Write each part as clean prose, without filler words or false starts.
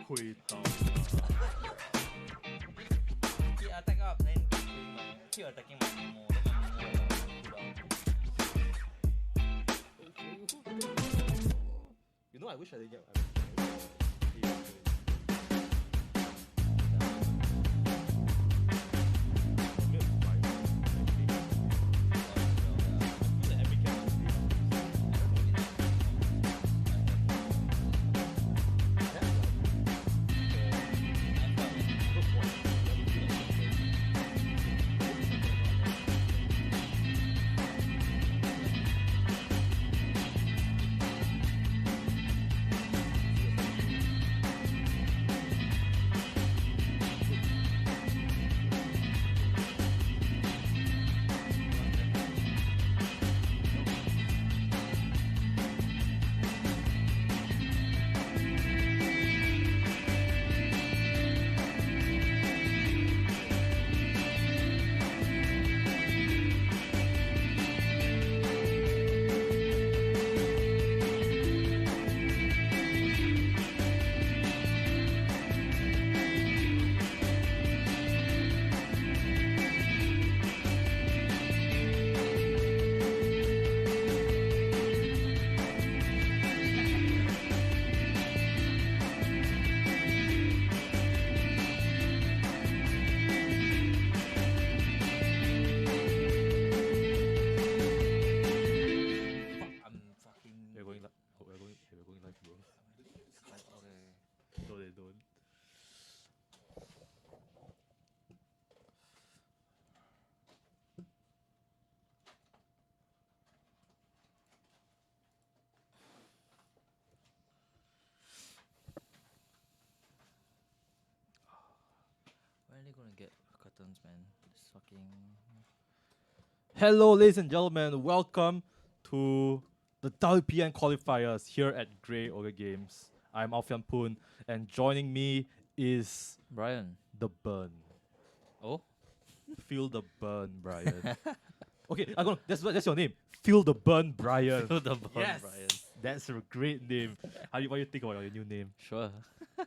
会到。 Keep attack up, then keep attacking my Momo. Then my Momo cooldown. You know, I wish I didn't get. When are they gonna get curtains, man? It's fucking. Hello, ladies and gentlemen. Welcome to the WPN qualifiers here at Grey Ogre Games. I'm Alfian Poon, and joining me is Brian. the burn. Oh? Feel the burn, Brian. Okay, that's your name. Feel the burn, Brian. Feel the burn, Yes, Brian. that's a great name. What do you think about your new name? Sure.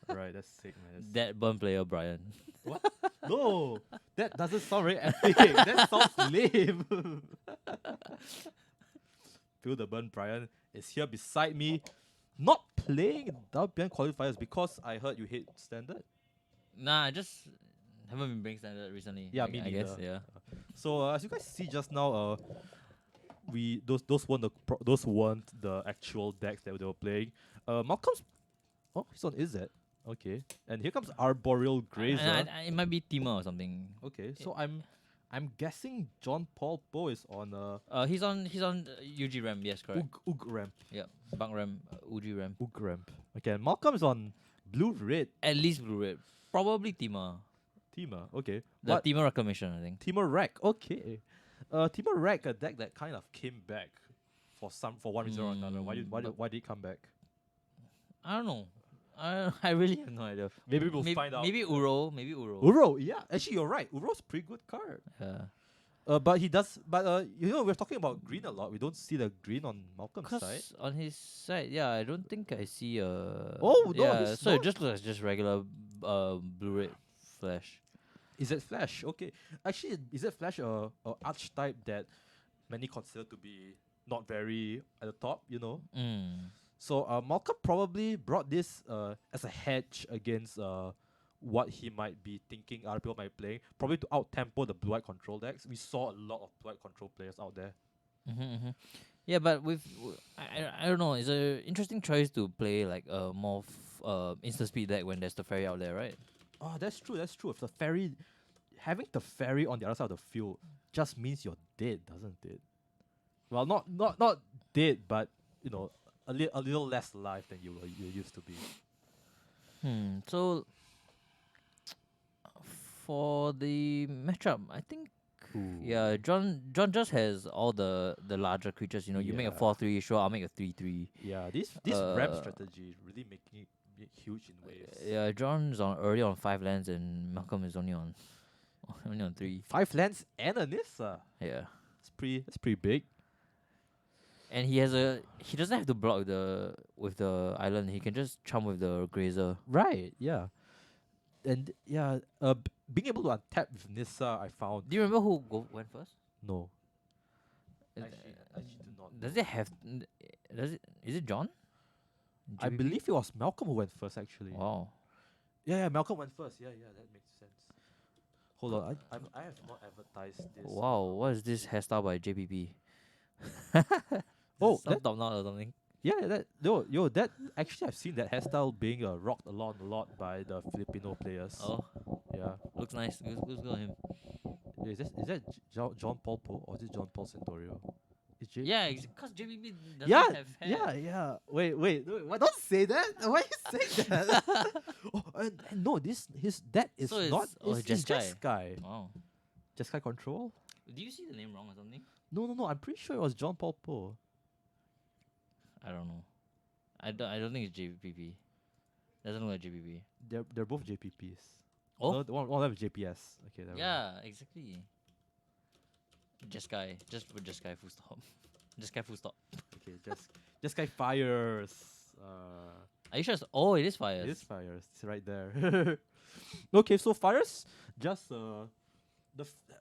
Right, that's sick, man. That burn player, Brian. What? No, that doesn't sound very epic. That sounds lame. Feel the burn, Brian is here beside me, not playing in WPN qualifiers because I heard you hate standard. Nah, I just haven't been playing standard recently. Yeah, I me guess, neither. yeah. So as you guys see just now, those weren't the actual decks that they were playing. Malcolm's, he's on Izzet. Okay, and here comes Arboreal Grazer. It might be Tima or something. Okay, so I'm guessing John Paul Poe is on He's on UG RAM, yes, correct. Ug ramp. Yep. Bug RAM, UG RAM. Ug ramp. Okay, and Malcolm is on Blue Red. At least Blue Red. Probably Tima. Tima. Okay. The Tima Reclamation, I think. Tima Rack. Okay. Tima Rack, a deck that kind of came back for one reason or another. Why did it come back? I don't know. I really have no idea. Maybe we'll find out. Maybe Uro. Uro, yeah. Actually, you're right. Uro's a pretty good card. Yeah. But he does. But we're talking about green a lot. We don't see the green on Malcolm's side. On his side, yeah, I don't think I see Oh no! yeah, so it just looks like just regular blue red flash. Is it Flash? Okay. Actually, is it Flash a archetype that many consider to be not very at the top? You know. So Malcolm probably brought this as a hedge against what he might be thinking other people might play. Probably to out-tempo the blue-white control decks. We saw a lot of blue-white control players out there. Yeah, but I don't know. It's an interesting choice to play like a more instant speed deck when there's the fairy out there, right? Oh, that's true. That's true. If the fairy, having the fairy on the other side of the field just means you're dead, doesn't it? Well, not dead, but you know, a little less alive than you used to be. So for the matchup, I think yeah, John just has all the larger creatures. You know, you make a 4/3, sure, I'll make a 3/3. Yeah, this ramp strategy is really making it huge in waves. Yeah, John's already on 5 lands and Malcolm is only on 3. 5 lands and a Nissa. Yeah. That's pretty big. And he doesn't have to block with the island. He can just chum with the grazer. Right, yeah. And yeah, being able to untap with Nissa, I found Do you remember who went first? no. Uh, Actually do not. Does it have? Is it John? I JPP? believe it was Malcolm who went first actually. Wow. Yeah, Malcolm went first. Yeah, that makes sense. Hold on, I have not advertised this. Wow, what is this hairstyle by JPP? Oh, some that, top knot or something. yeah, that actually I've seen that hairstyle being rocked a lot by the Filipino players. Oh, Yeah. looks nice. Looks good on him. Is that John Paul Poe or is it John Paul Santorio? Is J- Yeah, because JPP doesn't yeah, have hair. yeah. Wait. Why don't say that? Why you say that? Oh, and no, that is So it's- not. oh, It's Jeskai. Jeskai. Wow. Jeskai Control? Do you see the name wrong or something? No. I'm pretty sure it was John Paul Poe. I don't know. I don't think it's JPP. Doesn't look like JPP. They're both JPPs. Oh, No, one of them is JPS. Okay, never mind. yeah, exactly. Jeskai. Just put Jeskai full stop. Jeskai full stop. Okay, Jeskai fires. Are you sure? Oh, it is fires. It is fires. It's right there. Okay, so fires just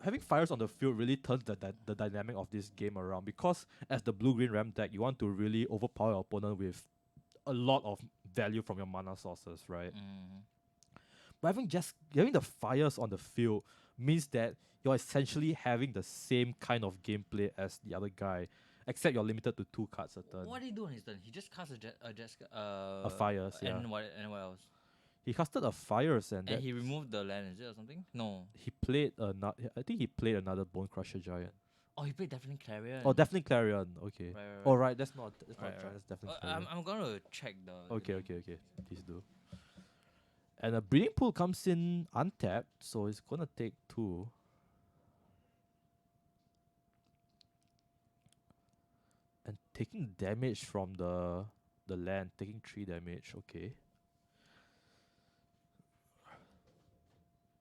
having fires on the field really turns the dynamic of this game around, because as the blue green ram deck, you want to really overpower your opponent with a lot of value from your mana sources, right? Mm. But having the fires on the field means that you're essentially having the same kind of gameplay as the other guy, except you're limited to 2 cards a turn. What did he do on his turn? He just cast A fires, yeah. And what else? He casted a fires And he removed the land, is it or something? No. he played I think he played another Bone Crusher Giant. Oh, he played definitely Clarion. Oh, definitely Clarion. Okay. Right. Oh, right. That's not Right, Giant. right. That's definitely Clarion. I'm gonna check the. Okay. name. Please do. And a Breeding Pool comes in untapped, so it's gonna take 2. And taking damage from the land, taking 3 damage. Okay.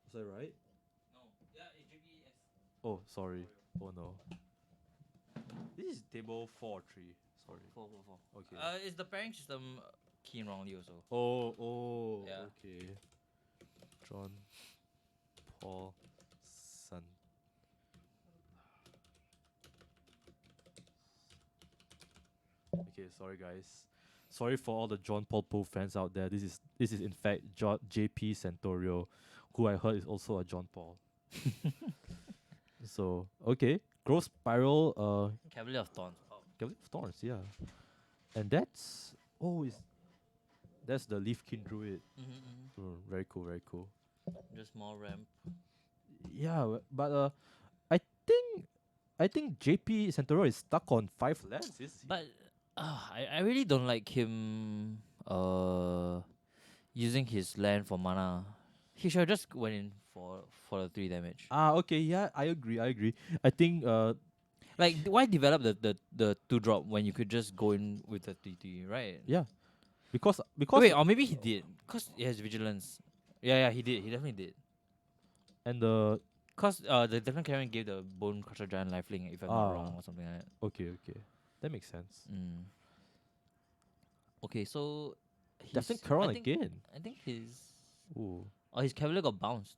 Is that right? No. Yeah, HGBS. Oh, sorry. Oh no. This is table 4 or 3. Sorry. 4. Okay. Is the pairing system keying wrongly also? Oh, Yeah. okay. John Paul Son. Okay, sorry guys. Sorry for all the John Paul Poe fans out there. This is in fact JP Santorio, who I heard is also a John Paul. So okay, Growth Spiral. Cavalier of Thorns. Oh. Cavalier of Thorns, yeah. And that's that's the Leafkin Druid. Very cool, very cool. Just more ramp. Yeah, but I think JP Santoro is stuck on 5 lands. Is he? But I really don't like him using his land for mana. He should have just went in for the 3 damage. Okay, yeah, I agree. I think Like, why develop the 2-drop when you could just go in with the 3/3, right? yeah, because Wait, or maybe he did, cause he has vigilance. Yeah, he did. He definitely did. and the Cause the different Karen gave the Bone Crusher Giant lifelink, if I'm not wrong, or something like that. okay, that makes sense. Okay, so Definitely Caron again. I think his Ooh. his Cavalier got bounced.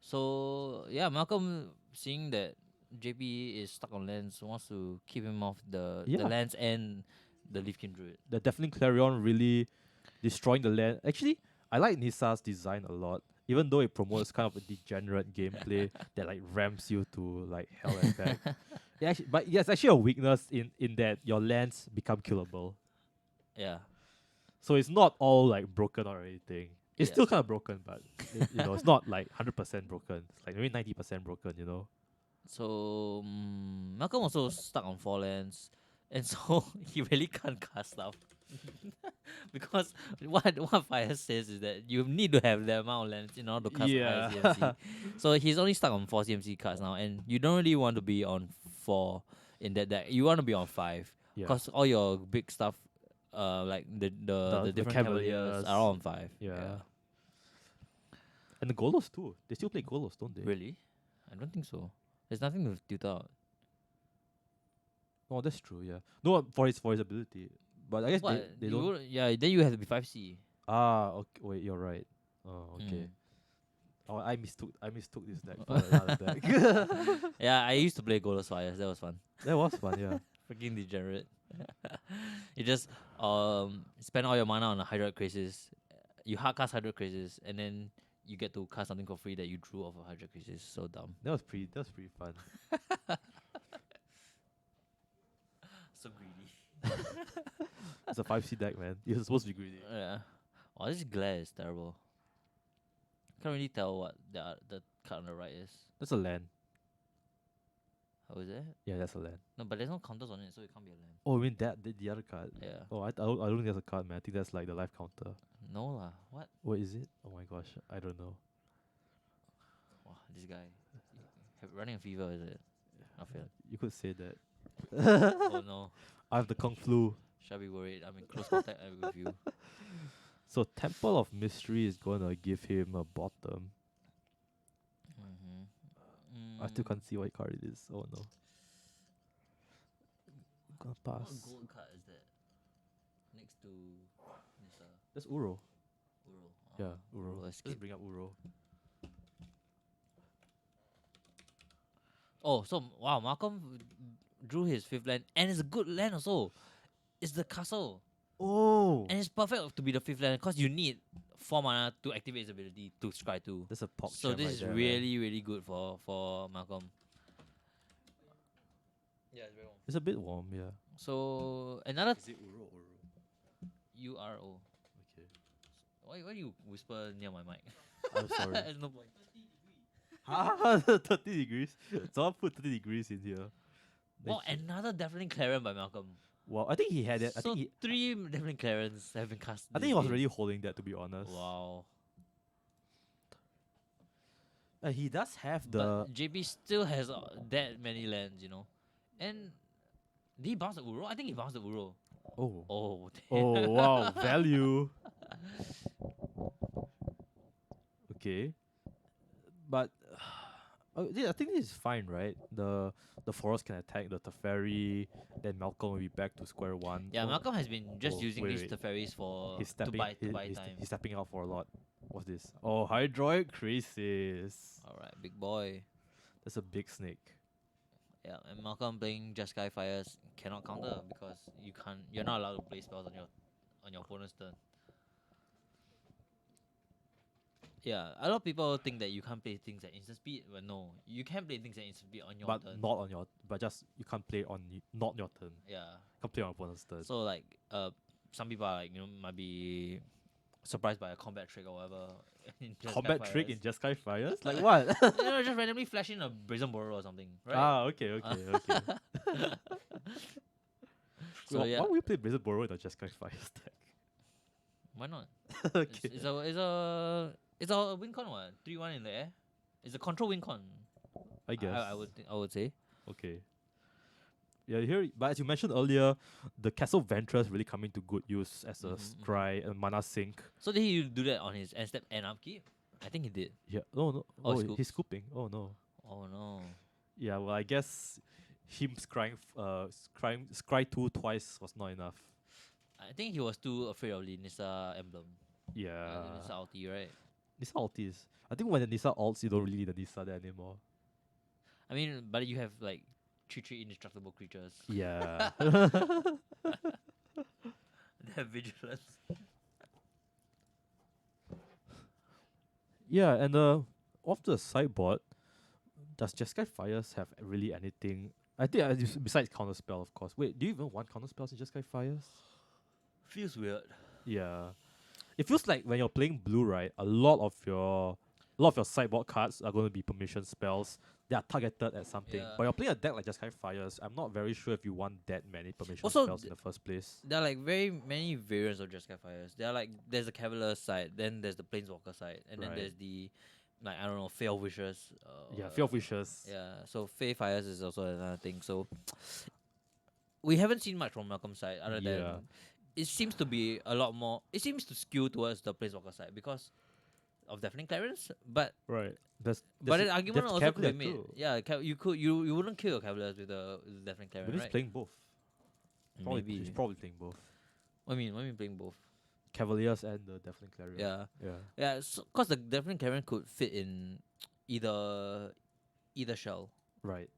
So yeah, Malcolm, seeing that JP is stuck on lands, wants to keep him off the lands and the Leafkin Druid. The definitely Clarion really destroying the land. Actually, I like Nissa's design a lot, even though it promotes kind of a degenerate gameplay that like ramps you to like hell and back. But it's actually a weakness in that your lands become killable. Yeah. So it's not all like broken or anything. It's Yeah. still kind of broken, but it's not like 100% broken. It's like maybe 90% broken. So Malcolm also stuck on 4 lands, and so he really can't cast stuff. Because what Fire says is that you need to have the amount of lands in order to cast Yeah. a CMC. So he's only stuck on 4 CMC cards now, and you don't really want to be on 4 in that deck. You want to be on 5, Yeah. because all your big stuff, like the different Cavaliers are all on 5. Yeah. And the Golos too. They still play Golos, don't they? Really? I don't think so. There's nothing to tutor out. Oh, that's true. Yeah. No, for his ability, but I guess What? they You don't. would- yeah, then you have to be 5C. Ah, okay. Wait, you're right. Oh, okay. Mm. Oh, I mistook this deck for another deck. Yeah, I used to play Golos Fires. That was fun. That was fun. Yeah. Freaking degenerate. You just spend all your mana on a Hydroid Crisis. You hard cast Hydroid Crisis, and then you get to cast something for free that you drew off of Hydroid Crisis. So dumb. That was pretty fun. So greedy. It's a 5C deck, man. You're supposed to be greedy. Yeah. Oh, this glare is terrible. Can't really tell what the card on the right is. That's a land. How is it? Yeah, that's a land. No, but there's no counters on it, so it can't be a land. Oh, I mean the other card. Yeah. Oh, I don't think that's a card, man. I think that's like the life counter. No lah. What? What is it? Oh my gosh, I don't know. Wow, this guy. Running a fever, is it? I feel. You could say that. Oh no. I have the Kung Flu. Shall be worried. I'm in close contact with you. So Temple of Mystery is gonna give him a bottom. I still can't see what card it is. Oh no. Gonna What pass. gold card is that? Next to Nissa. That's Uro. Uro. Yeah, Uro. Uro Let's escape. bring up Uro. Oh, so wow, Malcolm drew his 5th land, and it's a good land also. It's the castle, Oh, and it's perfect to be the 5th land because you need 4 mana to activate his ability to scry 2. that's a pop. So this is really good for Malcolm. Yeah, it's very warm. It's a bit warm, yeah. So another Is it Uro or Uro? URO. Okay. Why do you whisper near my mic? I'm sorry. There's no point. 30 degrees. Someone put 30 degrees in here. Oh, another definitely Clarion by Malcolm. Wow, I think he had it. So 3 definitely Clarence have been cast. I think he was already holding that, to be honest. Wow. He does have the. But JB still has that many lands, And did he bounce the Uro? I think he bounced the Uro. Oh. Oh, Oh, wow. Value. Okay. But. I think this is fine, right? The forest can attack the Teferi, then Malcolm will be back to square one. Yeah, Malcolm has been just using wait, these wait. Teferis for He's to stepping. buy he's time. He's stepping out for a lot. What's this? Oh, Hydroid Crisis. Alright, big boy. That's a big snake. Yeah, and Malcolm playing Just Sky Fires cannot counter because you're not allowed to play spells on your opponent's turn. Yeah, a lot of people think that you can't play things at instant speed, but no, you can play things at instant speed on your But turn. not on your. But just you can't play on not your turn. Yeah. Can't play on opponent's turn. So like, some people are like, might be surprised by a combat trick or whatever. in Just Sky Combat trick Fires. in Just Sky Fires? Like what? Just randomly flash in a Brazen Borrow or something, right? Ah, okay. So yeah, Why would you play Brazen Borrow in a Just Sky Fires deck? why not? Okay. It's a win con one, 3-1 in the air. It's a control win con. I guess. I would say. Okay. Yeah, here. But as you mentioned earlier, the Castle Ventress really coming to good use as a scry and mana sink. So did he do that on his end step and upkeep? I think he did. Yeah. No. Oh, he Oh, he's scoops. scooping. Oh no. Oh no. Yeah. Well, I guess him scry 2 twice was not enough. I think he was too afraid of the Nissa emblem. Yeah. Nissa ulti, right? Nissa ultis. I think when the Nissa ults, you don't really need the Nissa there anymore. I mean, but you have like 3 indestructible creatures. Yeah. They have vigilance. Yeah, and off the sideboard, does Jeskai Fires have really anything? I think besides counterspell, of course. Wait, do you even want counterspells in Jeskai Fires? Feels weird. Yeah, it feels like when you're playing blue, right? A lot of your sideboard cards are going to be permission spells. They are targeted at something. Yeah. But you're playing a deck like Jeskai Fires. I'm not very sure if you want that many permission Also, spells in the first place. There are like very many variants of Jeskai Fires. There are like there's the Cavalier side, then there's the Planeswalker side, and then Right. there's the I don't know, Fear of Wishes. Yeah, Fear of Wishes. Yeah, so Fey Fires is also another thing. So we haven't seen much from Malcolm's side other Yeah. than it seems to be a lot more. It seems to skew towards the Planeswalker side because of deafening clarence, but Right. That's but an argument that's also could be Cavalier made. too. Yeah, you wouldn't kill your Cavaliers with the deafening clarence, Maybe he's right? playing both. Probably he's Maybe. probably playing both. What I mean playing both. Cavaliers and the Deafening Clarion. Yeah, Yeah. yeah. So, cause the deafening clarence could fit in either shell. Right.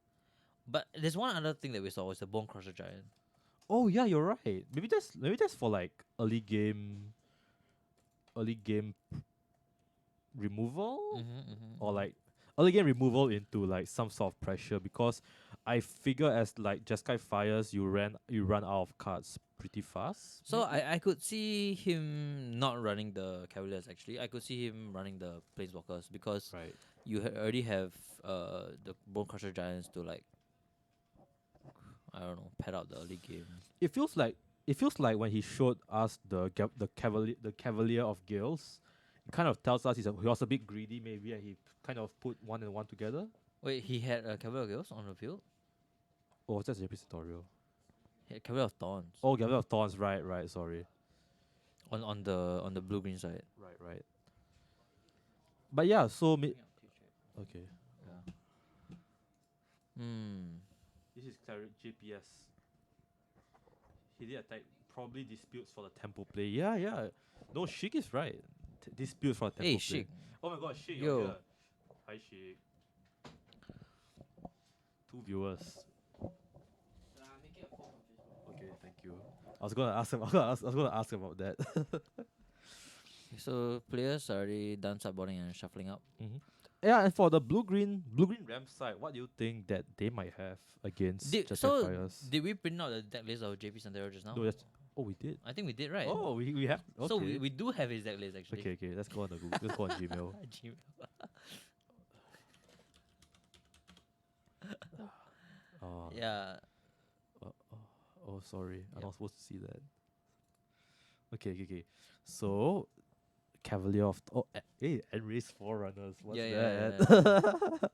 But there's one other thing that we saw was the Bone Crusher Giant. Oh yeah, you're right. Maybe that's for like early game removal or like early game removal into like some sort of pressure, because I figure as like Jeskai fires, you run out of cards pretty fast. So maybe? I could see him not running the Cavaliers actually. I could see him running the Planeswalkers because Right. you already have the Bone Crusher Giants to like, I don't know, pad out the early game. It feels like when he showed us the Cavalier of Gales, it kind of tells us he was a bit greedy maybe, and he kind of put one and one together. Wait, he had a Cavalier of Gales on the field? Oh, that's a tutorial. He had Cavalier of Thorns Oh, Cavalier of Thorns, right, sorry. on the blue green side. Right. But yeah, so okay. Yeah. Hmm. This is JPS. He did attack, probably disputes for the tempo play. Yeah. No, Sheik is right. Disputes for the tempo Hey, play. Sheik. Oh my god, Sheik, Yo. you're here. Hi, Sheik. 2 viewers. Okay, thank you. I was gonna ask him. I was gonna ask about that. So players are already done sideboarding and shuffling up. Yeah, and for the blue green Ram side, what do you think that they might have against Jeskai Fires? Did we print out the deck list of JP Santero just now? No, we did. I think we did, right? Oh, we have. Okay. So we do have his deck list actually. Okay. Let's go on the Google. Let's go on Gmail. Gmail. Oh, Yeah. oh, sorry. I'm Yep. not supposed to see that. Okay. So, Cavalier of Enrace Forerunners. What's that?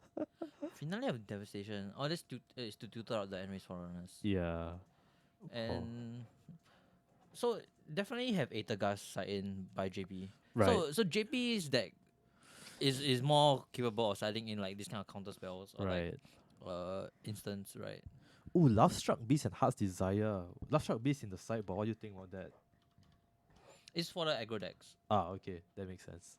Finale of Devastation. Oh, this is to tutor out the enemies forerunners. Yeah. And so definitely have Aethergast side in by JP. Right. So JP's deck is more capable of siding in like this kind of counter spells or Right. like instance, right? Ooh, Love Struck Beast and Heart's Desire. Love Struck Beast in the sideboard. What do you think about that? It's for the aggro decks. Okay, that makes sense.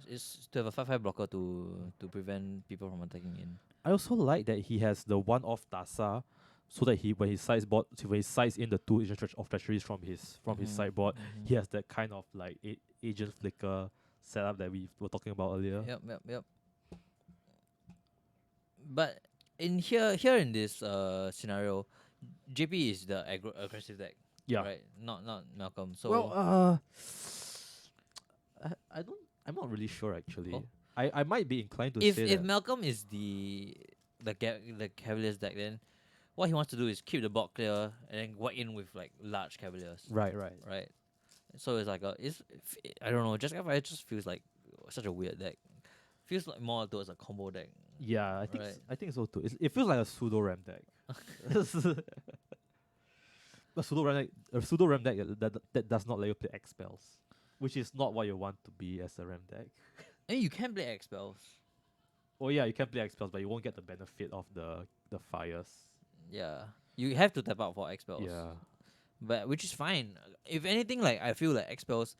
It's to have a 5/5 blocker to prevent people from attacking in. I also like that he has the one-off Tasa, so that when he sides in the 2 agent of treasuries from his sideboard, he has that kind of like agent flicker setup that we were talking about earlier. Yep. But in here in this scenario, JP is the aggressive deck. Yeah. Right. Not Malcolm. So Well, I'm not really sure actually. Oh. I might be inclined to if say if that. Malcolm is the Cavaliers deck, then what he wants to do is keep the board clear and then go in with like large Cavaliers. Right. Right. So it's like I don't know. Fire just feels like such a weird deck. Feels like more towards a combo deck. Yeah, Right. I think so too. It feels like a pseudo ram deck. A pseudo ram deck that does not let you play X spells, which is not what you want to be as a ram deck. And you can play X spells. Oh yeah, you can play X spells, but you won't get the benefit of the fires. Yeah. You have to tap out for X spells. Yeah. But which is fine. If anything, like I feel like X spells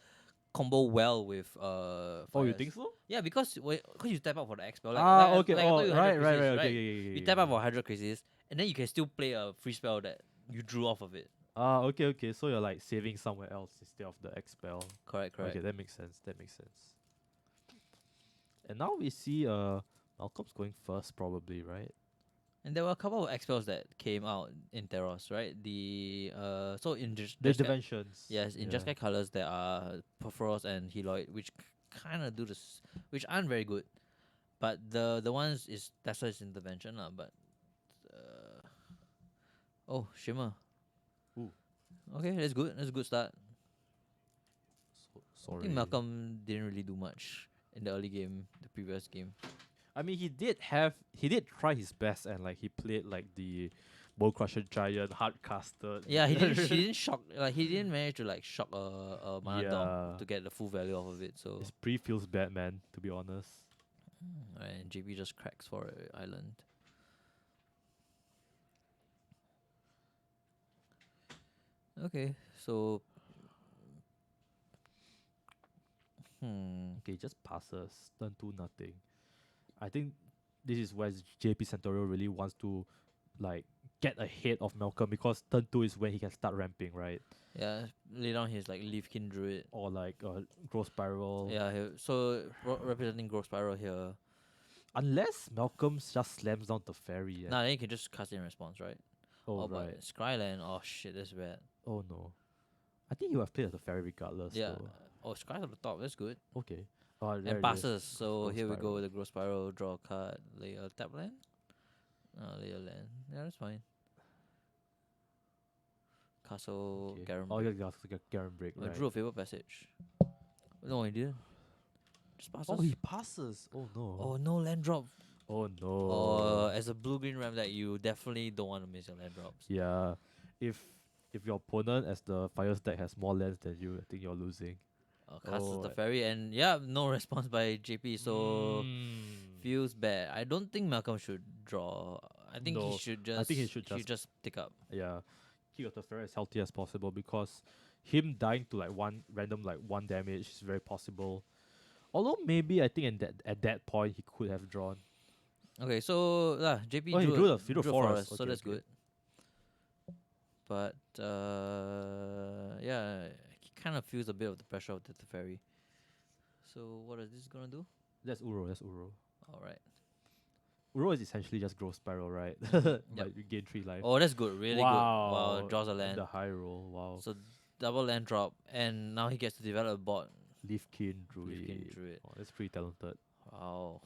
combo well with Oh, you fires. think so? Yeah, because you tap out for the X spell. Okay. Like I told you, 100 Right. Crisis, Okay. You tap out for 100 Crisis, and then you can still play a free spell that you drew off of it. Okay. So you're like saving somewhere else instead of the X spell. Correct. Okay, that makes sense. And now we see Malcolm's going first probably, right? And there were a couple of X spells that came out in Teros, right? The so in There's dimensions. yes, in Jeskai colors there are Perforos and Heloid, which kind of do this, which aren't very good. But the ones is that's why it's intervention lah. But Shimmer. Ooh. Okay, that's good. That's a good start. I Sorry. think Malcolm didn't really do much in the early game, the previous game. I mean, he did try his best, and like he played like the Bone Crusher Giant, hard casted. Yeah, he didn't. He didn't shock. Like he didn't manage to like shock a mana dom Yeah. to get the full value off of it. So This pre feels bad, man, to be honest. and JP just cracks for island. Okay, so Okay, just passes. Turn 2 nothing. I think this is where JP Santorio really wants to like get ahead of Malcolm, because turn 2 is when he can start ramping, right? yeah, lay down his like Leafkin Druid. Or like Growth Spiral. Yeah, so representing Growth Spiral here. Unless Malcolm just slams down the fairy. Nah, then you can just cast it in response, right? Oh, But right. Skyland, oh shit, that's bad. Oh no. I think you have played as a fairy regardless. Yeah. Though. Oh, Sky's at the top, that's good. Okay. Oh, there it And is. passes, so Growth here we go Spiral. with the Growth Spiral, draw a card, lay a tap land. Lay a land. Yeah, that's fine. Castle, Okay. Garen. Oh, yeah, Garen Break, I right. drew a favorite passage. No, he didn't. Just passes. Oh, he passes. Oh no. Oh, no land drop. Oh no. As a blue-green ram deck, you definitely don't want to miss your land drops. Yeah. If your opponent as the Fires deck has more lands than you, I think you're losing. Castles the right. fairy, and yeah, no response by JP, so Mm. feels bad. I don't think Malcolm should draw. I think No, he should just. I think he should just take up. Yeah. Keep the Teferi as healthy as possible, because him dying to like one random like 1 damage is very possible. Although maybe I think at that point he could have drawn. Okay, so JP Oh, he drew he drew a forest. so Okay, that's okay. good. But yeah, he kind of feels a bit of the pressure of the Teferi. So what is this gonna do? That's Uro. All right. Uro is essentially just Growth Spiral, right? Yep. Like you gain 3 life. Oh, that's good. Really good. Wow, draws a and land. The high roll. Wow. So double land drop, and now he gets to develop a bot. Leafkin Druid. Leafkin Druid. Oh, that's pretty talented. Wow.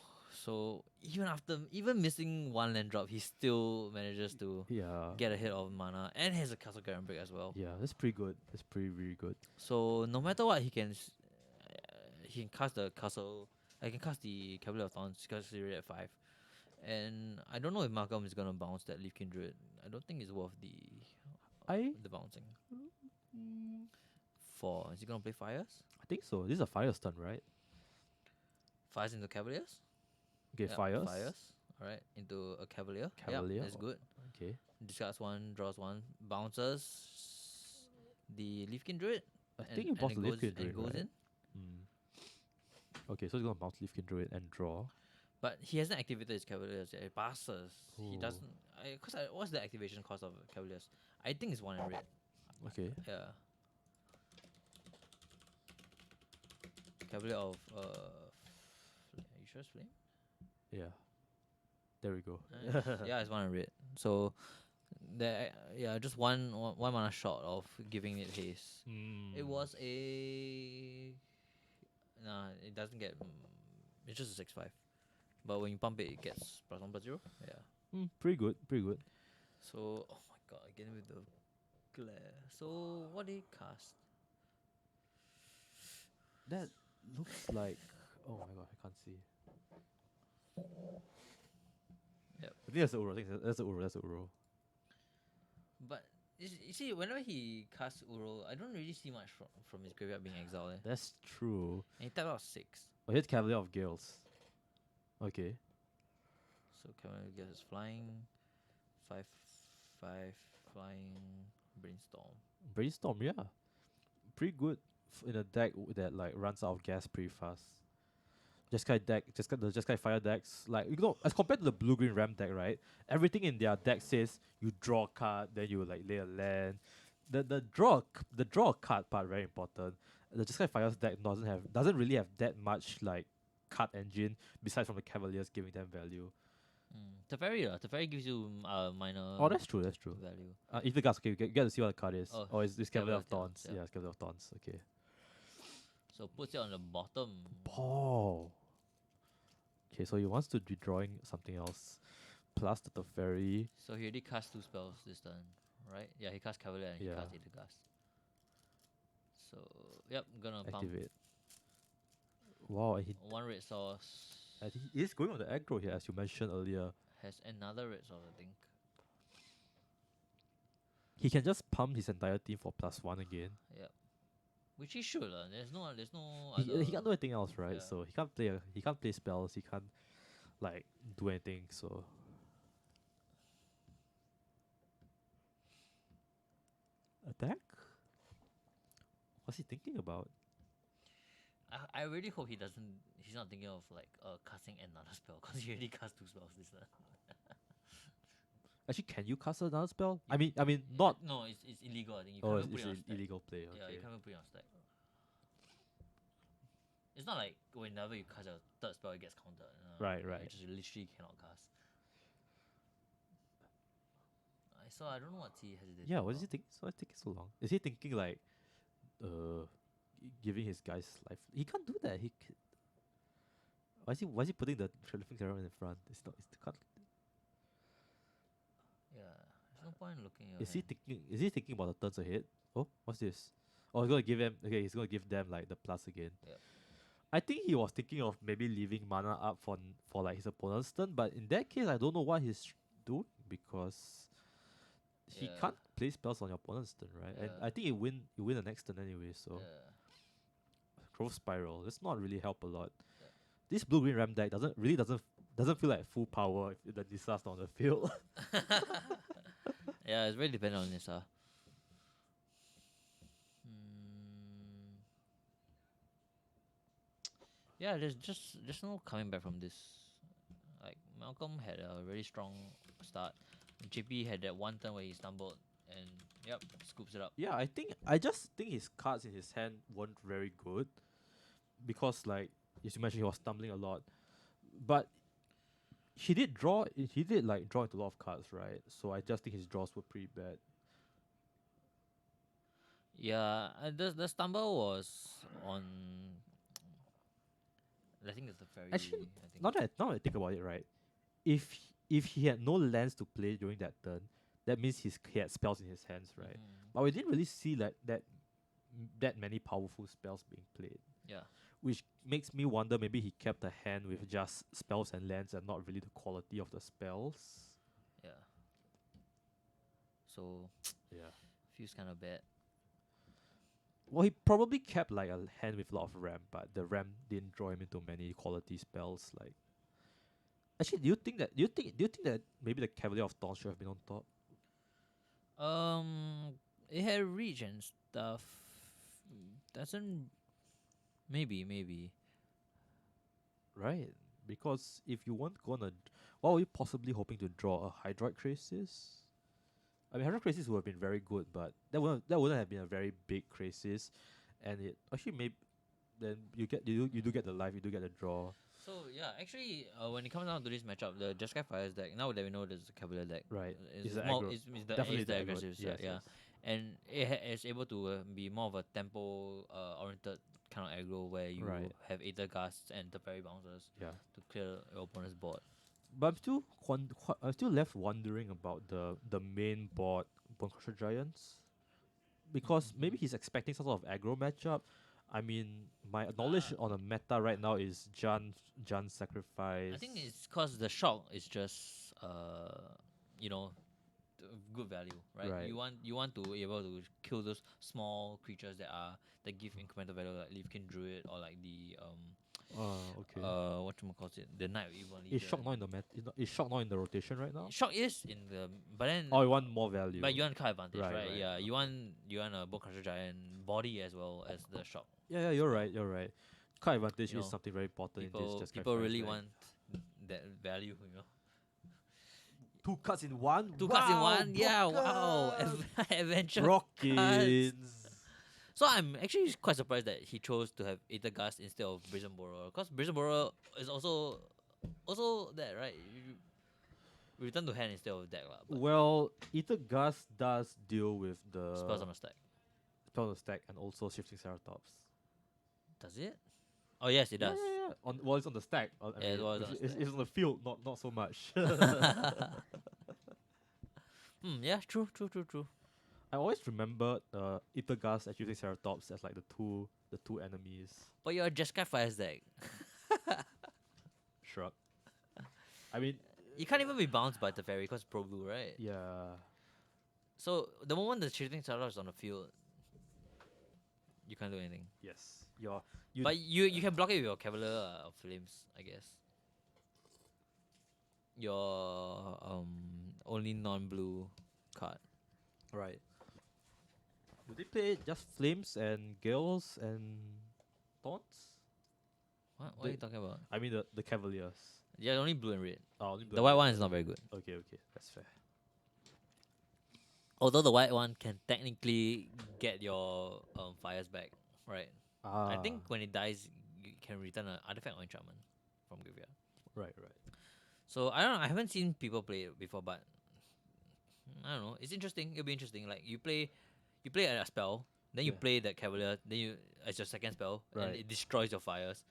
So even missing 1 land drop, he still manages to Yeah. get ahead of mana and has a Castle Garen Break as well. Yeah, that's pretty good. That's really good. So no matter what, he can cast the castle. I can cast the Cavalier of Thorns because he's already at 5. And I don't know if Malcolm is gonna bounce that Leaf Kindred. I don't think it's worth the bouncing. 4. Is he gonna play Fires? I think so. This is a fire stun, right? Fires into Cavaliers? Okay, Yep, fires. Alright, into a Cavalier. Cavalier. Yep, that's good. Okay. Discards 1, draws 1, bounces the Leaf Kindred. I think you bounce the Leaf and Kindred, goes right? in. Okay, so he's gonna bounce Leaf Kindred and draw. But he hasn't activated his Cavaliers yet. It passes. He Ooh. doesn't. What's the activation cost of Cavaliers? I think it's 1 in red. Okay. Yeah. Cavalier of are you sure it's flame? Yeah. There we go. Yeah, it's 1 in red. So just one mana short of giving it haste. It was a it doesn't get it's just a 6/5. But when you pump it, it gets +1/+0. Yeah. Pretty good. So oh my god, again with the glare. So what did he cast? That looks like. Oh my god, I can't see. Yep. I think that's the Uro. That's the Uro. But you see, whenever he casts Uro, I don't really see much from his graveyard being exiled. That's true. And he tapped out 6. Oh, here's Cavalier of Gales. Okay. So Cavalier gets flying, 5/5 flying, brainstorm. Brainstorm, yeah. Pretty good in a deck that like runs out of gas pretty fast. Jeskai fire decks, like as compared to the blue green ram deck, right? Everything in their deck says you draw a card, then you like lay a land. The draw a card part very important. The Jeskai Fire's deck doesn't really have that much like card engine besides from the Cavaliers giving them value. Teferi gives you minor. Oh, that's true. Value. If the guys, okay, you get to see what the card is. Oh, Oh, it's Cavalier of Cavalier, Thorns. yeah. Yeah, it's Cavalier of Thorns. Okay. So puts it on the bottom. Oh. Okay, so he wants to be drawing something else. Plus the Teferi. So he already cast 2 spells this turn, right? Yeah, he cast Cavalier and he Yeah. cast Aethergast. So yep, gonna pump Activate. Wow, and 1 red source. I think he is going on the aggro here, as you mentioned earlier. Has another red source, I think. he can just pump his entire team for +1 again. Yeah. Which he should. There's no He other. he can't do anything else, right? Yeah. So he can't play spells. He can't like do anything. So attack. What's he thinking about? I really hope he's not thinking of like casting another spell because he already cast 2 spells this turn. Actually, can you cast another spell? I mean, not. No, it's illegal. I think you Oh, can't even put it's it on an stack. illegal play. Yeah, Okay. you can't even put it on stack. It's not like whenever you cast a 3rd spell, it gets counted. Right. You just literally cannot cast. So I don't know what he hesitated. Yeah, what is he thinking? So it's taking so long. Is he thinking like, giving his guys life? He can't do that. Why is he putting the Trelifing Terror in front? It's not. Can't. Yeah, there's no point looking at Is he thinking? Is he thinking about the turns ahead? Oh, what's this? Oh, he's gonna give them. Okay, he's gonna give them like the plus again. Yep. I think he was thinking of maybe leaving mana up for like his opponent's turn, but in that case, I don't know what he's doing because he Yeah. can't play spells on your opponent's turn, right? And Yeah. I think you win the next turn anyway. So Growth Spiral, does not really help a lot. Yeah. This blue green ram deck doesn't feel like full power if the Nisa's not on the field. Yeah, it's very dependent on Nissa. Yeah, there's no coming back from this. Like Malcolm had a really strong start. JP had that one turn where he stumbled and yep, scoops it up. Yeah, I just think his cards in his hand weren't very good because like as you mentioned he was stumbling a lot, but he did draw into a lot of cards, right? So I just think his draws were pretty bad. Yeah, the stumble was on. I think it's the fairy. Actually, I think. now that I think about it, right? If he had no lands to play during that turn, that means he had spells in his hands, right? But we didn't really see like that many powerful spells being played. Yeah. Which makes me wonder maybe he kept a hand with just spells and lands and not really the quality of the spells. Yeah. So Yeah. feels kind of bad. Well, he probably kept like a hand with a lot of ramp, but the ramp didn't draw him into many quality spells. Like, actually, do you think that maybe the Cavalier of Dawn should have been on top? It had reach and stuff. Doesn't. Maybe. Right, because if you weren't gonna, what were you possibly hoping to draw? A Hydroid Crisis? I mean, Hydroid Crisis would have been very good, but that wouldn't have been a very big crisis, and it actually maybe then you do get the life, you do get the draw. So yeah, actually, when it comes down to this matchup, the Jeskai Fires deck. Now that we know there's a Cavalier deck, Right, is the more aggro. is the Definitely is the the aggro, aggressive set, yes, yeah, yes. and it's able to be more of a tempo oriented kind of aggro where you Right. have Aether Gusts and the Fairy Bouncers Yeah. to clear your opponent's board. But I'm still left wondering about the main board Bone Crusher Giants, because maybe he's expecting some sort of aggro matchup. I mean, my knowledge on the meta right now is Jan Sacrifice. I think it's because the shock is just you know, good value, right? Right. You want to be able to kill those small creatures that give incremental value, like Leafkin Druid or like the Okay. whatchamacallit, the Night of Evil Legion. Is Shock not in the is Shock not in the rotation right now? Shock is in the, but then Oh, you want more value. but you want card advantage, Right, right? right. Yeah, you want a Bone Crusher Giant body as well as the Shock. Yeah, you're right. Card advantage You is know, something very important in People this. people really want that value, you know. 2 cards in one. Two cards in one, yeah, wow, adventure. Rockins. So I'm actually quite surprised that he chose to have Aether Gust instead of Brazen Borer, because Brazen Borer is also that, right? You return to hand instead of deck, lah. But Well, Ether Gust does deal with the spells on the stack. spell on the stack and also Shifting Ceratops. Does it? Oh yes, it does. Yeah. Well, it's on the stack. I Yeah, it mean, was on the it's on the field, not so much. Yeah, true. I always remember Ether Gust and Shifting Ceratops as like the two enemies. But you're a Jeskai Fires deck. Shrug. I mean, You can't even be bounced by the fairy because Pro Blue, right? yeah. So the moment the shooting star is on the field, you can't do anything. Yes. But you can block it with your Cavalier Flames, I guess. Your only non-blue card. Right. Do they play just Flames and Gales and Taunts? What are you talking about? I mean the Cavaliers. Yeah, only blue and red. Oh, only blue The and white red. one is not very good. Okay, that's fair. Although the white one can technically get your fires back, right? I think when it dies, you can return an artifact or enchantment from graveyard. Right. So I don't know. I haven't seen people play it before, but I don't know. It's interesting. It'll be interesting. Like you play a spell, then you Yeah. play that Cavalier, then you as your second spell, and Right. it destroys your fires.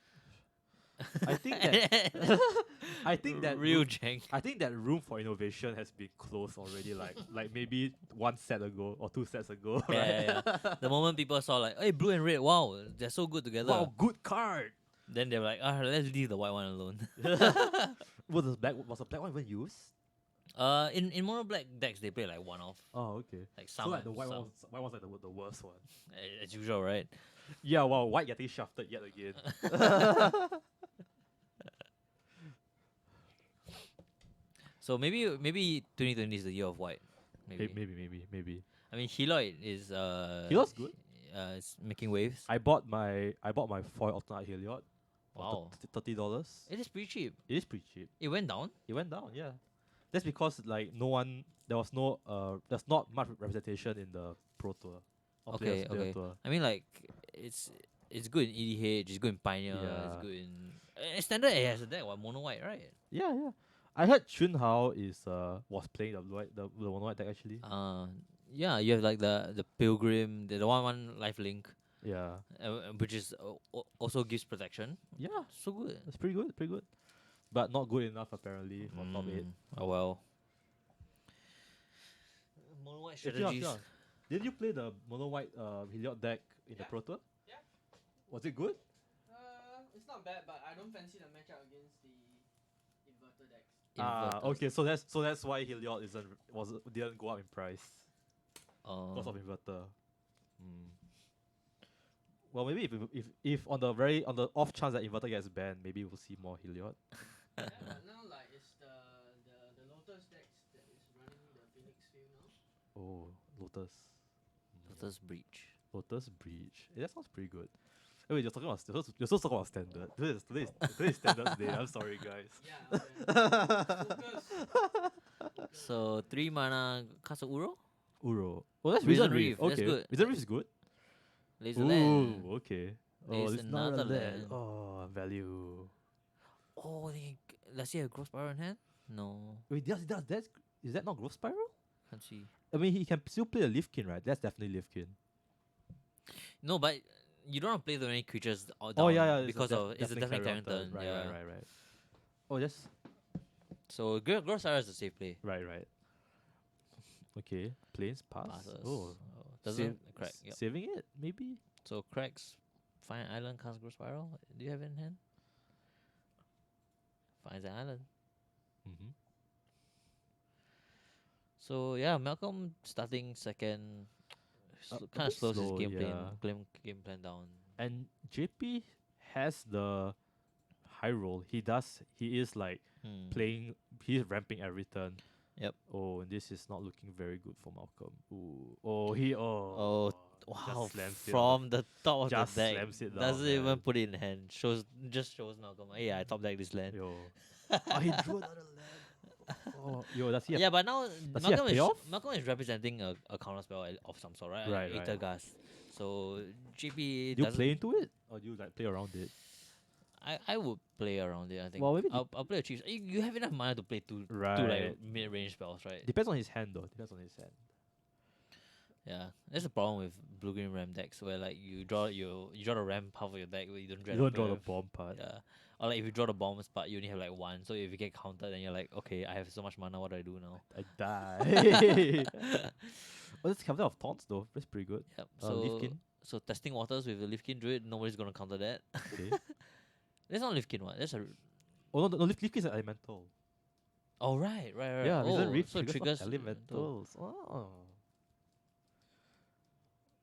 I think that I think that real room, jank. I think that room for innovation has been closed already. Like maybe one set ago or two sets ago. Yeah. The moment people saw like, hey, blue and red, wow, they're so good together. Wow, good card. Then they were like, let's leave the white one alone. Was the black one even used? In mono black decks they play like one off, Oh, okay. like So some. like the white one's like the worst one. As usual, right? Yeah, wow, white getting shafted yet again. So maybe 2020 is the year of white. Maybe. Maybe. I mean, Heloid is Heliod's good. It's making waves. I bought my foil alternate Heliod. Wow. $30. It is pretty cheap. It is pretty cheap. It went down. It went down, yeah. That's because like there's not much representation in the Pro Tour. Or Okay. Player Tour. I mean, like it's good in EDH. It's good in Pioneer. Yeah. It's good in standard. It has a deck. What mono white, right? Yeah. I heard Chun Hao was playing the mono white deck actually. Yeah. You have like the Pilgrim, the 1/1 life link, Yeah. which is also gives protection. Yeah. So good. It's pretty good. But not good enough apparently for top 8. Oh well. Mono white Actually, strategies. Did you play the mono white Heliod deck in the Pro Tour? Yeah. Was it good? It's not bad, but I don't fancy the matchup against the inverter decks. Okay, so that's why Heliod didn't go up in price because of inverter. Well, maybe if on the off chance that inverter gets banned, maybe we'll see more Heliod. Yeah, but now like it's the Lotus decks that is running the Phoenix field now. Oh, Lotus. Lotus Breach. Lotus Breach. That sounds pretty good. Oh, wait, you're still talking about standard. Today is standard day. I'm sorry, guys. Yeah, okay. Focus. So 3 mana Casa Uro. Uro. Oh, that's Risen Risen Reef. Reef, that's Okay. good. Risen Reef is good. Laser land. Ooh, okay. There's it's not another a land. land. Oh, value. Oh, does he have Growth Spiral in hand? No, Wait, is that not Growth Spiral? can't see. I mean, he can still play a Leafkin, right? That's definitely Leafkin. No, but you don't want to play the many creatures down Oh yeah, because it's a definitely carry on turn. Right, Yeah. right. Oh, yes. So Growth Spiral is a safe play. Right. Okay, planes pass. Passes. Oh, Doesn't crack. Yep. saving it maybe. So cracks. Find island, cast Growth Spiral. Do you have it in hand? Finds an island. Mm-hmm. So yeah, Malcolm starting second, A kind of bit slows his slow, game yeah. game plan down. And JP has the high roll. He is like playing. He's ramping every turn. Yep. Oh, and this is not looking very good for Malcolm. Ooh. Oh, wow! just slams it From the top of Just the deck, slams it down, doesn't man. even put it in hand. Shows Malcolm. Hey, I top deck this land. Yo. Oh, he drew another land. Oh, yo, does he have Yeah, but now does he have payoff? Malcolm is representing a counter spell of some sort, right? Right, Aether right. Gas. So GP Do you doesn't. play into it? Or do you like play around it? I would play around it. I think. Well, maybe I'll play a chief. You have enough mana to play two Right. like mid range spells, right? Depends on his hand though. Depends on his hand. Yeah, that's the problem with blue green ram decks where like you draw the ram half of your deck, but you don't draw. You don't draw the ram. bomb part. Yeah, or like if you draw the bombs, but you only have like one. So if you get countered, then you're like, okay, I have so much mana. What do I do now? I die. Well, this comes out of taunts though. That's pretty good. Yep. Leafkin. So testing waters with the Leafkin Druid, nobody's gonna counter that. Okay. That's not Leafkin, what? That's a. Oh no, Leafkin is an elemental. Oh right. Yeah, oh, Reason Reef so it triggers elementals. Oh.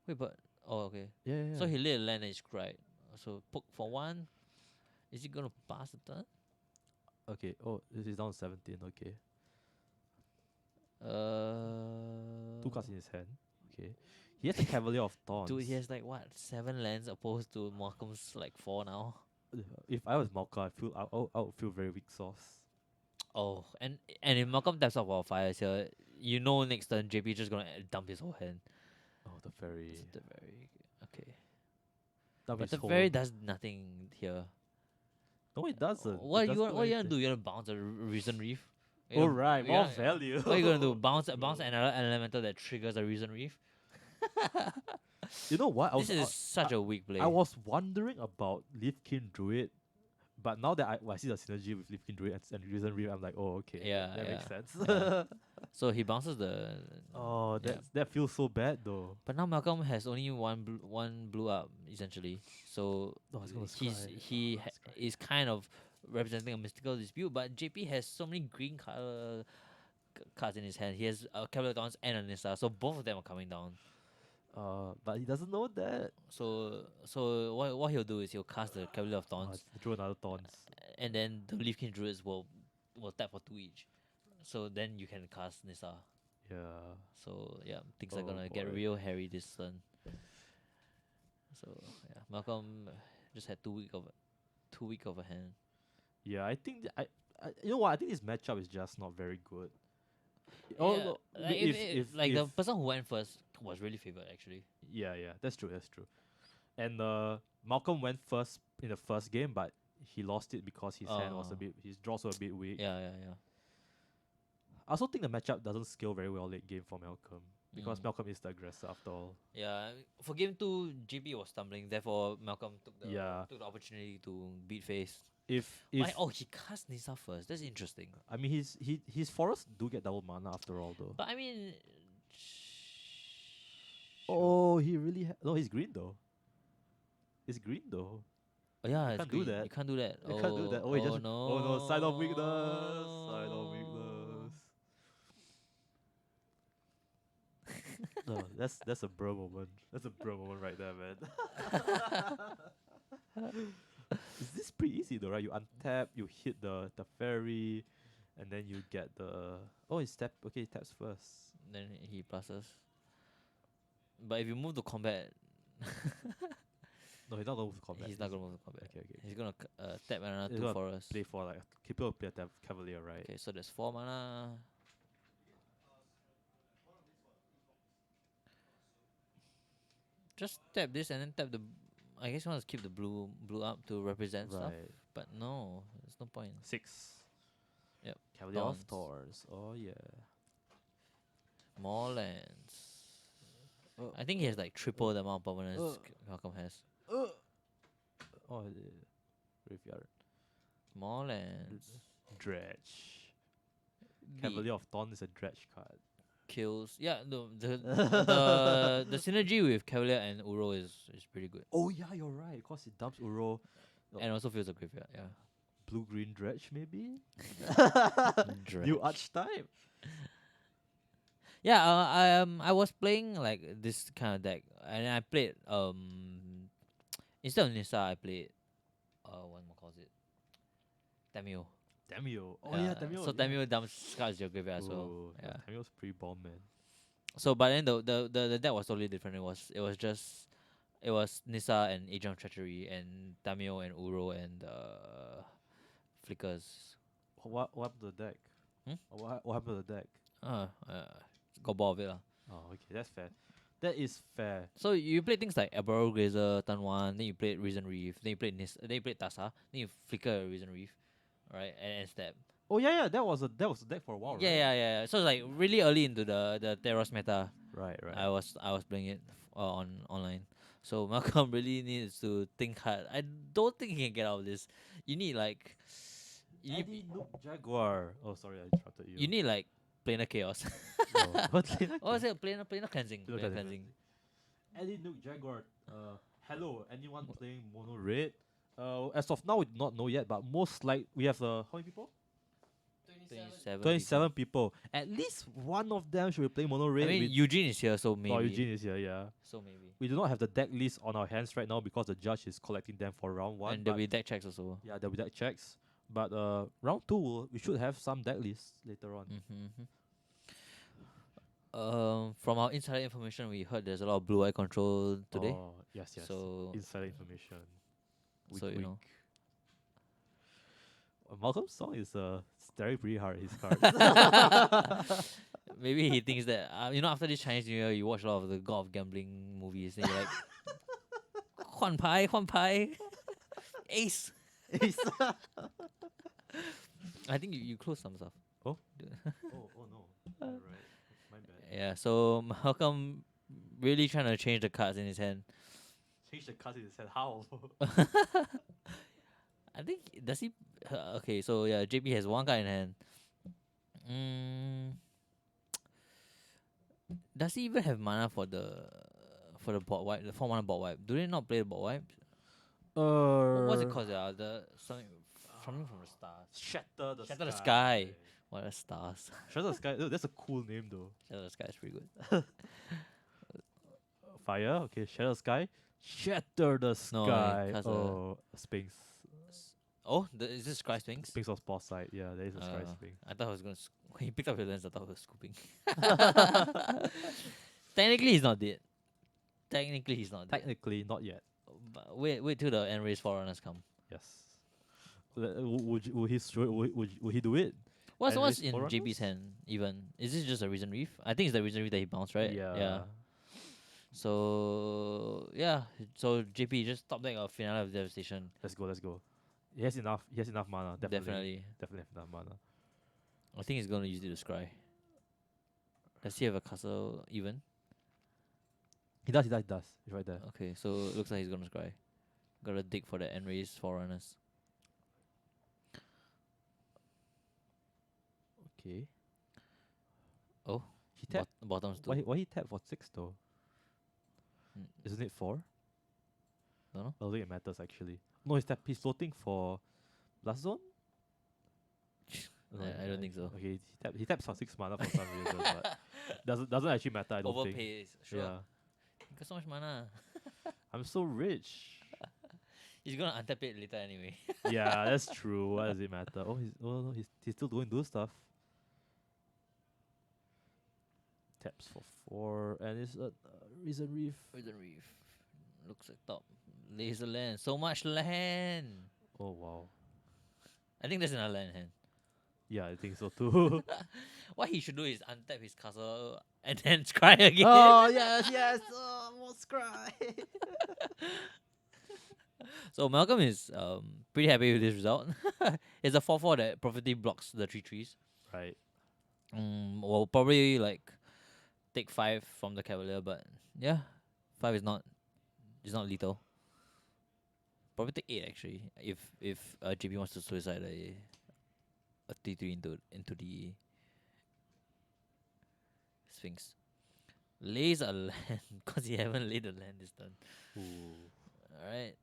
Wait, but okay. Yeah. So he lit a land and he cried. So poke for one. Is he gonna pass the turn? Okay. Oh, this is down to 17. Okay. Two cards in his hand. Okay. He has a Cavalier of Thorns. Dude, he has like what 7 lands opposed to Malcolm's like 4 now. If I was Malka, I would feel very weak sauce. Oh, and if Malcolm taps off Qualifiers here, you know next turn JP just gonna dump his whole hand. Oh, the fairy. It's the very okay. Dump But his the whole- fairy does nothing here. No, it doesn't. What It you doesn't what you gonna anything. do? You gonna bounce a Reason Reef? Oh right, you more gonna- value. What are you gonna do? Bounce another elemental that triggers a Reason Reef? You know what? This is such a weak play. I was wondering about Leafkin Druid, but now that I see the synergy with Leafkin Druid and Reason Reef, I'm like, oh okay, Yeah, that makes yeah, sense. yeah. So he bounces the. Oh, Yeah. that feels so bad though. But now Malcolm has only one blue up essentially. So Oh, he's gonna he's scry. he Oh, ha- scry. is kind of representing a mystical dispute. But JP has so many green color cards in his hand. He has a Cavalier Dawns and a Nissa, so both of them are coming down. But he doesn't know that. So what he'll do is he'll cast the Cavalier of Thorns, Draw another Thorns. and then the Leafkin Druids will tap for 2 each. So then you can cast Nissa. Yeah. So yeah, things are Oh, gonna get boy. real hairy this turn. So yeah, Malcolm just had 2 week of a hand. Yeah, I think I you know what? I think this matchup is just not very good. Oh, Yeah, no, like if the person who went first was really favored actually. yeah, that's true. And Malcolm went first in the first game, but he lost it because his hand was his draws were a bit weak. Yeah. I also think the matchup doesn't scale very well late game for Malcolm because Mm. Malcolm is the aggressor after all. Yeah, for game 2, GB was stumbling. Therefore, Malcolm took the Yeah. opportunity to beat face. If Why? Oh, he cast Nissa first. That's interesting. I mean his forests do get double mana after all though. But I mean, Oh, he really no, he's green though. It's green though. oh, yeah, you it's can't do green. that. You can't do that. You can't do that. Oh, he just no. oh no, sign of weakness. Sign of weakness. No, that's a bro moment. That's a bro moment right there, man. Is this pretty easy though, right? You untap, you hit the fairy, and then you get the oh, he taps first. Then he passes. But if you move to combat, No, he's not gonna move to combat. he's not gonna move to combat. Okay. He's gonna tap another He's 2 gonna for us. Play for like people play a cavalier, right? Okay, so there's 4 mana. Just tap this and then tap the. I guess you want to keep the blue up to represent stuff, Right. but no, there's no point. 6. Yep. Cavalier of Thorns. Thorns. Oh yeah. More lands. Oh. I think he has like triple the amount of permanents Malcolm has. Oh, the graveyard. More lands. Dredge. The Cavalier of Thorns is a dredge card. kills. Yeah, the synergy with Cavalier and Uro is pretty good, Oh yeah, you're right. Cause it dumps Uro. Oh. and also feels a graveyard. Yeah. Blue green dredge maybe. Dredge. New archetype. Yeah, I was playing like this kind of deck, and I played instead of Nissa, I played what more calls it, Tamio. Tamio. Oh yeah, Tamio. So Tamio dumps cards your graveyard as well. Ooh, Yeah. Tamio's pretty bomb, man. So but then the deck was totally different. It was Nissa and Agent of Treachery and Tamio and Uro and Flickers. What happened to the deck? Hmm? What happened to the deck? Got bored of it lah. Oh, okay, that's fair. That is fair. So you played things like Aboro Grazer, turn 1, then you played Reason Reef, then you played Tasa, then you flicker Reason Reef, right? And step. Oh yeah, that was a deck for a while, right? Yeah. So it's like really early into the Theros meta. Right. I was playing it on online. So Malcolm really needs to think hard. I don't think he can get out of this. You need like Eddie Nook Jaguar. Oh sorry, I interrupted you. you need like planar chaos. Oh, what's it? What was it? Planar cleansing. Planar Planar cleansing. cleansing. Eddie Nook Jaguar. Hello, anyone playing mono red? As of now, we do not know yet, but most like we have how many people? 26 27. 27 people. At least one of them should be playing mono red. I mean, Eugene is here, so maybe. Oh, Eugene is here, yeah. So maybe. We do not have the deck list on our hands right now because the judge is collecting them for round 1. And there'll but be deck checks also. yeah, there'll be deck checks. But round 2, we should have some deck lists later on. From our insider information, we heard there's a lot of blue eye control today. Oh, yes. So Insider information. Wink, So, you know. wink. Malcolm's song is staring pretty hard at his cards. maybe he thinks that after this Chinese New Year, you watch a lot of the God of Gambling movies, and you're like, 换牌, ace. I think you close some stuff. Oh no. Right. My bad. Yeah. So Malcolm really trying to change the cards in his hand. Change the cards in his head. How? I think does he? Okay, so yeah, JP has one card in hand. Does he even have mana for the board wipe? The 4 mana board wipe. Do they not play the board wipe? What's it called? Yeah, the something from the stars. Shatter the Shatter the sky. What are stars? Shatter the sky. Oh, that's a cool name though. Shatter the sky is pretty good. Fire. Okay. Shatter the sky. Shatter the No, sky. cause, Oh, Sphinx. Oh, is this Sky Sphinx? Sphinx was boss side. Yeah, there is a sky Sphinx. I thought I was gonna. When he picked up your lens, I thought he was scooping. Technically, he's not dead. Technically, he's not dead. Technically, not yet. But wait till the end race forerunners come. Yes. Would he do it? What's End-race in forerunners? JB's hand even? Is this just a Reason Reef? I think it's the Reason Reef that he bounced, right? Yeah. So yeah. So JP just top deck of Finale of Devastation. Let's go. He has enough mana. Definitely. Definitely have enough mana. I think he's gonna use it to scry. Does he have a castle even? He does. He's right there. Okay, so looks like he's gonna scry. Gotta dig for the end race forerunners. Okay. Oh, He tapped. bottoms too. Why he tapped for 6 though? Mm, Isn't it 4? Don't know. I don't think it matters actually. No, he's floating for Blast Zone? I don't think so. Okay, he taps for 6 mana for some reason, but doesn't actually matter. I don't think. Overpays, sure. Yeah, He got so much mana. I'm so rich. He's gonna untap it later anyway. Yeah, that's true. Why does it matter? He's still doing stuff. Taps for 4, and it's a Reason Reef. Reason Reef. Looks like top. Laser land. So much land. Oh wow. I think there's another land in hand. Yeah, I think so too. What he should do is untap his castle and then scry again. Oh yes. Oh, more scry. So Malcolm is pretty happy with this result. It's a 4/4 that perfectly blocks the 3/3s. Right. We'll probably like take 5 from the Cavalier, but yeah, 5 is not lethal. Probably take 8 actually if JP wants to suicide a T3 into the Sphinx. Lays a land because he haven't laid a land this turn. Alright.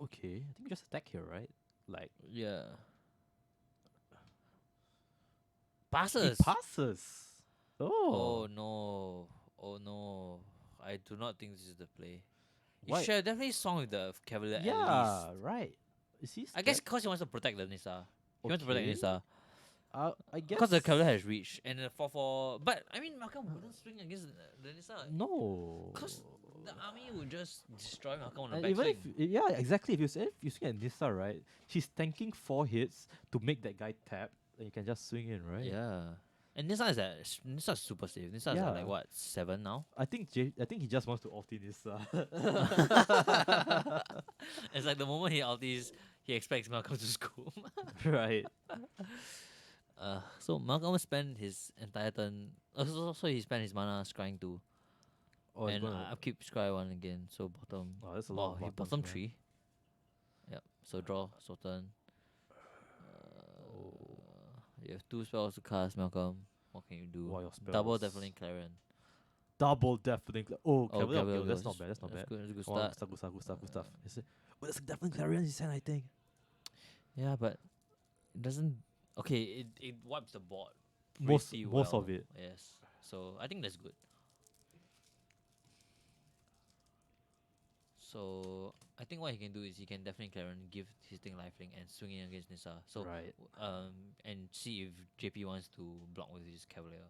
Okay, I think just attack here, right? Like Yeah. he Passes. passes. Oh no. Oh no. I do not think this is the play. You Why? should have definitely song with the Cavalier at Yeah, least. right. Is he? I guess because he wants to protect the Nissa. He wants to protect Okay. Nissa. I guess Because the Cavalier has reach and the 4/4. But I mean, Malcolm wouldn't swing against the Nissa. no. Because the army would just destroy Malcolm on the And backswing. even yeah, exactly. If you swing at Nissa, right, she's tanking 4 hits to make that guy tap, and you can just swing in, right? Yeah. And Nissa is super safe. Nissa is Yeah. at like what, 7 now? I think he just wants to ulti Nissa. It's like the moment he ultis, he expects Malcolm to scoop. Right. So Malcolm spent his entire turn. So he spent his mana scrying 2. Oh, it's And gonna- I'll keep scry 1 again. So bottom. Oh, that's a lot. He of bottom buttons, man. 3. Yep. So draw, so turn. You have 2 spells to cast, Malcolm. What can you do? Wow, your Double spells. Deafening Clarion. Double deafening. Oh, Cavalier okay, that's goes. not bad. That's not bad. Good, that's a good Come on, start. good stuff. Is it? Oh, that's a deafening clarion in his hand, I think. Yeah, but it doesn't. Okay, it wipes the board. Most pretty most well. of it. Yes. So I think that's good. So I think what he can do is he can definitely clear and give his thing lifelink and swing in against Nissa. So Right. and see if JP wants to block with his Cavalier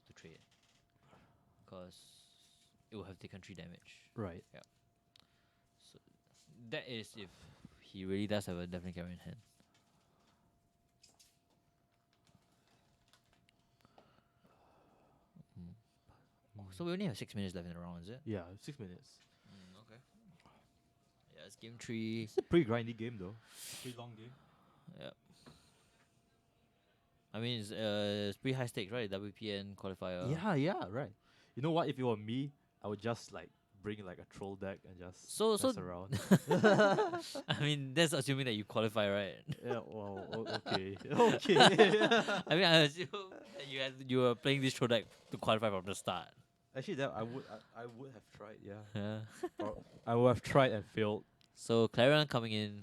to trade, because it will have taken 3 damage. Right. So that is if he really does have a definitely carry in hand. So we only have 6 minutes left in the round, is it? Yeah, 6 minutes. Okay. Yeah, it's game 3. It's a pretty grindy game though. Pretty long game. Yeah. I mean, it's pretty high stakes, right? WPN qualifier. Yeah, right. You know what? If it were me, I would just like bring like a troll deck and just So mess around. I mean, that's assuming that you qualify, right? Yeah. Well. Okay. Okay. I mean, I assume that you were playing this show deck to qualify from the start. Actually, that I would have tried. Yeah. Yeah. Or I would have tried and failed. So Clarion coming in,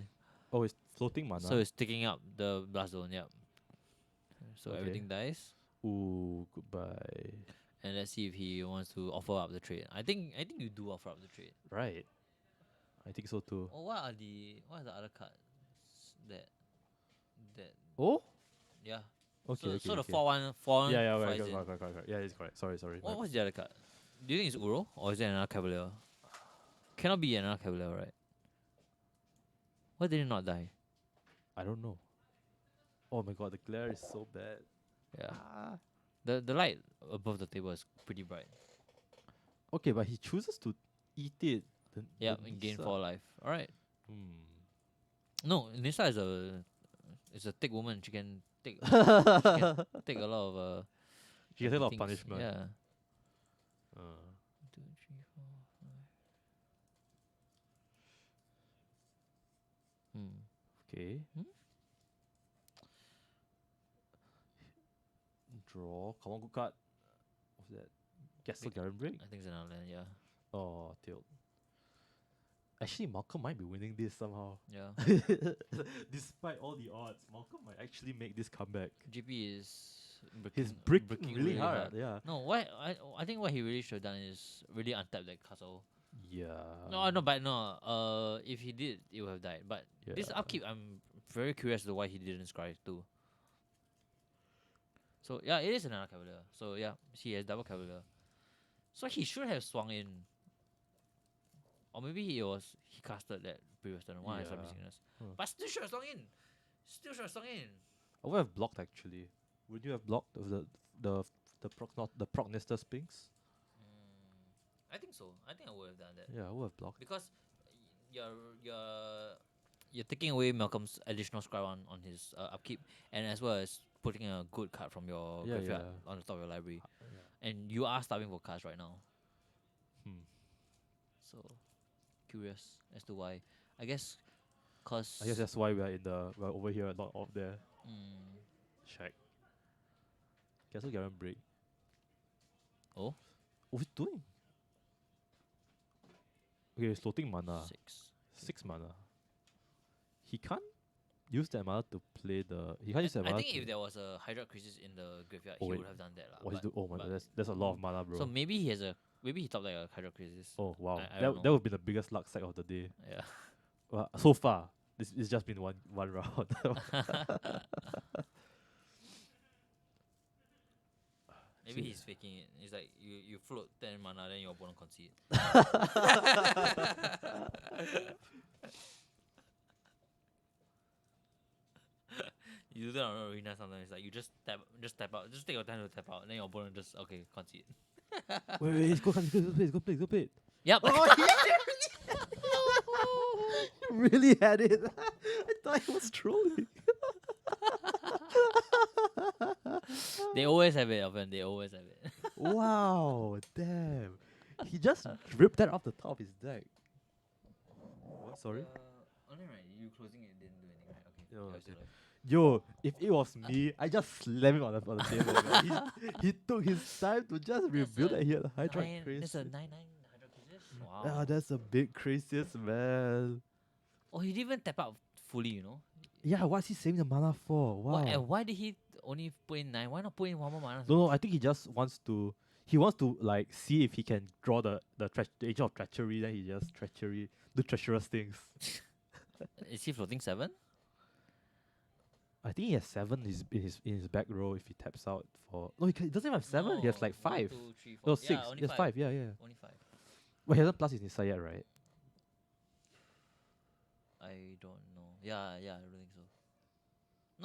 Oh, it's floating mana. so it's taking up the blast zone. Yep. So Okay. everything dies, Ooh, goodbye. and let's see if he wants to offer up the trade. I think you do offer up the trade. Right. I think so too. Oh, what are the other cards that Oh. yeah. Okay. So, Okay. so the okay. 4/1 Yeah. flies Right. in. Correct. Yeah, it's correct. Sorry. What's the other card? Do you think it's Uro or is it another Cavalier? Cannot be another Cavalier, right? Why did it not die? I don't know. Oh my god, the glare is so bad. Yeah. Ah. The light above the table is pretty bright. Okay, but he chooses to eat it. Yeah, and gain 4 life. Alright. Hmm. No, Nissa is a thick woman. She can take she can take a lot of She can take a lot of things. punishment. Yeah. 2, 3, 4, 5. Okay. Hmm? Draw. Come on, good card. What's that? Castle Garen Break? I think it's another land, yeah. Oh, tilt. Actually, Malcolm might be winning this somehow. Yeah. Despite all the odds, Malcolm might actually make this comeback. GP is He's breaking really hard. Yeah. No, why I think what he really should have done is really untap that castle. Yeah. No, if he did, it would have died. But this Yeah. upkeep, I'm very curious as to why he didn't scry too. So yeah, it is another Cavalier. So yeah, he has double Cavalier. So he should have swung in. Or maybe he casted that previous turn. Why I Yeah. missing this? Huh. But still should have swung in. Still should have swung in. I would have blocked actually. Would you have blocked with the Prognister Sphinx? I think so. I think I would have done that. Yeah, I would have blocked. Because you're taking away Malcolm's additional scry on his upkeep, and as well as putting a good card from your Yeah, graveyard yeah. on the top of your library, Yeah. and you are starving for cards right now. So curious as to why. I guess cause I guess that's why we're over here and not off there. Check. Castle Garen Break. Oh, What's it doing? Okay, it's floating mana. 6. 6 mana. He can't use that mana to play the. He can't use that I mana. think if there was a Hydra Crisis in the graveyard, Oh, he wait. would have done that lah. What he's But- oh my but- god, that's a lot of mana, bro. So maybe he thought like a Hydra Crisis. Oh wow, I that don't that would be the biggest luck sack of the day. Yeah. Well, so far, it's just been one round. Maybe he's faking it. It's like you float 10 mana, then your opponent concede. You do that on arena sometimes. Like you just tap out, just take your time to tap out, then your opponent just concede. wait, go play it. Yep. Oh, he really had it. I thought he was trolling. They always have it, Open. They always have it. Wow, damn. He just ripped that off the top of his deck. What? Sorry? Only right, you closing it didn't do anything, right? Okay. No, Yeah, okay. still alive. Yo, if it was me, I just slam him on the table. Man. He took his time to just rebuild that. He had a Hydra There's a Crisis. 9/9 Hydra Crisis. Ah, Wow. that's a big crisis, man. Oh, he didn't even tap out fully, you know. Yeah, what's he saving the mana for? Wow. Why did he only put in 9? Why not put in one more mana? No, I think he just wants to. He wants to like see if he can draw the Agent of Treachery. Then he just do treacherous things. Is he floating 7? I think he has 7 in his back row if he taps out for. No, he doesn't even have 7. He has like 5. 1, 2, 3, 4. No, 6. Yeah, only He has 5. 5. Yeah, yeah. Only 5. Well, he hasn't plus his Nissa yet, right? I don't know. Yeah, I don't think so.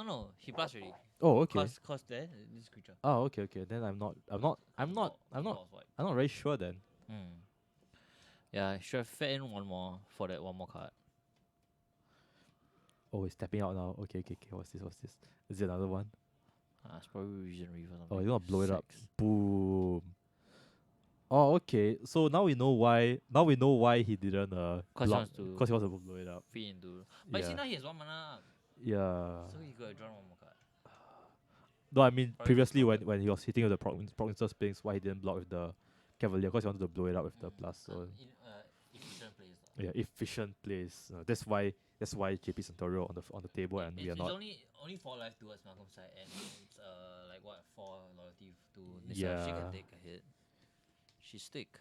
No, he plus already. Oh, okay. Cause there, this creature. Oh, okay. Then I'm not very sure then. Yeah, I should have fed in one more for that one more card. Oh, he's tapping out now. Okay. What's this? Is it another one? It's probably Vision Reef or something. Oh, he's gonna blow it up. 6. Boom. Oh, okay. So now we know why. He didn't Cause he block. wants to Because he wants to blow it up. feed into. But you see Yeah. now he has 1 mana up, Yeah. so he could have drawn one more card. No, I mean Probably previously block when he was hitting with the Prognitor Sphinx, why he didn't block with the Cavalier? Because he wanted to blow it up with the plus. So Efficient plays lah. yeah, efficient plays. That's why JP Santorio on the table, and we are It's not. only 4 life towards Malcolm's side, and it's like what 4 loyalty to Nissa. She Yeah. can take a hit. She's thick.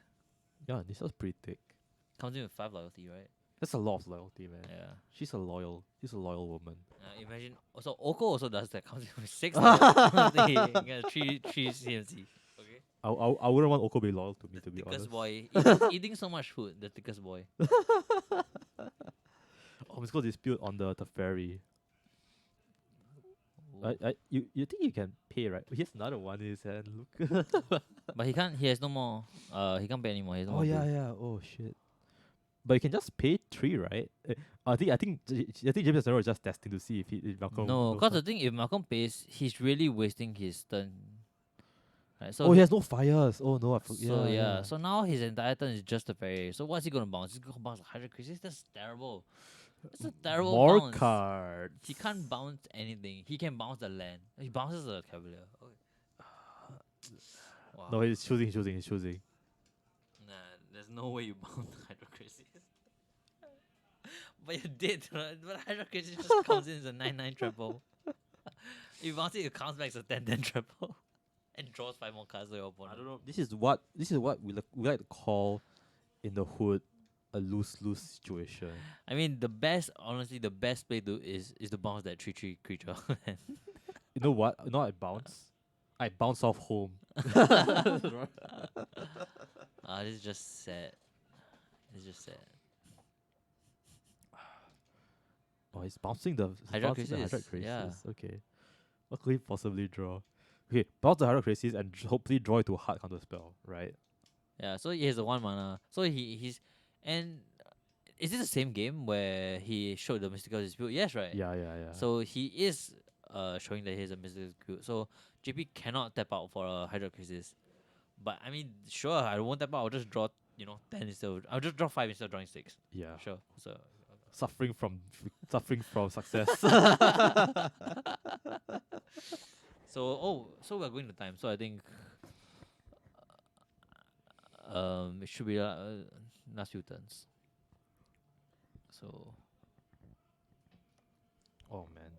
Yeah, Nissa's pretty thick. Comes in with 5 loyalty, right? That's a lot of loyalty, man. Yeah. She's a loyal woman. Imagine. Also, Oko also does that. Comes in with 6 loyalty. Yeah, 3 CMC. Okay. I wouldn't want Oko to be loyal to me, to be Thickest honest. boy. Eating so much food. The thickest boy. Oh, let's go dispute on the Teferi. Ooh. You think you can pay, right? He has another one in his hand. Look. But he can't. He has no more. He can't pay anymore. He has no Oh more yeah, blue. yeah. Oh shit. But you can just pay 3, right? I think James Santorio is just testing to see if Malcolm. No, knows because how- the thing, if Malcolm pays, he's really wasting his turn. Right. So Oh, he has no fires. Oh no, So yeah, so now his entire turn is just a parry. So what's he gonna bounce? He's gonna bounce 100 crisis. That's terrible. That's a terrible more bounce. cards. He can't bounce anything. He can bounce the land. He bounces the Cavalier. Okay. Wow. No, he's choosing. Nah, there's no way you bounce Hydro Crisis. But you did, right? But Hydro Crisis just comes in as a 9/9 triple. If you bounce it, it counts back as a 10/10 triple. And draws 5 more cards to your opponent. I don't know. This is what we like to call in the hood a lose-lose situation. I mean, honestly, the best play is to bounce that 3/3 creature. You know what? I bounce off home. This is just sad. It's just sad. Oh, he's bouncing the Hydra bouncing the Crisis, Hydra yeah. Crisis. Okay. What could he possibly draw? Okay, bounce the Hydra Crisis and hopefully draw it to hard counter spell, right? Yeah, so he has a 1 mana. So he's and is it the same game where he showed the mystical dispute? Yes, right. Yeah. So he is showing that he has a mystical dispute. So JP cannot tap out for a Hydra Crisis. But I mean, sure, I won't tap out. I'll just draw 10 instead of, I'll just draw 5 instead of drawing 6. Yeah. Sure. So Suffering from success. so we're going to time. So I think it should be last few turns. So Oh man.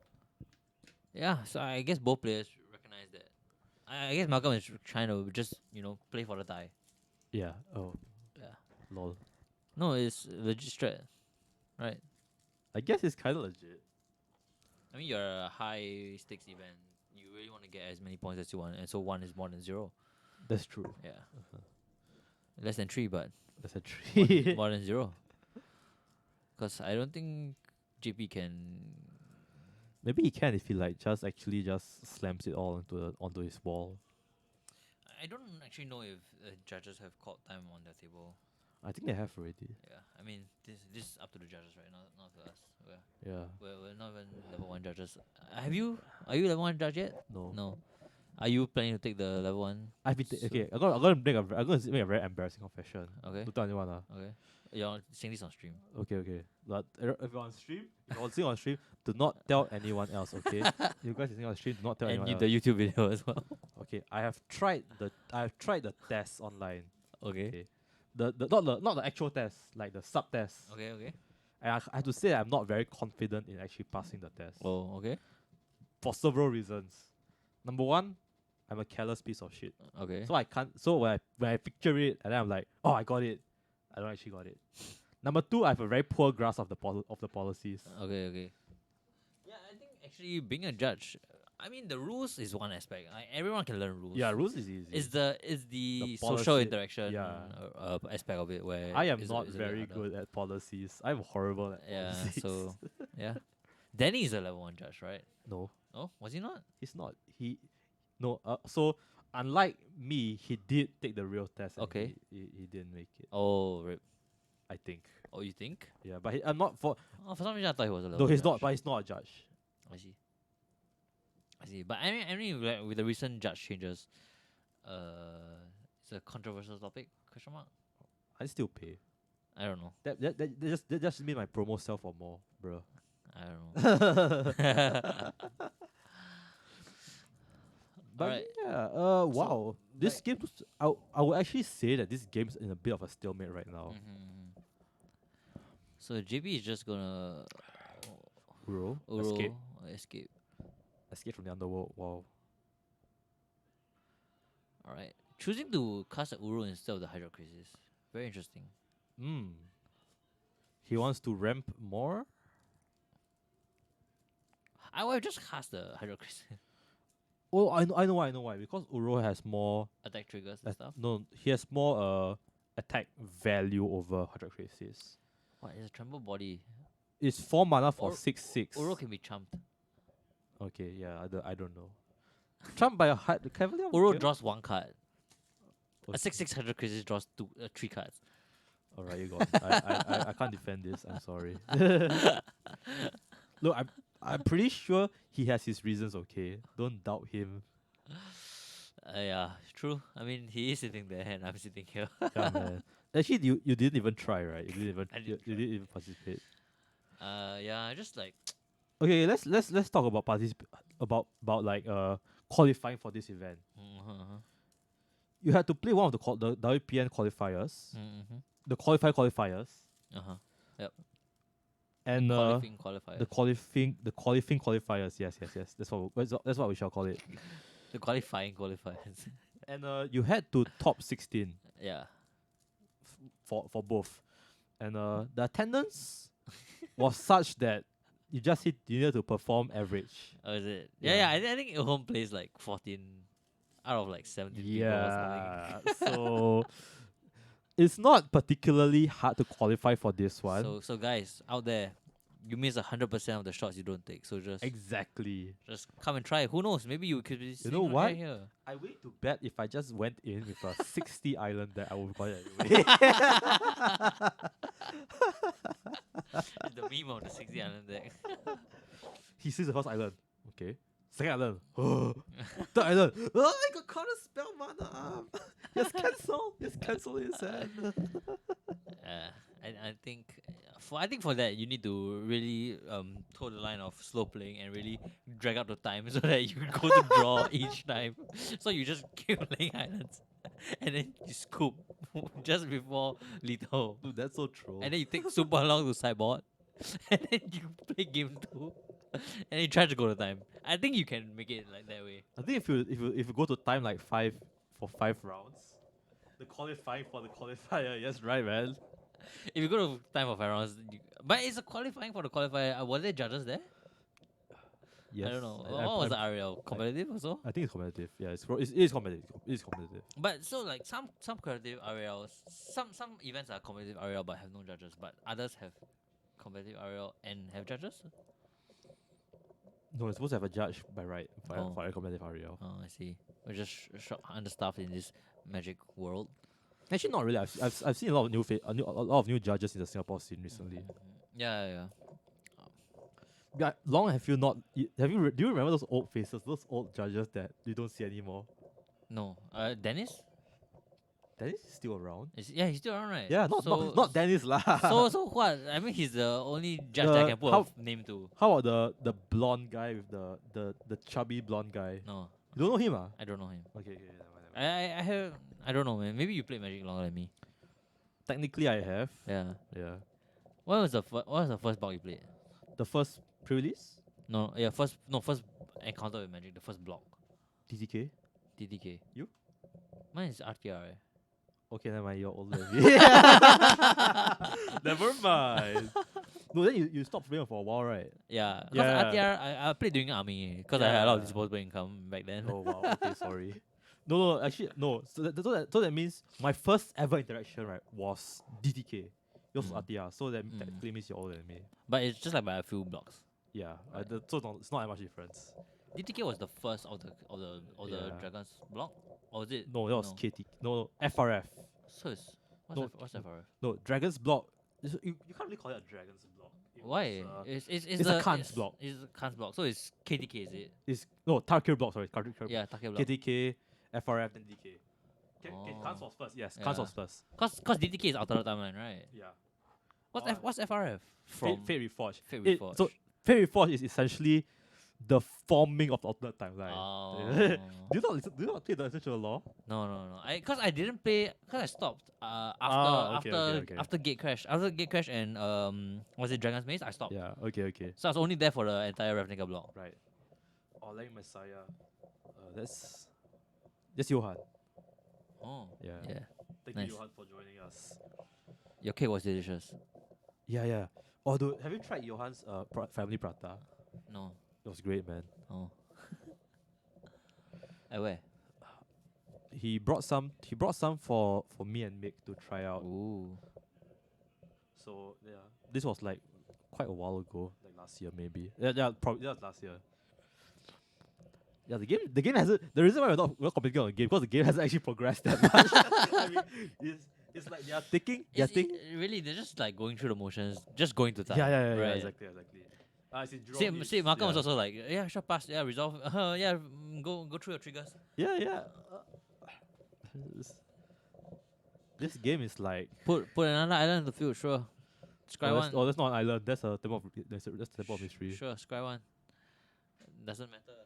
yeah, so I guess both players recognize that. I guess Malcolm is trying to just play for the die. Yeah. Oh. Yeah. Lol. No, it's legit strat, right? I guess it's kind of legit. I mean, you're a high stakes event. You really want to get as many points as you want, and so 1 is more than 0. That's true. Yeah. Less than 3, but That's a tree. more than 0. Because I don't think JP can. Maybe he can if he just slams it all onto his wall. I don't actually know if judges have called time on their table. I think they have already. Yeah, I mean, this is up to the judges, right? Not to us. Yeah. We're not even level 1 judges. Are you level 1 judge yet? No. No. Are you planning to take the level 1? I've been okay. I'm gonna make a very embarrassing confession. Okay. Don't tell anyone. Okay. You're saying this on stream. Okay. But if you're on stream, do not tell anyone else. Okay. You guys listening on stream, do not tell And anyone else. the YouTube video as well. Okay. I have tried the test online. Okay. Okay. The not the actual test, like the sub test. Okay. And I have to say I'm not very confident in actually passing the test Oh, okay. for several reasons. Number one, I'm a careless piece of shit. Okay. So I can't. So when I picture it and then I'm like, oh, I got it. I don't actually got it. Number two, I have a very poor grasp of the policies. Okay, okay. Yeah, I think actually being a judge, I mean the rules is one aspect. Everyone can learn rules. Yeah, rules is easy. It's the The social policy- interaction yeah. aspect of it where I am is not is a bit very harder. good at policies. I'm horrible at Yeah, policies. so yeah. Danny is a level 1 judge, right? No, Oh, was he not? he's not. No. So unlike me, he did take the real test. And Okay. He didn't make it. Oh, rip. I think. Oh, you think? Yeah, but I'm not for. Oh, for some reason I thought he was a level No, 1 he's not. judge. But he's not a judge. I see. I see. But I mean, like, with the recent judge changes, it's a controversial topic? Question mark. I still pay. I don't know. That just mean my promo sell for more, bro. I don't know. But Alright. yeah, wow. This game, I would actually say that this game's in a bit of a stalemate right now. Mhm. So JB is just gonna Uro, Uro escape escape. from the underworld. Wow. Alright. Choosing to cast a Uro instead of the Hydra Crisis. Very interesting. He wants to ramp more. I would have just cast the Hydra Crisis. Oh, I know why. Because Uro has more. Attack triggers and stuff. No, he has more attack value over Hydra Crisis. What is a tremble body? It's 4 mana for Or- 6/6. Uro can be chumped. Okay, yeah, I don't know. Trumped by a Cavalier. Uro okay. draws 1 card. Okay. A 6/6 Hydra Crisis draws 3 cards. Alright, you got it. I can't defend this. I'm sorry. Look, I'm pretty sure he has his reasons. Okay, don't doubt him. Yeah, true. I mean, he is sitting there and I'm sitting here. Yeah, man. Actually, you didn't even try, right? You didn't even I didn't you didn't even participate. Yeah, just like Okay, let's talk about about like qualifying for this event. You had to play one of the WPN qualifiers, the qualifiers, and qualifying qualifiers. the qualifying qualifiers. Yes. That's what we shall call it. The qualifying qualifiers. And you had to top 16 Yeah. for both, and the attendance was such that you needed to perform average. Oh, is it? Yeah. Yeah. I think home plays like 14 out of like 17 people or something. Yeah, so it's not particularly hard to qualify for this one. So guys out there, you miss 100% of the shots you don't take. So just Exactly. come and try. Who knows? Maybe you could be. You sitting know right what? Here. I wait to bet if I just went in with a 60 island that I would got it anyway. It's the meme of the 60 island deck. He sees the first island. Okay. Second island. Third island. Oh, I got counter spell mana. Just cancel his hand. I think for that you need to really toe the line of slow playing and really drag out the time so that you go to draw each time. So you just keep playing islands and then you scoop just before lethal. Dude, that's so troll. And then you take super long to sideboard. And then you play game 2. And you try to go to time. I think you can make it like that way. I think if you go to time like 5 for 5 rounds, the qualifying for the qualifier, yes, right, man. If you go to time for 5 rounds, but it's a qualifying for the qualifier. Were there judges there? Yes. I don't know. What was the RL? Competitive also? I think it's competitive. Yeah, it is competitive. It is competitive. But so like some competitive RLs, some events are competitive RL but have no judges, but others have competitive RL and have judges. No, it's supposed to have a judge by right Oh. for a competitive REL. Oh, I see. We're just understaffed in this magic world. Actually, not really. I've seen a lot of a lot of new judges in the Singapore scene recently. Yeah. Yeah, long have you not? Do you remember those old faces, those old judges that you don't see anymore? No. Dennis? Dennis is still around. He's still around, right? Yeah, not Dennis lah. So what? I mean, he's the only judge that I can put a name to. How about the blonde guy with the chubby blonde guy? No, You don't know him, ah? I don't know him. Okay, never mind. I don't know, man. Maybe you played Magic longer than me. Technically, I have. Yeah. Yeah. What was the first block you played? The first pre-release, No, first encounter with Magic, the first block. TTK. TTK. You? Mine is RTR. Okay, never mind. You're older than me. Never mind. No, then you stopped playing for a while, right? Yeah, because Yeah. RTR I played during army because I had a lot of Yeah. disposable income back then. Oh wow. Okay, sorry. No, actually, no. So that means my first ever interaction, right, was DTK. Yours was RTR. So that technically means you're older than me. But it's just like by a few blocks. Yeah. Right. So it's not that much difference. DTK was the first of the Yeah. dragons block, or was it? No, that was KT. No, FRF. So it's what's FRF? No, Dragon's Block. You can't really call it a Dragon's Block. Why? It's, It's a Khan's block. It's a Khan's block. So it's KTK, is it? no, Tarkir Block, sorry. Yeah, Take block. KTK, FRF, then DK. Khan's Oh. was first, yes. Khan's Yeah. was first. Cause DTK is alternate timeline, right? Yeah. What's FRF? Fate Reforged. Fate It- Reforged. So Fate Reforged is essentially the forming of the alternate timeline. Oh. Do you not play the Essential Law? No. Cause I didn't play. Cause I stopped. Okay. After Gate Crash. After Gate Crash and was it Dragon's Maze? I stopped. Yeah, okay. So I was only there for the entire Ravnica block. Right. Orlang Messiah. That's Johan. Oh. Yeah. Yeah. Thank Nice. you, Johan, for joining us. Your cake was delicious. Yeah. Oh, dude, have you tried Johan's family prata? No. It was great, man. Oh. At where? He brought some for me and Mick to try out. Ooh. So yeah, this was like quite a while ago, like last year maybe. Yeah, probably that was last year. Yeah, the game hasn't. The reason why we're not competing on the game because the game hasn't actually progressed that much. I mean, it's like they're taking. Really, they're just like going through the motions, just going to time. Yeah, right. exactly. See, Malcolm was also like, yeah, sure, pass, yeah, resolve, go through your triggers. Yeah. This game is like. Put another island in the field, sure. Scry one. That's not an island. That's a temple. That's the temple of history. Sure, scry one. Doesn't matter.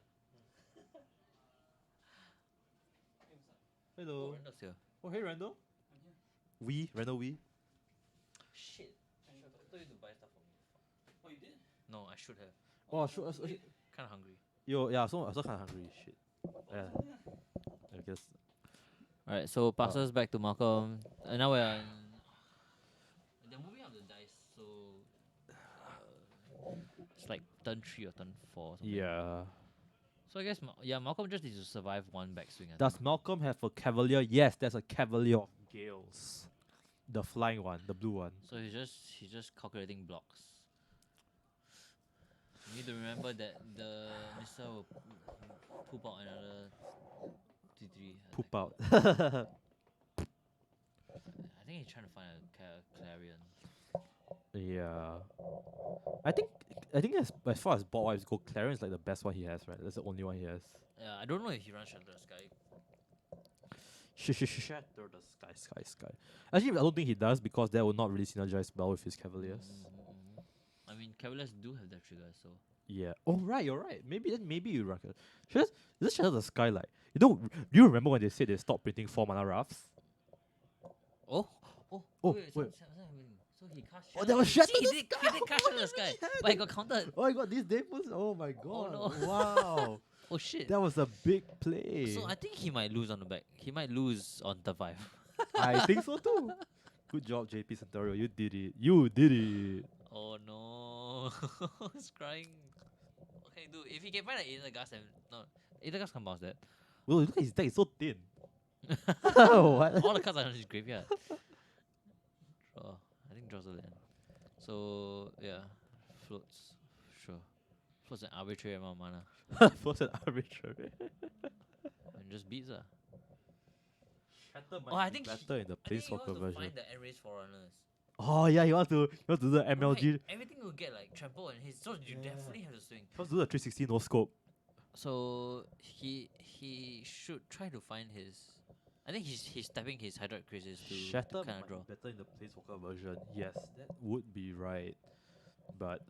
Hello. Randall's here. Oh, hey, Randall. Randall. Shit. I told you to buy stuff for me. Oh, you did? No, I should have. Oh, sure. Kind of hungry. Yeah. So I'm also kind of hungry. Shit. Yeah. I guess. Alright, so passes back to Malcolm. And now we're in. They're moving up the dice, so. It's like turn 3 or turn 4. Or something. Yeah. So I guess, Malcolm just needs to survive one backswing. I Does think. Malcolm have a Cavalier? Yes, there's a Cavalier of Gales. The flying one, the blue one. So he's just calculating blocks. You need to remember that the Mister will poop out another T3. Poop out. I think he's trying to find a Clarion. Yeah. I think as far as board wise go, Clarion is like the best one he has, right? That's the only one he has. Yeah, I don't know if he runs Shatter the Sky. Shatter the sky. Actually, I don't think he does because that will not really synergize well with his Cavaliers. I mean, Cavaliers do have that trigger, so. Yeah. Oh right, you're right. Maybe you run. Is this Shatter the Sky like? Do you remember when they said they stopped printing 4 mana rafts? Oh, wait. So he cast. Oh, that was Shatter See, the he did cast Shatter the Sky, but he got countered. Oh, I got these Deimos. Oh my god. no. Wow. Oh shit. That was a big play. So I think he might lose on the back. He might lose on turn 5. I think so too. Good job, JP Centaurio. You did it. Oh no. He's crying. Okay, dude, if he can find an Aether Gas and Aether Gas can bounce that. Well, look at his deck, it's so thin. What? All the cards are in his graveyard. Draw. I think draws a land. So yeah. Floats. Sure. Floats an arbitrary amount of mana. Force an arbitrary. And just beats her. Shatter Oh, I think better in the I think he wants Planeswalker to version. find the Enraged Forerunners. Oh yeah, you want to do the MLG. Right, everything will get like trampled and his so you definitely have to swing. You want to do the 360 no scope. So he should try to find his. I think he's tapping his Hydroid Crisis to Shatter kind might of draw. be better in the Planeswalker version. Yes, that would be right. But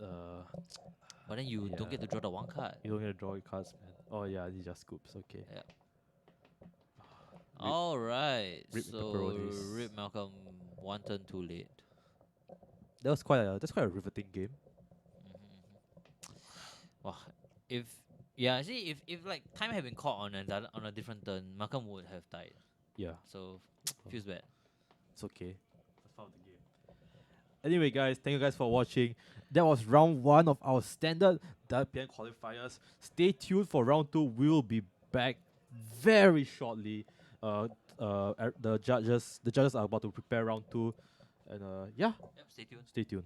But then you don't yeah. get to draw the one card. you don't get to draw your cards, man. Oh yeah, these just scoops. Okay. Yeah. All right. Rip So pepperonis. Rip Malcolm 1 turn too late. that's quite a riveting game. Wow. If yeah, actually, if like time had been caught on a different turn, Malcolm would have died. Yeah, So feels bad. it's okay. That's part of the game. Anyway, guys, thank you guys for watching. That was round 1 of our standard WPN qualifiers. Stay tuned for round 2. We'll be back very shortly. The judges are about to prepare round 2, and yeah, Yep, stay tuned. stay tuned.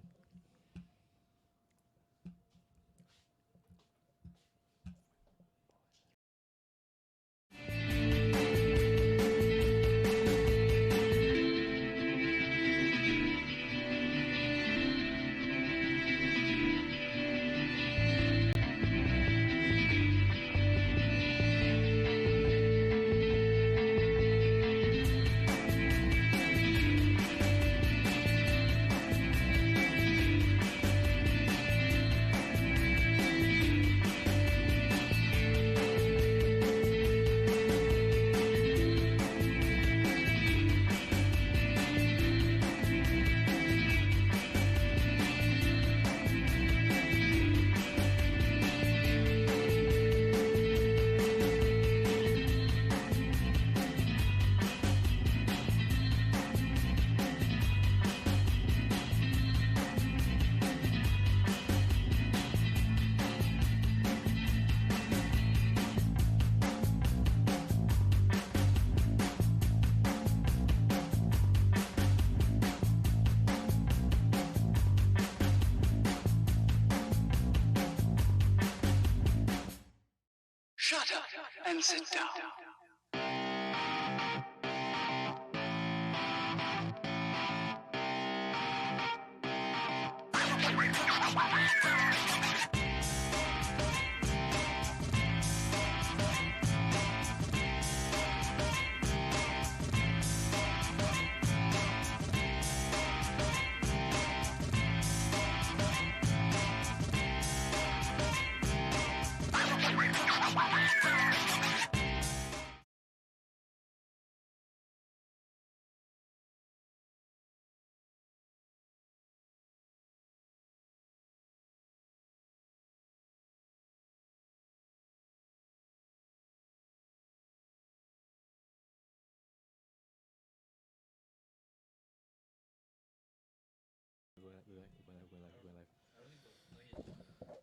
Shut up and sit down.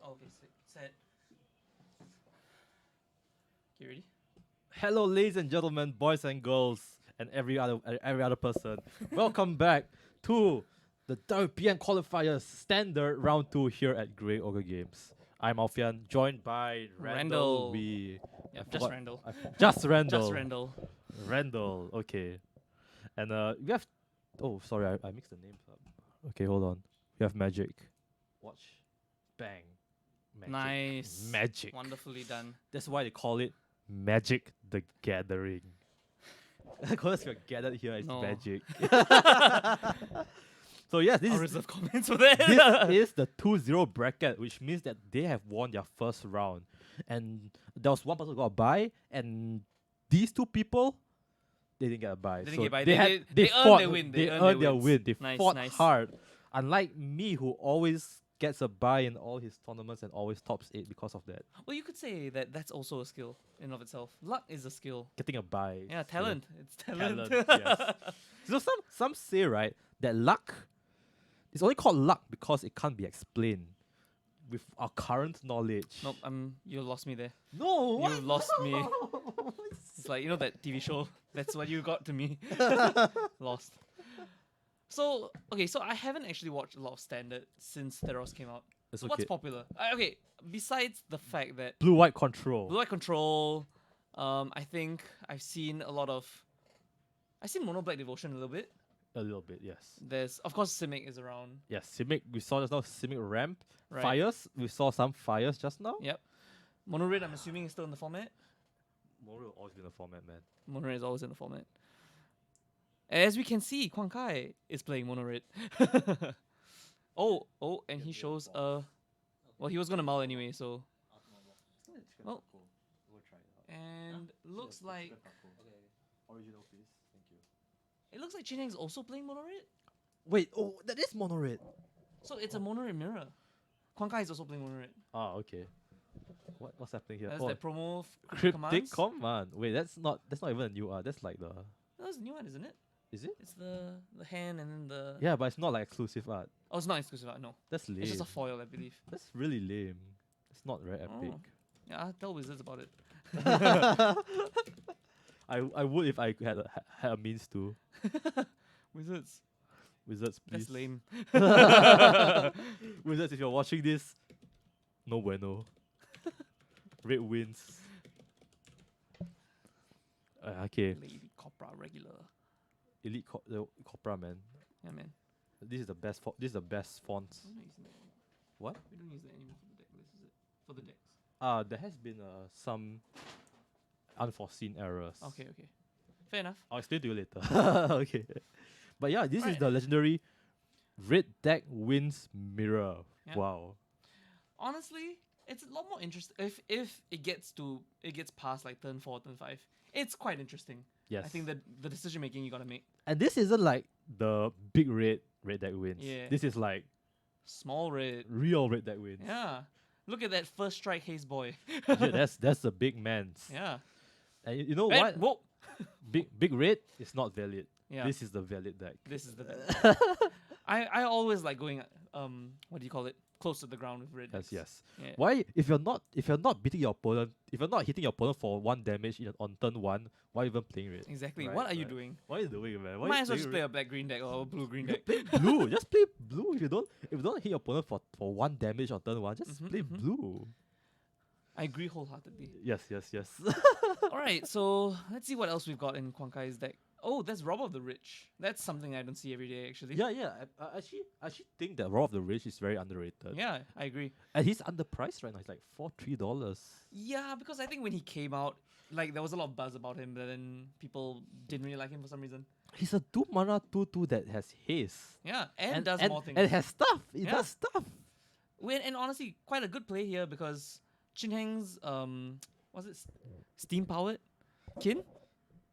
Okay, set. Okay, ready? Hello, ladies and gentlemen, boys and girls, and every other person. Welcome back to the WPN qualifiers standard round 2 here at Grey Ogre Games. I'm Alfian, joined by Randall. Randall. We Yep, I just forgot- Randall. Just Randall. Just Randall. Randall. Okay, and we have. Oh, sorry, I mixed the names up. Okay, hold on. We have Magic. Watch, bang. Magic. Nice. Magic. Wonderfully done. That's why they call it Magic the Gathering. Because we're gathered here as No. magic. So yes, I'll this reserve comments for that. is the 2-0 bracket, which means that they have won their first round. And there was one person who got a bye, and these two people, they didn't get a bye. They didn't So get bye. They, They- had, they earned fought, their win. They They earned earned their their wins. win. They Nice, fought nice. hard. Unlike me, who always gets a bye in all his tournaments and always tops 8 because of that. Well, you could say that that's also a skill in of itself. Luck is a skill. Getting a bye. Yeah, is a- talent. It's talent. yes. So some say, right, that luck is only called luck because it can't be explained with our current knowledge. Nope, you lost me there. No, You what? lost me. It's like, you know that TV show? That's what you got to me. Lost. So, okay, so I haven't actually watched a lot of standard since Theros came out. It's So okay. what's popular? Okay, besides the fact that Blue White Control. Blue Eye Control, I think I've seen I've seen Mono Black Devotion a little bit. A little bit, yes. There's, of course, Simic is around. Yes, Simic, we saw just now Simic Ramp. Right. Fires, we saw some fires just now. Yep. Mono Red, I'm assuming, is still in the format. Mono will always be in the format, man. Mono Red is always in the format. As we can see, Quan Kai is playing Mono Red. And he shows well, he was gonna mull anyway, so. Oh. And looks like Original piece, thank you. it looks like Chin is also playing Mono Red. Wait, oh, that is Mono Red. So it's a mono red mirror. Quankai is also playing mono red. Ah, okay. What's happening here? That's Oh, that promo cryptic commands. command. Wait, that's not even a new art. That's like the. That's a new one, isn't it? Is it? It's the hand and then the. Yeah, but it's not like exclusive art. Oh, it's not exclusive art. No, That's lame. it's just a foil, I believe. That's really lame. It's not very epic. Oh. Yeah, I'll tell Wizards about it. I would if I had a means to. Wizards. Wizards, please. That's lame. Wizards, if you're watching this, no bueno. Red wins. Okay, Lady Copra regular. Elite Copra, man. Yeah, man. This is the best. This is the best font. We're not using that anymore. What? We don't use that anymore for the deck list, is it? For the decks. There has been some unforeseen errors. Okay. Fair enough. I'll explain to you later. Okay. But yeah, this is Alright. the legendary red deck wins mirror. Yeah. Wow. Honestly, it's a lot more interesting if it gets past like turn 4, turn 5. It's quite interesting. Yes. I think that the decision making you gotta make. And this isn't like the big red deck wins. Yeah. This is like Small red. real red deck wins. Yeah. Look at that first strike haze boy. Yeah, that's the big man's. Yeah. And you know Eh, what? whoa. Big red is not valid. Yeah. This is the valid deck. This is the best. I always like going what do you call it? Close to the ground with red. Yes, decks. yes. Yeah. Why if you're not beating your opponent, if you're not hitting your opponent for 1 damage on turn 1, why even playing red? Exactly. Right, what are you right. doing? What are you doing, man? Why Might you as well just playing play red? a black green deck or a blue green You deck. play blue. Just play blue. If you don't hit your opponent for 1 damage on turn 1, just Mhm, play mhm. blue. I agree wholeheartedly. Yes. Alright, so let's see what else we've got in Quankai's deck. Oh, that's Rob of the Rich. That's something I don't see every day actually. Yeah. I actually think that Raw of the Rich is very underrated. Yeah, I agree. And he's underpriced right now. He's like $3. Yeah, because I think when he came out, like there was a lot of buzz about him, but then people didn't really like him for some reason. He's a 2 mana 2/2 that has haste. Yeah, and does more things. And has stuff. It Yeah. does stuff. And honestly, quite a good play here because Chin Heng's was it steam powered kin?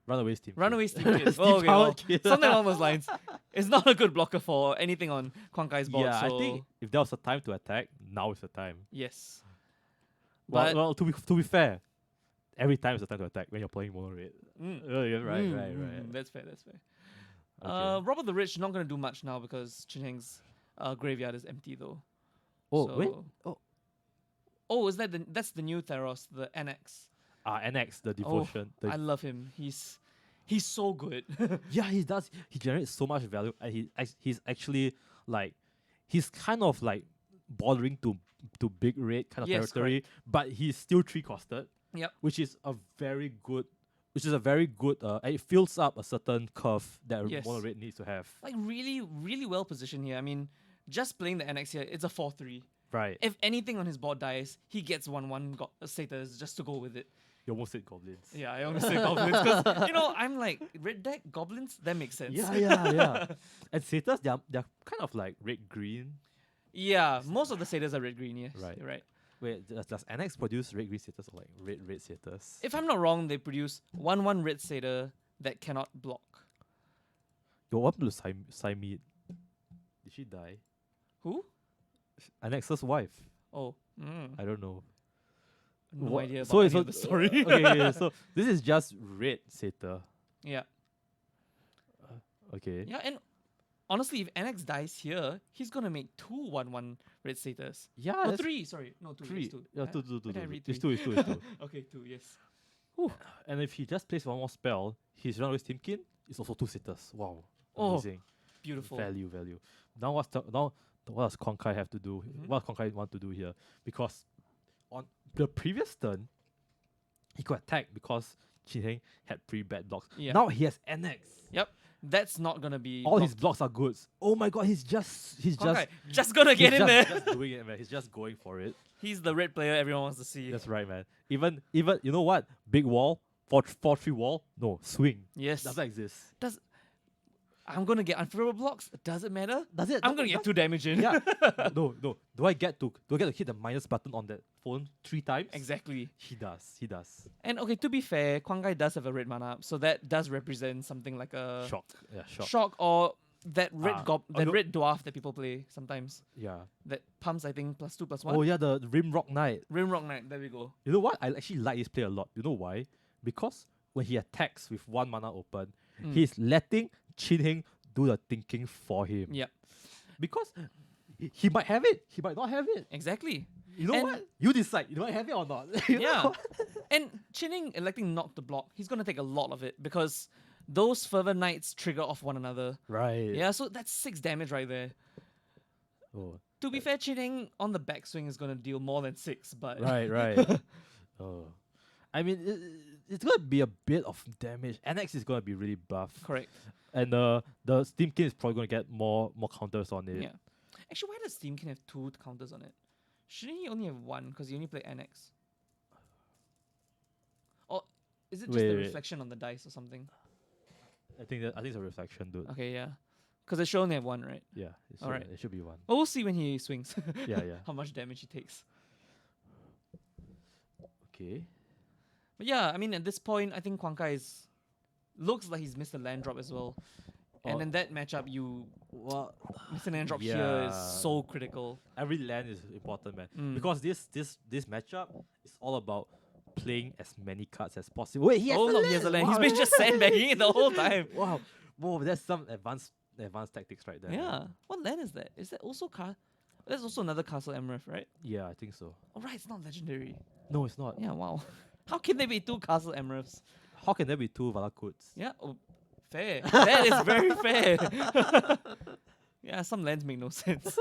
Runaway Steam. Runaway King. steam kin. Steam Oh, okay, powered well, kin. something along those lines. It's not a good blocker for anything on Quankai's board. Yeah, so I think if there was a time to attack, now is the time. yes. Well, But to be fair, every time is the time to attack when you're playing mono red. mm, Yeah, right. That's fair. That's fair. Okay. Robert the Rich not gonna do much now because Chin Heng's graveyard is empty though. Oh, wait. So- Oh, is that's the new Theros, the NX. NX, the devotion. I love him. He's so good. Yeah, he does. He generates so much value, and he's actually like, he's kind of like bordering to big red kind of Yes, territory, but he's still 3-costed. Yep. Which is a very good. And it fills up a certain curve that Yes. mono red needs to have. Like really, really well positioned here. I mean, just playing the NX here, it's a 4/3. Right. If anything on his board dies, he gets 1/1 status just to go with it. You almost said goblins. Yeah, I almost say goblins because I'm like red deck goblins. That makes sense. Yeah. And satyrs, they're kind of like red green. Yeah, most of the satyrs are red green. Yes, Right. you're right. Wait, does NX produce red green satyrs or like red satyrs? If I'm not wrong, they produce 1/1 red satyr that cannot block. Yo, what happened to Saimid? Did she die? Who? NX's wife. Oh, I don't know. no What- idea about so any it's of the story. okay, so this is just red satyr. Yeah, Okay. yeah, and honestly, if NX dies here, he's gonna make 2 1/1 red satyrs. Yeah, Oh, that's 3. Sorry, no 2. three. It's 2. Yeah, Uh, two. why did I read It's 3? two. It's two. Okay, 2. Yes. And if he just plays one more spell, his Runaway Steamkin is also 2 satyrs. Wow. Oh, Amazing. Beautiful. Value. Now what does Konkai have to do? Mhm. What does Konkai want to do here? Because on the previous turn, he could attack because Qinheng had 3 bad blocks. Yeah. Now he has NX. Yep. That's not gonna be. All his blocked. blocks are good. Oh my god, he's just Konkai, just gonna get in there. Just doing it, man. He's just going for it. He's the red player everyone wants to see. That's right, man. Even you know what? Big wall, 4/3 wall. No, swing. Yes. Does that exist? I'm gonna get unfavorable blocks. Does it matter? Does it? I'm gonna get 2 damage in. Yeah. No. Do I get to hit the minus button on that phone 3 times? Exactly. He does. And okay, to be fair, Quangai does have a red mana up, so that does represent something like a Shock. Yeah, shock. shock or that no. red dwarf that people play sometimes. Yeah. That pumps, I think, +2/+1. Oh yeah, the Rimrock Knight. Rimrock Knight. There we go. You know what? I actually like this play a lot. You know why? Because when he attacks with 1 mana open, he's letting Chin Heng do the thinking for him. Yep. Because he might have it, he might not have it. Exactly. You know And- what? You decide. You might have it or not. You Yeah. know? And Chinning electing not to block, he's gonna take a lot of it because those further knights trigger off one another. Right. Yeah, so that's 6 damage right there. Oh. To be fair, Chinning on the backswing is gonna deal more than 6, but Right, right. Oh. I mean, it's gonna be a bit of damage. NX is gonna be really buff. correct. And the Steam King is probably gonna get more counters on it. Yeah. Actually, why does Steam King have 2 counters on it? Shouldn't he only have 1 because he only play NX? Or is it just Wait, the wait. reflection on the dice or something? I think it's a reflection, dude. Okay, yeah. Because they should only have 1, right? Yeah. It should, Alright. it should be 1. Well, we'll see when he swings Yeah, yeah. how much damage he takes. Okay. But yeah, I mean, at this point, I think Huankai looks like he's missed a land drop as well. And Oh. in that matchup, you Well, miss a land drop here is Yeah. so critical. every land is important, man. Mm. Because this matchup is all about playing as many cards as possible. Wait, he has Oh a no, land. he has a land. He's Wow. been just sandbagging it the whole time. Wow. Whoa, that's some advanced tactics right there. Yeah. What land is that? Is that also There's also another Castle Emerald, right? Yeah, I think so. Oh right, it's not legendary. No, it's not. Yeah, wow. How can there be 2 Castle Emeralds? How can there be 2 Valakuts? Yeah, oh, fair. That is very fair. Yeah, some lands make no sense.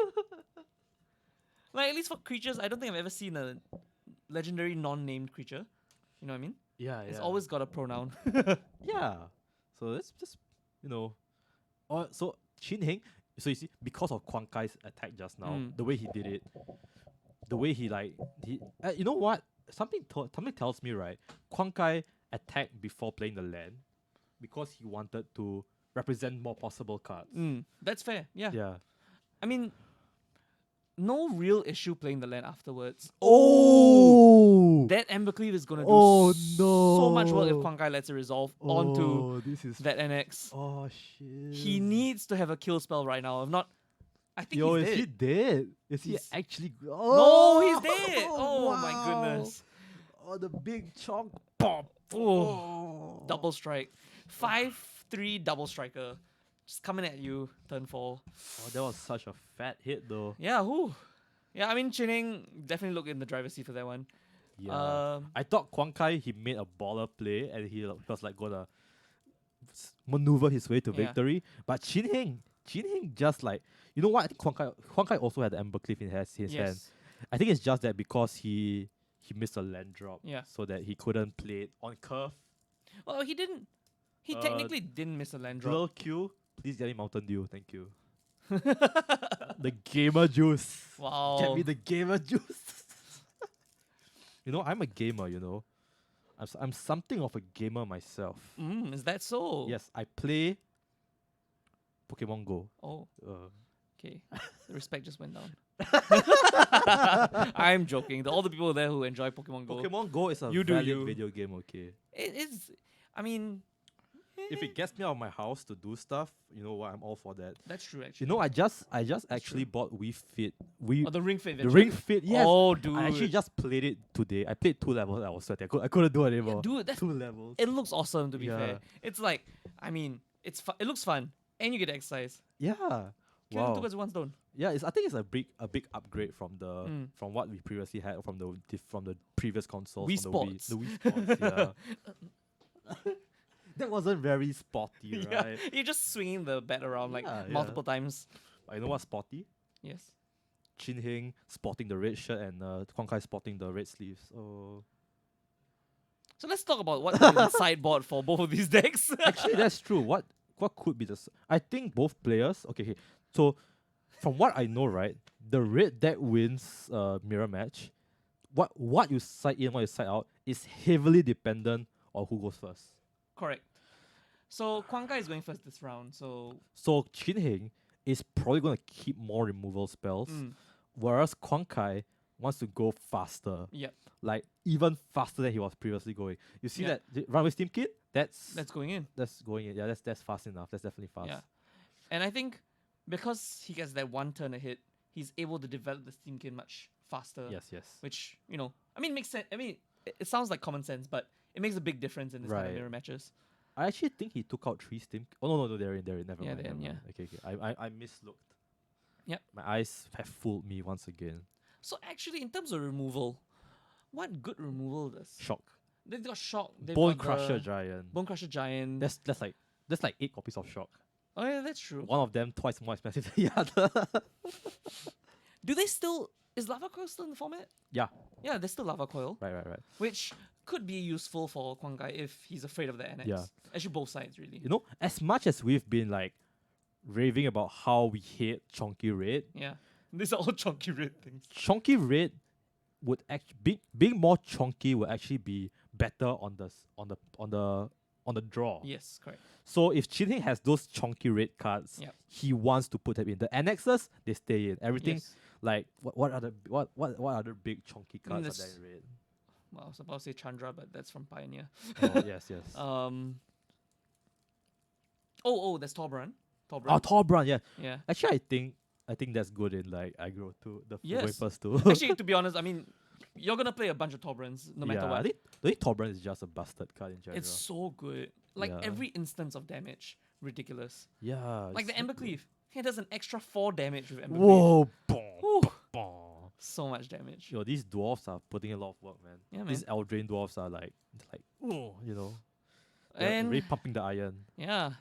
Like, at least for creatures, I don't think I've ever seen a legendary non-named creature. You know what I mean? Yeah, yeah. It's always got a pronoun. Yeah. So that's just, you know. So Chin Heng, so you see, because of Quan Kai's attack just now, Mm. the way he did it, the way he you know what? Something tells me, right? Quan Kai attacked before playing the land because he wanted to represent more possible cards. That's fair. Yeah. Yeah. I mean, no real issue playing the land afterwards. Oh! That Embercleave is gonna do Oh, so much work if no. Huankai lets it resolve onto this is that NX. Oh shit. He needs to have a kill spell right now. If not, I think Yo, he's is dead. he dead? Is he He's- actually No, he's dead. Oh my goodness. Oh, the big chunk. Pop. Oh. Double strike. 5/3 double striker. Just coming at you, turn 4. Oh, that was such a fat hit though. Yeah, whoo. Yeah, I mean, Chining definitely looked in the driver's seat for that one. Yeah. I thought Quan Kai, he made a baller play and he was like gonna maneuver his way to Yeah. victory. But Chin Heng just like, you know what? I think Quan Kai also had the Embercleave in his hand. Yes. I think it's just that because he missed a land drop. Yeah. So that he couldn't play it on curve. Well, he didn't. He technically didn't miss a land drop. Little Q, please get me Mountain Dew. Thank you. The gamer juice. Wow. Get me the gamer juice. You know, I'm a gamer, you know. I'm something of a gamer myself. Is that so? Yes, I play Pokemon Go. Oh, Uh, okay. The respect just went down. I'm joking. All the people there who enjoy Pokemon Go. Pokemon Go is a You do valid you. video game, okay? It is. I mean, If it gets me out of my house to do stuff, you know what? I'm all for that. that's true actually. You know, I just actually bought Wii Fit. Oh, the Ring Fit. The Ring Fit, yes. Oh, dude. I actually just played it today. I played 2 levels. I was sweating. I couldn't do it anymore. Dude, that's 2 levels. it looks awesome to be Yeah. fair. It's like, I mean, it looks fun and you get exercise. Yeah. Killing Wow. 2 birds with one stone. Yeah, I think it's a big upgrade from the Mm. from what we previously had from the previous consoles. Wii from Sports. The Wii Sports. Yeah. That wasn't very sporty, right? Yeah, you're just swinging the bat around like Yeah, multiple times. But you know what's sporty? Yes. Chin Heng sporting the red shirt and Quan Kai sporting the red sleeves. Oh, So let's talk about what's in the sideboard for both of these decks. actually, that's true. What could be I think both players. Okay. So from what I know, right, the red deck wins mirror match. What you side in, what you side out is heavily dependent on who goes first. Correct. So Huankai is going first this round. So So Chin Heng is probably going to keep more removal spells, whereas Quan Kai wants to go faster, yep, like even faster than he was previously going. You see Yeah. that Runaway Steam Kid? That's that's going in. going in. Yeah, that's fast enough. That's definitely fast. Yeah. And I think because he gets that one turn ahead, he's able to develop the steamkin much faster. Yes, yes. Which, I mean, makes sense. I mean, it sounds like common sense, but it makes a big difference in this kind of Right. mirror matches. I actually think he took out 3 steam. Oh no, they're in. Never Yeah, mind. they're in, never mind. Okay. I mislooked. Yep. My eyes have fooled me once again. So actually, in terms of removal, what good removal does? Shock. They've got Shock. They've Bone got Crusher the Giant. Bone Crusher Giant. That's like 8 copies of Shock. Oh yeah, that's true. One of them twice more expensive than the other. Do they still... Is Lava Coil still in the format? Yeah. Yeah, there's still Lava Coil, Right. which could be useful for Kwang Kai if he's afraid of the NX. Yeah. Actually, both sides, really. You know, as much as we've been like raving about how we hate Chonky Red, Yeah. These are all chunky red things. Chonky Red would actually being more chonky would actually be better on the draw. Yes, correct. So if Chin has those chonky red cards, Yep. he wants to put them in. The annexes, they stay in. Everything Yes. like what other big chonky cards are there's- there in red? Well, I was about to say Chandra, but that's from Pioneer. Oh, yes. That's Torbrun. Oh, Torbrun, yeah. Yeah. Actually, I think that's good in like aggro too. The Yes. first two. Actually, to be honest, I mean, you're gonna play a bunch of Torbruns no matter yeah, what. I think Torbrun is just a busted card in general. It's so good. Like Yeah. every instance of damage, ridiculous. yeah. Like it's the so Ember good. Cleave. He does an extra 4 damage with Ember Cleave. Whoa! Boom, Whew. boom. So much damage. Yo, these dwarfs are putting in a lot of work, man. Yeah, These Eldraine dwarfs are like, oh, they're And really pumping the iron. yeah,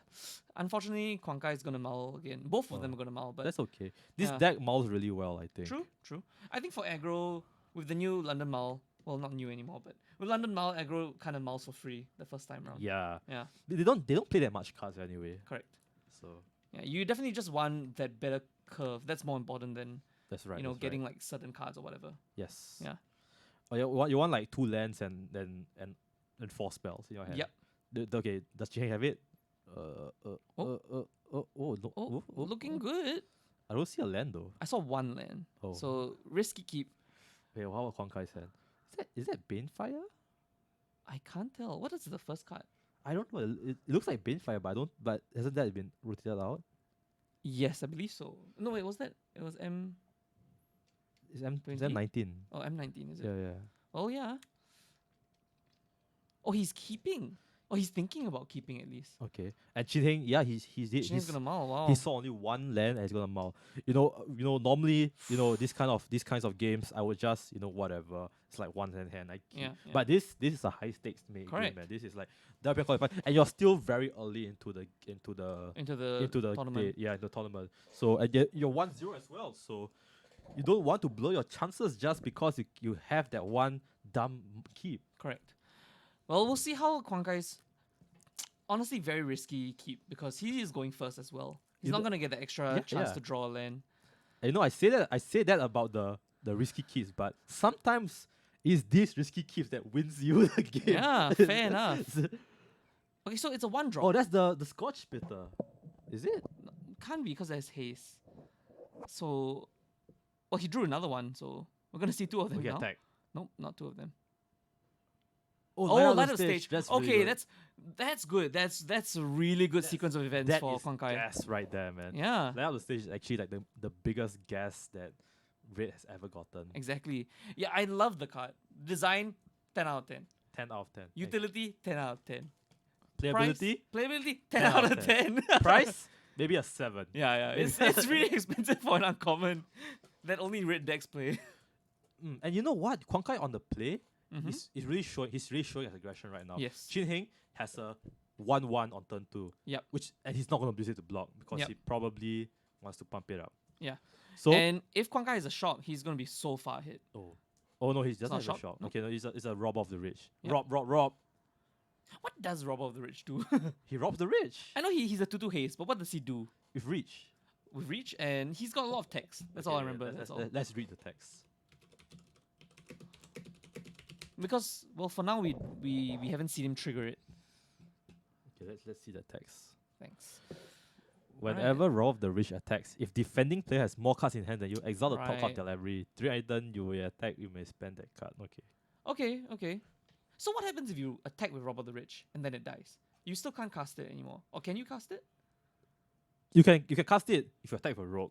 unfortunately, Kwang Kai is gonna mull again. Both of them are gonna mull, but That's okay. This yeah. deck mauls really well, I think. true. I think for aggro, with the new London mull, well, not new anymore, but with London mull, aggro kind of mulls for free the first time round. Yeah. Yeah, They don't play that much cards anyway. correct. So Yeah, you definitely just want that better curve. That's more important than that's right. you know that's getting right. like certain cards or whatever. Yes. Yeah. Oh, you want like 2 lands and 4 spells in your hand. Yep. Okay. Does Ching have it? No. Oh, looking good. I don't see a land though. I saw 1 land. Oh. So risky keep. Wait, how about Kwankai's hand? Is that Banefire? I can't tell. What is the first card? I don't know. It looks like Banefire, but I don't. But hasn't that been rotated out? Yes, I believe so. No, wait, was that? It was M. Is 20? M19? Oh, M19 is it? Yeah. Oh yeah. Oh, he's keeping. Oh, he's thinking about keeping at least. Okay. And Chin Heng, yeah, he's He's gonna mull. Wow. he saw only 1 land and he's gonna mull. Normally, these kinds of games, I would just, whatever. It's like 1 hand. I keep. Yeah, yeah. But this is a high stakes game, Correct. man. This is like WPN qualified, and you're still very early into the into the tournament. tournament. The tournament. So and you're 1-0 as well. So you don't want to blow your chances just because you have that one dumb keep. Correct. Well, we'll see how Kwang Kai's honestly very risky keep because he is going first as well. He's You not know- gonna get the extra Yeah, chance yeah. to draw a land. And I say that about the risky keeps, but sometimes it's these risky keeps that wins you the game. Yeah, fair enough. Okay, so it's a 1 drop. Oh, that's the Scotch Spitter. Is it? Can't be because there's haste. So, well, he drew another one, so we're gonna see 2 of them Okay, now. attack. Nope, not 2 of them. Oh, Light up stage. That's Okay, really good. that's good. That's a really good sequence of events That for is Kwang Kai. gas right there, man. Yeah, Light up the stage is actually like the biggest gas that Red has ever gotten. exactly. Yeah, I love the card. Design 10 out of 10. 10 out of 10. Utility 10 out of 10. Playability? Playability 10 out of 10. Price? Maybe a 7. Yeah. It's really expensive for an uncommon that only red decks play. And you know what? Kwang Kai on the play Mhm. is really showing. He's really showing his aggression right now. Yes. Chin Heng has a 1-1 on turn 2. Yep. And he's not gonna use it to block because Yep. he probably wants to pump it up. Yeah. So And if Kwang Kai is a shock, he's gonna be so far ahead. oh no, he's just not not a a shop. shop, no. Okay, no, it's a rob of the rich. Yep. Rob. What does Rob of the Rich do? He robs the rich I know he's a 2/2 haste, but what does he do with reach. with Reach? And he's got a lot of text. That's all I remember. That's all. Let's read the text. Because well, for now we haven't seen him trigger it. Okay, let's see the text. Thanks. Whenever Rob of the Rich attacks, if defending player has more cards in hand than you, exile the top card Right. till every 3 item you will attack, you may spend that card. Okay. Okay. So what happens if you attack with Rob of the Rich and then it dies? You still can't cast it anymore, or can you cast it? You can cast it if you attack with a rogue.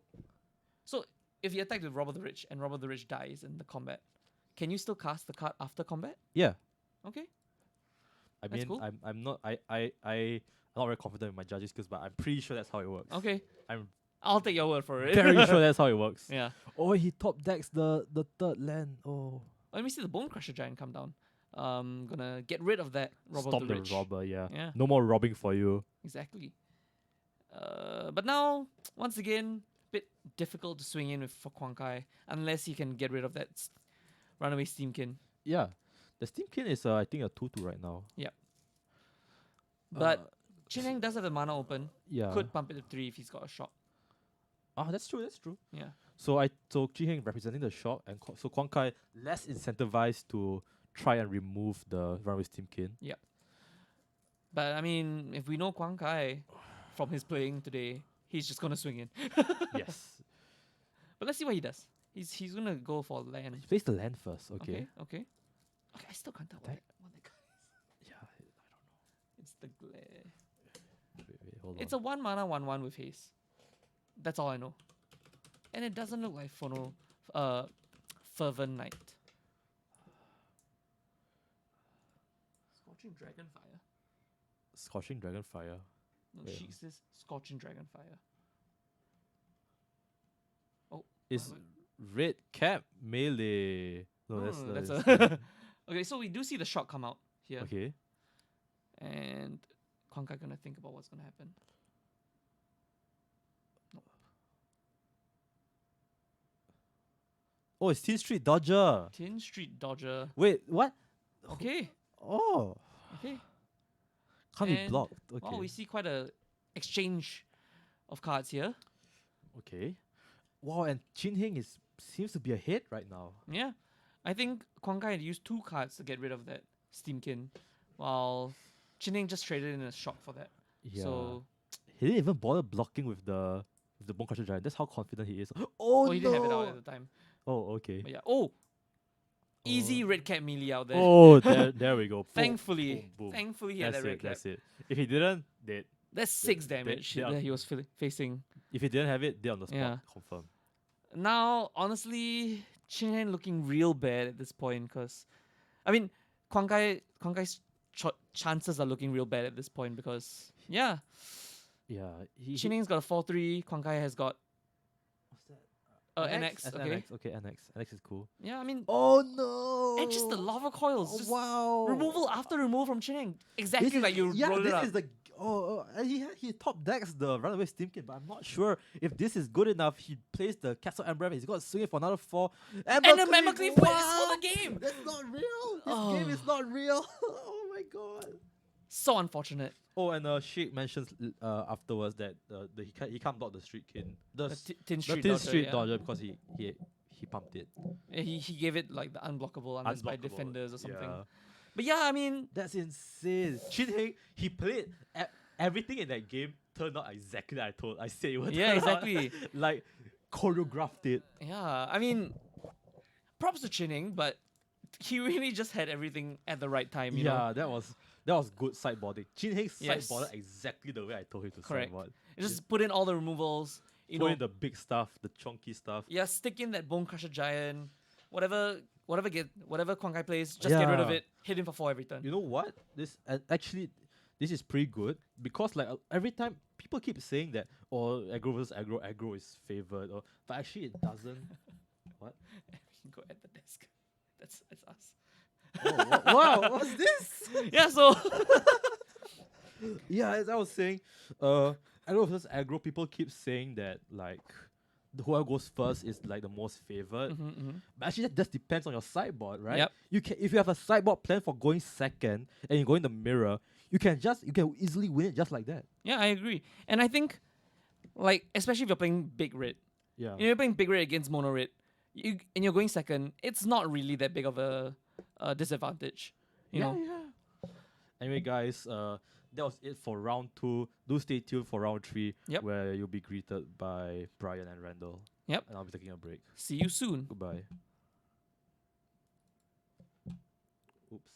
So if you attack with Rob of the Rich and Rob of the Rich dies in the combat, can you still cast the card after combat? Yeah. Okay. I That's mean, cool. I'm not very confident in my judging skills, but I'm pretty sure that's how it works. Okay. I'm I'll take your word for it. very sure that's how it works. Yeah. Oh, he top decks the third land. Oh, Let me see the Bone Crusher Giant come down. Gonna get rid of that Rob stop of the the Rich. robber. Yeah. Yeah. No more robbing for you. Exactly. But now, once again, bit difficult to swing in with for Quan Kai unless he can get rid of that runaway Steamkin. Yeah. The Steamkin is I think a 2/2 right now. Yep. But Uh, Chin Heng does have the mana open. yeah. Could pump it to 3 if he's got a shot. Ah, that's true. That's true. Yeah. So Jiheng representing the shop, and so Quan Kai less incentivized to try and remove the runaway Steamkin. But I mean, if we know Quan Kai from his playing today, he's just gonna swing in. Yes. But let's see what he does. He's gonna go for land. Place the land first. Okay. Okay. I still can't tell what Attack. that guy is. Yeah. I don't It's the glare. know. Wait, hold It's on. a 1 mana 1/1 with haste. That's all I know. And it doesn't look like Fervent Knight. Scorching Dragonfire. Scorching Dragonfire. No, Wait, she says Scorching Dragonfire. Is Wait. red cap melee? No, that's No, that's a okay, so we do see the shot come out here. okay. And Quan Kai gonna think about what's gonna happen. Oh, it's Teen Street Dodger. Tin Street Dodger. Wait, what? Okay. Oh, Okay. can't be And- blocked. Okay. Well, we see quite a exchange of cards here. Okay. Wow, and Chin Heng seems to be ahead right now. Yeah. I think Quan Kai had used 2 cards to get rid of that Steamkin, while Chin Heng just traded in a shot for that. Yeah. So He didn't even bother blocking with the Bone Crusher Giant. That's how confident he is. Oh, he no! didn't have it out at the time. Oh, okay. But yeah. Oh! Easy red cat melee out there. Oh, there we go. Boom, Thankfully. boom, boom. Thankfully he had That's that red it. cap. That's it. If he didn't, dead. That's 6 they- damage they are- that he was facing. If he didn't have it, dead on the spot. Yeah. Confirm. Now, honestly, Chin Heng looking real bad at this point because, I mean, Quan Kai's chances are looking real bad at this point because, yeah, Yeah. Chin Heng's got a 4/3, Quan Kai has got What's that? NX. That's Okay, NX. Okay, NX. NX is cool. yeah, I mean, Oh no! and just the lava coils, Oh, just wow! removal after removal from Chin Heng, exactly This is- like you yeah, rolled it this up. is the and he top decks the runaway Steamkin, but I'm not sure if this is good enough. He plays the Castle Emblem. He's got to swing it for another 4. And the Member Cleave wins for what? the game. That's not real. This Oh. game is not real. Oh my god. So unfortunate. Oh, and Sheik mentions afterwards that he can't block the Street King. The Tin Street, Tin Dodger, Street yeah. Dodger because he pumped it. Yeah, he gave it like the unblockable unless by Unblockable, defenders or something. yeah. But yeah, I mean, That's insane. Chin Heng, he played everything in that game turned out exactly like I said it would. Yeah, turn out. exactly. Like choreographed it. yeah, I mean, props to Chin Heng, but he really just had everything at the right time. You know, That was good sideboarding. Chin Heng Yes. sideboarded exactly the way I told him to Correct. sideboard. just put in all the removals. You Put know, in the big stuff, the chunky stuff. yeah, stick in that Bone Crusher Giant, whatever Quan Kai plays, just get rid of Yeah. it. Hit him for 4 every turn. You know what? This this is pretty good because like every time people keep saying that aggro versus aggro is favored, but actually it doesn't. What? Go at the desk. That's us. Oh, wow, what's this? Yeah, so Yeah, as I was saying, aggro versus aggro, people keep saying that like whoever goes first is like the most favored. But actually that just depends on your sideboard, right? Yep. You can if you have a sideboard plan for going second and you go in the mirror, you can easily win it just like that. yeah, I agree. And I think, like, especially if you're playing big red, Yeah. you're playing big red against mono red, and you're going second, it's not really that big of a disadvantage. You know? Yeah. Anyway, guys, that was it for round 2. Do stay tuned for round 3, Yep. where you'll be greeted by Brian and Randall. Yep. And I'll be taking a break. See you soon. Goodbye. Oops.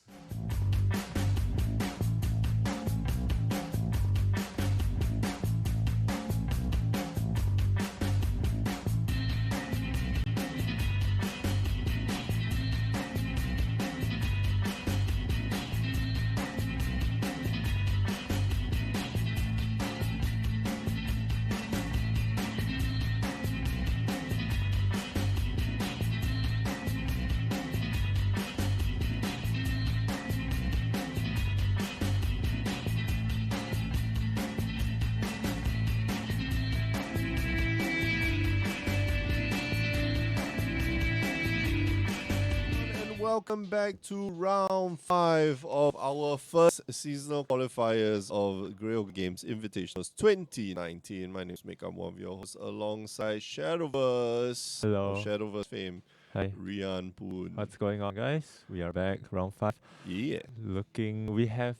welcome back to round 5 of our first seasonal qualifiers of GOG Games Invitationals 2019. My name is Mick. I'm one of your hosts alongside Shadowverse. Hello. Of Shadowverse fame, Hi. Rian Poon. What's going on, guys? We are back, round 5. Yeah. We have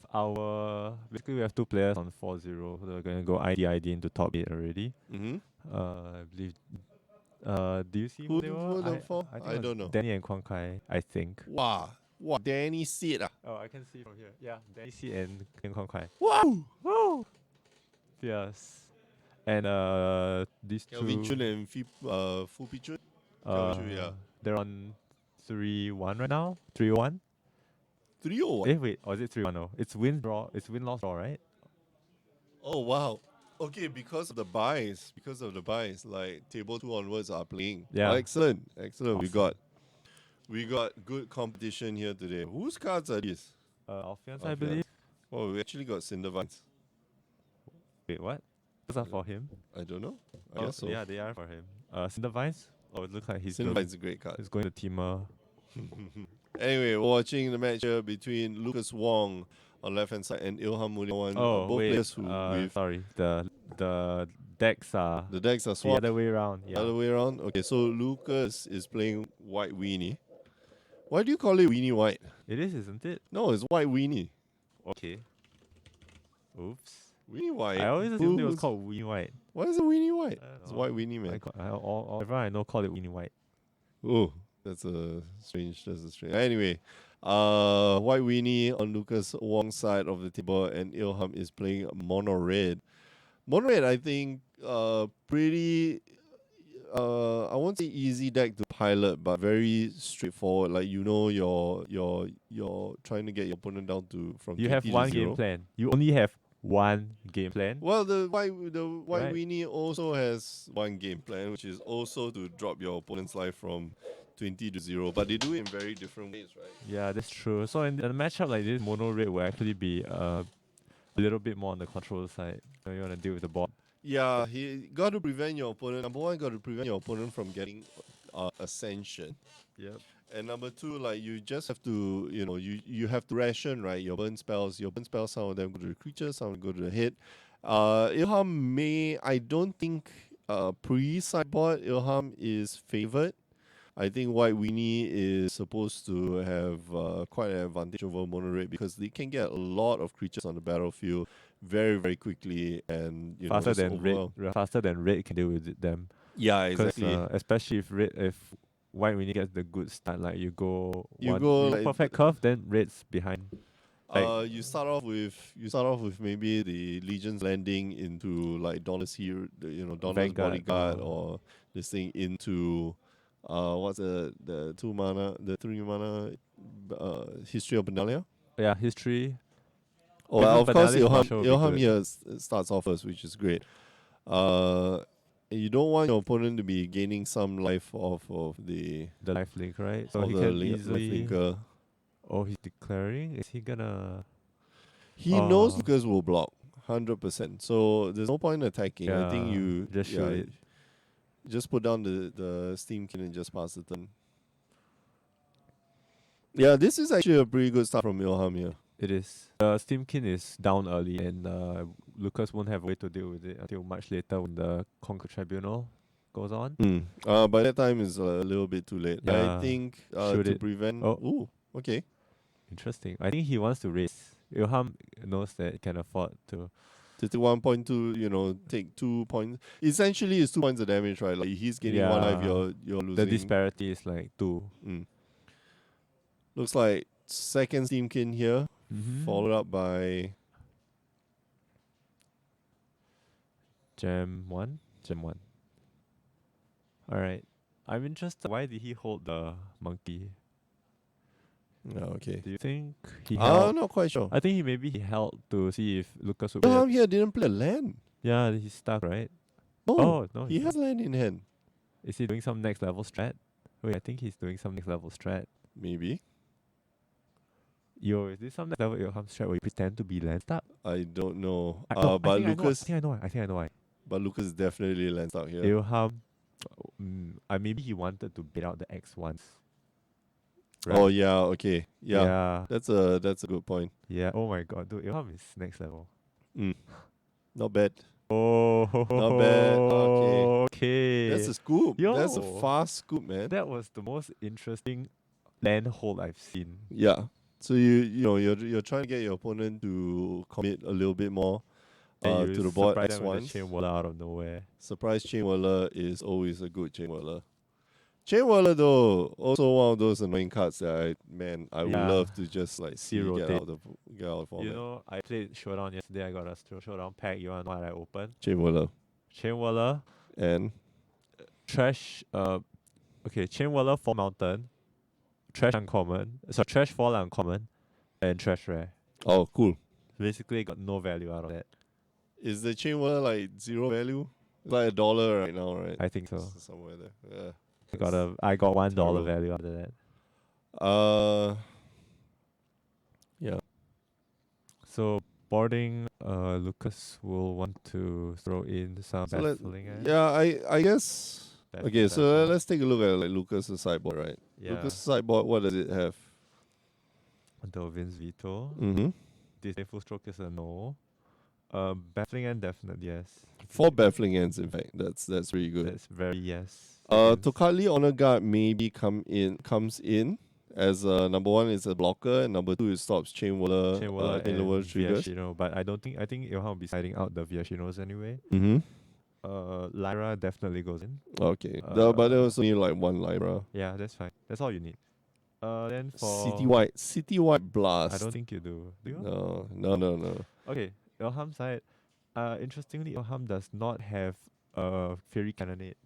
basically we have 2 players on 4-0. They're going to go ID into top 8 already. Mm-hmm. I believe, do you see Who they were? were the 4? think I it was don't know. Danny and Kwang Kai, I think. Wow. Danny Seed. Oh, I can see from here. Yeah, Danny C and Kwang Kai. Wow. Woo! Yes. And these Kelvin two, Chun and Fu Pichun. yeah. they're on 3-1 right now. 3-1. 3-0. Wait, or is it 3-1? No, it's win draw. It's win loss draw, right? Oh wow. Okay, because of the buys, like table 2 onwards are playing. Yeah. Excellent. Awesome. We got good competition here today. Whose cards are these? Alfians, I Alfians. believe. Oh, we actually got Cinder Vines. Wait, what? Those are for him? I don't know. I guess so. Yeah, they are for him. Cinder Vines? Oh, it looks like Cinder Vines is a great card. he's going to Teamer. Anyway, we're watching the match here between Lucas Wong on left hand side and Ilham Muliawan. Oh, both wait. players who with Sorry. The decks are the decks are the swapped. other way around. The Yeah. other way around? Okay, so Lucas is playing White Weenie. Why do you call it Weenie White? It is, isn't it? No, it's White Weenie. Okay. Oops. Weenie White. I always assumed it was Who's- called Weenie White. Why is it Weenie White? I don't It's know. White Weenie, man. Everyone I know call it Weenie White. Oh, that's a strange. Anyway, White Weenie on Lucas Wong's side of the table, and Ilham is playing Mono Red. Mono Red, I think, pretty. I won't say easy deck to pilot, but very straightforward. Like you're trying to get your opponent down to from. You have 20 to one 0. game plan. You only have one game plan. Well, the White Right. Weenie also has one game plan, which is also to drop your opponent's life from 20 to 0. But they do it in very different ways, right? Yeah, that's true. So in a matchup like this, Mono Red will actually be a little bit more on the control side. So you want to deal with the board. Yeah, he got to prevent your opponent. Number one, got to prevent your opponent from getting ascension. Yep. And number 2, like you just have to, you have to ration, right? Your burn spells, some of them go to the creature, some go to the hit. Ilham I don't think pre-sideboard Ilham is favored. I think White Weenie is supposed to have quite an advantage over Mono Red because they can get a lot of creatures on the battlefield very, very quickly and Faster just than overwhelm. Red can deal with them. Yeah, Because exactly. especially if White Weenie gets the good start, like you go like, perfect curve, then Red's behind. You start off with maybe the Legion's landing into like Donna's hero, Donna's Vanguard, bodyguard, or this thing into what's the 3 mana History of Benalia. Yeah, history. Oh, Even of course, Benali's Marshal will be Ilham good. here starts off first, which is great. You don't want your opponent to be gaining some life off of the The life link, right? So of he the can life easily. linker. Oh, he's declaring. Is he gonna? He knows Oh. Lucas will block 100%. So there's no point in attacking. I think Yeah, you just shoot it. Just put down the steam kin and just pass the turn. Yeah, this is actually a pretty good start from Ilham here. It is. Steamkin is down early, and Lucas won't have a way to deal with it until much later when the Conquer Tribunal goes on. By that time it's a little bit too late. I Yeah, think shoot to it. prevent. Oh. Ooh, okay. Interesting. I think he wants to raise. Ilham knows that he can afford to. To 1.2, take 2 points. Essentially, it's 2 points of damage, right? Like he's getting 1 life, Yeah. you're losing. The disparity is like 2. Looks like second steamkin here, followed up by Gem 1? Gem 1. Alright. I'm interested. Why did he hold the monkey? okay. Do you think he I'm held? not quite sure. I think he held to see if Lucas would Ilham be. here didn't play a land. Yeah, he's stuck, right? No, Oh, no. he he's has not. land in hand. Is he doing some next level strat? Wait, I think he's doing some next level strat. Maybe. Yo, is this some next level Ilham strat where you pretend to be land stuck? I don't know. No, But I Lucas, think I know why. but Lucas is definitely lands out here. Ilham, maybe he wanted to bait out the X once. Oh yeah, okay. Yeah. Yeah. That's a good point. Yeah. Oh my god, dude, Ilham is next level. Mm. Not bad. Oh, Not bad. Okay. okay. That's a scoop. That's a Yo. fast scoop, man. That was the most interesting land hold I've seen. Yeah. So you're trying to get your opponent to commit a little bit more And to you the board surprise X them with a ones. chain whirler out of nowhere. Surprise chain whirler is always a good chain whirler. Chain whirler though, also one of those annoying cards that I would Yeah. love to just like See get rotate. out of the format. You know, I played Showdown yesterday. I got a Showdown pack. You want to know what I opened? Chain whirler Chain whirler, and trash. Okay, chain whirler for mountain, trash uncommon. So trash fall uncommon, and trash rare. oh cool. Basically, got no value out of that. Is the chain whirler like zero value? It's like $1 right now, right? I think so. Somewhere there. Yeah. I got $1 terrible. value out of that. Yeah. So boarding, Lucas will want to throw in some So let- baffling. Yeah, I guess. That's Okay, the so baffle. let's take a look at like Lucas's sideboard, right? Yeah. Lucas's sideboard, what does it have? Dovin's veto. Mm-hmm. Disdainful stroke is a no. Baffling end definitely yes. 4 baffling ends, in fact. That's really good. That's very yes. Against- Tokali Honor Guard maybe comes in as number 1 is a blocker, and number 2 it stops chain whirler, Chain whirler chain whirler and triggers. Viashino, but I think Ilham will be siding out the Viashinos anyway. Mm-hmm. Lyra definitely goes in. Okay. But there was only like 1 Lyra. Yeah, that's fine. That's all you need. Then for Citywide Blast. I don't think you do. Do you? No. Okay, Ilham side. Interestingly, Ilham does not have a Fury Cannonade.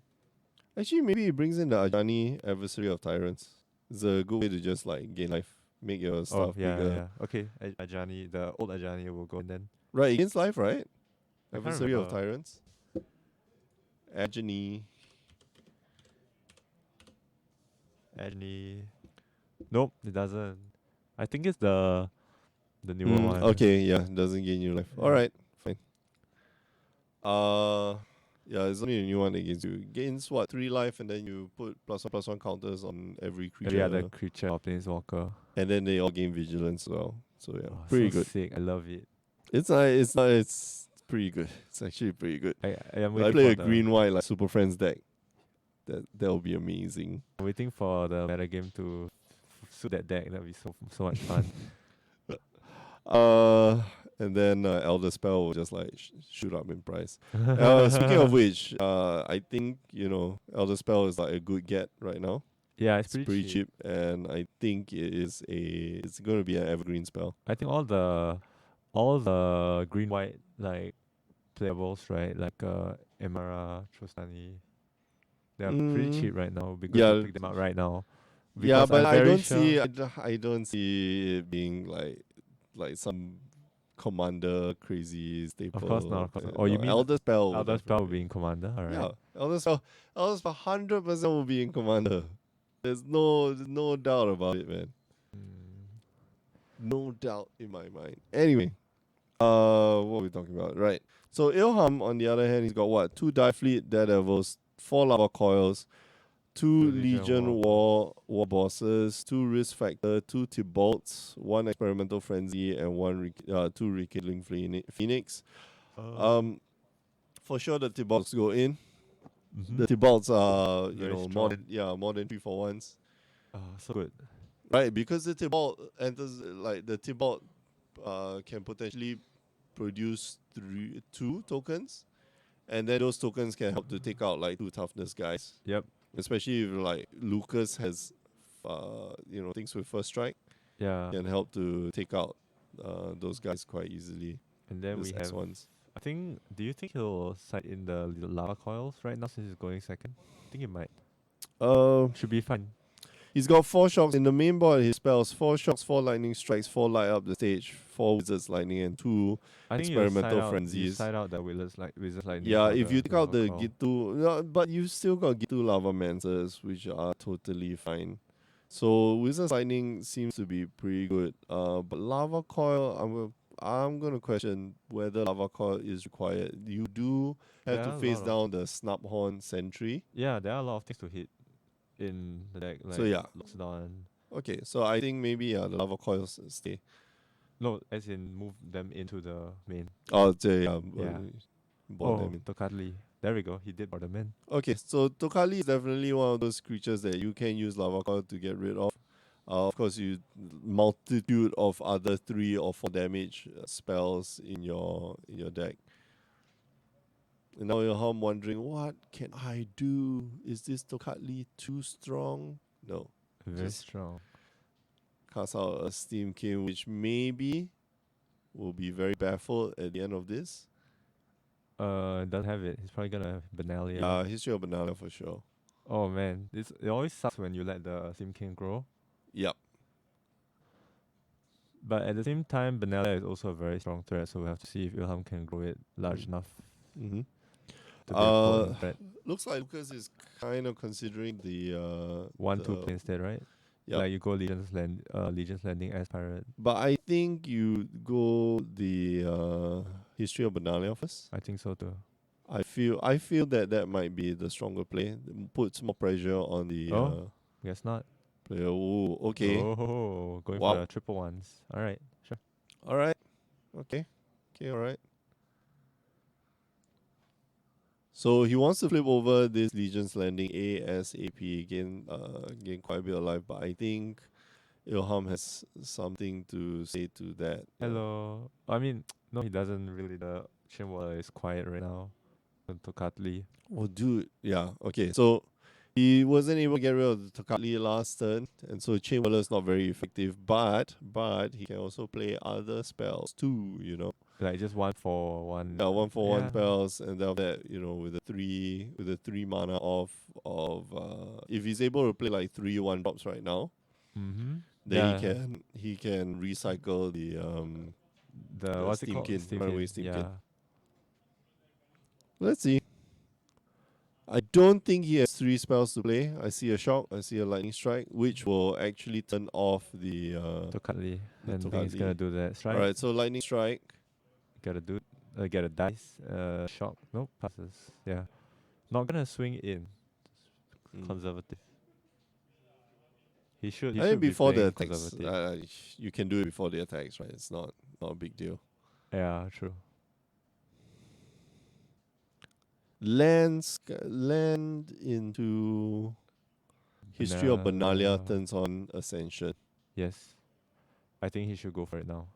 Actually, maybe it brings in the Ajani Adversary of Tyrants. It's a good way to just like gain life, make your stuff yeah, bigger. yeah. Okay, Ajani, the old Ajani will go in then. Right, against life, right? I can't Adversary of remember. Tyrants. Ajani. Ajani. Nope, it doesn't. I think it's the newer one. Okay, yeah, doesn't gain you life. Yeah. Alright, fine. Yeah, it's only a new one that gains you. Gains what, 3 life, and then you put +1/+1 counters on every creature. Every other creature or planeswalker. And then they all gain vigilance as well. So yeah, Oh, pretty so good. Sick. I love it. It's pretty good. It's actually pretty good. I am I waiting play for a the, green white like Super Friends deck. That'll be amazing. I'm waiting for the meta game to suit that deck. That'll be so much fun. And then Elder Spell will just like shoot up in price. Speaking of which, I think Elder Spell is like a good get right now. Yeah, It's pretty cheap, and I think it's going to be an evergreen spell. I think all the green white like playables, right? Like Emara, Trostani, they are pretty Mm, cheap right now. It'd be good yeah. to pick them up right now. Yeah, because but I'm I very don't sure- see I don't see it being like some commander crazy staple. course not, of course not. Oh, you mean Elder Spell? would Elder Spell will definitely- be in Commander. Alright. Yeah, Elder Spell 100% will be in commander. There's no doubt about it, man. No doubt in my mind. Anyway, what are we talking about? Right. So Ilham, on the other hand, he's got what? 2 Die Fleet Daredevils, 4 Lava Coils, 2 Legion War Bosses, 2 Risk Factor, 2 Tibolts, 1 Experimental Frenzy, and 2 Rekindling Phoenix. For sure the Tibolts go in. Mhm. The Tibolts are Very more than 3/4. So good. Right, because the Tibalt enters the Tibalt can potentially produce 2 tokens, and then those tokens can help to take out like 2 toughness guys. Yep. Especially if like Lucas has things with first strike, Yeah. can help to take out those guys quite easily. And then Those we have. ones. I think. Do you think he'll side in the lava coils right now since he's going second? I think he might. Should be fine. He's got 4 shocks in the main board. His spells 4 shocks, 4 lightning strikes, 4 light up the stage, 4 wizards lightning, and 2. I think Experimental you frenzies. side out the wizards lightning. Yeah, for if you take out the lava coil. Gitu, no, but you still got Gitu Lava Mancers, which are totally fine. So Wizard's Lightning seems to be pretty good. But Lava Coil, I'm gonna question whether Lava Coil is required. You do have There to are a face lot down the Snubhorn Sentry. Yeah, there are a lot of things to hit in the deck. Like So yeah. Loxodon. Okay, so I think maybe the lava coils stay. No, as in move them into the main. Oh, Yeah. brought them in. Tokatli. There we go. He did brought them in. Okay, so Tokali is definitely one of those creatures that you can use lava coil to get rid of. Of course, you multitude of other 3 or 4 damage spells in your deck. And now you're home wondering, what can I do? Is this Tokatli too strong? No. Very Just strong. cast out a Steam King, which maybe will be very baffled at the end of this. Doesn't have it. He's probably gonna Benalia. Yeah, History of Banana for sure. Oh man, it always sucks when you let the Sim King grow. Yep. But at the same time, Benalia is also a very strong threat, so we have to see if Ilham can grow it large enough Mm-hmm. to be a potent threat. Looks like Lucas is kind of considering the 1-2 play instead, right? Yep. Like you go Legion's Landing as pirate. But I think you go the History of Benalia first. I think so too. I feel that might be the stronger play. It puts more pressure on the Guess not. player. Ooh, okay. Oh, going Wow. for the triple ones. All right, sure. All right. Okay. All right. So he wants to flip over this Legion's Landing ASAP, gain quite a bit of life, but I think Ilham has something to say to that. Hello. I mean, no, he doesn't really. The Shinwa is quiet right now. Tokatli. Oh, dude. Yeah. Okay. So he wasn't able to get rid of the Tokatli last turn, and so Chain Whirler is not very effective. But he can also play other spells too. You know. Like just 1-for-1. Yeah, 1-for-1 Yeah. spells, and then that with the 3 mana of if he's able to play like 3 1-drops right now, Mm-hmm. then he can recycle the What's it Steam called? Kin, Runaway Kin. Steam Yeah. Kin. Let's see. I don't think he has 3 spells to play. I see a shock, I see a lightning strike, which will actually turn off the Tokatli. the And think he's gonna Tokatli. do that. Strike. Alright, so lightning strike. Get a dice. Shock. Nope. Passes. Yeah. Not gonna swing in. Mm. Conservative. He should. I think be before the playing attacks, conservative. you can do it before the attacks, right? It's not a big deal. Yeah. True. Land into History of Benalia Benalia. turns on Ascension. Yes. I think he should go for it now.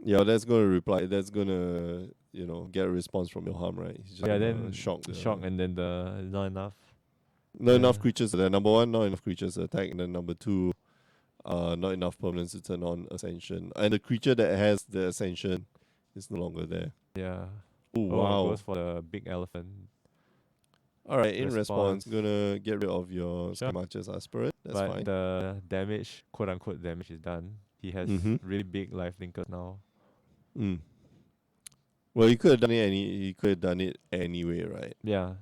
Yeah, that's gonna reply. That's gonna get a response from Ilham, right? He's just Yeah. gonna Then shock and then the not enough. not enough Yeah. creatures there. Number 1, not enough creatures to attack, and then number 2, not enough permanents to turn on Ascension. And the creature that has the Ascension is no longer there. Yeah. Ooh, Oh, wow. goes for the big elephant. Alright, in response, response. gonna get rid of your Sure. Skymarcher's Aspirate. That's But fine. the damage, quote unquote damage, is done. He has Mhm. really big life linkers now. Mm. Well, he could have done it anyway, right? Yeah.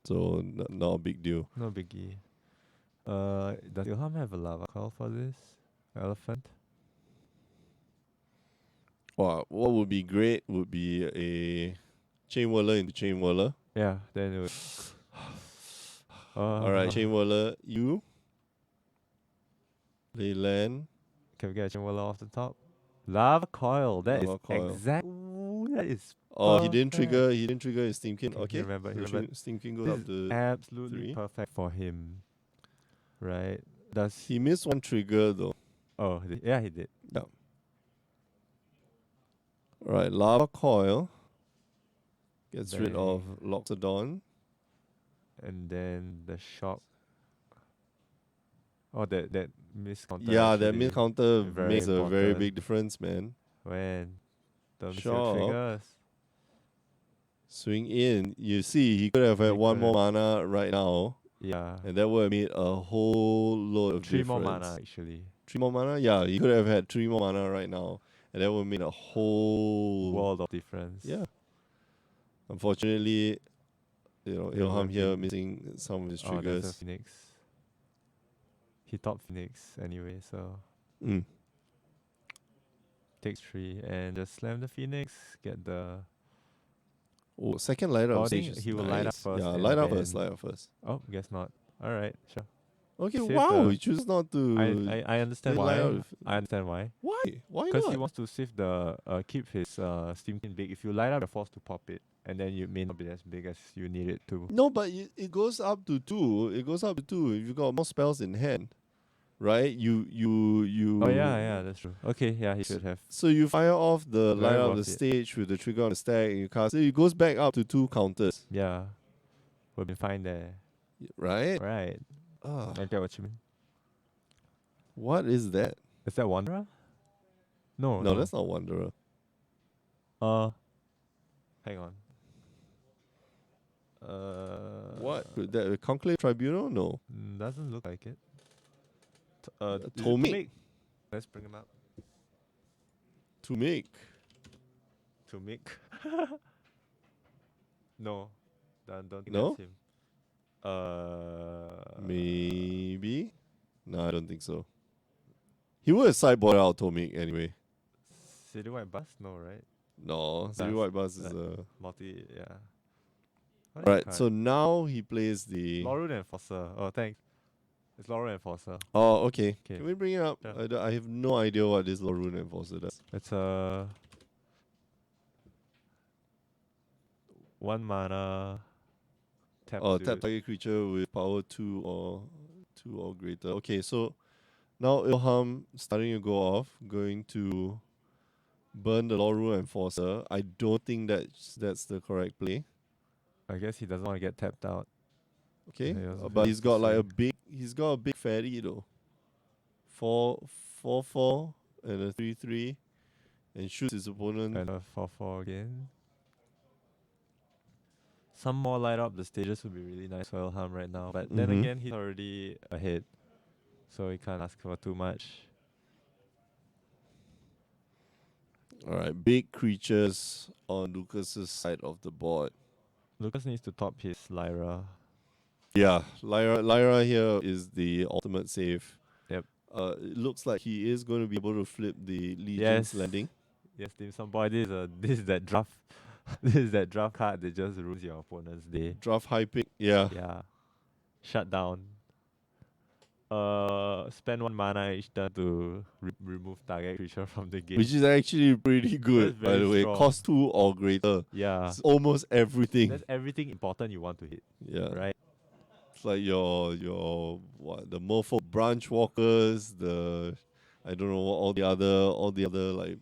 So not a big deal. No biggie. Does Ilham have a lava coil for this elephant? Wow, what would be great would be a Chain Whirler into Chain Whirler. Yeah. Then it would. Alright, Chain Whirler, you. They land. Can we get a Chimwala off the top? Lava coil. That is Lava coil. exact. Ooh, that is. Oh, he didn't perfect. trigger his Steam King. Okay, Okay. he remembered, he So remembered. Steam King goes This up is to absolutely 3. perfect for him. Right? Does He missed one trigger though. Oh, yeah, he did. Alright, Lava Coil gets rid Bang. of Loxodon. And then the shock. Oh, that miss counter. Yeah, that actually mid counter very makes a very important. big difference, man. When don't miss Shock. your triggers. Swing in. You see, he could have had He 1 more could. mana right now, Yeah. and that would have made a whole load of 3 difference. more mana actually. 3 more mana? Yeah, he could have had 3 more mana right now, and that would have made a whole World of difference. Yeah. Unfortunately, Ilham Ilham here didn't. missing some of his Oh, that's a triggers. Phoenix. He top Phoenix anyway, so Mm. takes 3 and just slam the Phoenix. Get the. Oh, second light Oh, up I stage think is he will light up nice. first Yeah, and light up then- first, light up first. Oh, guess not. All right, sure. Okay, Save wow, the- he chooses not to. I understand they lie why. out with- I understand why. Why? Why Because not? he wants to save the keep his steam tin big. If you light up, you're forced to pop it, and then you may not be as big as you need it to. No, but it goes up to 2. It goes up to 2 if you got more spells in hand, right? You. Oh yeah, that's true. Okay, yeah, he S- should have. So you fire off the Very light up the worth it. stage with the trigger on the stack, and you cast it. It goes back up to 2 counters, Yeah, we've been fine there. right? Right. Ah, I get what you mean. what is that? Is that Wanderer? No, No, that's not Wanderer. Hang on. What? Could that Conclave Tribunal? No. Doesn't look like it. Is it Tomik. Let's bring him up. To make. Tomik. No, don't think No? that's him. Maybe? No, I don't think so. He would have sideboard out Tomik anyway. City White Bus? No, right? No, City That's- White Bus is that- a. Multi, yeah. What is Right, the so now he plays the. card? Laurel Enforcer. Oh, thanks. It's Laurel Enforcer. Oh, okay. Okay. Can we bring it up? Yeah. I have no idea what this Lorune Enforcer does. It's a 1 mana tap. Oh, dude. tap target creature with power 2 or greater. Okay, so now Ilham starting to go off, going to burn the Lorune Enforcer. I don't think that's the correct play. I guess he doesn't want to get tapped out. Okay, Yeah, he also but has he's to got like a swing. big fatty though. 4/4 and a 3/3, and shoots his opponent. And a 4/4 again. Some more light up the stages would be really nice for Ilham right now. But then Mhm. again, he's already ahead. So he can't ask for too much. All right, big creatures on Lucas's side of the board. Lucas needs to top his Lyra. Yeah, Lyra here is the ultimate save. Yep. It looks like he is going to be able to flip the Legion's Yes. landing. Yes, Dim Sum Boy, this is that draft. This is that draft card that just ruins your opponent's day. Draft high pick. Yeah. Yeah. Shut down. Spend 1 mana each turn to remove target creature from the game. Which is actually pretty good, That's by the very way. strong. Cost 2 or greater. Yeah. It's almost everything. That's everything important you want to hit, Yeah. right? It's like your the Merfolk branch walkers, the I don't know all the other like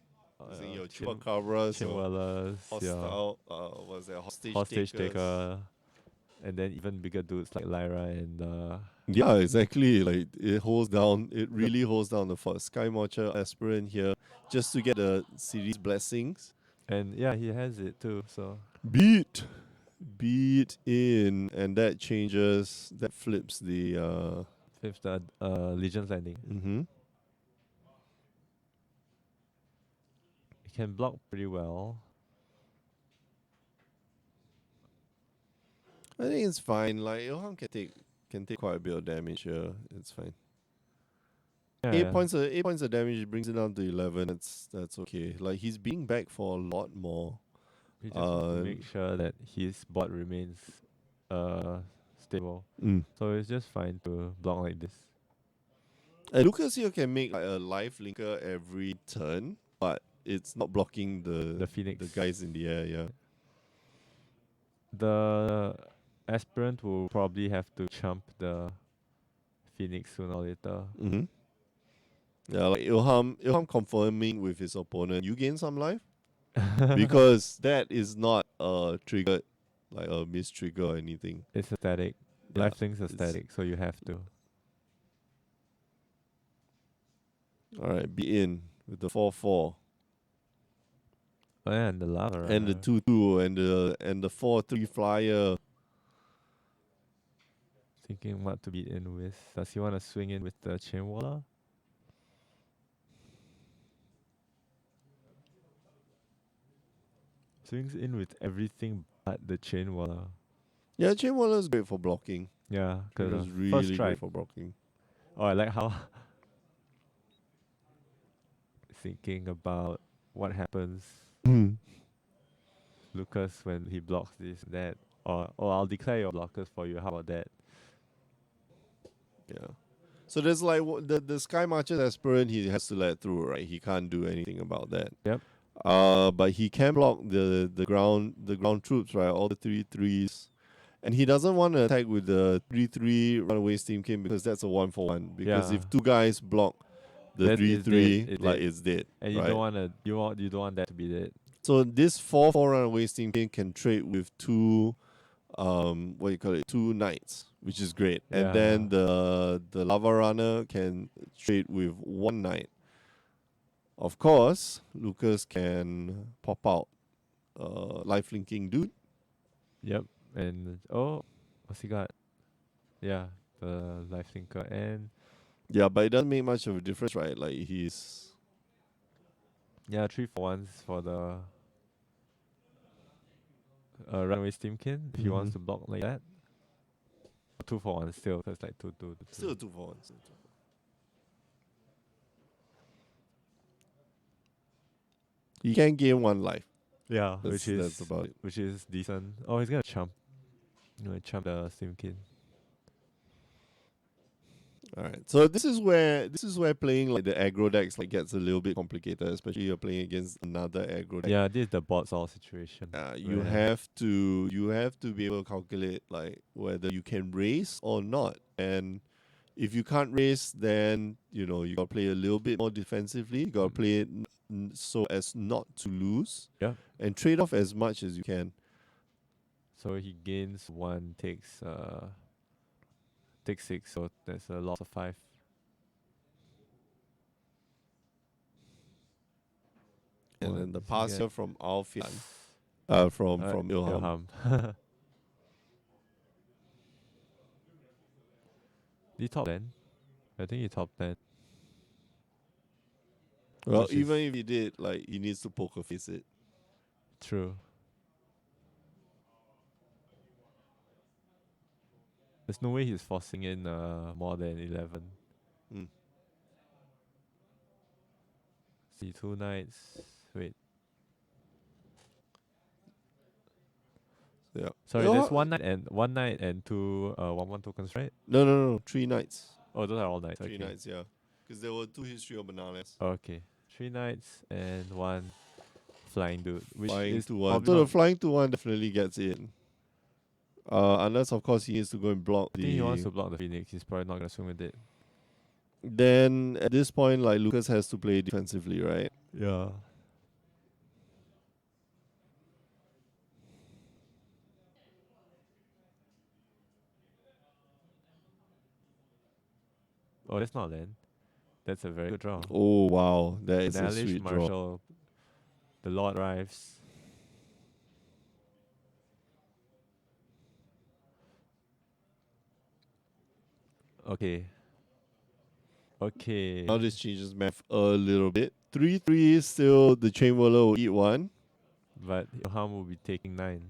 your chupacabras, your Chimwalas, yeah. hostile what's that Hostage takers. taker. And then even bigger dudes like Lyra and Yeah, exactly. Like it really holds down the first Sky Marcher aspirant here just to get the series blessings. and yeah, he has it too, so Beat in, and that flips the flips the Legion's Landing. mm-hmm. He can block pretty well. I think it's fine. Like Ilham can take quite a bit of damage here. It's fine. Yeah, 8 points of damage brings it down to 11. That's okay. Like he's being back for a lot more. we just need to make sure that his board remains stable. So it's just fine to block like this. And Lucas here can make like a life linker every turn, but it's not blocking The Phoenix. the guys in the air. Yeah. The aspirant will probably have to chump the Phoenix sooner or later. Mm-hmm. Yeah, like Ilham confirming with his opponent, you gain some life because that is not triggered like a miss trigger or anything. It's a static. Yeah, Life link's a it's- static, so you have to. All right, be in with the 4/4 Oh yeah, and the lava. and the 2/2 and the 4/3 flyer. Thinking what to beat in with. Does he want to swing in with the Chain Waller? Swings in with everything but the Chain Waller. Yeah, Chain Waller is great for blocking. Yeah, It because was first really try. great for blocking. Oh, I like how thinking about what happens, Lucas, when he blocks this, that, or I'll declare your blockers for you. How about that? Yeah. So there's like the Sky Marches aspirant, he has to let through, right? He can't do anything about that. Yep. But he can block the ground troops, right? All the 3/3s. And he doesn't want to attack with the 3/3 runaway steam king because that's a 1-for-1. Because Yeah. if two guys block the That is 3/3, dead, like dead. it's dead. And you right? don't wanna you don't want that to be dead. So this 4/4 runaway steam king can trade with two what you call it, two knights, which is great. And then the lava runner can trade with one knight. Of course, Lucas can pop out life linking dude. Yep. And what's he got? Yeah, the life thinker and Yeah, but it doesn't make much of a difference, right? Like he's 3-for-1s for the runaway steamkin if he wants Mhm. to block like that. 2-for-1 still, because like two. still a 2/1. He can gain one life. Yeah, That's about it. which is decent. Oh, he's gonna chump. Chump the steamkin. All right. So this is where playing like the aggro decks like gets a little bit complicated, especially you're playing against another aggro deck. Yeah, this is the bots all situation. You where- have to be able to calculate like whether you can raise or not. And if you can't raise, then you gotta play a little bit more defensively. You gotta play it so as not to lose. Yeah. And trade off as much as you can. So he gains 1, takes 6, so there's a loss of 5. And What then the does he pass get? here from Alfian. From Ilham. Ilham. He top 10. I think he top 10. Well, Which even is- if he did, like he needs to poker face it. True. There's no way he's forcing in more than 11. Mm. See, 2 knights. Wait. Yeah. Sorry, No, there's one knight and 2 1/1 tokens, right? No. 3 knights. Oh, those are all knights. 3 Okay. knights, yeah. Because there were 2 history of bananas. Okay. 3 knights and 1 flying dude, which Flying is to 1. probably So the not- flying to 1 definitely gets in. Unless of course he needs to go and block I think he wants the. to block the Phoenix. He's probably not gonna swing with it. Then at this point, like Lucas has to play defensively, right? Yeah. Oh, that's not land. That's a very good draw. Oh wow, that is a Nalish, sweet draw. Marshall, the Lord arrives. Okay. Okay. Now this changes math a little bit. 3/3 is still the Chamberlain will eat 1. But Ilham will be taking 9.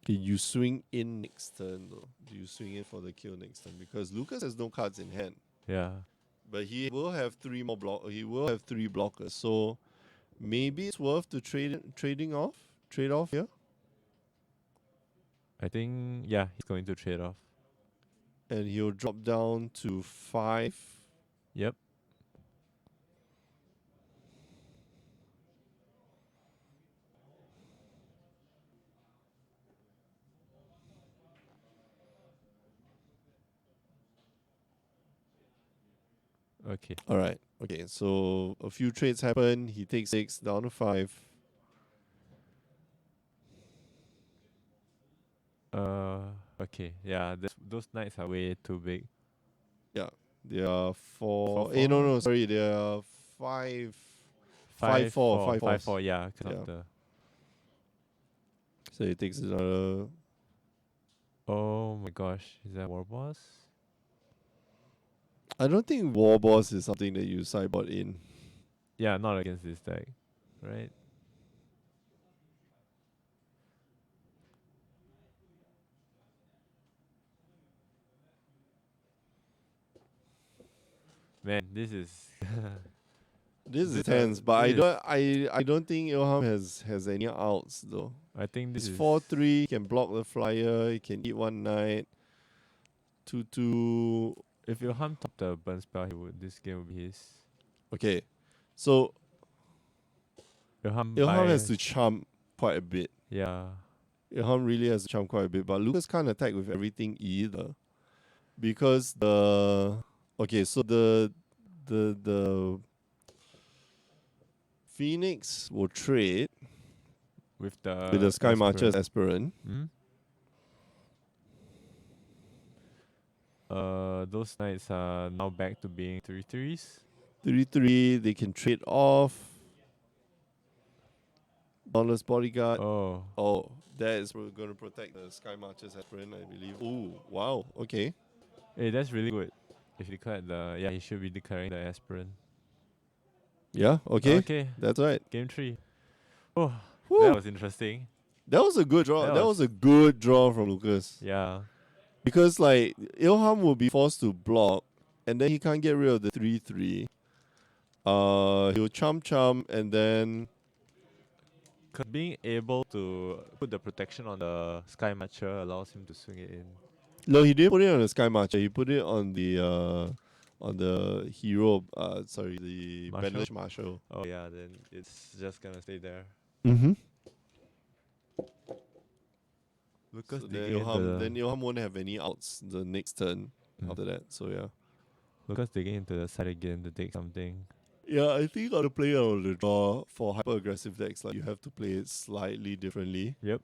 Okay, you swing in next turn though. Do you swing in for the kill next turn? Because Lucas has no cards in hand. Yeah. But he will have 3 more he will have 3 blockers. So maybe it's worth to trade off here. I think he's going to trade off. And he'll drop down to 5. Yep. Okay. Alright. Okay, so a few trades happen. He takes 6 down to 5. Okay. Yeah, those knights are way too big. They are 4. Four, No, four? no, sorry. They are 5. 5, 4, 5, 5, 4, yeah. 'Cause Yeah. of the So he takes another. Oh my gosh, is that War Boss? I don't think War Boss is something that you sideboard in. Yeah, not against this deck, right? Man, this is This is This, tense, but I this don't I don't think Ilham has any outs though. I think this It's is 4-3, he can block the flyer, he can eat one night. 2-2. If Ilham top the burn spell, this game would be his. Okay. So Ilham Ilham has by- to chump quite a bit. yeah. Ilham really has to chump quite a bit, but Lucas can't attack with everything either. Because the Phoenix will trade With the with the Sky Marchers aspirant. Hmm? Those knights are now back to being 3/3s. 3-3, they can trade off. Dauntless Bodyguard. Oh, Oh, that is going to protect the Sky Marchers aspirant, I believe. Ooh, wow, okay. hey, that's really good. If he declared he should be declaring the aspirant. Yeah, okay. Okay, That's right. game 3. Oh, Whew. that was interesting. That was a good draw. That That was- was a good draw from Lucas. Yeah. Because like Ilham will be forced to block, and then he can't get rid of the 3-3. He'll chump, and then Cause being able to put the protection on the Sky Matcher allows him to swing it in. no, he didn't put it on the Sky Marcher. He put it on the hero. The Marshal? Bandage Marshal. Oh yeah, then it's just gonna stay there. Mm-hmm. Lucas So digging into then Ilham won't have any outs the next turn after that. So yeah. Lucas digging into the side again to take something. Yeah, I think on the play on the draw for hyper aggressive decks, like you have to play it slightly differently. Yep.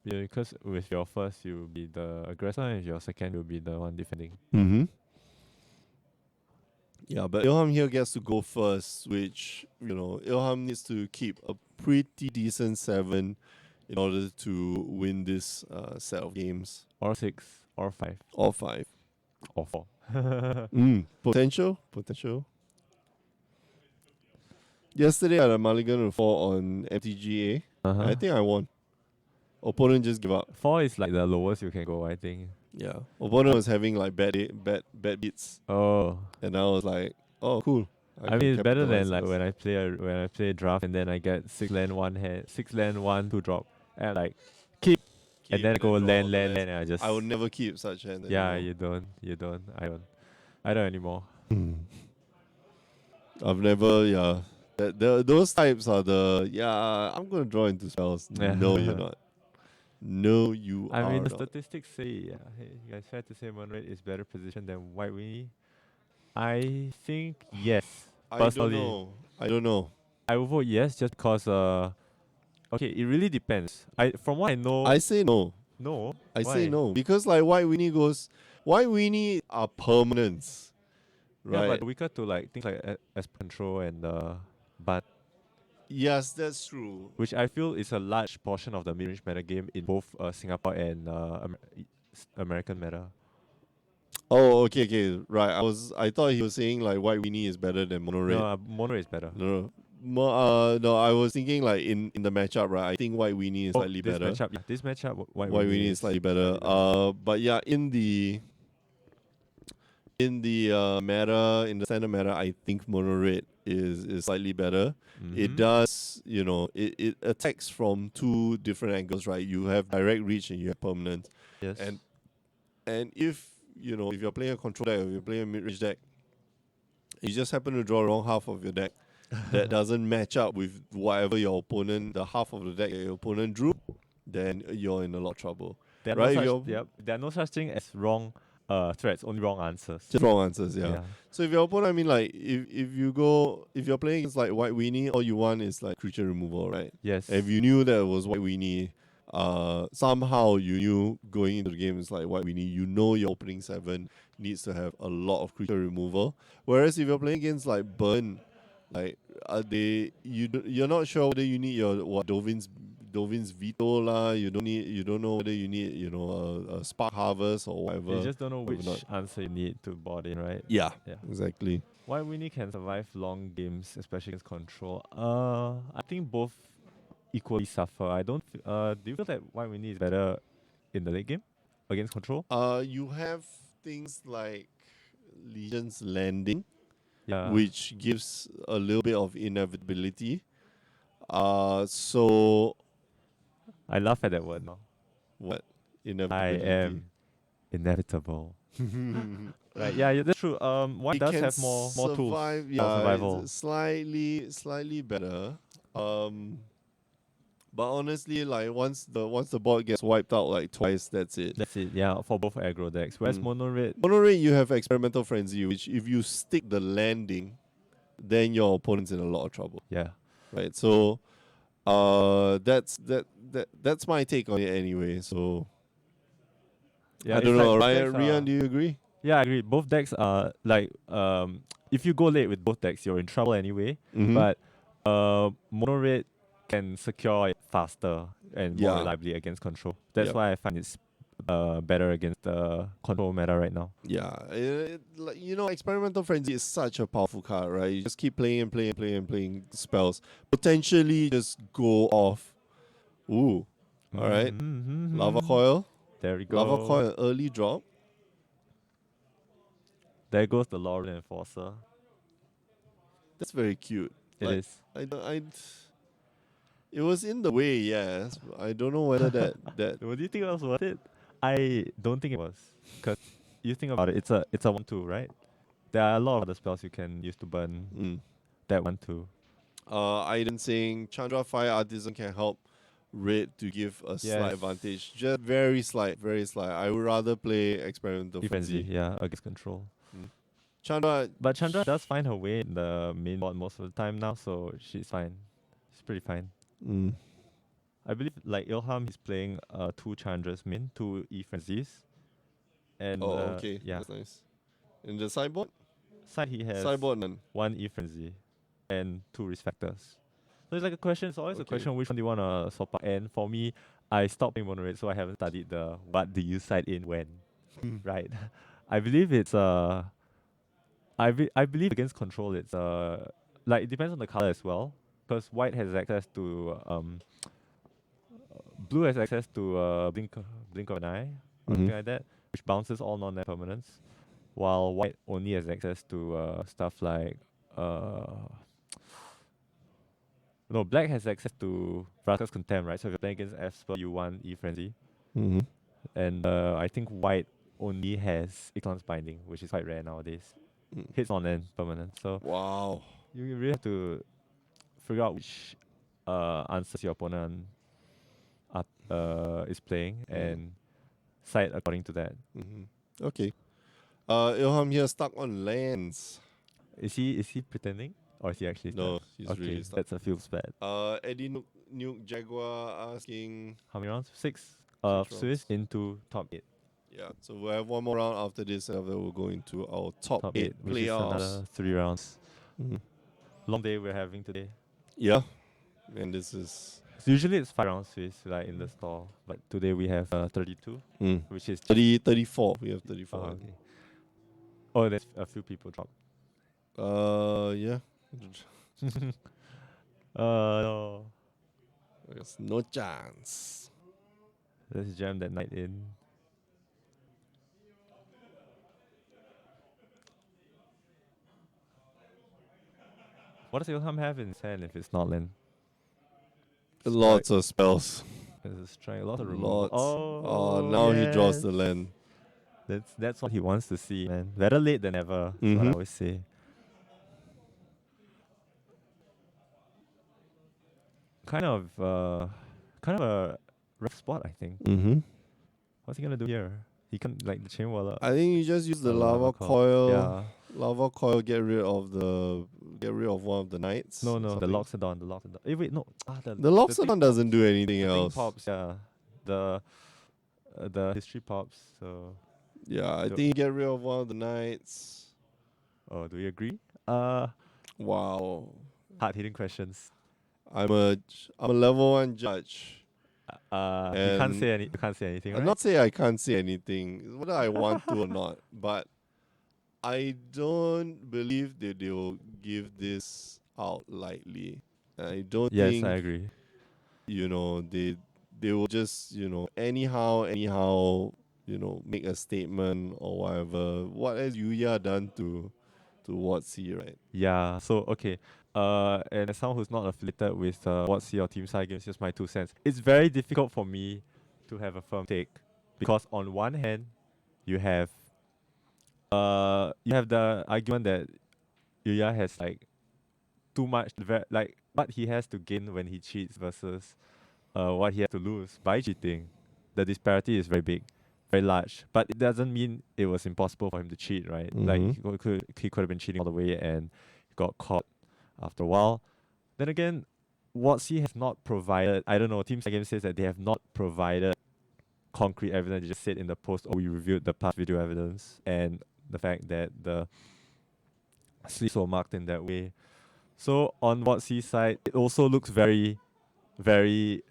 Yeah, because with your first you'll be the aggressor and with your second you'll be the one defending. Mm-hmm. Yeah, but Ilham here gets to go first, which, Ilham needs to keep a pretty decent 7 in order to win this set of games. Or 6, or 5, Or 5. or 4. Potential. Yesterday I had a mulligan of 4 on MTGA. Uh-huh. I think I won. Opponent just give up. 4 is like the lowest you can go, I think. Yeah. Opponent was having like bad beats. Oh. And I was like, oh, cool. I can mean, it's better than capitalize like this. when I play a draft and then I get 6 land 1 2 drop and like keep and then go draw land the rest. and I just I would never keep such hand. yeah anymore. you don't I don't anymore. I've never those types are I'm gonna draw into spells. Yeah. No, you're not. No, you I are mean the not. statistics say hey guys, fair to say Moonred is better positioned than White Winnie. I think yes. Personally, I don't know. I will vote yes just because okay, it really depends. From what I know I say no. no. I Why? say no because like White Winnie are permanents, Yeah, right? but weaker to like things like Esper control and but Yes, that's true. which I feel is a large portion of the mid-range meta game in both Singapore and American meta. Oh, okay, right. I thought he was saying like White Winnie is better than Mono Red. No, Mono is better. No. No, I was thinking like in the matchup, right? I think White Winnie is slightly this better. This matchup, White White Winnie is slightly better. But yeah, in the meta, in the standard meta, I think Mono Red is slightly better. It does, it attacks from 2 different angles, right? You have direct reach and you have permanent. Yes. And if you're playing a control deck or you're playing a mid-range deck, you just happen to draw the wrong half of your deck that doesn't match up with whatever your opponent, the half of the deck that your opponent drew, then you're in a lot of trouble. there are right, no if such, yep, there are no such thing as wrong threats, only wrong answers. Just wrong answers, yeah. So if your opponent, I mean, like, if you're playing against like White Winnie, all you want is like creature removal, right? Yes. If you knew that it was White Winnie, somehow you knew going into the game it's like White Winnie, your opening 7 needs to have a lot of creature removal. Whereas if you're playing against like Burn, like you're not sure whether you need your Dovin's Veto lah. You don't know whether you need a Spark Harvest or whatever. You just don't know which not. answer you need to board in, right? Yeah, Yeah. exactly. White Winnie can survive long games, especially against control. I think both equally suffer. I don't. Do you feel that White Winnie is better in the late game against control? You have things like Legion's Landing, Yeah. which gives a little bit of inevitability. So I laugh at that word now. what I inevitability? am inevitable. Right. Yeah, that's true. White It does can have more tools survive. for Yeah, survival. it's slightly better. But honestly, like once the board gets wiped out like twice, that's it. That's it. Yeah, for both aggro decks. Whereas mono red, Mono red, you have experimental frenzy, which if you stick the landing, then your opponent's in a lot of trouble, yeah. right? So, that's my take on it anyway. So Yeah, I it's don't like know, both Ryan, decks Rian, do you agree? Yeah, I agree. Both decks are like if you go late with both decks, you're in trouble anyway. Mm-hmm. But mono red can secure it faster and more Yeah. reliably against control. That's Yep. why I find it's better against the control meta right now. Yeah, like, experimental frenzy is such a powerful card, right? You just keep playing and playing and playing and playing spells, potentially just go off. Ooh, all right. Lava coil, There we go. lava coil, an early drop. There goes the Lauren Enforcer. That's very cute. It Like, is. it was in the way, yes. I don't know whether that. What do you think was worth it? I don't think it was. Because you think about it, it's a 1/2, right? There are a lot of other spells you can use to burn that 1/2. Aiden saying Chandra Fire Artisan can help red to give a slight Yes. advantage. Just very slight, very slight. I would rather play experimental Frenzy, frenzy. yeah, against control. Chandra, But Chandra does find her way in the main board most of the time now, so she's fine. She's pretty fine. I believe like Ilham, he's playing 2 Chandras main, 2 E Frenzies. And okay, yeah. that's nice. In the sideboard? Side he has Sideboard none. 1 E Frenzy and 2 Respectors. So it's like a question, it's always a Okay. question which one do you want to swap out. And for me, I stopped playing mono red, so I haven't studied the what do you side in when. Right. I believe it's I believe against control it's like it depends on the color as well. Because white has access to blue has access to blink of an eye or something like that, which bounces all non-net permanents, while white only has access to stuff like no, black has access to Vraska's Contempt, right? So if you're playing against Esper, you want E Frenzy. And I think white only has Icklon's Binding, which is quite rare nowadays. Hits on end permanent. So Wow. you really have to figure out which answers your opponent is playing and side according to that. Okay. Ilham here stuck on lands. Is he pretending? Or is he actually No, stuck? he's Okay, really stuck. that's a feels bad. Eddie Nuke Jaguar asking. How many rounds? 6. rounds. Swiss into top 8. Yeah, so we'll have one more round after this, and after we'll go into our top 8 which is playoffs. another 3 rounds. Long day we're having today. Yeah, and this is So usually it's 5 rounds Swiss, like in the store, but today we have 32, which is 34. We have 34. oh, okay. Oh, there's a few people dropped. Yeah. No. There's no chance. Let's jam that night in. What does Ilham have in his hand if it's not Lin? Lots of spells. There's a strike, lots of removal. Lots. Oh, now he draws yes. the land. That's what he wants to see, man. Better late than ever. That's what I always say. Kind of a rough spot, I think. What's he gonna do here? He can like the chain waller. I think you just use the lava coil. Yeah. Lava coil. Get rid of one of the knights. No, the something. Loxodon. The Loxodon. Wait, no. The Loxodon doesn't do anything the else. thing pops, yeah. The history pops. So. Yeah, I think you get rid of one of the knights. Oh, do we agree? Wow. Hard hitting questions. I'm a level 1 judge. You can't say anything, right? I'm not saying I can't say anything, whether I want to or not, but I don't believe that they will give this out lightly. I don't think. Yes, I agree. They will just anyhow make a statement or whatever. What has Yuya done to to WotC, right? Yeah. So okay. And as someone who's not affiliated with WotC or Team Side Games, just my 2 cents. It's very difficult for me to have a firm take because on one hand, you have the argument that Yuya has like too much like what he has to gain when he cheats versus what he has to lose by cheating. The disparity is very big, very large. But it doesn't mean it was impossible for him to cheat, right? Like he could have been cheating all the way and got caught after a while. Then again, WotC has not provided, I don't know, Team Game says that they have not provided concrete evidence. They just said in the post, we reviewed the past video evidence and the fact that the sleeves were marked in that way. So on WotC side, it also looks very, very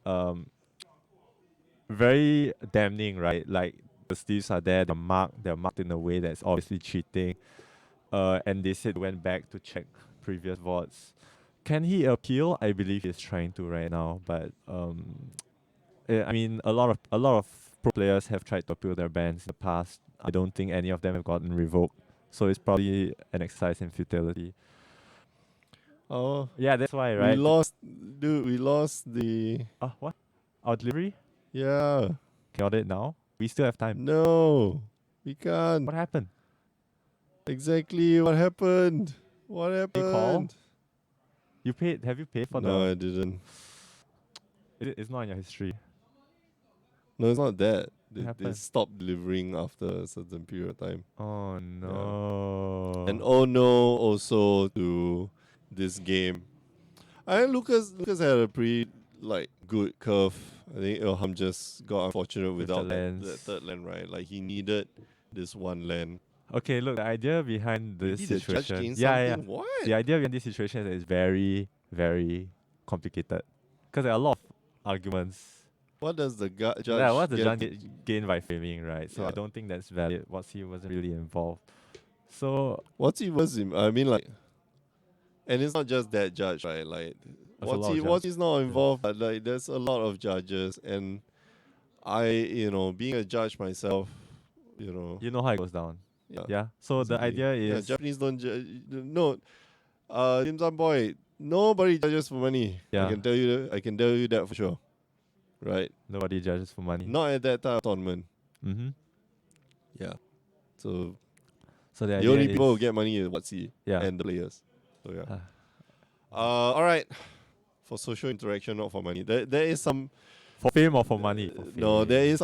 very damning, right? Like the sleeves are there, they're marked in a way that's obviously cheating. And they said went back to check previous VODs. Can he appeal? I believe he's trying to right now, but I mean a lot of pro players have tried to appeal their bans in the past. I don't think any of them have gotten revoked. So it's probably an exercise in futility. Oh, Yeah, that's why, we right? lost, dude. We lost the. What? Our delivery? Yeah. Got it now? We still have time. No, we can't. What happened? Exactly what happened. What You call? happened? You paid? Have you paid for No, the? I didn't. It's not in your history. No, it's not that. They happened? stopped delivering after a certain period of time. Oh no. And oh no, also to this game. I think Lucas had a pretty good curve. I think Ilham just got unfortunate With the without that lens. third land, right? Like he needed this one land. Okay, look, the idea behind this Did the judge situation. gain Yeah. something? What? The idea behind this situation is very, very complicated. Because there are a lot of arguments. What does the judge? Yeah, what's the get judge gain by framing, right? So I Yeah. don't think that's valid. WotC wasn't really involved. So What's he was him? I mean, like, and it's not just that judge, right? Like, There's a lot of what's he's not judges. involved, but like, there's a lot of judges, and being a judge myself, you know how it goes down. yeah. Yeah. So the exactly. idea Yeah, is Japanese don't judge. No, Dim Sum Boy, nobody judges for money. Yeah. I can tell you that for sure. Right? nobody judges for money. Not at that time of tournament. Mm-hmm. Yeah. So So the the idea only is, people who get money is WotC yeah. and the players. So yeah. Ah. All right. For social interaction, not for money. There is some. For fame or for money? For fame. No, there is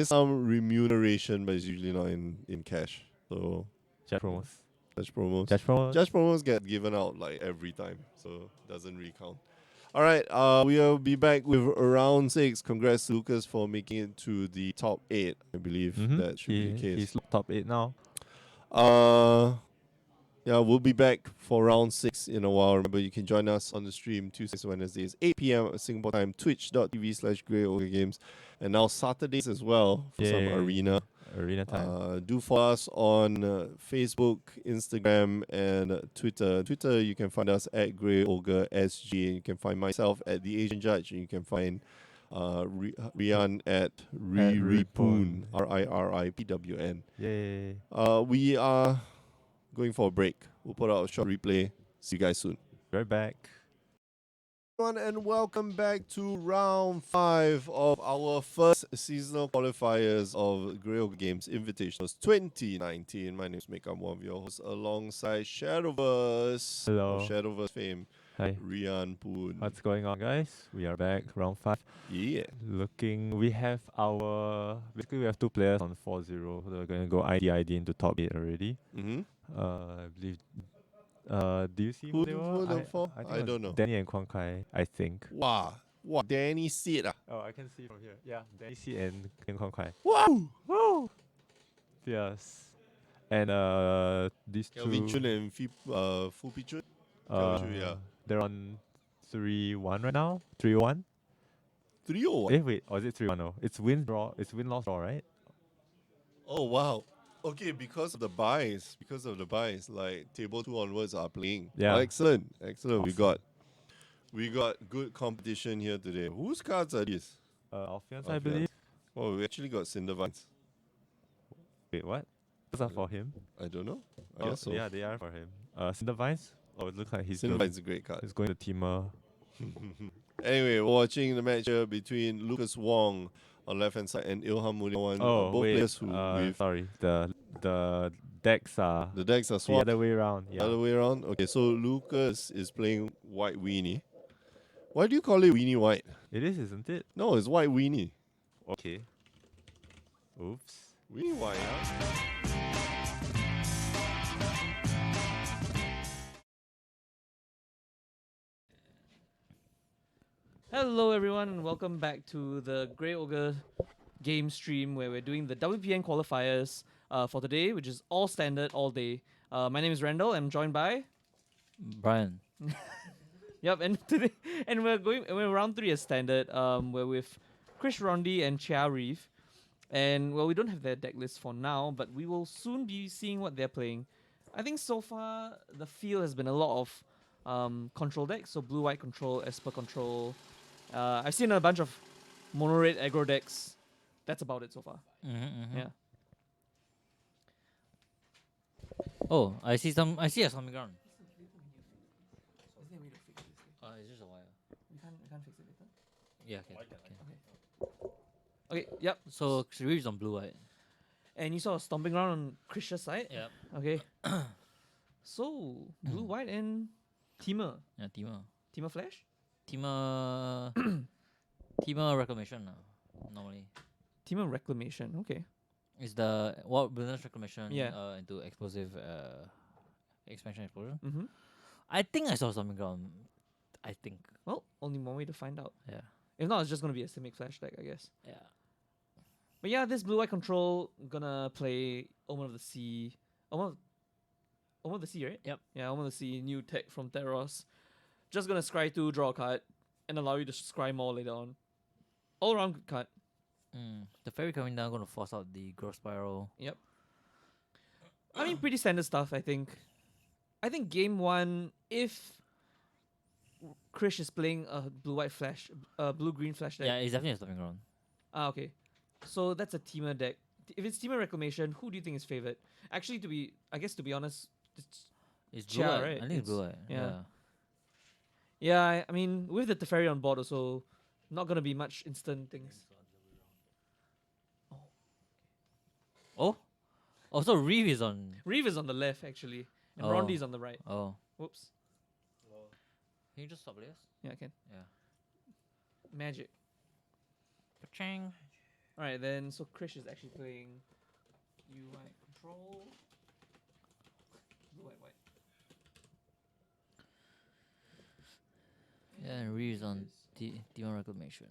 some remuneration, but it's usually not in cash. So Judge promos. judge promos. Judge promos. Judge promos get given out like every time, so doesn't really count. All right, we will be back with round 6. Congrats to Lucas for making it to the top 8. I believe Mhm. that should be the case. He's top 8 now. Yeah, we'll be back for round 6 in a while. Remember, you can join us on the stream Tuesdays, Wednesdays, 8 p.m. Singapore time, twitch.tv/GreyOgre and now Saturdays as well for some Yay. arena. Arena time. Do follow us on Facebook, Instagram, and Twitter. Twitter, you can find us at GreyOgreSG, and you can find myself at The Asian Judge, and you can find Rian at Riripoon, RIRIPWN. Yay. We are going for a break. We'll put out a short replay. See you guys soon. Right back. Everyone, and welcome back to round 5 of our first seasonal qualifiers of GOG Games Invitationals 2019. My name is Mick. I'm one of your hosts alongside Shadowverse. Hello. Of Shadowverse fame, Hi. Rian Poon. What's going on, guys? We are back. Round 5. Yeah. We have 2 players on 4-0. They're going to go ID into top 8 already. Mm-hmm. I believe. Do you see Who who they who were? them for? think I it was don't know. Danny and Kwang Kai, I think. Wow. What? Danny Seed. Oh, I can see from here. Yeah, Danny C and Kwang Kai. Wow. Woo! Yes. And these Kelvin two. Chun and Fu Pi Chun. Kelvin Chun, yeah. They're on 3-1 right now. 3-1. 3 or what? Wait. Or is it 3-1? It's win draw. It's win loss draw, right? Oh, wow. Okay, because of the buys, like table 2 onwards are playing. Yeah. Oh, excellent. Awesome. We got good competition here today. Whose cards are these? Alfians, Alfians. I believe. Oh, we actually got Cindervines. Wait, what? Those are for him. I don't know. I Oh, guess so. yeah, they are for him. Cindervines. Oh, it looks like he's Cinnabine's a great card. he's going to Teamer. Anyway, we're watching the match here between Lucas Wong on left hand side and Ilham Muliawan. Oh, Both wait. players who with Sorry. The decks are the decks are the swapped other way around. the Yeah. other way around. Okay, so Lucas is playing white weenie. Why do you call it weenie white? It is, isn't it? No, it's white weenie. Okay. Oops. Weenie white, huh? Hello, everyone, and welcome back to the Grey Ogre game stream where we're doing the WPN qualifiers for today, which is all standard all day. My name is Randall. I'm joined by Brian. Yep, and today we're round 3 as standard. We're with Chris Rondi and Chia Reeve, and well, we don't have their deck list for now, but we will soon be seeing what they're playing. I think so far the field has been a lot of control decks, so blue-white control, Esper control. I've seen a bunch of mono-red aggro decks. That's about it so far. Yeah. Oh, I see a Stormy ground. It's just a wire. You can't fix it later. Yeah, okay. Okay, yep. So Reeves on blue, right? And you saw a stomping ground on Krish's side. Yep. Okay. So blue-white and Teamer. Yeah, Teamer Flash? Teamer Reclamation normally. Teamer Reclamation. Okay. It's the Wilderness Reclamation Yeah. into explosive expansion explosion. Mm-hmm. I think I saw Stormy ground. I think. Well, only one way to find out. Yeah. If not, it's just gonna be a Simic Flash deck, I guess. Yeah. But yeah, this blue-white control gonna play Omen of the Sea. Omen of the Sea, right? Yep. Yeah, Omen of the Sea, new tech from Theros. Just gonna scry 2, draw a card, and allow you to scry more later on. All around good card. The fairy coming down gonna force out the growth spiral. Yep. I mean, pretty standard stuff, I think. I think game 1, if Krish is playing a blue-white flash, blue-green flash deck. Yeah, it's definitely a Stormy ground. Ah, okay. So that's a Teamer deck. If it's Teamer Reclamation, who do you think is favored? Actually, to be honest, It's blue, Chia, right? right? I think it's blue. It's- Yeah. yeah, I mean, with the Teferi on board also, not gonna be much instant things. Oh, so Reeve is on. Reeve is on the left, actually, and Oh. Rondi's on the right. Oh, Whoops. can you just stop this? Yeah, I can. Yeah. Magic. Ka-ching. Alright, then, so Krish is actually playing UI control. Blue, white, white. Yeah, and Reeve is on Demon Reclamation.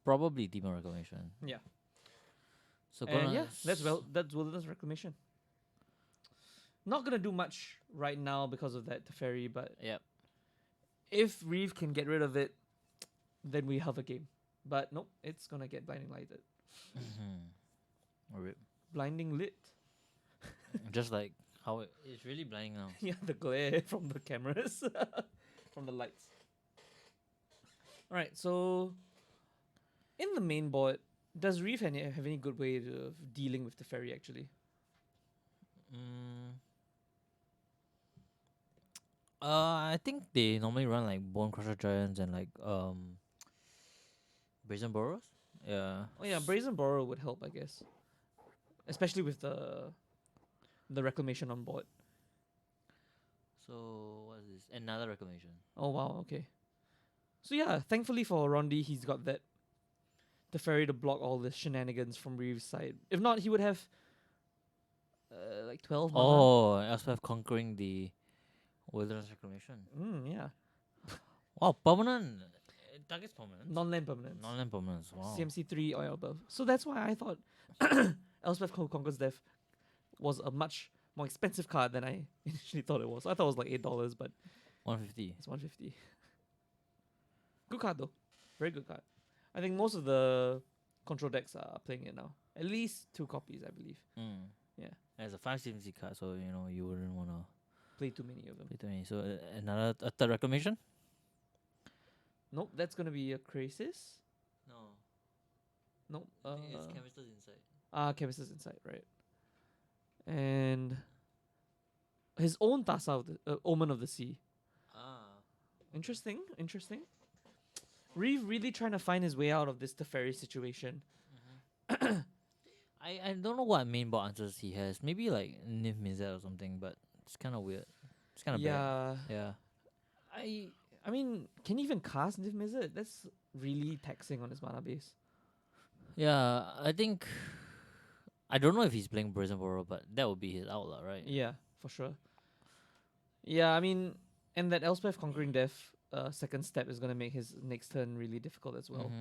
Probably Demon Reclamation. Yeah. So And yeah, that's Wilderness Reclamation. Not gonna do much right now because of that Teferi, but Yep. if Reeve can get rid of it, then we have a game. But nope, it's gonna get blinding lighted. Rip. Blinding lit. Just like how it's really blinding now. Yeah, the glare from the cameras, from the lights. Alright, so in the main board, does Reeve have any good way of dealing with the ferry actually? I think they normally run like Bone Crusher Giants and like Brazen Burrows. Yeah. Oh yeah, Brazen Borrow would help, I guess. Especially with the reclamation on board. So what is this? Another reclamation. Oh wow, okay. So yeah, thankfully for Rondi, he's got that the ferry to block all the shenanigans from Reeve's side. If not, he would have like 12 mana. Oh, I also have conquering the Wilderness Reclamation. Yeah. Wow, permanent. Target's permanent. Non-land permanents. Non-land permanents. Wow. CMC 3 or above. So that's why I thought Elspeth Conquers Death was a much more expensive card than I initially thought it was. I thought it was like $8, but 150. it's 150. Good card though. Very good card. I think most of the control decks are playing it now. At least 2 copies, I believe. Yeah. There's a 5 CMC card, so you know you wouldn't wanna Play too many of them. play too many. So a third reclamation. Nope, that's gonna be a Crisis. No, No. It's canvases inside. Canvases inside, right? And his own Tasa of the Omen of the Sea. Ah. Interesting. Reeve really trying to find his way out of this Teferi situation. I don't know what main bot answers he has. Maybe like Nif Mizet or something, but it's kind of weird. It's kind of bad. Yeah. Yeah. I mean, can he even cast Niv Mizzet? That's really taxing on his mana base. Yeah, I think I don't know if he's playing Brazen Borrow, but that would be his outlet, right? Yeah, for sure. Yeah, I mean, and that Elspeth Conquering Death second step is gonna make his next turn really difficult as well.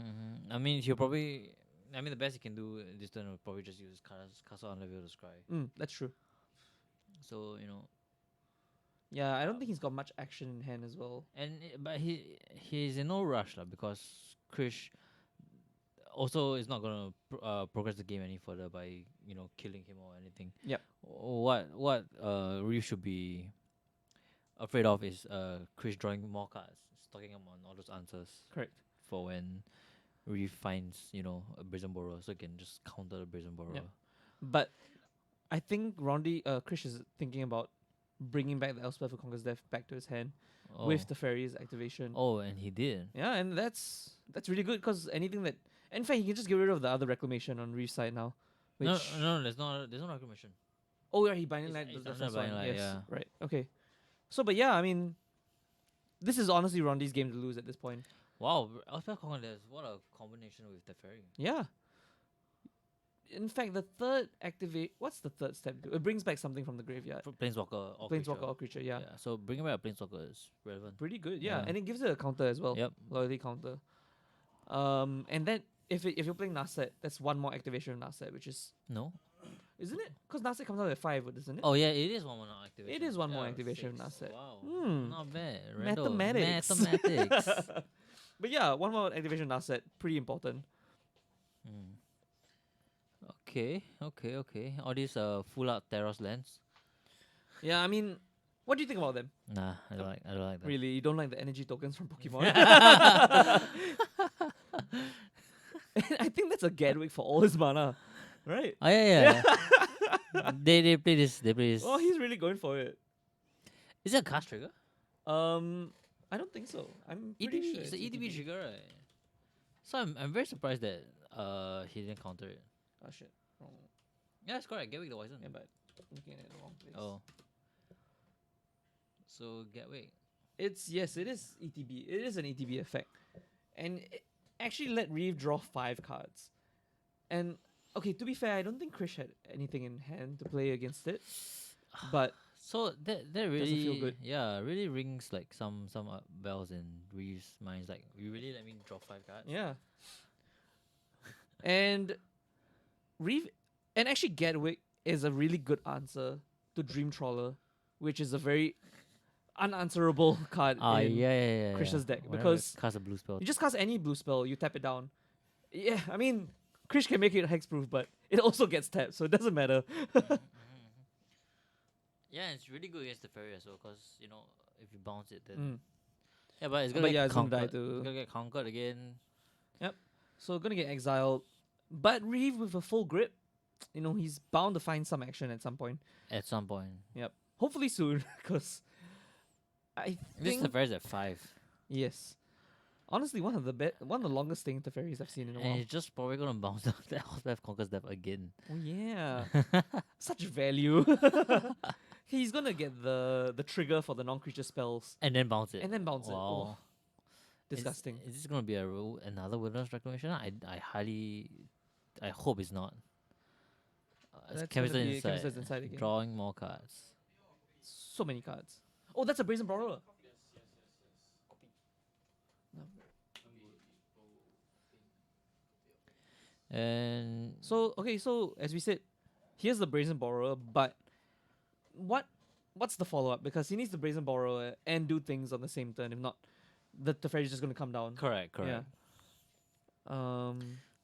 I mean, he'll probably. I mean, the best he can do this turn will probably just use Castle Unlevel to scry. That's true. So Yeah, I don't think he's got much action in hand as well. but he's in no rush lah, because Krish also is not gonna progress the game any further by killing him or anything. Yep. What Reeve should be afraid of is Krish drawing more cards, stocking him on all those answers. Correct. For when Reeve finds a Brazen Borrower, so he can just counter the Brazen Borrower. Yep. But I think Krish is thinking about bringing back the Elspeth who Conquers Death back to his hand with the Fairy's activation. Oh, and he did. Yeah, and that's really good because anything that, in fact, he can just get rid of the other Reclamation on Reeve's side now. Which No, there's no reclamation. Oh, yeah, he Binding It's- Light. it's The under first Binding one. Light, Yes, yeah. right. Okay. So, but yeah, I mean, this is honestly Rondi's game to lose at this point. Wow, Elspeth Conquer, what a combination with the Fairy. Yeah. In fact, the third activate. What's the third step? It brings back something from the graveyard. Planeswalker or Planeswalker creature. or creature. Yeah. So bringing back a Planeswalker is relevant. Pretty good. Yeah. Yeah. And it gives it a counter as well. Yep. Loyalty counter. And then if you're playing Narset, that's one more activation of Narset, which is No? isn't it? Because Narset comes out at 5, isn't it? Oh yeah, it is one more activation. It is one more Yeah, activation of 6. Narset. Wow. Hmm. Not bad. Randall. Mathematics. Mathematics. But yeah, one more activation of Narset, pretty important. Okay. All these full out Terros lands. Yeah, I mean, what do you think about them? Nah, I don't like that. Really, you don't like the energy tokens from Pokemon? I think that's a Gadwick for all his mana, right? Oh yeah. they play this. Oh, he's really going for it. Is it a cast trigger? I don't think so. I'm pretty EDB. sure It's an EDB trigger, right? So I'm very surprised that he didn't counter it. Oh shit. Wrong. Yeah, it's correct. Gatwick the Wizen. Yeah, but looking at the wrong place. Oh. So Gatwick. It is ETB. It is an ETB effect, and it actually let Reeve draw 5 cards. And okay, to be fair, I don't think Krish had anything in hand to play against it, but So that really feel good. Yeah, really rings like some bells in Reeve's minds. Like, you really let me draw 5 cards. yeah. And Reeve, and actually Gatwick is a really good answer to Dream Trawler, which is a very unanswerable card in Yeah. Krish's deck, Whenever because it casts a blue spell. you just cast any blue spell, you tap it down. Yeah, I mean, Krish can make it hexproof, but it also gets tapped, so it doesn't matter. Yeah, it's really good against the fairy as well, because if you bounce it, then Mm. yeah, but it's But gonna yeah, get it's gonna die conquered. to- It's gonna get conquered again. So gonna get exiled. But Reeve with a full grip, he's bound to find some action at some point. At some point. Hopefully soon, because I This think the fairy's at 5, yes. Honestly, one of the longest staying Teferis I've seen in a and while. it's just probably gonna bounce down the Elspeth Conquers Death again. Oh yeah, such value. He's gonna get the trigger for the non-creature spells And then bounce it. and then bounce it. Wow. Oh, disgusting. Is this gonna be another Wilderness Reclamation? I hope it's not. It's That's Chemistry gonna be inside. Chemistry inside again. Drawing more cards. So many cards. Oh, that's a Brazen Brawler. And So as we said, here's the Brazen Borrower, but what's the follow up? Because he needs the Brazen Borrower and do things on the same turn. If not, the Teferi is just gonna come down. correct. Yeah.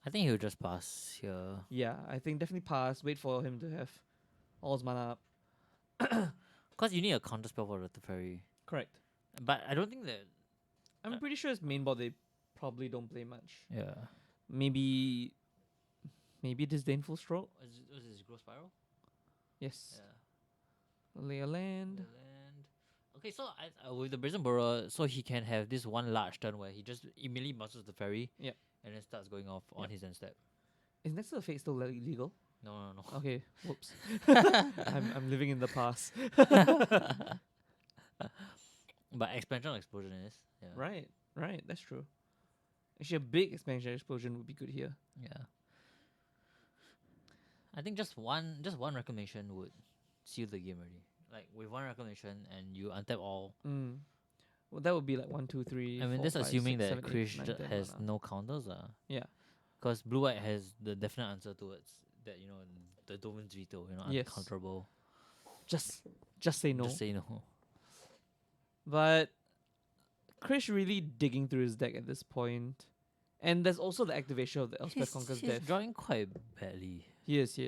I think he'll just pass here. Yeah, I think definitely pass. Wait for him to have all his mana up. Cause you need a counter spell for the Teferi. Correct. But I don't think that. I'm pretty sure his main board they probably don't play much. Yeah. Maybe Maybe disdainful stroke. Was this growth spiral? Yes. Yeah. Lay a land. The land. Okay, so with the Brazen Burrower, so he can have this one large turn where he just immediately bounces the ferry. Yep. And then starts going off on Yep. his end step. Is Next to the Fate still legal? No. Okay. Whoops. I'm living in the past. But expansion explosion is. Yeah. Right. That's true. Actually, a big expansion explosion would be good here. Yeah. I think just one reclamation would seal the game already. Like with one reclamation and you untap all. Well, that would be like 1, 2, 3. I mean, 4, that's 5, assuming 6, that 7, 8, Krish 9, 10 has mana. no counters. Yeah. Because blue white has the definite answer towards that, the Domin's veto, Yes. uncounterable. Just say no. Just say no. But Krish really digging through his deck at this point. And there's also the activation of the Elspeth Conquer's He's Death. drawing quite badly. He is.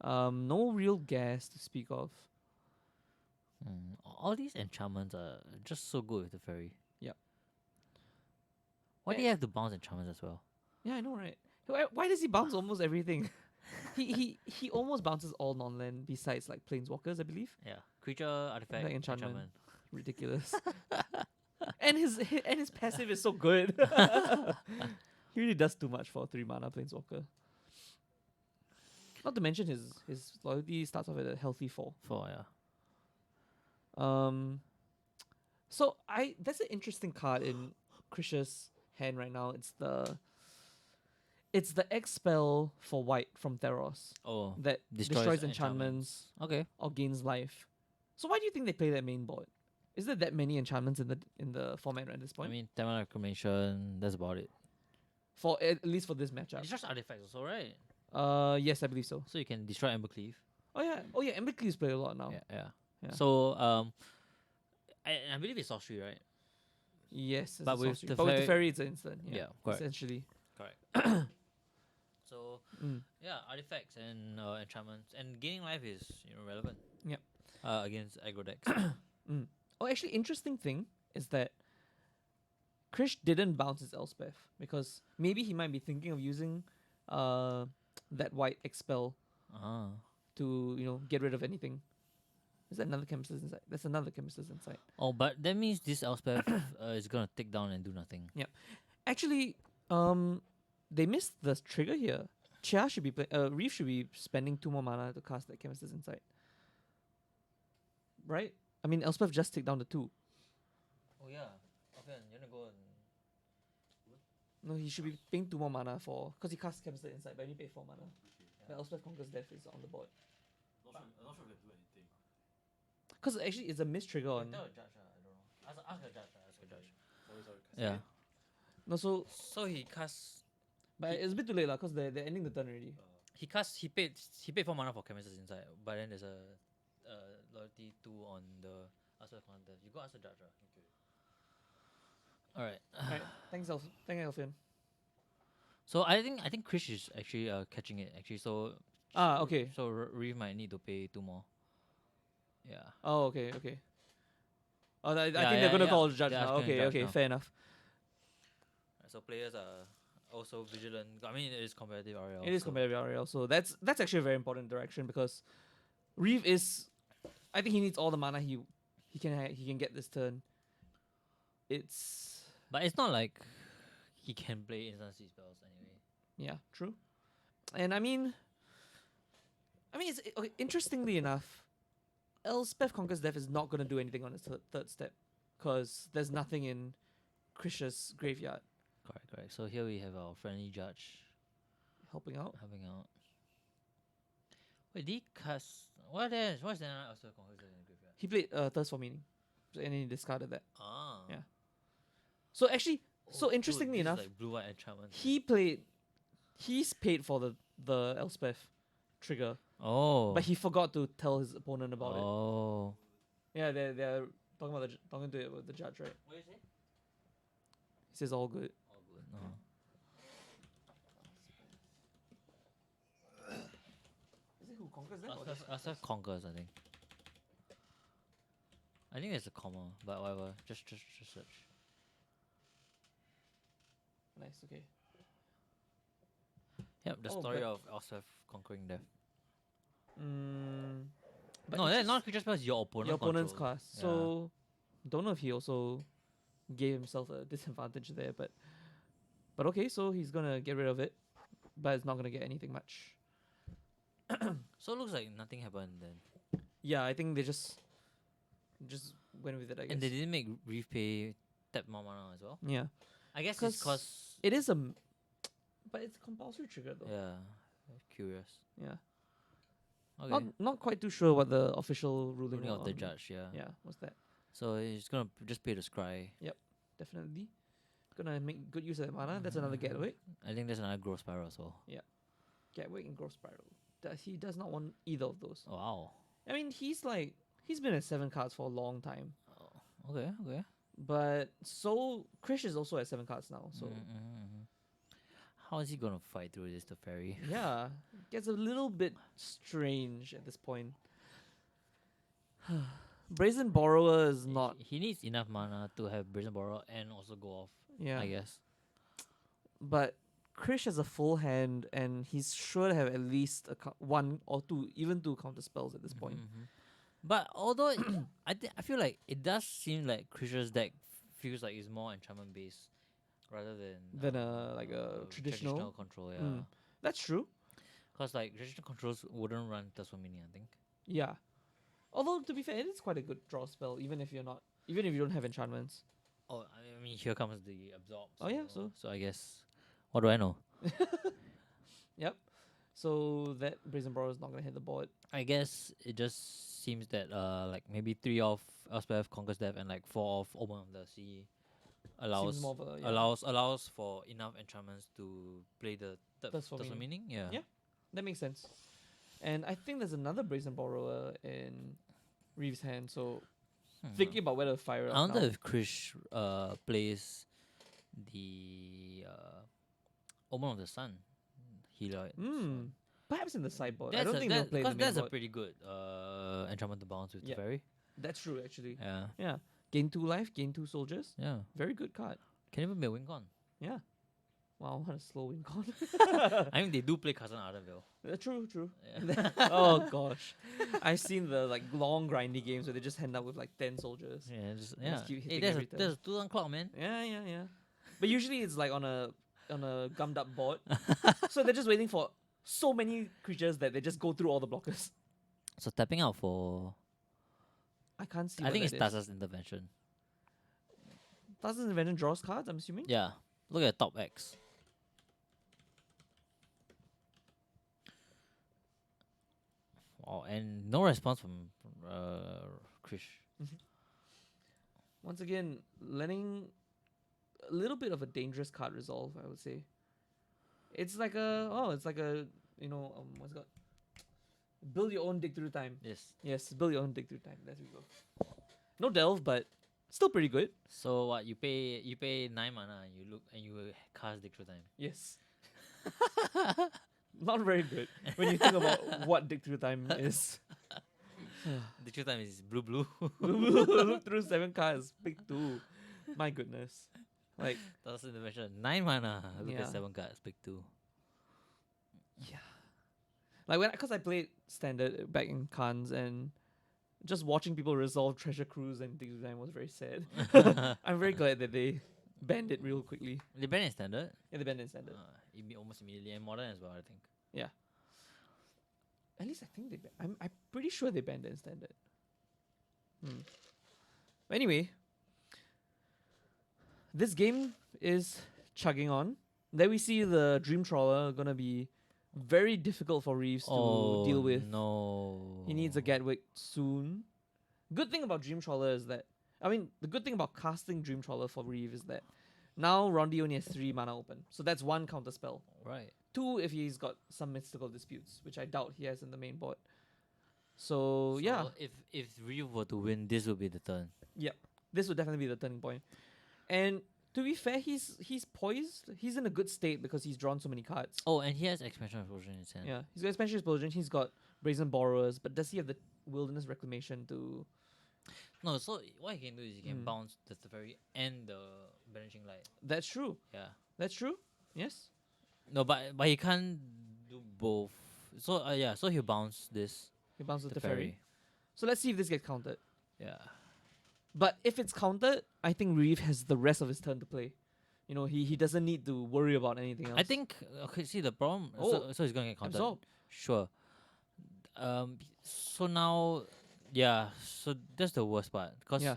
No real gas to speak of. All these enchantments are just so good with the fairy. Yep. Why do you have to bounce enchantments as well? Yeah, I know, right? Why does he bounce almost everything? he almost bounces all non-land besides like planeswalkers, I believe. Yeah. Creature, artifact, Like enchantment. enchantment. Ridiculous. and his passive is so good. He really does too much for a 3 mana planeswalker. Not to mention his loyalty starts off at a healthy 4. 4, yeah. So that's an interesting card in Krish's hand right now. It's the X spell for white from Theros Oh, that destroys enchantments okay. or gains life. So why do you think they play that main board? Is there that many enchantments in the format at this point? I mean, 10 mana reclamation, that's about it. For at least for this matchup. It's just artifacts also, right? Yes, I believe so. So you can destroy Embercleave. Oh yeah, Embercleave's play a lot now. Yeah. Yeah. So, I believe it's sorcery, right? Yes, But it's a with sorcery. the but with the fairy- fairy, it's instant. Yeah, Yeah, correct. essentially. Correct. So, Mm. yeah, artifacts and enchantments. And gaining life is relevant. Yep. Against aggro decks. Oh, actually, interesting thing is that Krish didn't bounce his Elspeth because maybe he might be thinking of using that white expel to get rid of anything. Is that another Chemist's Insight? That's another Chemist's Insight. Oh, but that means this Elspeth is gonna take down and do nothing. Actually, they missed the trigger here. Chia should be Reef should be spending 2 more mana to cast that Chemist's Insight. Right? I mean, Elspeth just take down the 2. Oh yeah. Okay, you're gonna go and No, he should be paying 2 more mana because he cast Chemist's Insight, but he only pay 4 mana. The Elspeth Conquer's Death is on the board. I'm not sure if we can do anything. Because actually, it's a missed trigger on. tell a judge, I don't know. Ask a judge, ask a judge. Sorry. Yeah. No, So he casts. but it's a bit too late, because they're ending the turn already. He paid 4 mana for Chemist's Insight, but then there's a loyalty 2 on the Elspeth Conqueror. You go ask the judge. Okay. Alright. Alright, thanks, Elfian. So I think Krish is actually catching it actually. So Okay. So Reeve might need to pay 2 more. Yeah. Oh, okay. Oh, I think Yeah, they're gonna yeah. call the judge They're now. asking the Okay, judge now. fair enough. So players are also vigilant. I mean, it is competitive RL. It is competitive RL, so that's actually a very important direction because Reeve is. I think he needs all the mana he can get this turn. But it's not like he can play instancy spells anyway. Yeah, true. And I mean, it's okay, interestingly enough, Elspeth Conquer's Death is not going to do anything on its third step because there's nothing in Krish's graveyard Correct. So here we have our friendly judge helping out. helping out. Wait, did he cast? What's there also Conqueror in the graveyard? He played Thirst for Meaning, and then he discarded that. Ah. Yeah. So actually, Oh, interestingly dude, this is enough, like blue white enchantment. he's paid for the Elspeth trigger, Oh. but he forgot to tell his opponent about it. Oh. Yeah, they're talking about talking to the judge, right? What did you say? He says all good. All good. Uh-huh. Is it who conquers that? Elspeth Conquers, I think. I think there's a comma, but whatever. Just search. Nice. Okay. Yep, the Oh, story but- of Elspeth conquering death. But No, it's that's just not creature spells. Your opponent. your opponent's control. class. Yeah. So don't know if he also gave himself a disadvantage there, but okay, so he's gonna get rid of it, but it's not gonna get anything much. So it looks like nothing happened then. Yeah, I think they just went with it. I guess. And they didn't make Reef pay tap more mana as well. Yeah, I guess it's 'Cause cause it is a, but it's a compulsory trigger though. yeah, curious. Yeah. Okay. Not quite too sure what the official ruling Ruling of the on- judge. Yeah. Yeah, what's that? So he's gonna just pay the scry. Definitely. Gonna make good use of that mana. That's another Gatwick. I think there's another growth spiral as well. Gatwick and Growth Spiral. He does not want either of those. Oh, wow. I mean, he's been at 7 cards for a long time. Oh, okay. Okay. But so Krish is also at 7 cards now. So How is he gonna fight through this, the fairy? yeah, gets a little bit strange at this point. Brazen Borrower is not. He needs enough mana to have Brazen Borrower and also go off. Yeah, I guess. but Krish has a full hand, and he's sure to have at least one or two, even 2 counter spells at this point. But although I feel like it does seem like Krisha's deck feels like it's more enchantment based rather than Like a traditional. control. Yeah. Mm. That's true. Because like traditional controls wouldn't run Tasmania, I think. Yeah. Although to be fair, it is quite a good draw spell, even if you don't have enchantments. Oh, I mean, here comes the absorb. Oh, yeah, so- I guess. What do I know? Yep. So that Brazen Borrower is not gonna hit the board. I guess it just seems that like maybe 3 of Elspeth Conquers Death and like 4 of Omen of the Sea allows Seems more of a, yeah. allows for enough enchantments to play the That's for Tasman meaning. Yeah. Yeah. That makes sense. And I think there's another Brazen Borrower in Reeves' hand. So thinking about whether to fire it I up wonder now. if Krish plays the Omen of the Sun healer. Perhaps in the sideboard. I That's don't a, think they'll play the because main that's a board. pretty good enchantment to bounce with Yeah. the fairy. That's true, actually. Yeah. Yeah. Gain 2 life, gain 2 soldiers. Yeah. Very good card. Can even be a win con. Yeah. Wow, what a slow win con. I mean, they do play Cousin Ardenville. True. Yeah. Oh gosh, I've seen the long grindy games where they just end up with like 10 soldiers. Yeah, just Just keep Hey, hitting there's every a turn. there's a 2 on clock, man. Yeah. But usually it's like on a gummed up board, so they're just waiting for so many creatures that they just go through all the blockers. So tapping out for I can't see. I think it's that is. Tasa's intervention. Tasa's Invention draws cards, I'm assuming. Yeah. Look at top X. Wow, and no response from Krish. Once again, letting a little bit of a dangerous card resolve, I would say. It's like a what's it called? Build your own dig through time. Yes, build your own dig through time. There we go. No delve, but still pretty good. So what you pay 9 mana and you cast Dig Through Time. Yes. Not very good when you think about what dig through time is. Dig Through Time is blue. Look through 7 cards, pick 2. My goodness. Like, That's the intervention. 9 mana. Look Yeah. at 7 cards, pick 2. because I played standard back in Khans, and just watching people resolve Treasure Cruise and dig through time was very sad. I'm very glad that they banned it real quickly. They ban it standard. Yeah, they banned it in standard. Almost immediately, and modern as well, I think. At least I think they. I'm pretty sure they banned it in standard. Anyway, this game is chugging on. Then we see the Dream Trawler gonna be very difficult for Reeves to deal with. No. He needs a Gatwick soon. Good thing about Dream Trawler is that the good thing about casting Dream Trawler for Reeve is that now Rondi only has 3 mana open, so that's 1 counter spell. Right. 2 if he's got some mystical disputes, which I doubt he has in the main board. So yeah, If Reeve were to win, this would be the turn. this would definitely be the turning point. And to be fair, he's poised. He's in a good state because he's drawn so many cards. Oh, and he has Expansion Explosion in his hand. Yeah, he's got Expansion Explosion. He's got Brazen Borrowers, but does he have the Wilderness Reclamation to? No, so what he can do is he can Mm. bounce the Teferi and the Banishing Light. That's true. Yeah. That's true. Yes. No, but he can't do both. So yeah, so he'll bounce this He bounces the the fairy. So let's see if this gets countered. Yeah. But if it's countered, I think Reeve has the rest of his turn to play. You know, he doesn't need to worry about anything else. I think okay. See the problem. Oh, So he's gonna get countered. absorb. Sure. So now, yeah. So that's the worst part. Cause Yeah.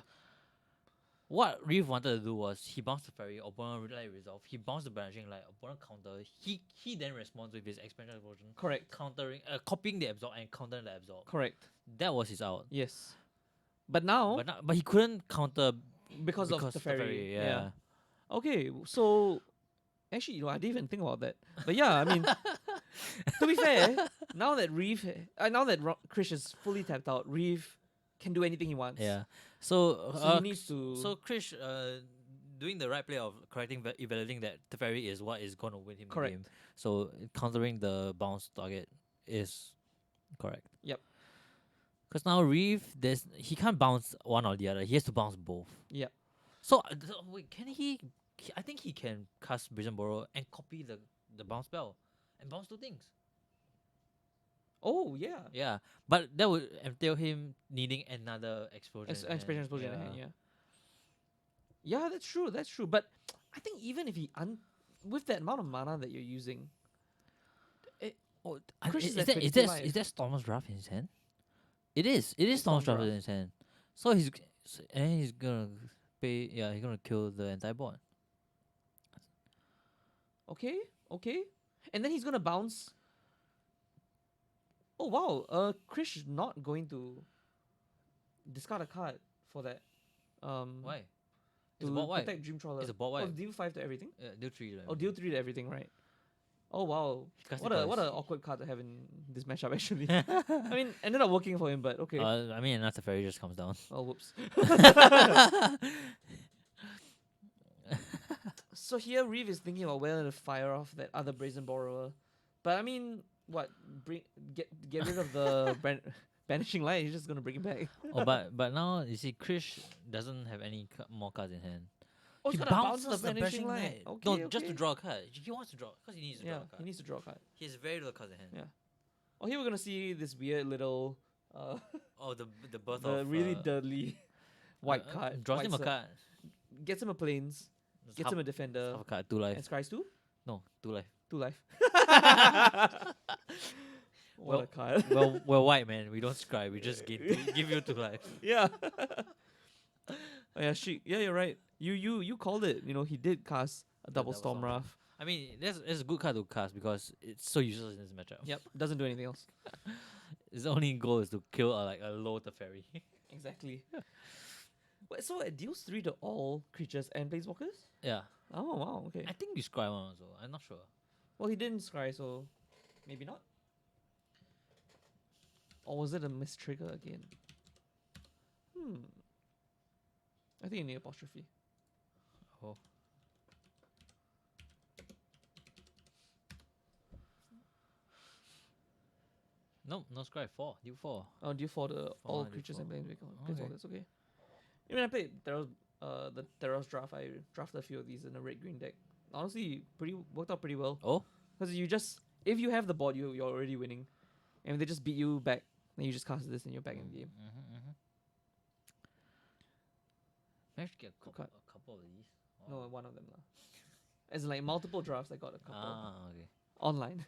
what Reeve wanted to do was he bounced the fairy, opponent resolve. He bounced the banishing, opponent counter. He then responds with his expansion explosion, Correct. countering, copying the absorb and countering the absorb. Correct. That was his out. Yes. But now, But he couldn't counter because of the fairy. Yeah. Okay, so actually, I didn't even think about that. But yeah, I mean, to be fair, now that Krish is fully tapped out, Reeve can do anything he wants. Yeah. So So he needs to. So Krish, doing the right play of correcting, evaluating that the fairy is what is going to win him Correct. the game. So countering the bounce target is correct. Yep. Because now Reeve, he can't bounce one or the other. He has to bounce both. Yep. So wait, can he? I think he can cast Brazen Borrow and copy the bounce spell and bounce two things. Oh yeah. Yeah, but that would entail him needing another explosion. in hand. Expansion explosion in hand, yeah. Yeah, that's true. That's true. But I think even if he with that amount of mana that you're using, Oh, Krish is is at that 22 life. is that Storm's Draft in his hand? It is. It is Storm's Storm's Draft in his hand. So he's gonna pay. Yeah, he's gonna kill the entire board. okay, and then he's gonna bounce. Oh wow, Krish is not going to discard a card for that. Why? To It's a board wipe. protect Dream Trawler. It's a board Oh, wipe. deal 5 to everything. Deal 3. Oh, deal 3 to everything, right? Oh wow, Cast what it a twice. awkward card to have in this matchup actually. I mean, ended up working for him, but okay. I mean, another fairy just comes down. Oh whoops. So here Reeve is thinking about whether to fire off that other Brazen Borrower, but I mean, what? Get rid of the banishing light. He's just gonna bring it back. Oh, but now you see, Krish doesn't have any more cards in hand. Oh, He he's gonna bounce bounces the banishing light. light. Okay, No, just to okay. draw a card. He wants to draw because he needs to Yeah, draw a card. he needs to draw a card. He has very little cards in hand. Yeah. Oh, here we're gonna see this weird little, Oh, the birth the of really dirty white card. Draws white him a set. card. Gets him a planes. Just Gets him a defender. half a card. 2 life. And scries 2? No, 2 life. 2 life. What Well- a card. Well, we're white, man. We don't scribe. We just give you 2 life. Yeah. Oh, yeah, yeah, you're right. You called it. You know, he did cast a double double Storm Storm Wrath. I mean, that's a good card to cast because it's so useless in this matchup. Yep, doesn't do anything else. Its only goal is to kill a low Teferi. Exactly. Wait, so it deals 3 to all creatures and planeswalkers? Yeah. Oh, wow, okay. I think you scry one also. I'm not sure. Well, he didn't scry, so maybe not. Or was it a mistrigger again? I think you need apostrophe. Oh. No scry. 4. You 4. Oh, do you for the all do creatures four. and Okay. planeswalkers? Okay. Even I played the Theros draft. I drafted a few of these in a red green deck. Honestly, worked out pretty well. Oh? Because if you have the board, you're already winning, and if they just beat you back, then you just cast this and you're back in the game. Managed to get a card. couple of these. No, one of them lah. As in, like multiple drafts, I got a couple Okay. online.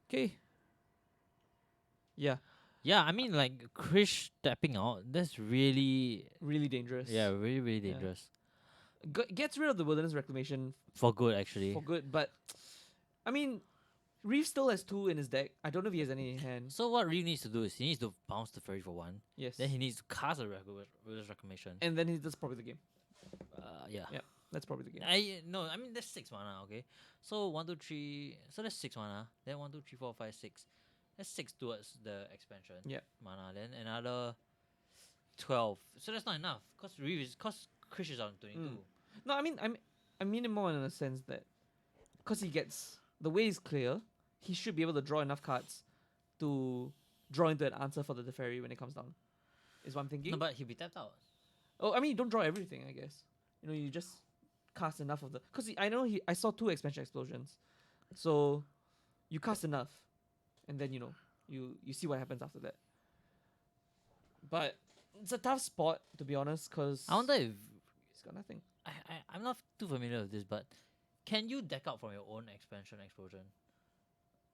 Okay. Yeah, Yeah, I mean, like, Krish tapping out, that's really, really dangerous. really, really Yeah. dangerous. Gets rid of the Wilderness Reclamation For good, actually. for good, but I mean, Reeve still has 2 in his deck. I don't know if he has any in hand. So what Reeve needs to do is he needs to bounce the fairy for 1. Yes. Then he needs to cast a Wilderness Reclamation. And then that's probably the game. Yeah. Yeah. That's probably the game. I mean that's 6 mana, okay? So 1, 2, 3, so that's 6 mana. Then 1, 2, 3, 4, 5, 6. That's 6 towards the expansion. Yeah. Mana. Then another 12. So that's not enough. Cause Krish is on 22. No, I mean, I mean it more in a sense that because he gets the way is clear, he should be able to draw enough cards to draw into an answer for the Teferi when it comes down. Is what I'm thinking. No, but he'll be tapped out. Oh, I mean, you don't draw everything, I guess. You know, you just cast enough of the. Because I saw 2 expansion explosions. So you cast enough. And then, you know, you see what happens after that. But it's a tough spot, to be honest, because I wonder if he's got nothing. I'm not too familiar with this, but can you deck out from your own expansion explosion?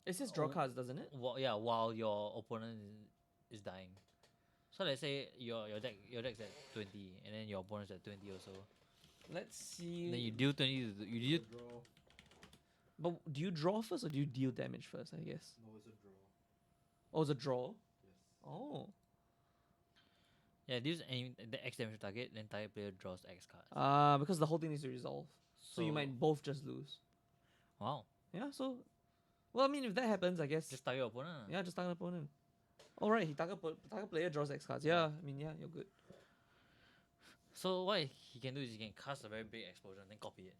It says draw cards, doesn't it? Yeah, while your opponent is dying. So let's say your deck's at 20, and then your opponent's at 20 also. Let's see. Then you deal 20. You deal. But do you draw first or do you deal damage first, I guess? No, it's a draw. Oh, it's a draw? Yes. Oh. Yeah, deals the X damage target, then target player draws X cards. Because the whole thing needs to resolve. So you might both just lose. Wow. Yeah, so. Well, I mean, if that happens, I guess. Just target your opponent. Yeah, just target opponent. Alright, target player draws X cards. Yeah, I mean, yeah, you're good. So what he can do is he can cast a very big explosion, then copy it.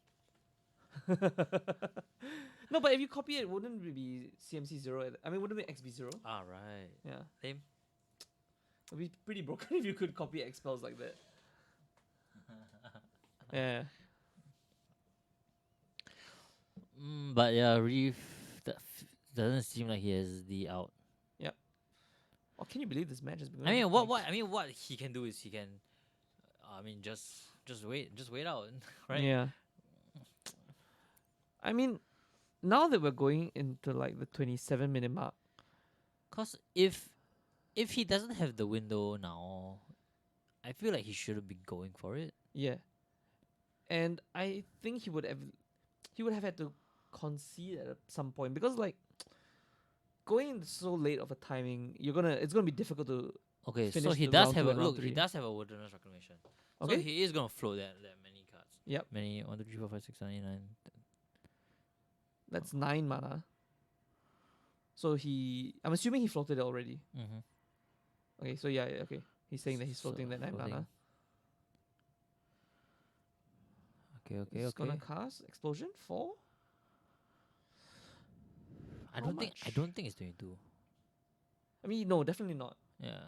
No, but if you copy it, wouldn't it be CMC 0? I mean, wouldn't it be XB 0? Ah, right. Yeah. Lame. It'd be pretty broken if you could copy X spells like that. Yeah. But yeah, Reef doesn't seem like he has the out. Oh, can you believe this match has been I mean, going what he can do is he can, just wait out, right? Yeah. I mean, now that we're going into like the 27-minute mark. Cause if he doesn't have the window now, I feel like he shouldn't be going for it. Yeah. And I think he would have had to concede at some point because like going so late of a timing, it's gonna be difficult to. Okay, so finish he the does round have two a and round look. He three. does have a wilderness reclamation. Okay. So he is gonna float that many cards. Yep. Many 1, 2, 3, 4, 5, 6, 7, 8, 9. That's 9 mana. So I'm assuming he floated it already. Mm-hmm. Okay, so yeah, okay. He's saying that he's floating that 9 floating. mana. Okay. He's gonna cast explosion 4. I How don't think much? it's 22. I mean, no, definitely not. Yeah.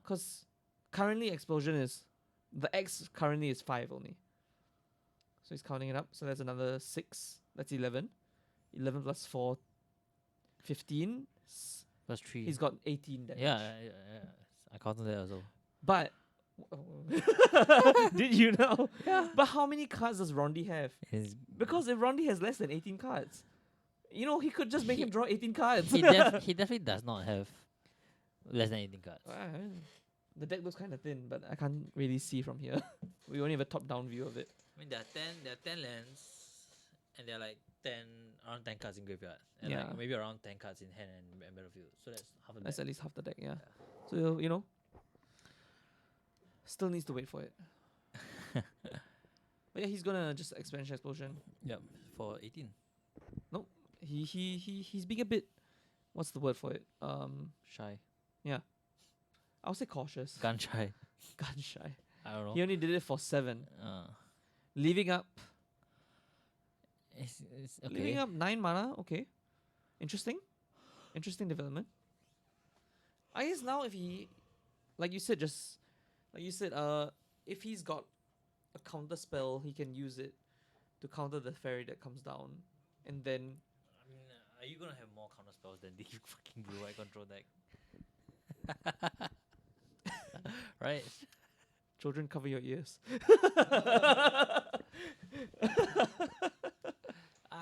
Because currently explosion is the X currently is 5 only. So he's counting it up. So that's another 6. That's 11. 11 plus 4, 15. Plus 3. He's got 18 damage. yeah. I counted that also. But did you know? Yeah. But how many cards does Rondi have? It's Because if Rondi has less than 18 cards, you know, he could just make him draw 18 cards. he definitely does not have less than 18 cards. The deck looks kind of thin, but I can't really see from here. We only have a top-down view of it. I mean, there are 10 lands, and there are like around 10 cards in graveyard, and Yeah. like maybe around 10 cards in hand and battlefield. So that's half a That's deck. at least half the deck, yeah. So, you know, still needs to wait for it. But yeah, he's gonna just expansion explosion. Yep, for 18. He's being a bit, what's the word for it? Shy. I'll say cautious. Gun shy. Gun shy. I don't know. He only did it for 7. Uh, Leaving up it's okay. Leaving up 9 mana, okay. Interesting development. I guess now if he, like you said, if he's got a counter spell, he can use it to counter the fairy that comes down, and then I mean, are you gonna have more counter spells than the fucking blue eye control deck? Right? children cover your ears.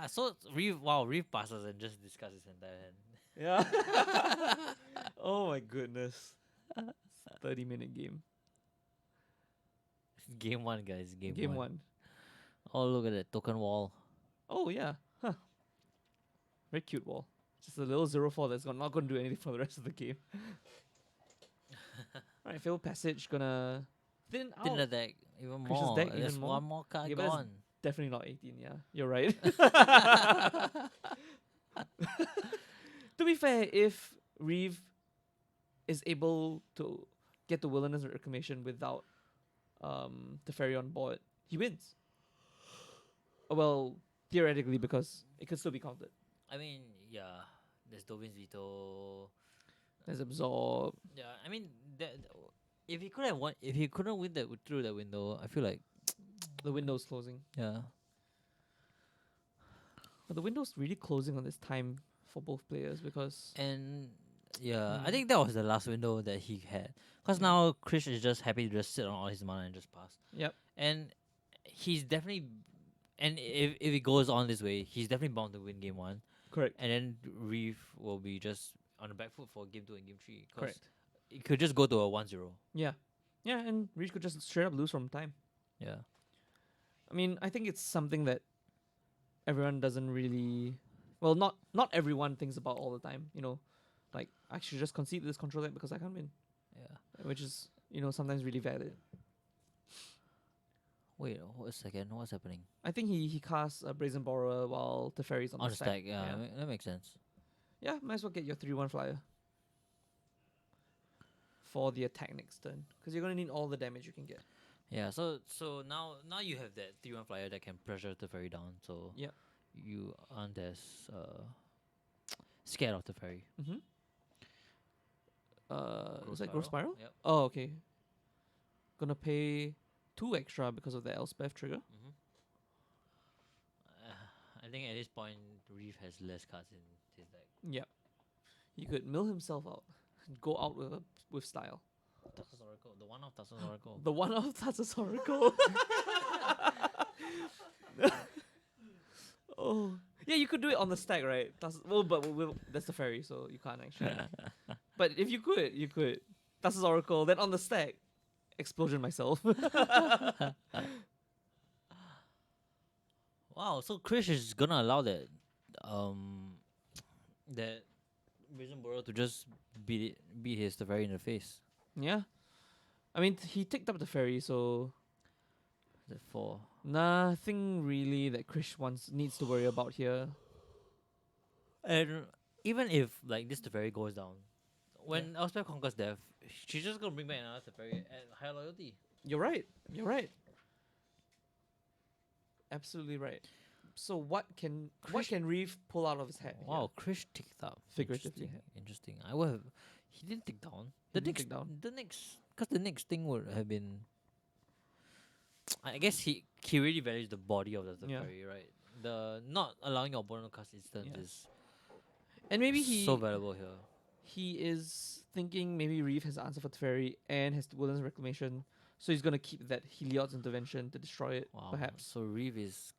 So Reeve passes and just discards his entire hand. Yeah. Oh my goodness. 30-minute game. Game 1, guys. Game 1. Oh, look at that token wall. Oh yeah. Huh. Very cute wall. Just a little 0/4 that's not going to do anything for the rest of the game. Alright, failed passage gonna thin out. Thin the deck even Chris's more. deck There's even more? one more card Yeah, but it's gone. Definitely not 18, yeah. You're right. To be fair, if Reeve is able to get the Wilderness Reclamation without the fairy on board, he wins. Well, theoretically, because it could still be counted. I mean, yeah. There's Dovin's Veto. There's Absorb. Yeah, I mean, If he could have won, if he couldn't win that through that window, I feel like The window's closing. yeah. But the window's really closing on this time for both players because And yeah, I Mm. think that was the last window that he had. Cause now Chris is just happy to just sit on all his mana and just pass. Yep. And he's definitely, and if it goes on this way, he's definitely bound to win game 1. correct. And then Reeve will be just on the back foot for game 2 and game 3. 'Cause Correct. it could just go to a 1-0. Yeah. Yeah, and Reach could just straight up lose from time. Yeah. I mean, I think it's something that everyone doesn't really, well, not everyone thinks about all the time. You know, like I should just concede this control deck because I can't win, Yeah. which is sometimes really valid. Wait, a second. What's happening? I think he casts a Brazen Borrower while Teferi's on On the the stack. stack. Yeah, that makes sense. Yeah, might as well get your 3/1 flyer for the attack next turn because you're gonna need all the damage you can get. Yeah, so now you have that 3-1 flyer that can pressure the ferry down. So Yep. you aren't as scared of the ferry. Mm-hmm. Growth Is that Growth Spiral? Yep. Oh, okay. Gonna pay 2 extra because of the Elspeth trigger. Mm-hmm. I think at this point, Reeve has less cards in his deck. Yep. He could mill himself out and go out with style. Thassa's Oracle, the one of Thassa's Oracle. The one of Thassa's Oracle. Oh. Yeah, you could do it on the stack, right? Well, but that's the ferry, so you can't actually. But if you could. Thassa's Oracle, then on the stack, explosion myself. Wow, so Krish is gonna allow that that Brazen Burrow to just beat his Teferi in the face. Yeah. I mean, he ticked up the ferry, so The 4. nothing really that Krish needs to worry about here. And even if like this Teferi goes down, when Elspeth conquers death, she's just gonna bring back another Teferi at higher loyalty. You're right. Absolutely right. So what can Reeve pull out of his hat? Wow, Krish ticked up. Figuratively. Interesting. I would have. He didn't tick down. He didn't tick down. Because the next thing would have been. I guess he really values the body of the Yeah. Teferi, right? The not allowing your opponent to cast instants Yeah. is And maybe he so valuable here. he is thinking maybe Reeve has the answer for Teferi and has the Wilderness Reclamation, so he's gonna keep that Heliod's intervention to destroy it, Wow. perhaps. So Reeve is.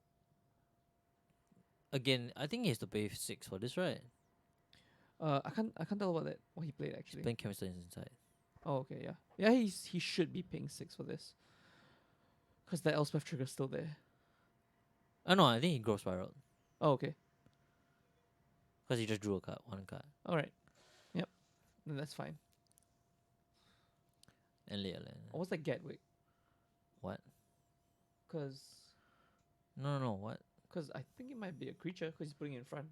Again, I think he has to pay 6 for this, right? I can't tell what he played actually. Playing Chemistry inside. Oh, okay, yeah. Yeah, he should be paying 6 for this. Because the Elspeth trigger's still there. Oh no, I think he Growth Spiral. Oh, okay. Because he just drew a card, one card. Alright. Yep. Then that's fine. And later land. Or what's that Gatwick? What? Because No, what? I think it might be a creature because he's putting it in front.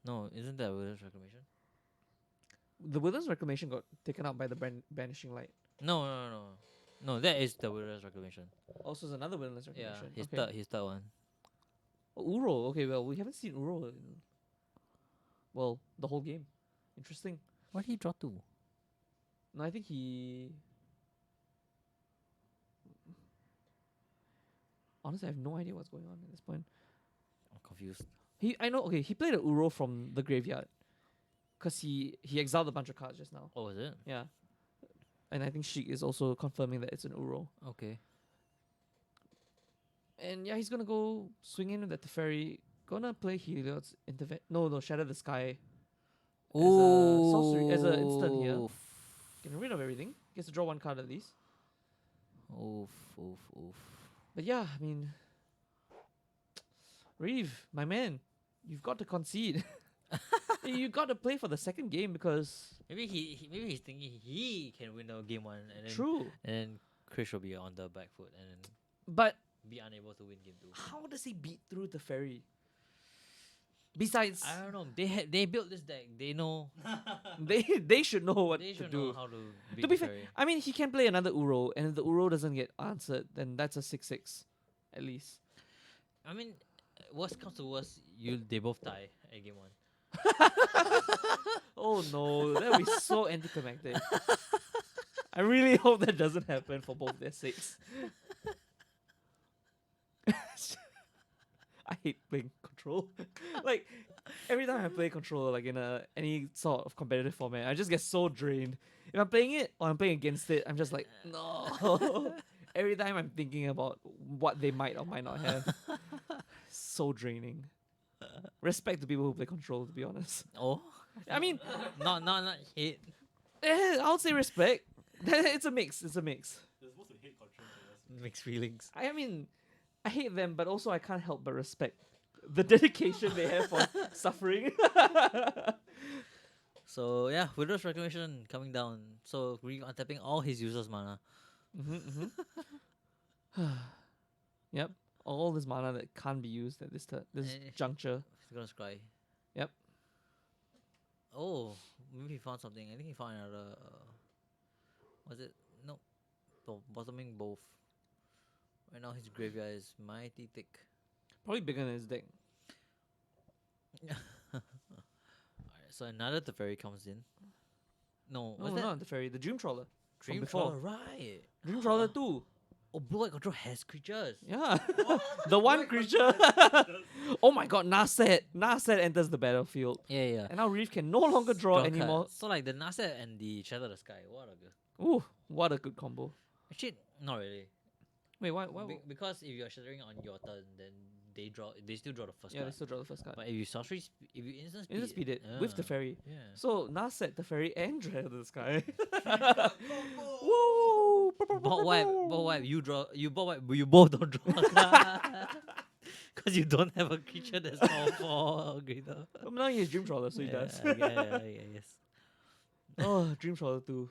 No, isn't that Wilderness Reclamation? The Wilderness Reclamation got taken out by the Banishing Light. No. No, that is the Wilderness Reclamation. Also, there's another Wilderness Yeah, Reclamation. his third one. Oh, Uro. Okay, well, we haven't seen Uro in, well, the whole game. Interesting. What did he draw to? No, I think he. Honestly, I have no idea what's going on at this point. I'm confused. I know. Okay, he played a Uro from the graveyard, cause he exiled a bunch of cards just now. Oh, is it? Yeah, and I think Sheik is also confirming that it's an Uro. Okay. And yeah, he's gonna go swing in with the Teferi. Gonna play Heliod's No, Shatter the Sky. As a sorcery, as an instant here. Getting rid of everything. Gets to draw 1 card at least. Oof. But yeah, I mean, Reeve, my man, you've got to concede. You got to play for the second game because Maybe he's thinking he can win the game 1 and then true. and then Krish will be on the back foot and then But be unable to win game 2. how does he beat through the Ferry? Besides, I don't know. They built this deck. They know they should know what they to should do. know how to beat To be the fair, Fairy. I mean, he can play another Uro, and if the Uro doesn't get answered, then that's a 6/6, at least. I mean, worst comes to worst, they both die at game 1. Oh no, that would be so anticlimactic. I really hope that doesn't happen for both their sakes. I hate playing control. Like every time I play control, like in any sort of competitive format, I just get so drained. If I'm playing it or I'm playing against it, I'm just like, no. Every time I'm thinking about what they might or might not have. So draining. Respect to people who play control, to be honest. Oh, I mean, not hate. I would say respect. It's a mix. It's a mix. Mixed feelings. I mean, I hate them, but also I can't help but respect the dedication they have for suffering. So yeah, Widow's Reclamation coming down. So untapping all his users' mana. Yep. All this mana that can't be used at this juncture. He's gonna scry. Yep. Oh, maybe he found something. I think he found another. Was it? No. Bottoming both. Right now his graveyard is mighty thick. Probably bigger than his deck. Alright, so another Teferi comes in. No, No, what's that? not the fairy. The Dream Trawler. from Dream before. Trawler, right? Dream Trawler 2. Oh, Blue White Control has creatures. Yeah. The one creature. Oh my god, Narset. Narset enters the battlefield. Yeah, yeah. And now Reef can no longer draw Draw anymore. cards. So like the Narset and the Shadow of the Sky. What a good. Ooh, what a good combo. Actually, not really. Wait, why? Because if you're shattering on your turn, then they still draw the first Yeah, they card. still draw the first card. But if you sorcery, if you instant speed, Instant speed it with the fairy. Yeah. So Narset, the fairy, and Dread of the Sky. Woo! Bot wipe. You bot wipe, but you both don't draw a card. Because you don't have a creature that's powerful or greater. But now he has Dream Trawler, so he does. Yes. Oh, Dream Trawler 2.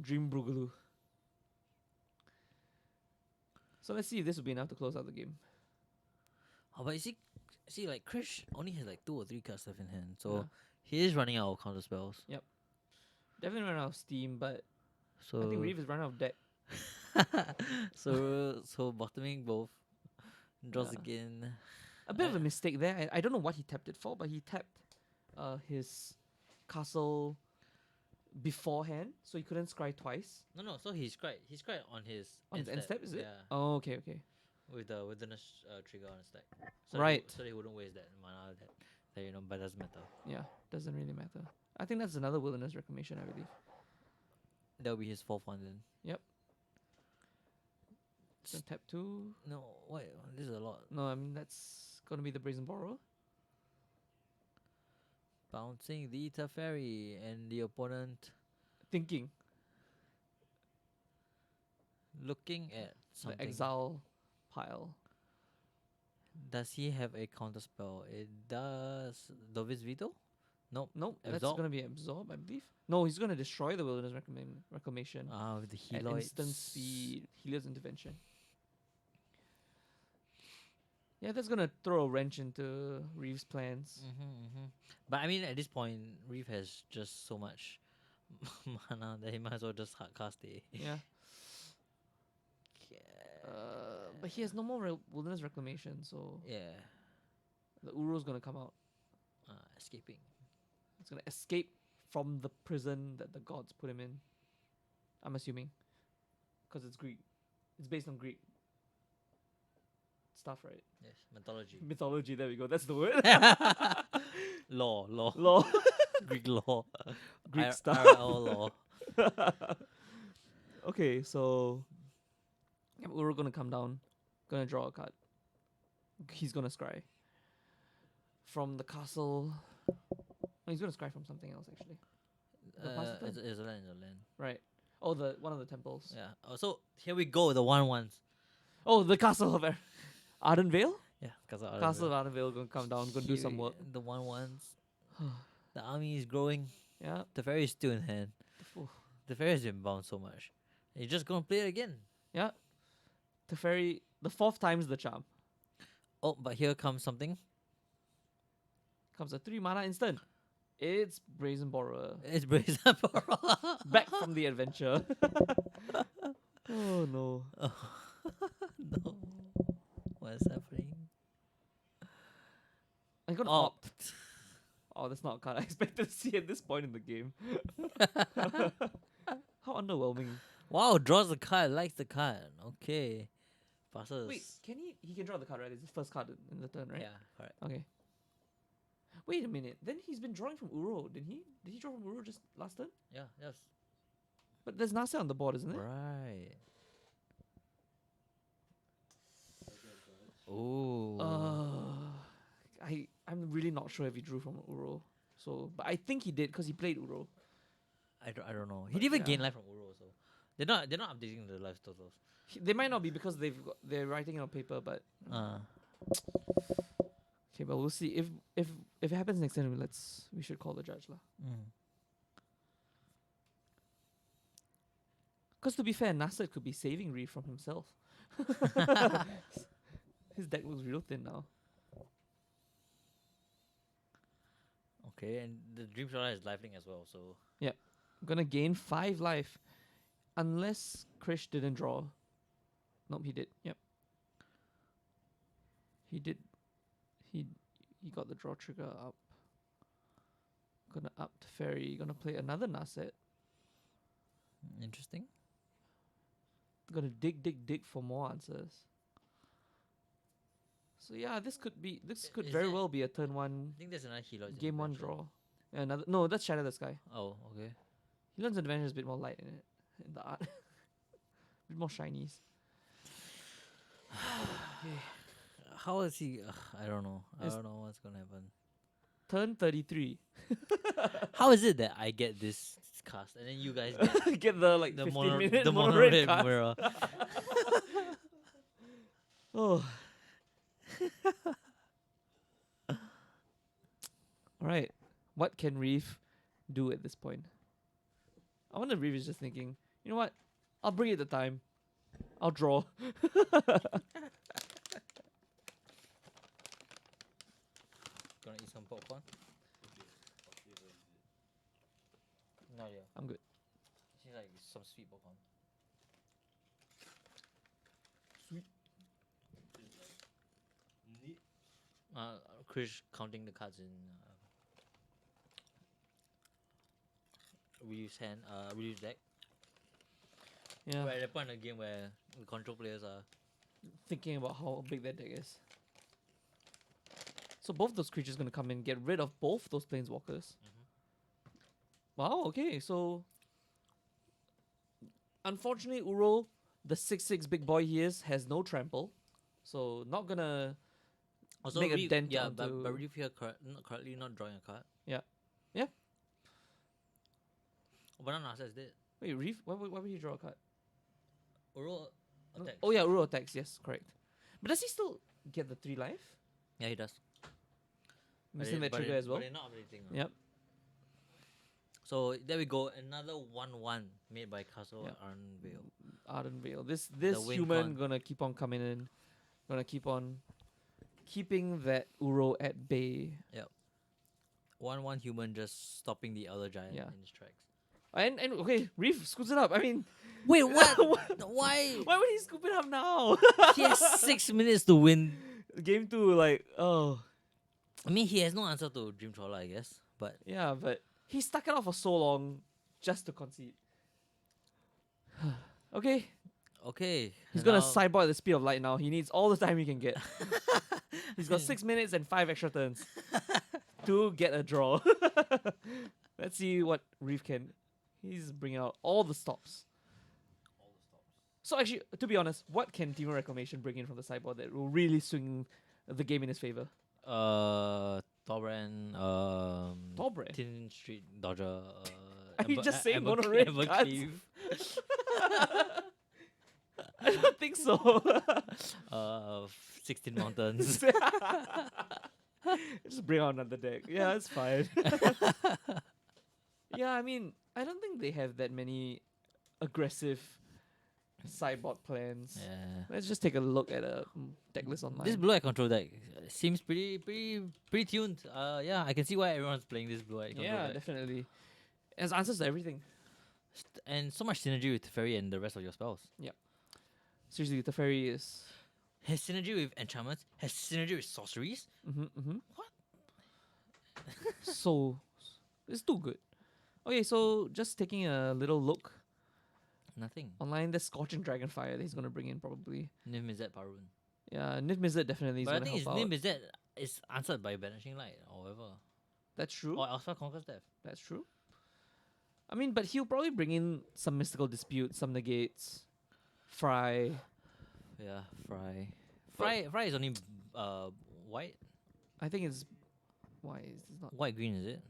Dream Boogaloo. So let's see if this will be enough to close out the game. Oh, but you see, like Krish only has like 2 or 3 cards left in hand, so Yeah. he is running out of counter spells. Definitely run out of steam, but So I think Reeve is running out of deck. so bottoming both draws Yeah. again. A bit of a mistake there. I don't know what he tapped it for, but he tapped his castle beforehand, so he couldn't scry twice. No. So he's cried on his On his end step, is it? Yeah, Oh, okay. with the wilderness trigger on the stack. So Right. So they wouldn't waste that mana that but doesn't matter. Yeah, doesn't really matter. I think that's another wilderness reclamation, I believe. That'll be his 4th one then. So tap 2. No, wait, this is a lot. No, I mean that's gonna be the Brazen Borrower. Bouncing the Teferi and the opponent Thinking looking at something. the exile pile. Does he have a counter spell? It does. Dovi's Veto? Nope. Nope, that's Absorb? gonna be absorb, I believe. No, he's gonna destroy the wilderness reclamation With the at Heloids. instant speed. Healer's intervention. Yeah, that's gonna throw a wrench into Reeve's plans. But I mean, at this point, Reef has just so much mana that he might as well just hardcast it. Yeah. But he has no more wilderness reclamation, so Yeah. the Uru's gonna come out. Escaping. It's gonna escape from the prison that the gods put him in. I'm assuming, because it's Greek. It's based on Greek stuff, right? Yes. Mythology. Mythology. There we go. That's the word. Law. Law. Greek law. Greek stuff. IRL law. Okay, so Uru gonna come down, gonna draw a card. He's gonna scry from the castle. Oh, he's gonna scry from something else actually. The pass the turn? It's a land. Right. Oh, the one of the temples. Yeah. Oh, so here we go. The 1/1s. Oh, the castle of Arden Vale. Yeah. Castle Castle of Arden Vale gonna come down, gonna do some work. The 1/1s. The army is growing. Yeah. The fairy is still in hand. Oof. The fairy has been bound so much. You're just gonna play it again. Yeah. Teferi, the 4th time's the charm. Oh, but here comes something. Comes a 3 mana instant. It's Brazen Borrower. It's Brazen Borrower. Back from the adventure. Oh no. No. What is happening? I'm gonna opt. Oh, that's not a card I expected to see at this point in the game. How underwhelming. Wow, draws the card, likes the card. Okay. Passes. Wait, he can draw the card, right? It's the first card in the turn, right? Yeah, correct. Okay. Wait a minute. Then he's been drawing from Uro, didn't he? Did he draw from Uro just last turn? Yeah, yes. But there's Nasa on the board, isn't it? Right. Ooh. I'm really not sure if he drew from Uro. So, but I think he did because he played Uro. I don't know. He didn't even yeah. gain life from Uro, so they're not updating the life totals. They might not be because they're writing it on paper, but okay, but we'll see. If it happens next time, we should call the judge lah. Because to be fair, Nasser could be saving Reef from himself. His deck looks real thin now. Okay, and the Dream Shower is lifelink as well, so Gonna gain 5 life. Unless Krish didn't draw. Nope, he did. Yep. He did. He got the draw trigger up. Gonna up to Fairy. Gonna play another Nasset. interesting. Gonna dig for more answers. So yeah, this could Is very it- well be a turn 1 I think there's another Helo. game 1 draw. Another no, that's Shadow the Sky. Oh, okay. He learns Adventure is a bit more light in it, in the art. A bit more shinies. How is he? I don't know. I It's- don't know what's gonna happen. Turn 33. How is it that I get this cast and then you guys get Get the like the 15 mono minute the mono monorail card. mirror? Oh. Alright. What can Reef do at this point? I wonder if Reef is just thinking, you know what? I'll bring it the time. I'll draw. Gonna eat some popcorn? No, yeah. I'm good. Seems like some sweet popcorn. Neat. Krish counting the cards in Ryu's hand, Ryu's deck. Yeah. We're at that point in the game where the control players are. Thinking about how big that deck is. So both those creatures gonna come in, get rid of both those planeswalkers. Wow, okay, so unfortunately Uro, the 6/6 big boy he is, has no trample. So not gonna Also, make a dent yeah, but onto- Ryu here currently not drawing a card. Yeah. Yeah. Oh, but not is dead. wait, Reef, why would he draw a card? Uro No- attacks. Oh yeah, Uro attacks, yes, correct. But does he still get the 3 life? Yeah, he does. Missing that trigger as well. But they're not updating. Yep. So there we go. Another 1/1 made by Castle Yep. Arnvale. Arden Vale. This win human con. gonna keep on coming in. Gonna keep on keeping that Uro at bay. 1/1 human just stopping the other giant Yeah. in his tracks. And okay, Reef scoops it up. I mean, Wait, what? Why? why would he scoop it up now? He has 6 minutes to win. Game 2, like, oh I mean, he has no answer to Dream Trawler, I guess. But yeah, but he stuck it out for so long just to concede. Okay, okay, he's gonna now- sideboard at the speed of light now. He needs all the time he can get. He's got 6 minutes and 5 extra turns to get a draw. Let's see what Reef can. He's bringing out all the stops. So actually, to be honest, what can Demon Reclamation bring in from the sideboard that will really swing the game in his favor? Torbrand, Torbrand? Tin Street Dodger. Are you just saying Ever- mono-red Evercleave, I don't think so. 16 Mountains. Just bring out another deck. Yeah, it's fine. Yeah, I mean, I don't think they have that many aggressive sideboard plans. Yeah. Let's just take a look at a deck list online. This blue eye control deck seems pretty tuned. Yeah, I can see why everyone's playing this blue eye control yeah, deck. definitely. It has answers to everything. And so much synergy with Teferi and the rest of your spells. Seriously, the fairy is. Has synergy with enchantments. Has synergy with sorceries. What? So, it's too good. Okay, so just taking a little look Nothing. Online, there's Scorching Dragonfire that he's gonna bring in probably. Nim Mizzet Parun. Yeah, Niv Mizzet definitely is But I gonna think help his out. Nim Mizzet is answered by Banishing Light or whatever. That's true. Or Alpha Conquers Death. That's true. I mean, but he'll probably bring in some mystical dispute, some negates, Fry. Yeah, Fry. But- Fry is only white. I think it's why is this not White green is it?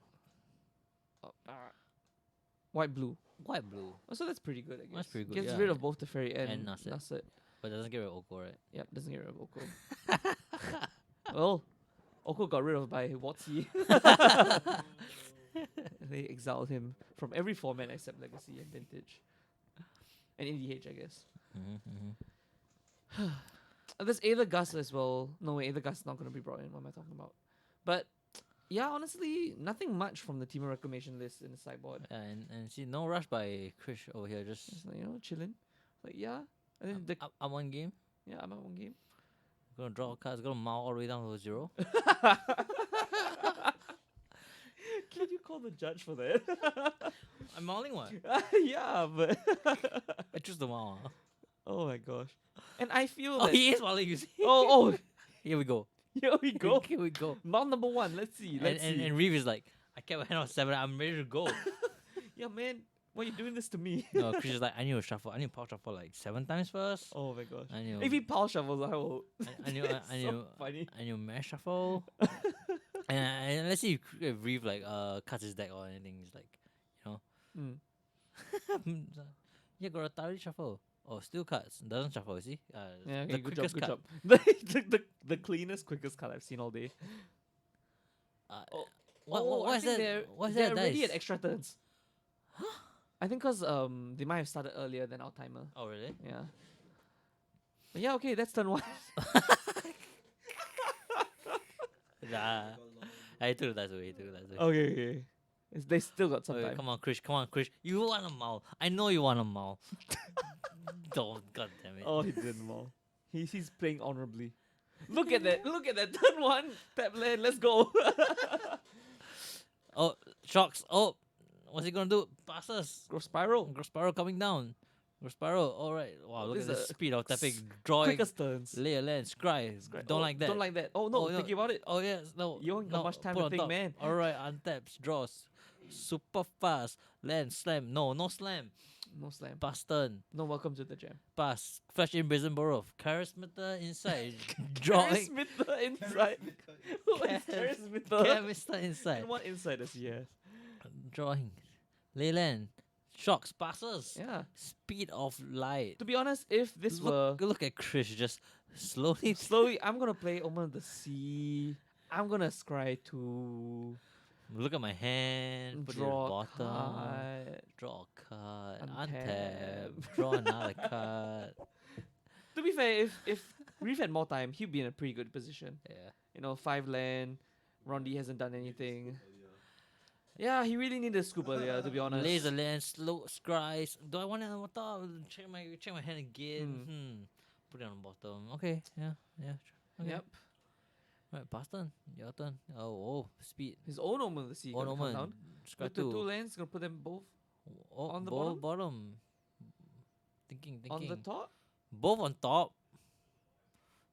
white blue? White blue. Oh, so that's pretty good. I guess That's pretty good, Gets yeah. rid of both the fairy and, And Nasset. Nasset. But it doesn't get rid of Oko, right? Yep, doesn't get rid of Oko. Well, Oko got rid of by Watsy. They exiled him from every format except Legacy and Vintage. And EDH, I guess. There's Aether Gus as well. No, wait, Aether Gus is not going to be brought in. What am I talking about? But yeah, honestly, nothing much from the Team Reclamation list in the sideboard. Yeah, and see, no rush by Krish over here. Just Just like, chilling. Like, yeah. And then the, I'm one game. yeah, I'm at one game. Gonna draw cards. Gonna mount all the way down to 0. Can you call the judge for that? I'm mounting one. Yeah, but I choose the mount. oh my gosh. And I feel Oh, that he is mounting. You see? oh, Here we go. here we go. Here we go. Mount number 1. Let's see. Let's see. And Reeve is like, I kept my hand on 7. I'm ready to go. Yeah, man, why are you doing this to me? No, Krish is like, I need to shuffle. I need to power shuffle like 7 times first. Oh my gosh. I knew. If he power shuffles, I will. I knew. That's I so knew. funny. I knew mash shuffle. and let's see if Reeve like cuts his deck or anything. He's like, Mm. yeah, got a Tari shuffle. Oh, still cuts. Doesn't shuffle, you see? Yeah, the okay, good job, quickest good cut. job. The cleanest, quickest cut I've seen all day. What, Oh, I what is think that? What's they're that already dice? at extra turns. I think because they might have started earlier than our timer. Oh, really? Yeah. But yeah, okay, that's turn 1. Nah. I took the dice away. Okay, okay. They still got some Okay, time. come on, Krish. You want a mouth. I know you want a mouth. Don't, god damn it. Oh, he didn't more. He's playing honorably. Look at that! Look at that! Turn 1, tap land. Let's go. Oh, shocks. Oh, what's he gonna do? Passes. Growth spiral. Growth Spiral coming down. Growth Spiral. All right. Wow, look This at the is a speed of tapping. Drawing. Quickest turns. Lay a land. Scry. Don't Oh, like that. Don't like that. Oh no! Oh, no. Thinking about it. Oh yes. No. You ain't got no, much time put to on think, top. man. All right. Untaps. Draws. Super fast. Land. Slam. No. No slam. No slam. Pass turn. No welcome to the jam. Pass. Flash in Brazen Burrow. Charismata inside. Drawing. Charismita inside. Who is Charismita? Charismata inside. And what inside does he have? Drawing. Leyland. Shocks. Passes. Yeah. Speed of light. To be honest, if this were Look at Krish just slowly. slowly, I'm gonna play Omen of the Sea. I'm gonna scry to Look at my hand. Put it at the draw a bottom. card. Draw a card. Untap. Untap. Draw another card. To be fair, if Reef had more time, he'd be in a pretty good position. Yeah. 5 land. Rondi hasn't done anything. Yeah, he really needed a scoop earlier, to be honest. Laser land, slow scries. Do I want it on the top? Check my hand again. Put it on the bottom. Okay. Yeah. Sure. Okay. Yep. Right, pass turn. Your turn. Oh, speed. His own Omen of the Sea Oh, gonna no, come man. down. Scry With the 2 two. lands, gonna put them both Oh, on the both bottom. Thinking. on the top. Both on top.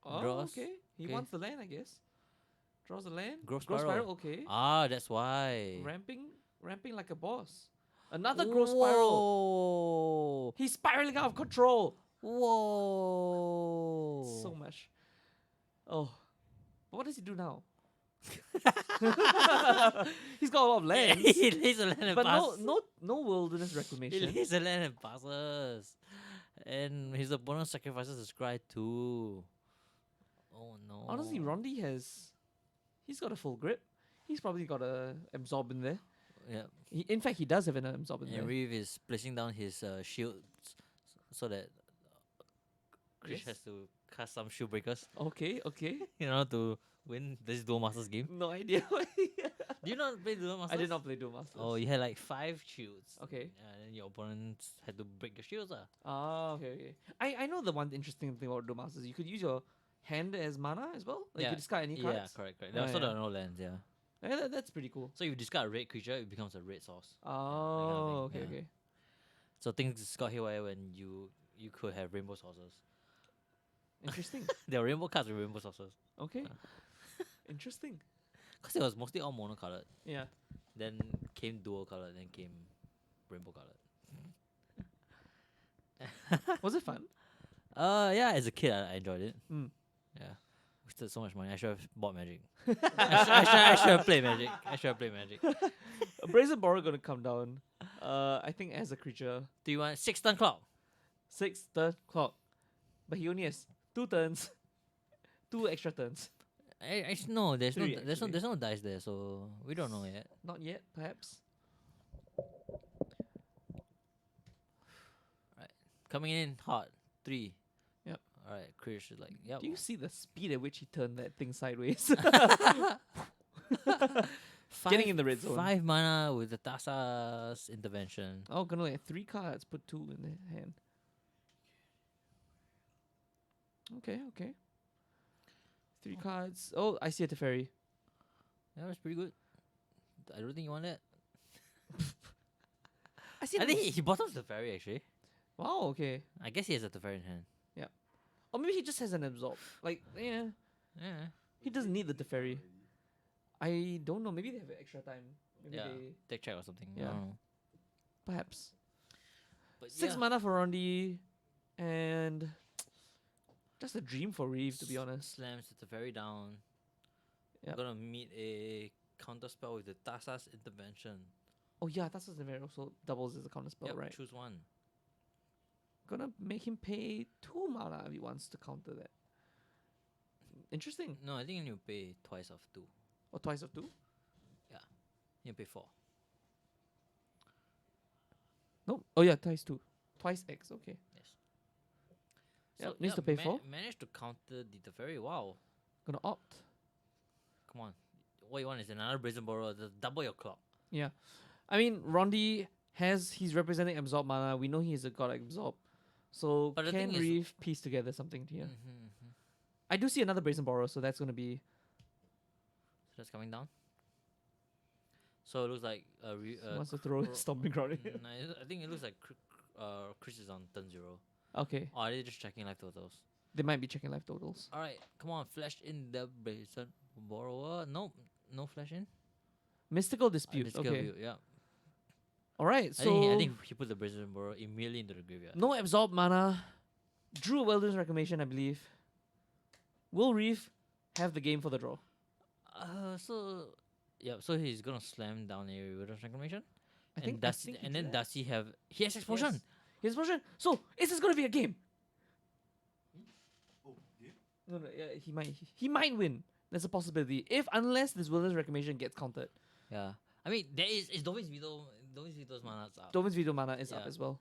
Oh, Draws. okay. He Okay. wants the land, I guess. Draws the land. Growth Growth spiral. okay. Ah, that's why. Ramping like a boss. Another growth spiral. Whoa. He's spiraling out of control. Whoa. So much. Oh. But what does he do now? He's got a lot of lands. he lays a land and but passes. no wilderness He reclamation. lays a land and passes. And his opponent sacrifices a scry too. Oh no. Honestly, Rondi he's got a full grip. He's probably got a absorb in there. Yeah. In fact, he does have an absorb in And there. Reeve is placing down his shields so that Krish Yes. has to cast some shield breakers Okay. in order to win this Duel Masters game. No idea. Do you not play Duel Masters? I did not play Duel Masters. Oh, you had like 5 shields. Okay. And then your opponents had to break your shields. Okay. I know the one interesting thing about Duel Masters. You could use your hand as mana as well. Like you could discard any cards. Yeah, correct. There also yeah. there are no lands, yeah. Yeah, that's pretty cool. So if you discard a red creature, it becomes a red source. Oh, thing, okay. So things got haywire when you could have rainbow sources. Interesting. There were rainbow cards with rainbow sources. Okay. Interesting. Because it was mostly all monocolored. Yeah. Then came dual colored, then came rainbow colored. Was it fun? Yeah, as a kid I enjoyed it. Mm. Yeah. Wasted so much money. I should have bought Magic. I should have played Magic. I should have played Magic. A Brazen Borrower gonna come down. I think as a creature. Do you want 6-turn clock? 6 turn clock. But he only has 2 turns. 2 extra turns. No, there's Three, there's no dice there, so we don't know yet. Not yet, perhaps. Coming in hot. 3. Yep. Alright, Krish is like, yep. Do you see the speed at which he turned that thing sideways? Getting in the red zone. 5 mana with the Tasa's intervention. Oh, gonna like 3 cards, put 2 in the hand. Okay, okay. 3 cards. Oh, I see a Teferi. Yeah, that's pretty good. I don't think you want that. I see. I think he bottoms the Teferi actually. Wow. Okay. I guess he has a Teferi in hand. Or maybe he just has an absorb. Like, yeah, Yeah. he doesn't need the Teferi. I don't know. Maybe they have extra time. Maybe Yeah. they Deck check or something. I Yeah. don't know. perhaps But 6 yeah. mana for Rondi, and just a dream for Reeve, to be honest. Slams the Teferi down. Yep. Gonna meet a counter spell with the Tasa's intervention. Oh yeah, that's the very also doubles as a counter spell, Yep, right? choose one. Gonna make him pay 2 mana if he wants to counter that. Interesting. No, I think you pay twice of 2. Or twice of 2. You pay 4. No. Oh yeah, twice 2. Twice X. Okay. Yes. Yep, needs to pay 4. Managed to counter the Teferi. Wow. Gonna opt. Come on. What you want is another Brazen Borrower. Double your clock. Yeah. I mean, Rondi he's representing absorb mana. We know he is a god absorb. So But the can thing is- Reeve piece together something here? Mm-hmm. I do see another Brazen Borrower, so that's gonna be So that's coming down. So it looks like wants to throw cro- stomping ground. I think it looks like Chris is on turn 0. Okay. Or are they just checking life totals? They might be checking life totals. Alright, come on, flash in the Brazen Borrower. No flash in. Mystical Dispute. Mystical Okay. View, yeah. Alright, I so think he put the Brazen Borrower immediately into the graveyard. no absorb mana. Drew Wilderness Reclamation, I believe. Will Reeve have the game for the draw? So he's gonna slam down a Wilderness Reclamation. I And think. does I think and then does he have? He has explosion. Yes. His explosion. So is this gonna be a game? Oh, game? No, yeah, he might win. There's a possibility. Unless this Wilderness Reclamation gets countered. Yeah. I mean, there is Dovin's Veto. Dovin's Veto's mana's up. Dovin's Veto mana is up Yeah. as well.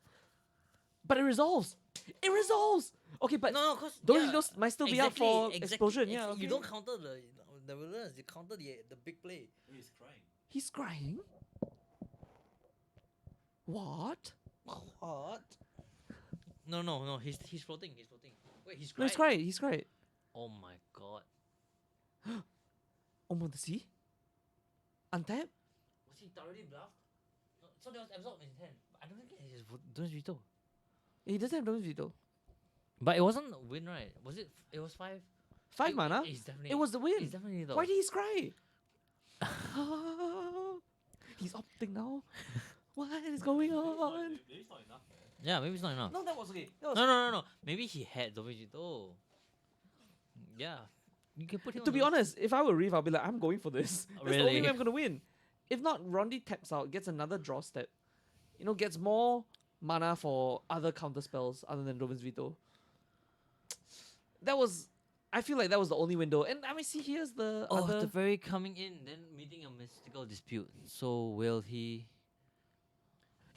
But it resolves. It resolves. Okay, but no, cause Dovin's yeah, Veto might still be up for explosion. Yeah, You okay. don't counter the Wilderness. You counter the big play. He's crying. He's crying. What? What? No. He's floating. He's floating. Wait, he's No, crying. he's crying. He's crying. Oh my god. Oh, the sea. Untap. Was he thoroughly bluffed? No, so there was absorb in his hand. I don't think he has Dovin's Veto. He doesn't have Dovin's Veto. But it wasn't a win, right? Was it? It was 5. 5 mana. He's definitely. It was the win. He's definitely the. Why did he cry? He's opting now. What is going on? Maybe it's not enough, man. Yeah, maybe it's not enough. No, that was okay. That was No. Maybe he had Dovin's Veto. Yeah. You can put him To on be the- honest, if I were Reeve, I'll be like, I'm going for this. That's the only Really? way I'm gonna win. If not, Rondi taps out, gets another draw step. Gets more mana for other counter spells other than Dovin's Veto. I feel like that was the only window. And I mean, see, here's the Oh, other. the very coming in, then meeting a mystical dispute. So will he?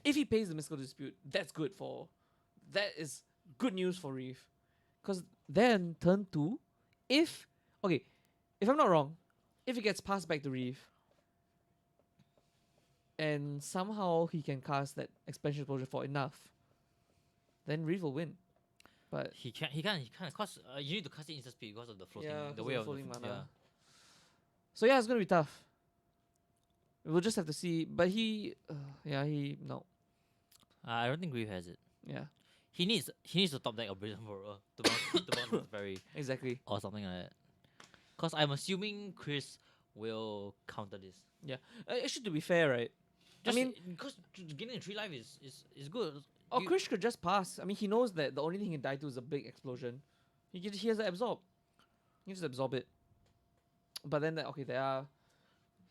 If he pays the Mystical Dispute, that is good news for Reeve. Because then turn 2, if I'm not wrong, if he gets passed back to Reeve, and somehow he can cast that expansion explosion for enough, then Reeve will win. But He can't. Cause you need to cast it instant speed because of the floating. Yeah, the 'cause way of of the the floating yeah. mana. So yeah, it's gonna be tough. We'll just have to see. But no. I don't think Grief has it. Yeah, He needs to top deck a Brazen Borrower to bounce with Ferry exactly. or something like that. Cause I'm assuming Chris will counter this. Actually, to be fair, right? Just mean- because getting a 3 life is good. Or You- Krish could just pass. I mean, he knows that the only thing he can die to is a big explosion. He has to absorb. He just absorb it. But then,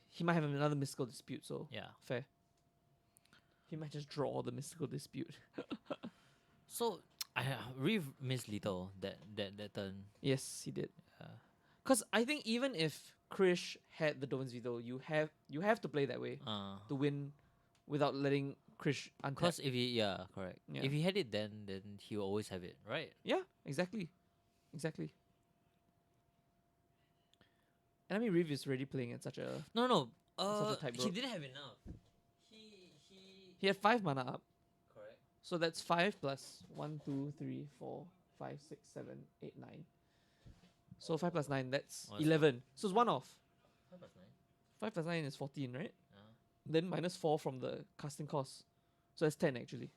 he might have another mystical dispute, so Yeah. fair. He might just draw the mystical dispute. So I Reeve missed little that turn. Yes, he did. Yeah. Because I think even if Krish had the Dovin's Veto, you have to play that way to win without letting Krish untap. Because if he correct. Yeah. If he had it then he will always have it, right? Yeah, exactly. Exactly. And I mean, Reeve is already playing at such a... No. Such a type He rogue. didn't have enough. He had 5 mana up. Correct. So that's 5 plus 1, 2, 3, 4, 5, 6, 7, 8, 9. So 5 plus 9, that's Oh, that's 11. So it's 1 off. 5 plus 9. 5 plus 9 is 14, right? Yeah. Then minus 4 from the casting cost. So that's 10 actually.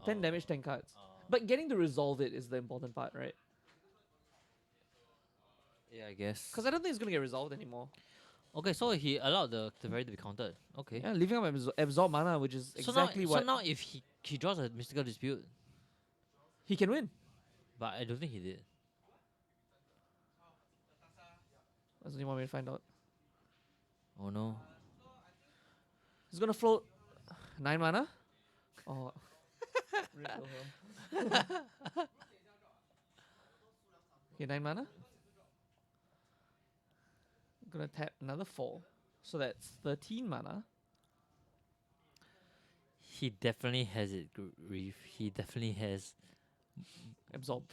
10 damage, 10 cards. But getting to resolve it is the important part, right? Yeah, I guess. Because I don't think it's going to get resolved anymore. Okay, so he allowed the Ferry to be countered. Okay. Yeah, leaving up absorb mana, which is So exactly now, what So now if he draws a mystical dispute, he can win. but I don't think he did. That's what you want me to find out. Oh no. He's going to float 9 mana. Oh. Rip Wilhelm. Okay, 9 mana. Gonna tap another 4. So that's 13 mana. He definitely has it, Reef. He definitely has Absorb.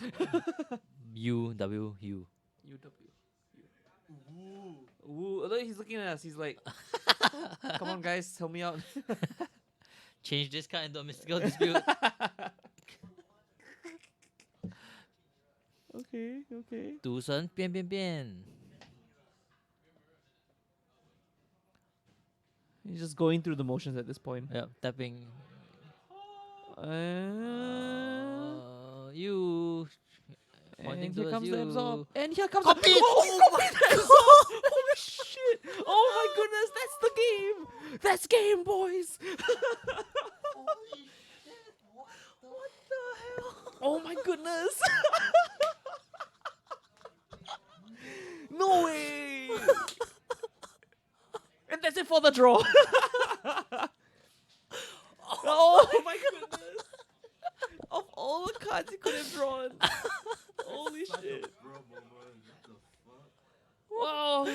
UW. UW. Ooh. Although he's looking at us, he's like, come on guys, help me out. Change this card into a mystical dispute. Okay. 赌神变变变. He's just going through the motions at this point. Yep, tapping. You. Pointing And here towards comes the you. absorb. And here comes Copy! Holy shit! Oh my goodness, that's the game! That's game, boys! Holy shit! What the hell? Oh my goodness! No way! And that's it for the draw. Oh my goodness! Of all the cards he could have drawn. Holy shit. Wow.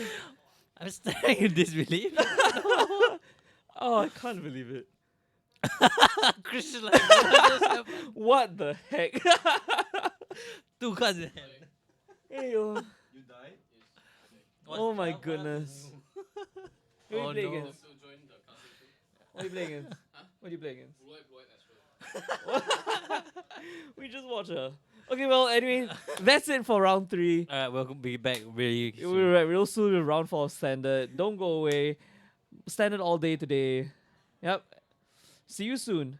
I'm staring in disbelief. Oh, I can't believe it. Chris is like, what just happened? What the heck? 2 cards in hand. Hey, yo. You died? Oh my goodness. Who Oh you play no. against? So join the casting too. What do you play against? What do you play against? Blue Astro. We just watch her. Okay, well, anyway, that's it for round 3. Alright, we'll be back really We'll soon. be back real soon with round 4 of standard. Don't go away. Standard all day today. Yep. See you soon.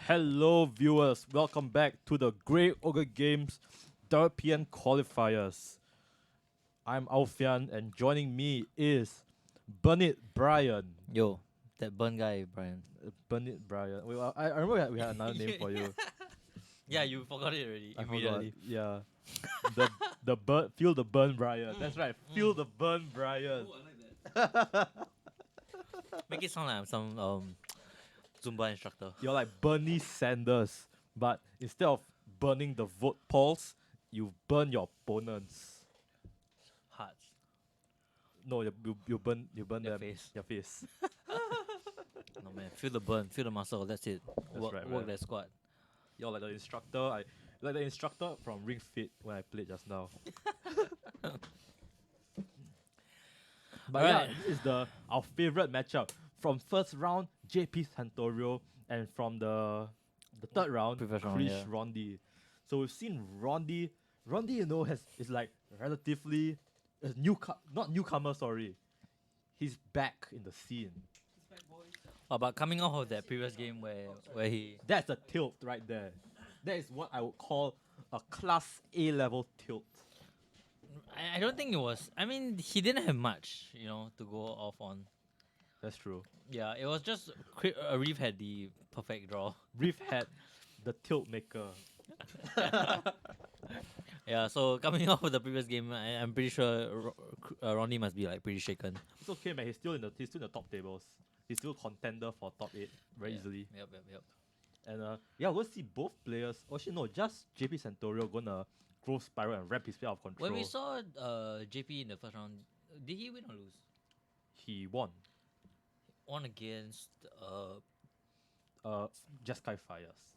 Hello, viewers. Welcome back to the Grey Ogre Games WPN Qualifiers. I'm Alfian, and joining me is Bernard Brian. Yo, that burn guy, Brian. Bernard Brian. Wait, I remember we had another name for you. Yeah, you forgot it already. I forgot. Immediately. Yeah. The burn. Feel the burn, Brian. That's right. Feel the burn, Brian. Make it sound like I'm some Zumba instructor. You're like Bernie Sanders, but instead of burning the vote polls, you burn your opponents. Hearts. No, you burn Your them. face. Your face. No man, feel the burn, feel the muscle. That's it. Work right, work man. that squat. You're like the instructor. Like the instructor from Ring Fit when I played just now. But Alright. yeah, this is our favorite matchup from first round. JP Santorio, and from the third round, Previous round, Krish yeah. Rondi. So we've seen Rondi. Rondi, is like relatively not newcomer. Sorry, he's back in the scene. Oh, but coming off of that previous game where he That's a tilt right there. That is what I would call a class A level tilt. I don't think it was. I mean, he didn't have much, to go off on. That's true. Yeah, it was just Reeve had the perfect draw. Reef had the tilt maker. Yeah, so coming off of the previous game, I'm pretty sure Ronnie must be like pretty shaken. It's okay, man. He's still in the top tables. He's still contender for top 8 very Yeah. easily. Yep. And we'll see both players. Actually, no, just JP Santorio gonna growth spiral and wrap his play out of control. When we saw JP in the first round, did he win or lose? He won. Won against Jeskai Fires.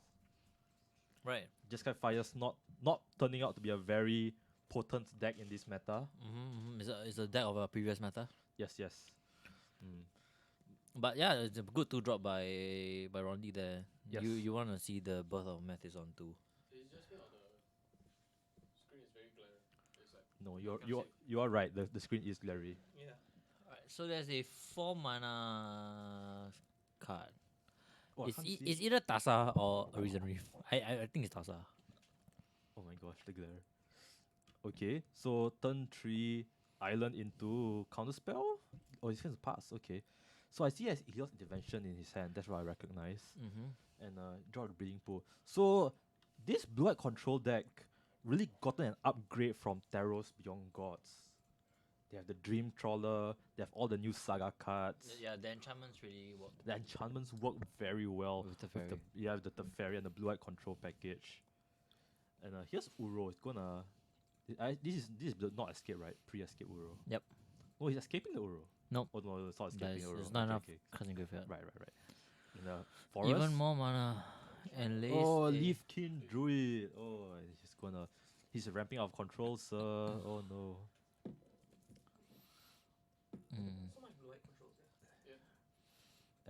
right. Jeskai Fires not turning out to be a very potent deck in this meta. It's a deck of a previous meta. Yes. Mm. But yeah, it's a good 2-drop by Rondi there. Yes. You want to see the birth of Math is on too. It's just me or the screen is very glare. It's like No, you are right. The screen is glary. yeah. Alright, so there's a 4 mana card. Oh, I can't see. It's either Tasa or Arisen Reef. I think it's Tasa. Oh my gosh, the glare. Okay, so turn 3 island into counterspell? Oh, he's going to pass. Okay. So I see he has Helios Intervention in his hand. That's what I recognize. And draw the Breeding Pool. So this blue-white control deck really gotten an upgrade from Taros Beyond Gods. They have the Dream Trawler. They have all the new Saga cards. Yeah, the enchantments really work. The enchantments work very well With the fairy. the Teferi and the blue-white control package. And here's Uro. It's gonna. This is not escape, right? Pre-escape Uro. Yep. Oh, he's escaping the Uro. Nope. Oh no, it's not escaping Uro. There's not Okay, enough okay. cousin graveyard. Right. In the forest. Even more mana. And lace. Oh, Leaf King Druid. Oh, he's ramping out of control, sir. Oh no. So much blue white controls there.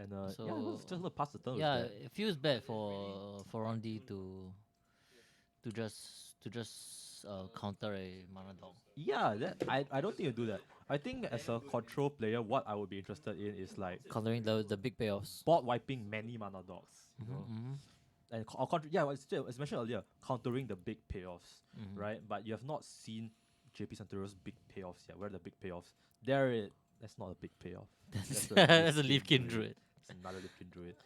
And So- yeah, just gonna pass the turn. with Yeah, that. it feels bad for Rondi to just counter a mana dog. Yeah, I don't think you do that. I think as a control player, what I would be interested in is like Countering the big payoffs. board wiping many mana dogs. You know? And as mentioned earlier, countering the big payoffs, right? But you have not seen JP Santorio's big payoffs yet. Where are the big payoffs? That's not a big payoff. That's a Leaf King Druid. It's another Leaf King Druid.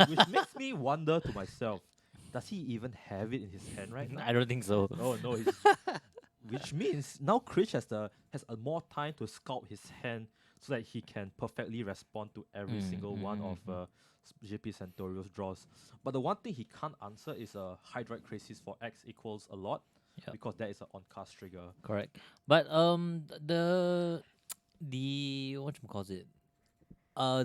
Which makes me wonder to myself, does he even have it in his hand right now? I don't think so. Oh no, which means now Krish has a more time to sculpt his hand so that he can perfectly respond to every single one of JP Santorio's draws. But the one thing he can't answer is a Hydroid Crisis for X equals a lot, Yeah. because that is an on-cast trigger. Correct. But the whatchamacallit,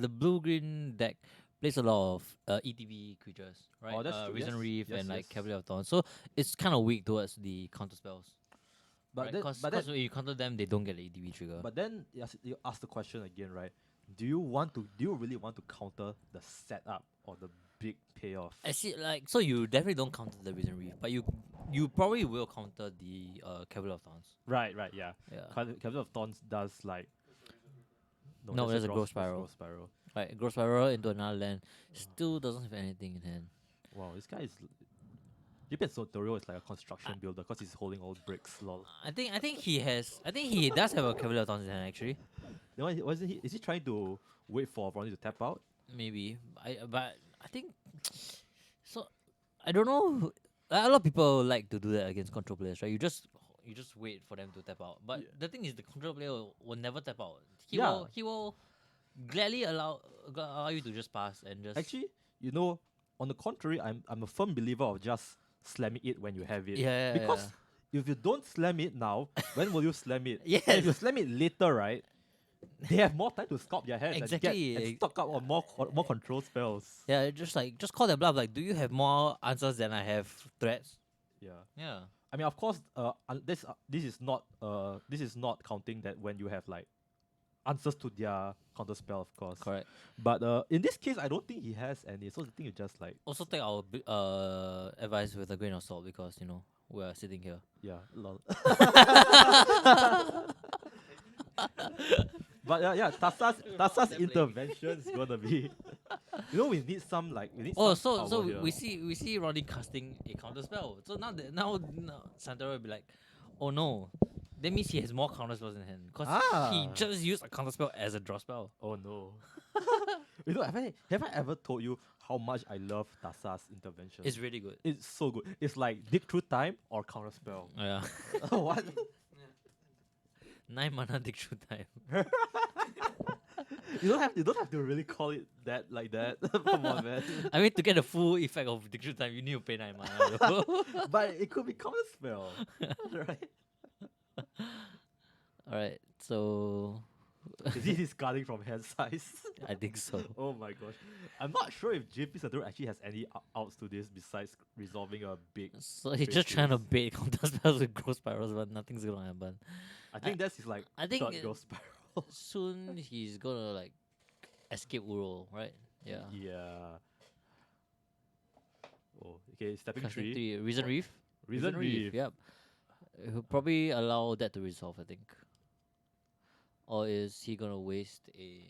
the blue-green deck plays a lot of ETB creatures, right? Oh, that's true, Risen yes, Reef yes, and like yes. Cavalier of Dawn. So it's kind of weak towards the counter spells. But Because when you counter them, they don't get the ETB trigger. but then you ask the question again, right? Do you really want to counter the setup or the big payoff? I see, like, so you definitely don't counter the Risen Reef, but you probably will counter the Cavalier of Dawns. Right, yeah. Yeah. Cavalier of Thorns does like. No, there's a growth Growth spiral. Right, Growth Spiral into another land. Still doesn't have anything in hand. Wow, this guy is. JP Sotorio is like a construction builder because he's holding all bricks. Lol. I think he does have a Cavalier Tons in hand actually. Then is he trying to wait for Ronnie to tap out? Maybe. But I think so. I don't know. A lot of people like to do that against control players, right? You just wait for them to tap out. But Yeah. the thing is, the control player will never tap out. Yeah. He will gladly allow you to just pass and just. Actually, on the contrary, I'm a firm believer of just slamming it when you have it. Yeah. Because if you don't slam it now, when will you slam it? Yes. And if you slam it later, right? They have more time to sculpt their hands Exactly. and stock up on more control spells. Yeah, just call their bluff. Like, do you have more answers than I have threats? Yeah. Yeah. I mean, of course, this is not counting that when you have like answers to their counter spell, of course. Correct. But in this case, I don't think he has any. So the thing is just like Also take our advice with a grain of salt because we are sitting here. yeah, lol. But yeah, Tassa's intervention is gonna be. We need some Oh, some so power here. we see Ronnie casting a counter spell. So now Santoro will be like, oh no, that means he has more counter spells in hand because he Ah. just used a counter spell as a draw spell. Oh no. Have I ever told you how much I love Tassa's intervention? It's really good. It's so good. It's like dig through time or counter spell. Yeah. What? 9 mana dig through time. You don't have to really call it that like that. Come on, man. I mean, to get the full effect of dig through time, you need to pay 9 mana. though. But it could be counter spell, right? Alright, so Is he discarding from hand size? I think so. Oh my gosh. I'm not sure if JP Satoru actually has any outs to this besides resolving a big. So he's just trying to bait counter spells with growth spirals, but nothing's gonna happen. I think that's his like I think third it- ghost spiral. Soon he's gonna like escape Uro, right? Yeah. Yeah. Oh, okay, stepping Casting tree. 3, Reason Reef. Reason Reef. Yep. He'll probably allow that to resolve, I think. Or is he gonna waste a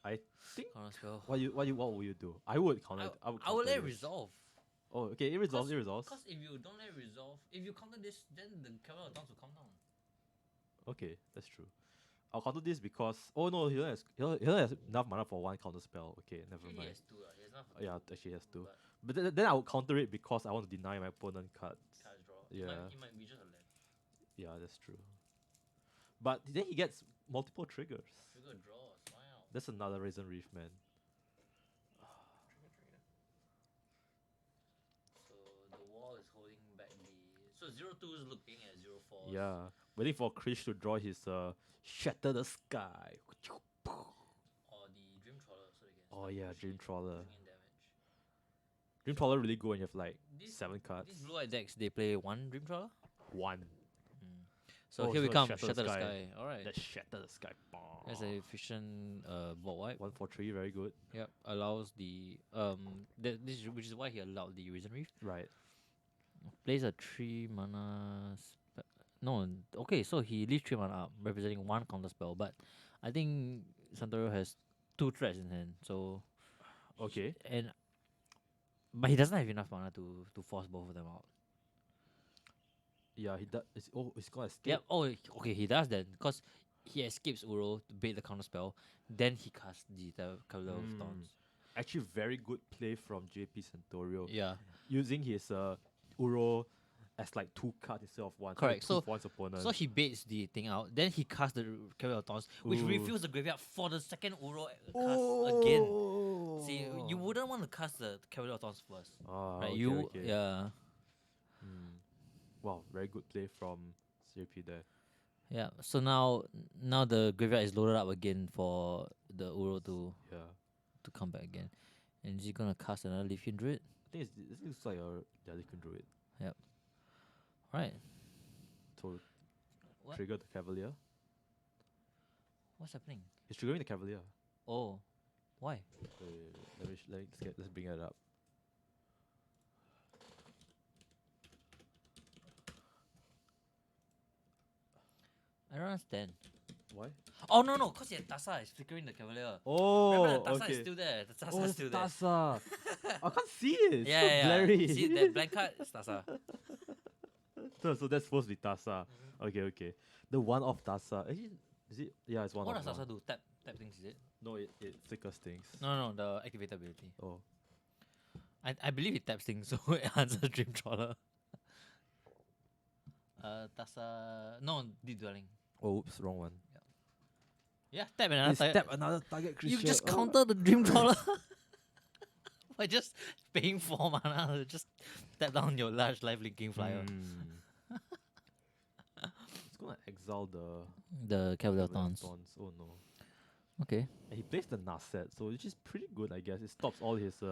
I think counter spell? what will you do? I would counter. I would. I will counter let it this. resolve. Oh, okay. It resolves. It resolves. Because if you don't let it resolve, if you counter this, then the Cavalier of Dawn will come down. Okay, that's true. I'll counter this because no, he only has enough mana for one counter spell. Okay, never He mind. has 2, he has enough for Yeah, two, actually has to. but But then I would counter it because I want to deny my opponent cards. cards draw. Yeah. It might be just a land. Yeah, that's true. But then he gets multiple triggers. Trigger draws. Wow. That's another Raisin Reef, man. So the wall is holding back the. So 0-2 is looking at 0-4. Yeah, waiting for Krish to draw his Shatter the Sky. Or the Dream Trawler, so they can. Oh start yeah, pushing, Dream Trawler. putting in damage. Dream Trawler really good when you have like These- 7 cards. These blue-white decks, they play 1 Dream Trawler. 1. So Oh, here we so come, Shatter Shatter the the Sky. Sky. Alright. That Shatter the Sky. That's a efficient board wipe. 1 for 3, very good. Yep, allows the which is why he allowed the Risen Reef. Right. Plays a 3 mana. No, okay, so he leaves 3 mana up, representing 1 counter spell. But I think Santoro has 2 threats in hand. So Okay. but he doesn't have enough mana to force both of them out. Yeah, he does. He's gonna escape. Yep. Oh, okay, he does then, because he escapes Uro to bait the counter spell. Then he casts the Cavalier of Thorns. Actually, very good play from JP Santorio. Yeah. Using his Uro as like 2 cards instead of 1. Correct, So, so- two for one's opponent. So he baits the thing out. Then he casts the Cavalier of Thorns, which Ooh. refills the graveyard for the second Uro cast again. See, you wouldn't want to cast the Cavalier of Thorns first, Ah, right? okay, okay. Yeah, Wow, very good play from JP there. yeah. So now the graveyard is loaded up again for the Uro Yeah. to come back again. And is he gonna cast another Leafeon Druid? I think this looks like a Delicate Druid. Right. So What? trigger the Cavalier. What's happening? He's triggering the Cavalier. Oh, why? Let's bring it up. I don't understand. Why? Oh no, cause yeah, Tasa is flickering the Cavalier. Oh, Remember, the Tasa okay. is still there. The Tasa Oh, is it's still there. Tasa. I can't see it. It's Yeah, so yeah, blurry. yeah. See that blank card? It's Tasa. So that's supposed to be Tasa. Okay. The one-off Tasa. Actually, is it? Yeah, it's one What off. does now. Tasa do? Tap things, is it? No, it flickers things. No, the activator ability. Oh. I believe it taps things, so it answers Dream Trawler. Tasa. No, Deep Dwelling. Oh, oops, wrong one. Yeah, tap another target. Tap another target creature. You just Oh. counter the Dream Trawler by just paying 4 mana to just tap down your large life linking flyer. It's gonna exile the The Cavalier Cavalier Thorns. Oh no. Okay. And he plays the Nasset, so which is pretty good, I guess. It stops all his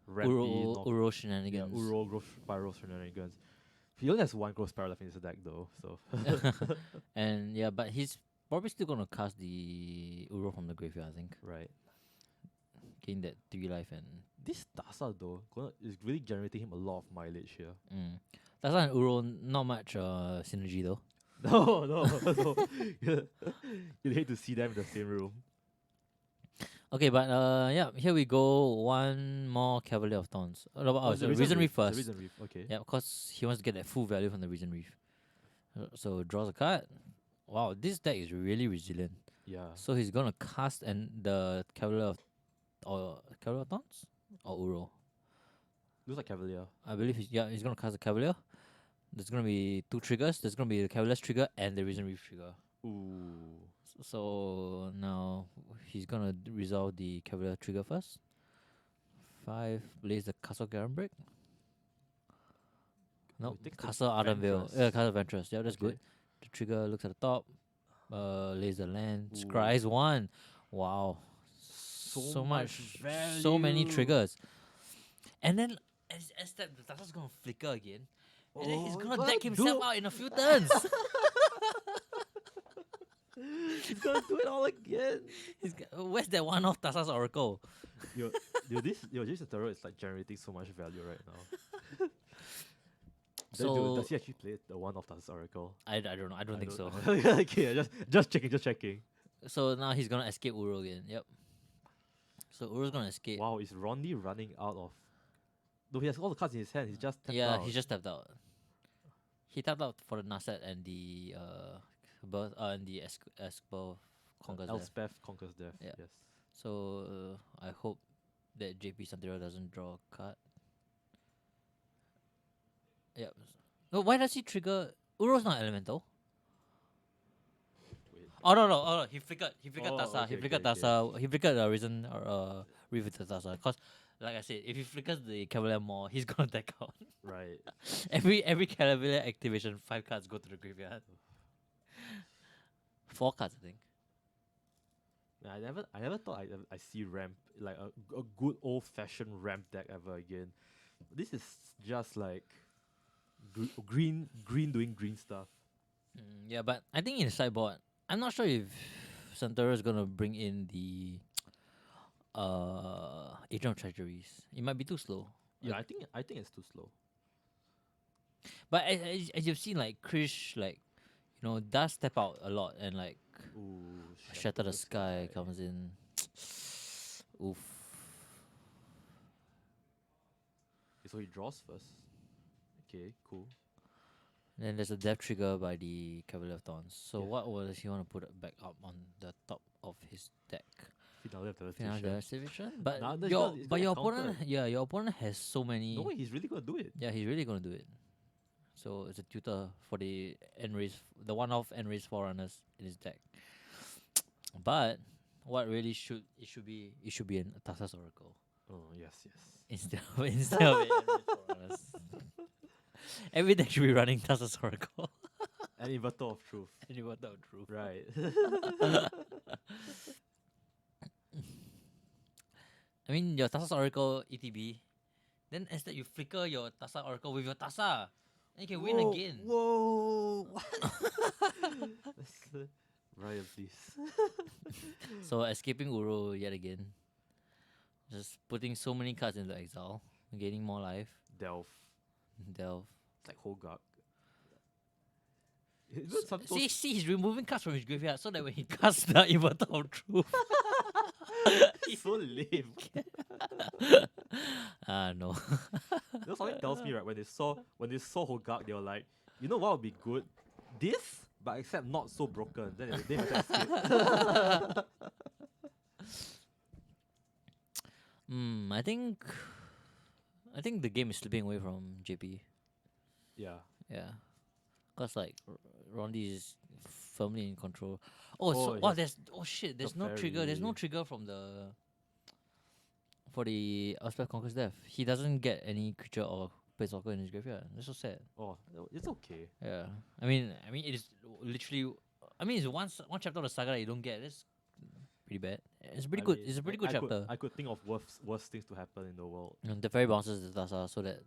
rampy Uro shenanigans. Uro growth spiral shenanigans. He only has one growth spiral left in his deck though, so And yeah, but he's probably still gonna cast the Uro from the graveyard, I think. right. Gain that 3 life and This Tasa though is really generating him a lot of mileage here. That's why Uro not much synergy though. No. You'd hate to see them in the same room. Okay, but yeah, here we go. One more Cavalier of Thorns. It's So a Reason Reef It's a first. Reason Reef, okay. Yeah, because he wants to get that full value from the Reason Reef. So draws a card. Wow, this deck is really resilient. Yeah. So he's gonna cast the Cavalier of Thorns or Uro. Looks like Cavalier. I believe he's gonna cast the Cavalier. There's gonna be 2 triggers. There's gonna be the Cavalier's trigger and the Reason Reef trigger. Ooh. So now he's gonna resolve the Cavalier trigger first. 5 plays the Castle Garenbrick. No, take the Castle Ardenvale. Ventress. Yeah, Castle Ventress. Yeah, that's Okay. good. The trigger looks at the top. Lays the land. Ooh. Scries 1. Wow. So much so many value. triggers. And then as that the Tasa's gonna flicker again. And then he's Oh, gonna what? deck himself out in a few turns. He's gonna do it all again. Where's that one off Tasa's Oracle? This Taro is like generating so much value right now. So does he actually play the one of Tasa's Oracle? I don't know. I don't think so. Okay, just checking. So now he's gonna escape Uro again. Yep. So Uro's gonna escape. Wow, is Ronnie running out of? No, he has all the cards in his hand. He's just tapped Yeah, out. he just tapped out. He tapped out for the Nasset and the birth and the Esper Conquers Death. Elspeth conquers death. Yeah. Yes. So I hope that JP Santero doesn't draw a card. Yep. No, why does he trigger? Uro's not elemental. Wait. Oh no! He flickered. Oh, Tasa. He okay, flickered okay. Tasa. He flickered the reason Reef with the Tasa. Cause like I said, if he flickers the Cavalier more, he's gonna deck out. Right. every Cavalier activation, 5 cards go to the graveyard. 4 cards, I think. I never thought I see ramp like a good old fashioned ramp deck ever again. This is just like green doing green stuff. Yeah, but I think in the sideboard, I'm not sure if Santoro is gonna bring in the Agent of Treasuries. It might be too slow. Yeah, I think it's too slow. But as you've seen, like Krish, like does step out a lot and like Ooh, Shatter the Sky comes in. Oof. So he draws first. Okay, cool. And then there's a death trigger by the Cavalier of Thorns. So Yeah. what does he want to put back up on the top of his deck? Finale of the Final Devastation? But Nah, no, it's but gonna your counter. opponent, your opponent has so many. No way, he's really gonna do it. Yeah, he's really gonna do it. So it's a tutor for the the one-off end-race forerunners in his deck. But what really should be an Tasa's Oracle Oh yes. instead of end-race forerunners. Every deck should be running Tasa's Oracle. An Inverter of Truth. Anyone that true. Right. I mean, your Tasa's Oracle ETB, then instead you flicker your Tasa Oracle with your Tasa, and you can win again. Whoa! Ryan, please. So escaping Uro yet again. Just putting so many cards into exile, gaining more life. Delve. Delve. It's like Hogak. Isn't some See, he's removing cards from his graveyard so that when he casts the Inverter of Truth. so lame. No. You know, something tells me right when they saw Hogak, they were like, you know what would be good? This, but except not so broken. Then they have to escape. I think the game is slipping away from JP. Yeah. Yeah. Cause like Rondi is firmly in control. yes. There's no trigger. There's no trigger from for the Elspeth Conquer's Death. He doesn't get any creature or planeswalker in his graveyard. That's so sad. Oh, it's okay. Yeah. I mean it is literally. I mean it's one chapter of the saga that you don't get. That's pretty bad. It's pretty good. It's a pretty good chapter. I could think of worse things to happen in the world. And the fairy bounces the Tasa so that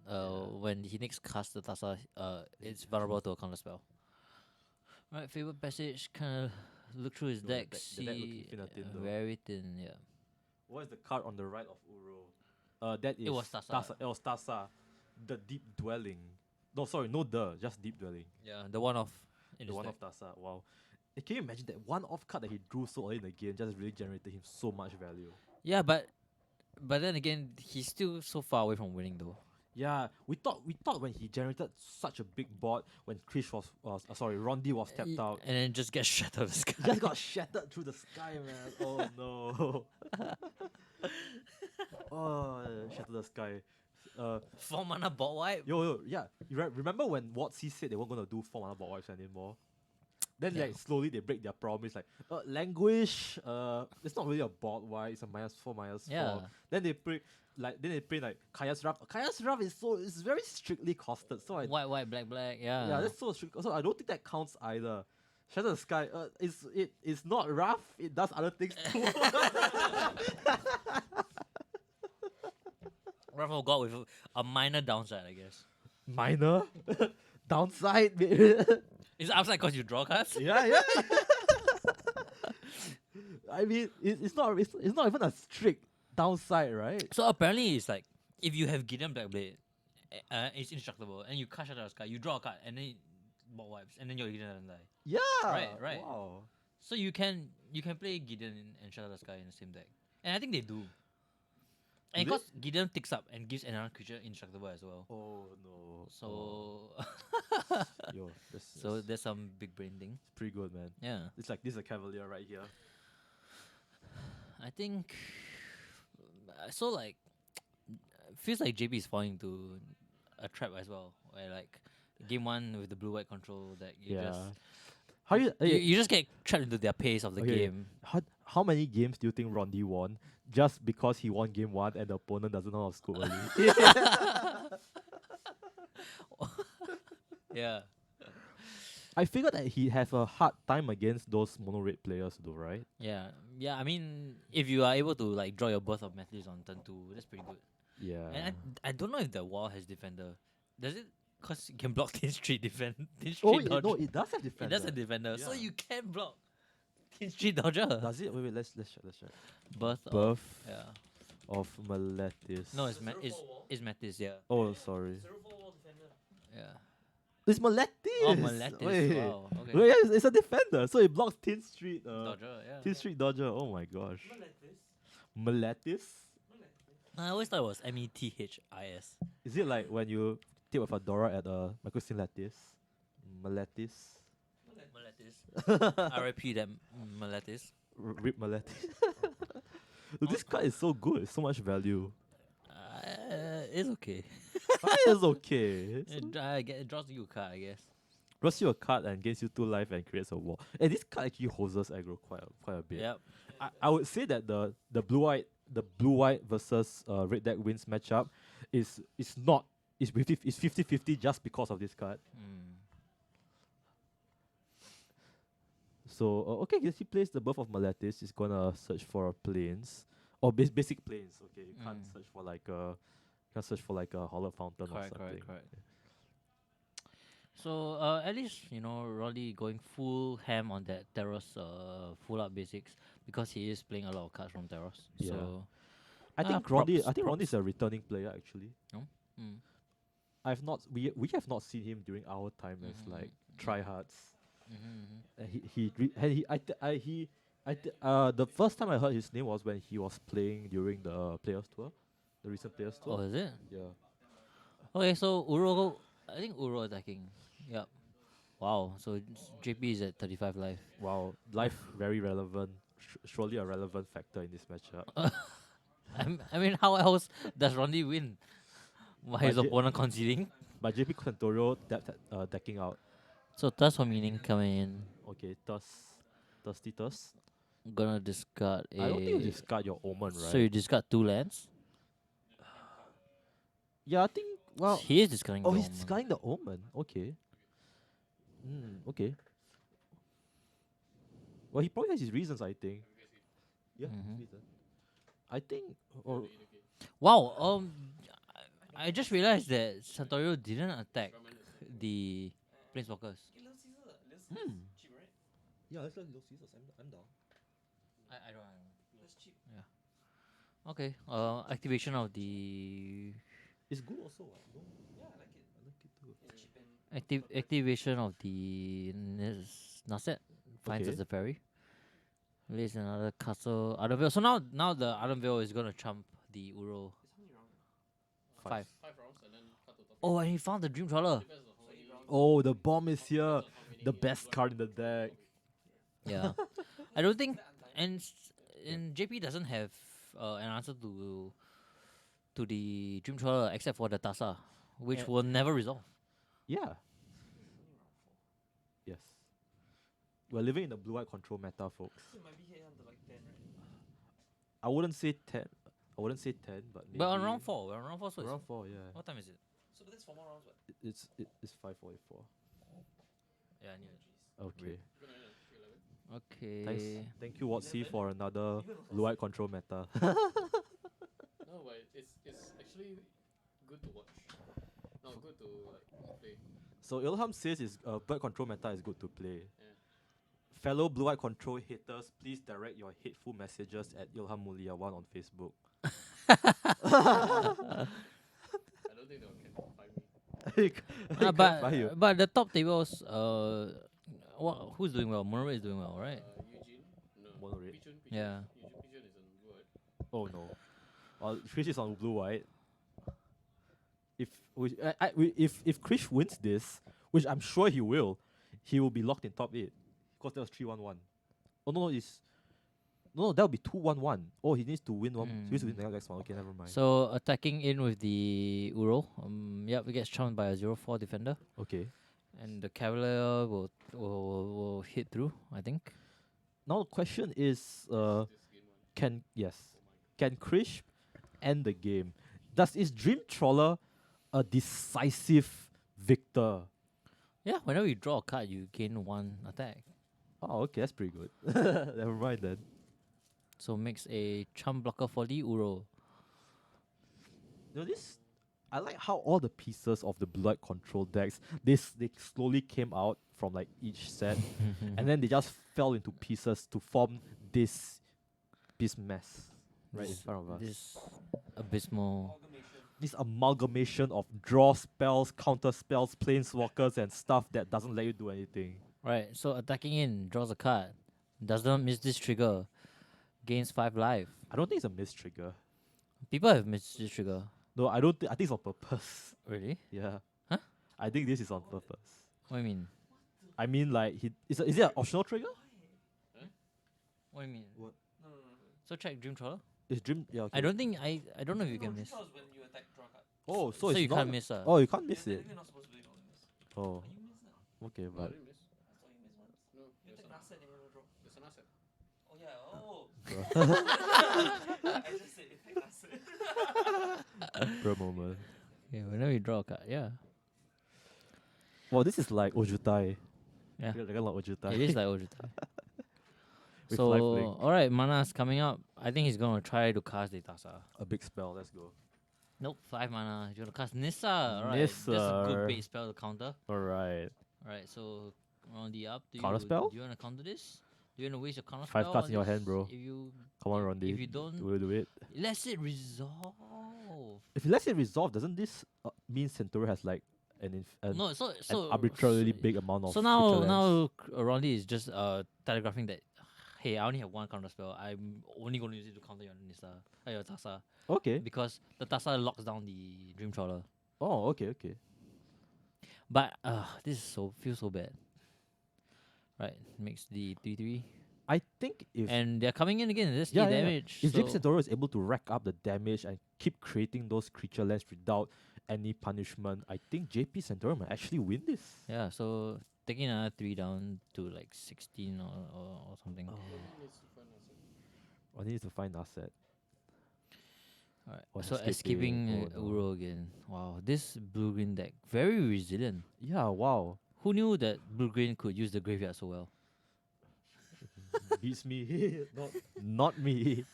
when he next casts the Tasa, it's vulnerable to a counter spell. Right, favorite passage, kind of look through his No, deck, the deck see looks thin, though. very thin, yeah. What is the card on the right of Uro? That is was Tasa. It was Tasa. The Deep Dwelling. No, sorry, just Deep Dwelling. Yeah, the one off in The his one deck. of Tasa. Wow. Can you imagine that one off card that he drew so early in the game just really generated him so much value? Yeah, but then again, he's still so far away from winning though. Yeah, we thought when he generated such a big board when Rondi was tapped out, And then just get shattered out of the sky. he just got shattered through the sky, man. Oh no. Oh, shattered the sky. 4 mana bot wipe. Yeah. Remember when WotC said they weren't gonna do 4 mana board wipes anymore? Then Yeah. like slowly they break their promise. Like languish. It's not really a board wipe. It's a -4 -4. Yeah. Then they print like Kaya's Wrath. Kaya's Wrath is very strictly costed. So I White, black. Yeah. yeah, that's so strict. So I don't think that counts either. Shatter the Sky. It's not rough. It does other things too. Wrath of God with a minor downside, I guess. Minor downside. It's upside because you draw cards. yeah. I mean, it's not even a strict downside, right? So apparently it's like if you have Gideon Blackblade, it's indestructible, and you cast Shatter the Sky, you draw a card, and then bot wipes, and then your Gideon doesn't die. Yeah. Right. Wow. So you can play Gideon and Shatter the Sky in the same deck, and I think they do. And Do because Gideon ticks up and gives another creature indestructible as well. Oh no. So Yo, there's some big brain thing. it's pretty good, man. Yeah, It's like this is a Cavalier right here. I think so. Like, feels like JP is falling into a trap as well, where like game 1 with the blue-white control that you just How you just get trapped into their pace of the Okay. game. how many games do you think Rondi won just because he won game 1 and the opponent doesn't know how to scoop early? Yeah. I figured that he have a hard time against those mono red players though, right? Yeah. I mean, if you are able to like draw your Birth of Metals on turn 2, that's pretty good. Yeah. And I don't know if the wall has defender. Does it? Cause you can block Thin Street defend. Thin Street Oh dodge. no, it does have It defender. does a defender, so Yeah. you can block Thin Street Dodger. Does it? Wait, let's check. Birth. Of, Birth yeah. of Meletis. No, it's Metis. Yeah. Oh, sorry. Yeah. It's Meletis. Oh, Meletis. Wait. Wow. Okay. Wait, yeah, it's a defender, so it blocks Tin Street. Dodger. Yeah. Tin Street Dodger. Oh my gosh. Meletis. I always thought it was Methis. Is it like when you tip a fedora at a microsyn lattice? Meletis. Meletis. RIP that Meletis. Rip Meletis. Dude, this card is so good. It's so much value. It's okay. It's okay. It draws you a card, I guess. Draws you a card and gains you 2 life and creates a wall. And this card actually hoses aggro quite a bit. Yep. I would say that the blue white versus red deck wins matchup is 50-50 just because of this card. So okay, yes, he plays the Birth of Meletis. He's gonna search for plains or basic plains. Okay, you can't search for like a hollow fountain or something. Correct. So at least Rolly going full ham on that Terrace full up basics because he is playing a lot of cards from Terrace. Yeah. So I think Rondi is a returning player actually. mm. We have not seen him during our time as like tryhards. And the first time I heard his name was when he was playing during the Players Tour, the recent Players Oh, Tour. is it? Yeah. Okay, so Uro, I think Uro attacking. Yep. Wow. So JP is at 35 life. Wow, life very relevant. Surely a relevant factor in this matchup. I mean, how else does Rondi win? Why his But J- opponent conceding? But JP Santorio decking out. So Thirst for Meaning coming in. Okay, Thirsty Thirst. Gonna discard a. I don't think you discard your Omen, right? So you discard 2 lands? Yeah, I think. Well, He is discarding oh, the he's Omen. discarding the Omen. Okay. Okay. Well, he probably has his reasons, I think. Yeah, his Mhm. reason. I think. Or Wow. I just realized that Santorio didn't attack the Planeswalkers. yeah, let's let Little Caesars. I'm down. I don't know. That's cheap. Yeah. Okay. Activation of the It's good also. No? Yeah, I like it too. activation of the Nasset finds Okay. as a ferry. Release another castle Ardenvale. So now the Ardenvale is gonna trump the Uro. 5. Oh, and he found the Dream Trawler. Oh, the bomb is here. The best card in the deck. Yeah. I don't think and JP doesn't have an answer to the Dream Trawler except for the Tasa, which Yeah. will never resolve. Yeah. Yes. We're living in the blue-white control meta, folks. I wouldn't say 10. I wouldn't say 10, but maybe But on round 4, we're on round 4, so round it's, 4, yeah. what time is it? It's 5:44. Yeah, I knew it. Okay. Okay. Thanks. Thank you, Watsy, for another blue-white control meta. No, but it's actually good to watch. No, good to like play. So Ilham says is blue control meta is good to play. Fellow blue-white control haters, please direct your hateful messages at Ilham Mulia1 on Facebook. I don't think they can find me. But the top tables, who's doing well? Monroe is doing well, right? Eugene? No. Mono red. Pigeon? Yeah. Pigeon is on good. Oh no. Krish is on blue-white. If Krish wins this, which I'm sure he will be locked in top 8. Because that was 3-1-1. Oh no, that would be 2-1-1. Oh, he needs to win one. He needs to win the next one. Okay, never mind. So attacking in with the Uro. Yep, it gets chunked by a 0-4 defender. Okay. And the Cavalier will hit through, I think. Now the question is, can Krish end the game? Is Dream Trawler a decisive victor? Yeah, whenever you draw a card, you gain 1 attack. Oh, okay, that's pretty good. Never mind then. So makes a chump blocker for the Uro. You know this? I like how all the pieces of the blood control decks they slowly came out from like each set, and then they just fell into pieces to form this mess right in front of us. This abysmal. This amalgamation of draw spells, counter spells, planeswalkers, and stuff that doesn't let you do anything. Right, so attacking in, draws a card. Does not miss this trigger. Gains 5 life. I don't think it's a miss trigger. People have missed this trigger. No, I don't. I think it's on purpose. Really? Yeah. Huh? I think this is on purpose. What do you mean? I mean, like is it an optional trigger? What do you mean? What? So check Dream Trawler. It's Dream. Yeah. Okay. I don't think I don't know if you can miss. Oh, so So it's you not. can't miss. Oh, you can't miss it. Oh. Okay, I but didn't miss. No, there's an asset. There's an asset. for a moment. Yeah, whenever you draw a card, yeah. Well, this is like Ojutai. Yeah. Like Ojutai. It is like Ojutai. With So lifelink. alright, Mana's coming up. I think he's gonna try to cast Datasa. A big spell. Let's go. Nope, 5 mana. He's gonna cast Nissa. Alright. That's a good Nissa. bait spell to counter. All right. Alright, so round the up. Counter spell? Do you wanna counter this? Do you wanna waste your counter 5 spell? cards on in your this? hand, bro. If you Come on, Rondi. if you don't We'll do it. let it resolve. If it lets it resolve, doesn't this mean Centauri has like an No, so arbitrarily big amount of So creature now Rondi is just telegraphing that, hey, I only have one counter spell. I'm only going to use it to counter your Nissa, your Tasa, Okay. because the Tasa locks down the Dream Trawler. Oh, okay. But this feels so bad. Right, makes the 3/3, I think if and they're coming in again. That's yeah, 8 yeah, yeah. damage. if so JP Centauro is able to rack up the damage and keep creating those creature lands without any punishment, I think JP Centauro might actually win this. yeah, so taking another 3 down to like 16 or something. I need to find asset. Alright, Or so escaping, escaping oh no. Uro again. Wow, this blue-green deck, very resilient. Yeah, wow. Who knew that blue-green could use the graveyard so well? Beats me. not me.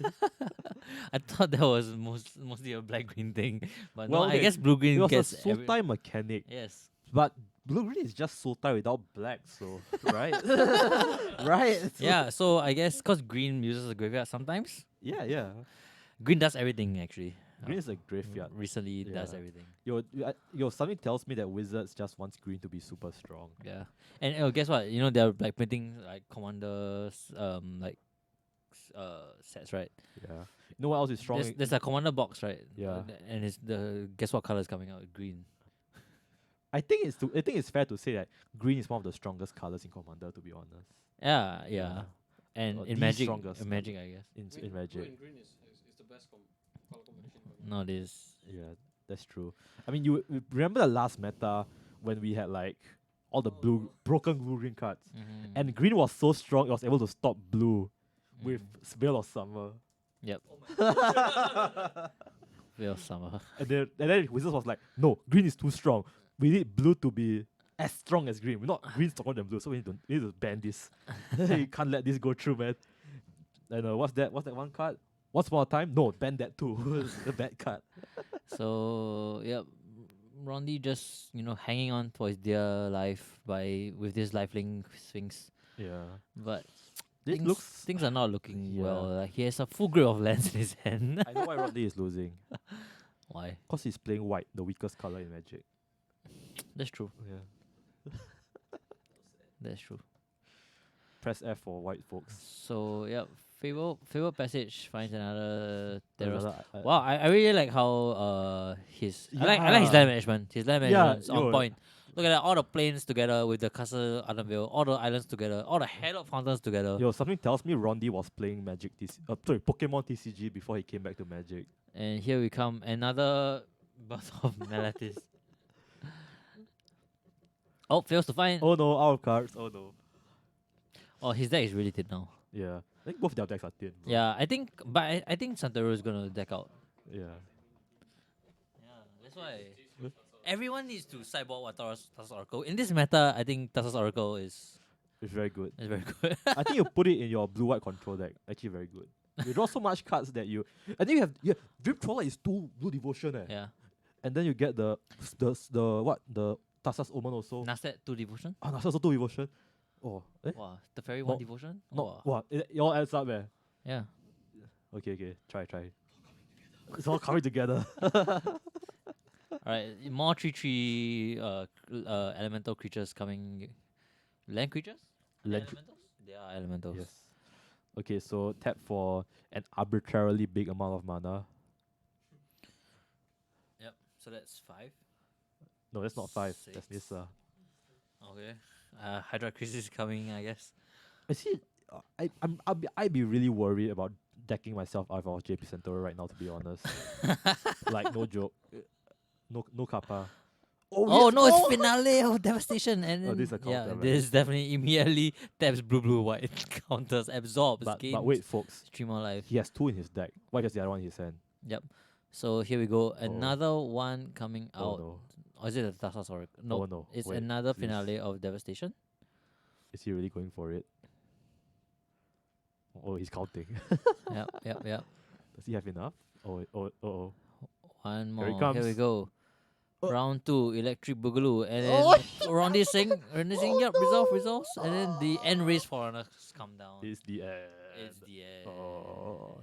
I thought that was mostly a black-green thing. But Well, no, I okay, guess It blue-green was a gets Sultai mechanic. Yes. But blue green is just Sultai without black, so right? right? So- Yeah, so I guess because green uses the graveyard sometimes, Yeah. green does everything actually. Green is a graveyard. Recently does Yeah. everything. Something tells me that Wizards just wants green to be super strong. Yeah. And guess what? You know, they're like printing like commanders sets, right? Yeah. You know what else is strong? There's a commander box, right? Yeah. And it's the guess what color is coming out? Green. I think it's fair to say that green is one of the strongest colors in Commander, to be honest. Yeah. Yeah. And Or in the Magic, strongest Magic, I guess. In Magic. Green is the best color combination. Nowadays. Yeah, that's true. I mean, you remember the last meta when we had like all the broken blue green cards, Mhm. and green was so strong it was able to stop blue with Veil of Summer. Yep. Veil of Summer. And then Wizards was like, no, green is too strong. We need blue to be as strong as green. We're not green stronger than blue, so we need to ban this. You can't let this go through, man. And what's that one card? Once upon a time? No, ban that too. The bad card. So yep, Rondi just hanging on for his dear life with this lifelink Sphinx, Yeah. but This things are not looking Yeah. well. Like he has a full grip of lands in his hand. I know why Rodney is losing. Why? Because he's playing white, the weakest color in Magic. That's true. Yeah. That's true. Press F for white folks. So yep, Fable Passage finds another Theros. Another, Wow, I really like how I like his land management. His land management is on point. Look at that, all the planes together with the Castle Ardenvale, all the islands together, all the Halo fountains together. Yo, something tells me Rondi was playing Magic Pokemon TCG before he came back to Magic. And here we come, another burst of Melatis. Oh, fails to find. Oh no, out of cards. Oh no. Oh, his deck is really thin now. Yeah. I think both their decks are thin. Bro. Yeah, I think Santoro is gonna deck out. Yeah. Yeah, that's why. Everyone needs to sideboard Tassa's Oracle. In this meta, I think Tassa's Oracle is It's very good. very good. I think you put it in your blue-white control deck. Actually very good. You draw so much cards that I think you have Dream Trawler is 2 blue devotion Yeah. And then you get the Tassa's Omen also. Nasset 2 devotion. Nassa's also 2 devotion. Oh, Wow, the fairy No, 1 devotion? no, Wow. wow, it all adds up, man. Yeah. Okay, try. It's all coming together. Alright, more 3/3 elemental creatures coming. Land creatures? Land Elementals? They are elementals. Yes. Okay, so tap for an arbitrarily big amount of mana. Yep. So that's 5. No, that's not 5. That's 6. Nissa. Okay. Hydra Crisis coming, I guess. I see. I'd be really worried about decking myself out of JP Centauro right now, to be honest. Like no joke. No kappa. Oh yes, no, it's Finale of Devastation, and Oh, then, this is a counter, right? this definitely immediately taps blue white counters, absorbs, But gains wait, folks. 3 more life. He has 2 in his deck. Why does the other one in his hand? Yep. So here we go, another one coming Oh out. no. Or is it a Tassa's Oracle? No, Oh no. it's Wait, another please. Finale of Devastation. Is he really going for it? Oh, he's counting. Yep. Does he have enough? Oh. One more. Here it Here we comes. go. Oh. Round 2, Electric Boogaloo, and then Oh. Rondi Singh, yep, resolves, and then the end race foreigners come down. It's the end. It's the end. Oh.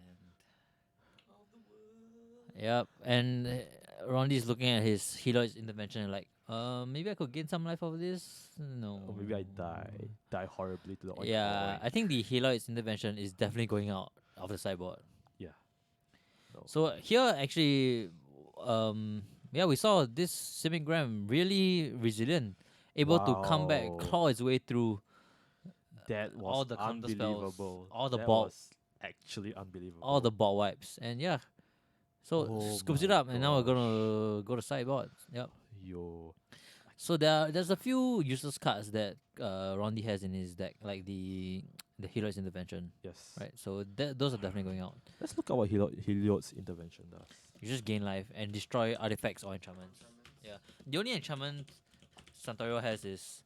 Yep, and Rondi is looking at his Heloid's intervention and like, Maybe I could gain some life of this. No. Or maybe I die horribly to the oink. Yeah, I think the Heloid's intervention is definitely going out of the sideboard. Yeah. No. So here actually, yeah, we saw this Simigram really resilient, able to come back, Wow. claw its way through That was all the counter spells, unbelievable. all the that ball, was actually unbelievable. all the ball wipes, and yeah, so Oh scoops it my up, and now we're gosh. gonna go to sideboard. Yep. Yo. So there's a few useless cards that Rondi has in his deck, like the Hero's Intervention, Yes. right? So those are definitely going out. Let's look at what Heliod's intervention does. You just gain life and destroy artifacts or enchantments. Yeah. The only enchantment Santorio has is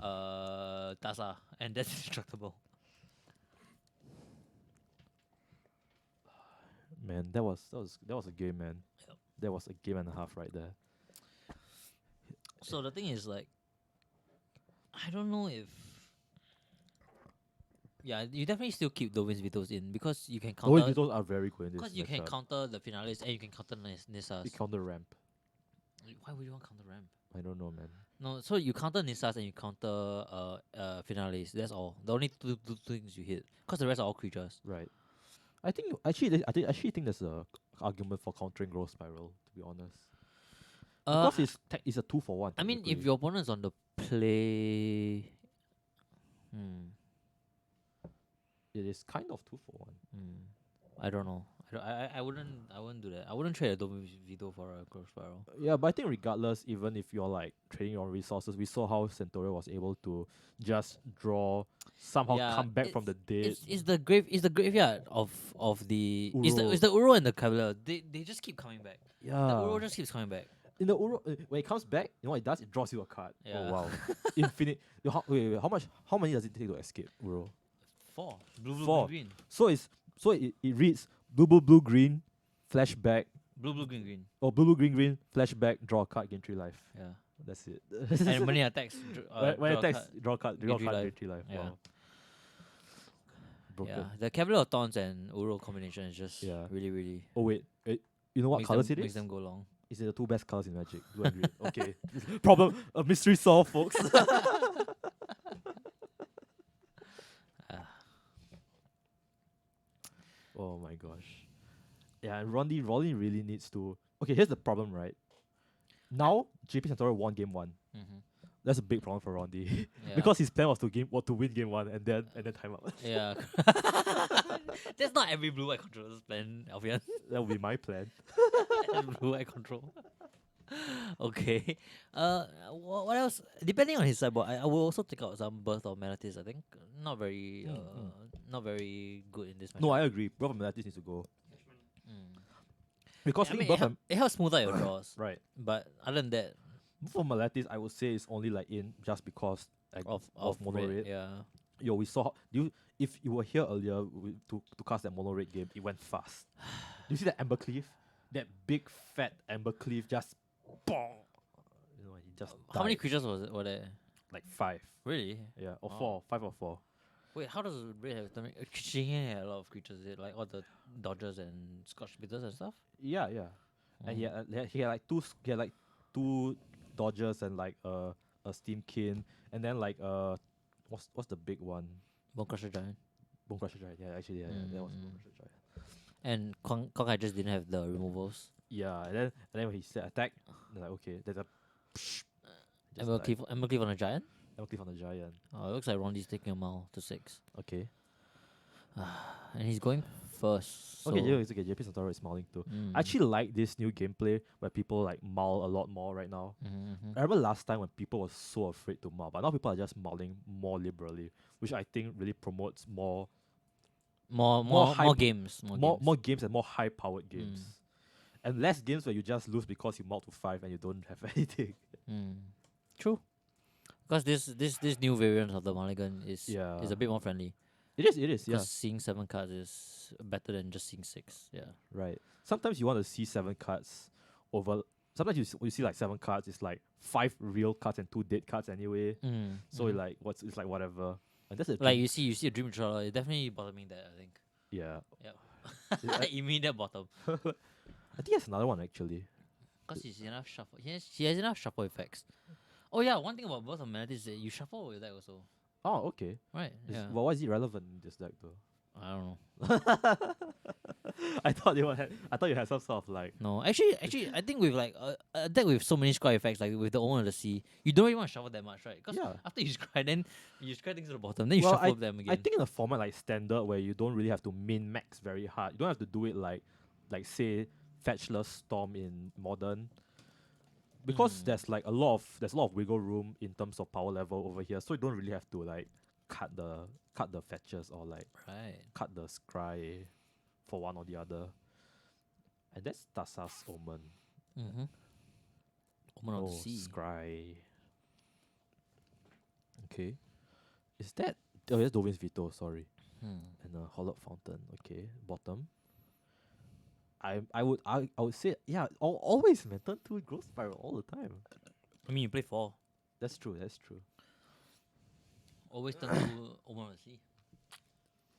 Tasa, and that's indestructible. Man, that was a game, man. Yep. That was a game and a half right there. So the thing is, like, I don't know if. Yeah, you definitely still keep Dovin's Vetoes in because you can Those counter. vetoes are very good in this Because you can matchup. counter the Finales and you can counter Nissas. You counter ramp. Why would you want counter ramp? I don't know, man. No, so you counter Nissas and you counter Finales. That's all. The only two things you hit. Because the rest are all creatures. Right. I think think there's a argument for countering Growth Spiral, to be honest. Because it's a 2-for-1. I mean, if technically. your opponent's on the play. It is kind of 2-for-1. I don't know. I wouldn't do that. I wouldn't trade a Dovin's Veto for a Growth Spiral. Yeah, but I think regardless, even if you're like trading your resources, we saw how Centaurio was able to just somehow come back from the dead. It's the graveyard of the Uro. it's the Uro and the Kabbalah. They just keep coming back. Yeah. The Uro just keeps coming back. In the Uro, when it comes back, you know what it does? It draws you a card. Yeah. Oh wow. Infinite. Wait, how many does it take to escape Uro? 4. Blue, 4. green. So it reads blue green, flashback, Blue, green, green. or blue green, flashback, draw a card, gain 3 life. Yeah. That's it. And when it attacks, when it draw a attacks, card. draw a card, gain draw a 3 card, life. gain 3 life. Yeah. Wow. Broken. Yeah. The Cavalier of Thorns and Uro combination is just Yeah. really, really Oh wait, you know what colors it makes is? them go long. Is it the 2 best colors in Magic? Do I agree? Okay. Problem, a mystery solved, folks. Oh my gosh. Yeah, and Rondi really needs to. Okay, here's the problem, right? Now, JP Santoro won game 1. Mm-hmm. That's a big problem for Rondi. Yeah. Because his plan was to win game 1 and then time out. Yeah. That's not every blue eye controller's plan, Alfian. That would be my plan. Blue eye control. Okay. What else? Depending on his sideboard, I will also take out some Birth of Manatis. I think not very not very good in this match. No, I agree. Birth of Manatis needs to go. Because I mean, Birth of it helps smooth out your draws. right. But other than that, Birth of Manatis, I would say is only like in just because like, of mono red, red. yeah. Yo, we saw if you were here earlier to cast that mono red game, it went fast. Do you see that Amber Cleave? That big fat Amber Cleave just bong. You know, he just How many died. creatures were there? Like 5. Really? Yeah, or Wow. 4. 5 or 4. Wait, how does red have so many? She had a lot of creatures. Is it like all the dodgers and Scotch bitters and stuff? Yeah. And he had like two dodgers and like a steam kin, and then like what's the big one? Bone Crusher Giant. Bone Crusher Giant. Yeah, actually that was Bone Mm. Crusher Giant. And Kongai just didn't have the removals. Yeah, and then when he said attack, they're like okay, there's a Emerald Cleave on a Giant? Emerald Cleave on the giant. Oh, it looks like Rondi's taking him out to 6. Okay. And he's going first. So Okay, yeah, it's okay. JP Santoro is smiling too. I actually like this new gameplay where people like maul a lot more right now. I remember last time when people were so afraid to maul, but now people are just mauling more liberally, which I think really promotes more more games. more games and more high powered games. And less games where you just lose because you maul to 5 and you don't have anything. True. Because this new variant of the Mulligan is a bit more friendly. It is, yeah. Because seeing 7 cards is better than just seeing 6. Yeah. Right. Sometimes you want to see 7 cards over. Sometimes you see like 7 cards, it's like 5 real cards and 2 dead cards anyway. So it's like it's like whatever. And that's like you see a Dream Controller, it's definitely bottoming that, I think. yeah. Yep. Immediate bottom. I think that's another one actually. Because he's enough shuffle. He has enough shuffle effects. Oh yeah, one thing about both amenities is that you shuffle with that also. Oh, okay. Right. Yeah. Well, why is it relevant in this deck though? I don't know. I thought you had some sort of like. No, actually, I think with like a deck with so many scry effects, like with the Omen of the Sea, you don't really want to shuffle that much, right? Because Yeah. after you scry, then you scry things to the bottom, then you Well, shuffle them again. I think in a format like standard where you don't really have to min max very hard, you don't have to do it like say Fetchless Storm in modern. Because there's a lot of wiggle room in terms of power level over here, so you don't really have to like cut the fetches or like right. cut the scry for one or the other. And that's Tasa's Omen. Mm-hmm. Omen of the Oh, Sea. scry. Okay. Is that that's Dovin's Veto, sorry. And a Hollowed Fountain. Okay. Bottom. I would say always man, turn 2 Growth Spiral all the time. I mean, you play 4. That's true. Always turn to Omen of the Sea.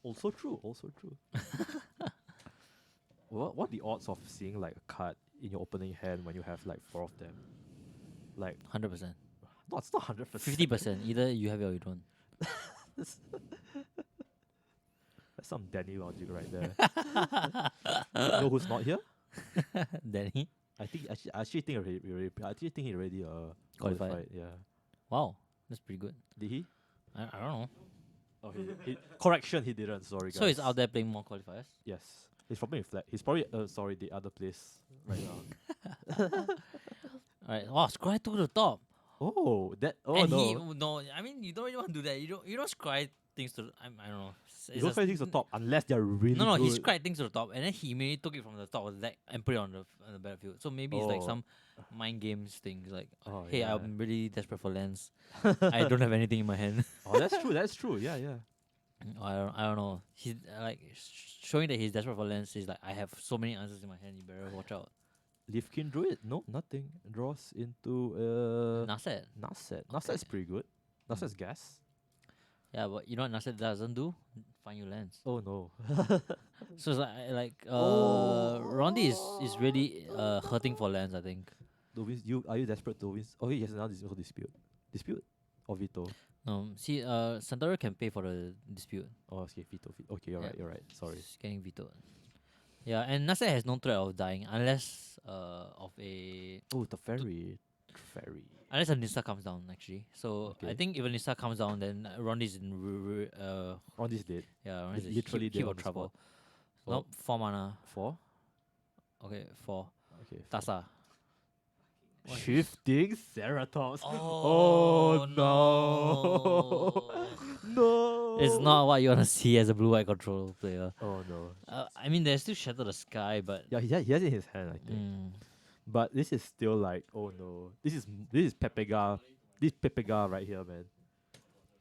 Also true. What are the odds of seeing like a card in your opening hand when you have like 4 of them? Like 100%. no, it's not 100%. 50%. Either you have it or you don't. That's some Danny logic right there. You know who's not here? Danny. I actually think he already qualified. Yeah. Wow, that's pretty good. Did he? I don't know. Oh, correction, he didn't. Sorry, guys. So he's out there playing more qualifiers. Yes, he's probably in flat. He's probably the other place right now. Alright. Wow, scry to the top. Oh, that. Oh and no. no, I mean you don't really want to do that. You don't scry things to. I don't know. You don't find things to top unless they're really No, good. he scried things to the top, and then he immediately took it from the top of the deck and put it on the battlefield. So maybe it's like Oh. some mind games things like, Oh, hey, yeah. I'm really desperate for lands. I don't have anything in my hand. Oh, that's true. Yeah. I don't know. He's like showing that he's desperate for lands. He's like, I have so many answers in my hand. You better watch out. Leafkin Druid? No, nothing. Draws into Nasset. Nasset. Nasset's pretty good. Nasset's gas. Yeah, but you know what Nasset doesn't do? Find you lands. Oh no. So it's Rondi is really hurting for lands, I think. Are you desperate to win? Oh, yes, now this is dispute or veto. No, see, Santoro can pay for the dispute. Oh, okay, veto. Okay, you're right. Sorry. It's getting vetoed. Yeah, and Nasset has no threat of dying unless of a Oh, the fairy. unless a Nissa comes down actually. So I Okay. think if a Nissa comes down, then Rondi's in On this date. yeah, It's Rondi's literally heap dead of on the trouble. spot. Nope, 4 mana. 4. Okay, 4. Okay. Tasa. Shifting Ceratops. Oh, no. No. It's not what you want to see as a blue-white control player. Oh no. I mean, there's still Shatter the Sky, but Yeah, he has it in his hand, I think. But this is still like, oh no. This is Pepega. This Pepega right here, man.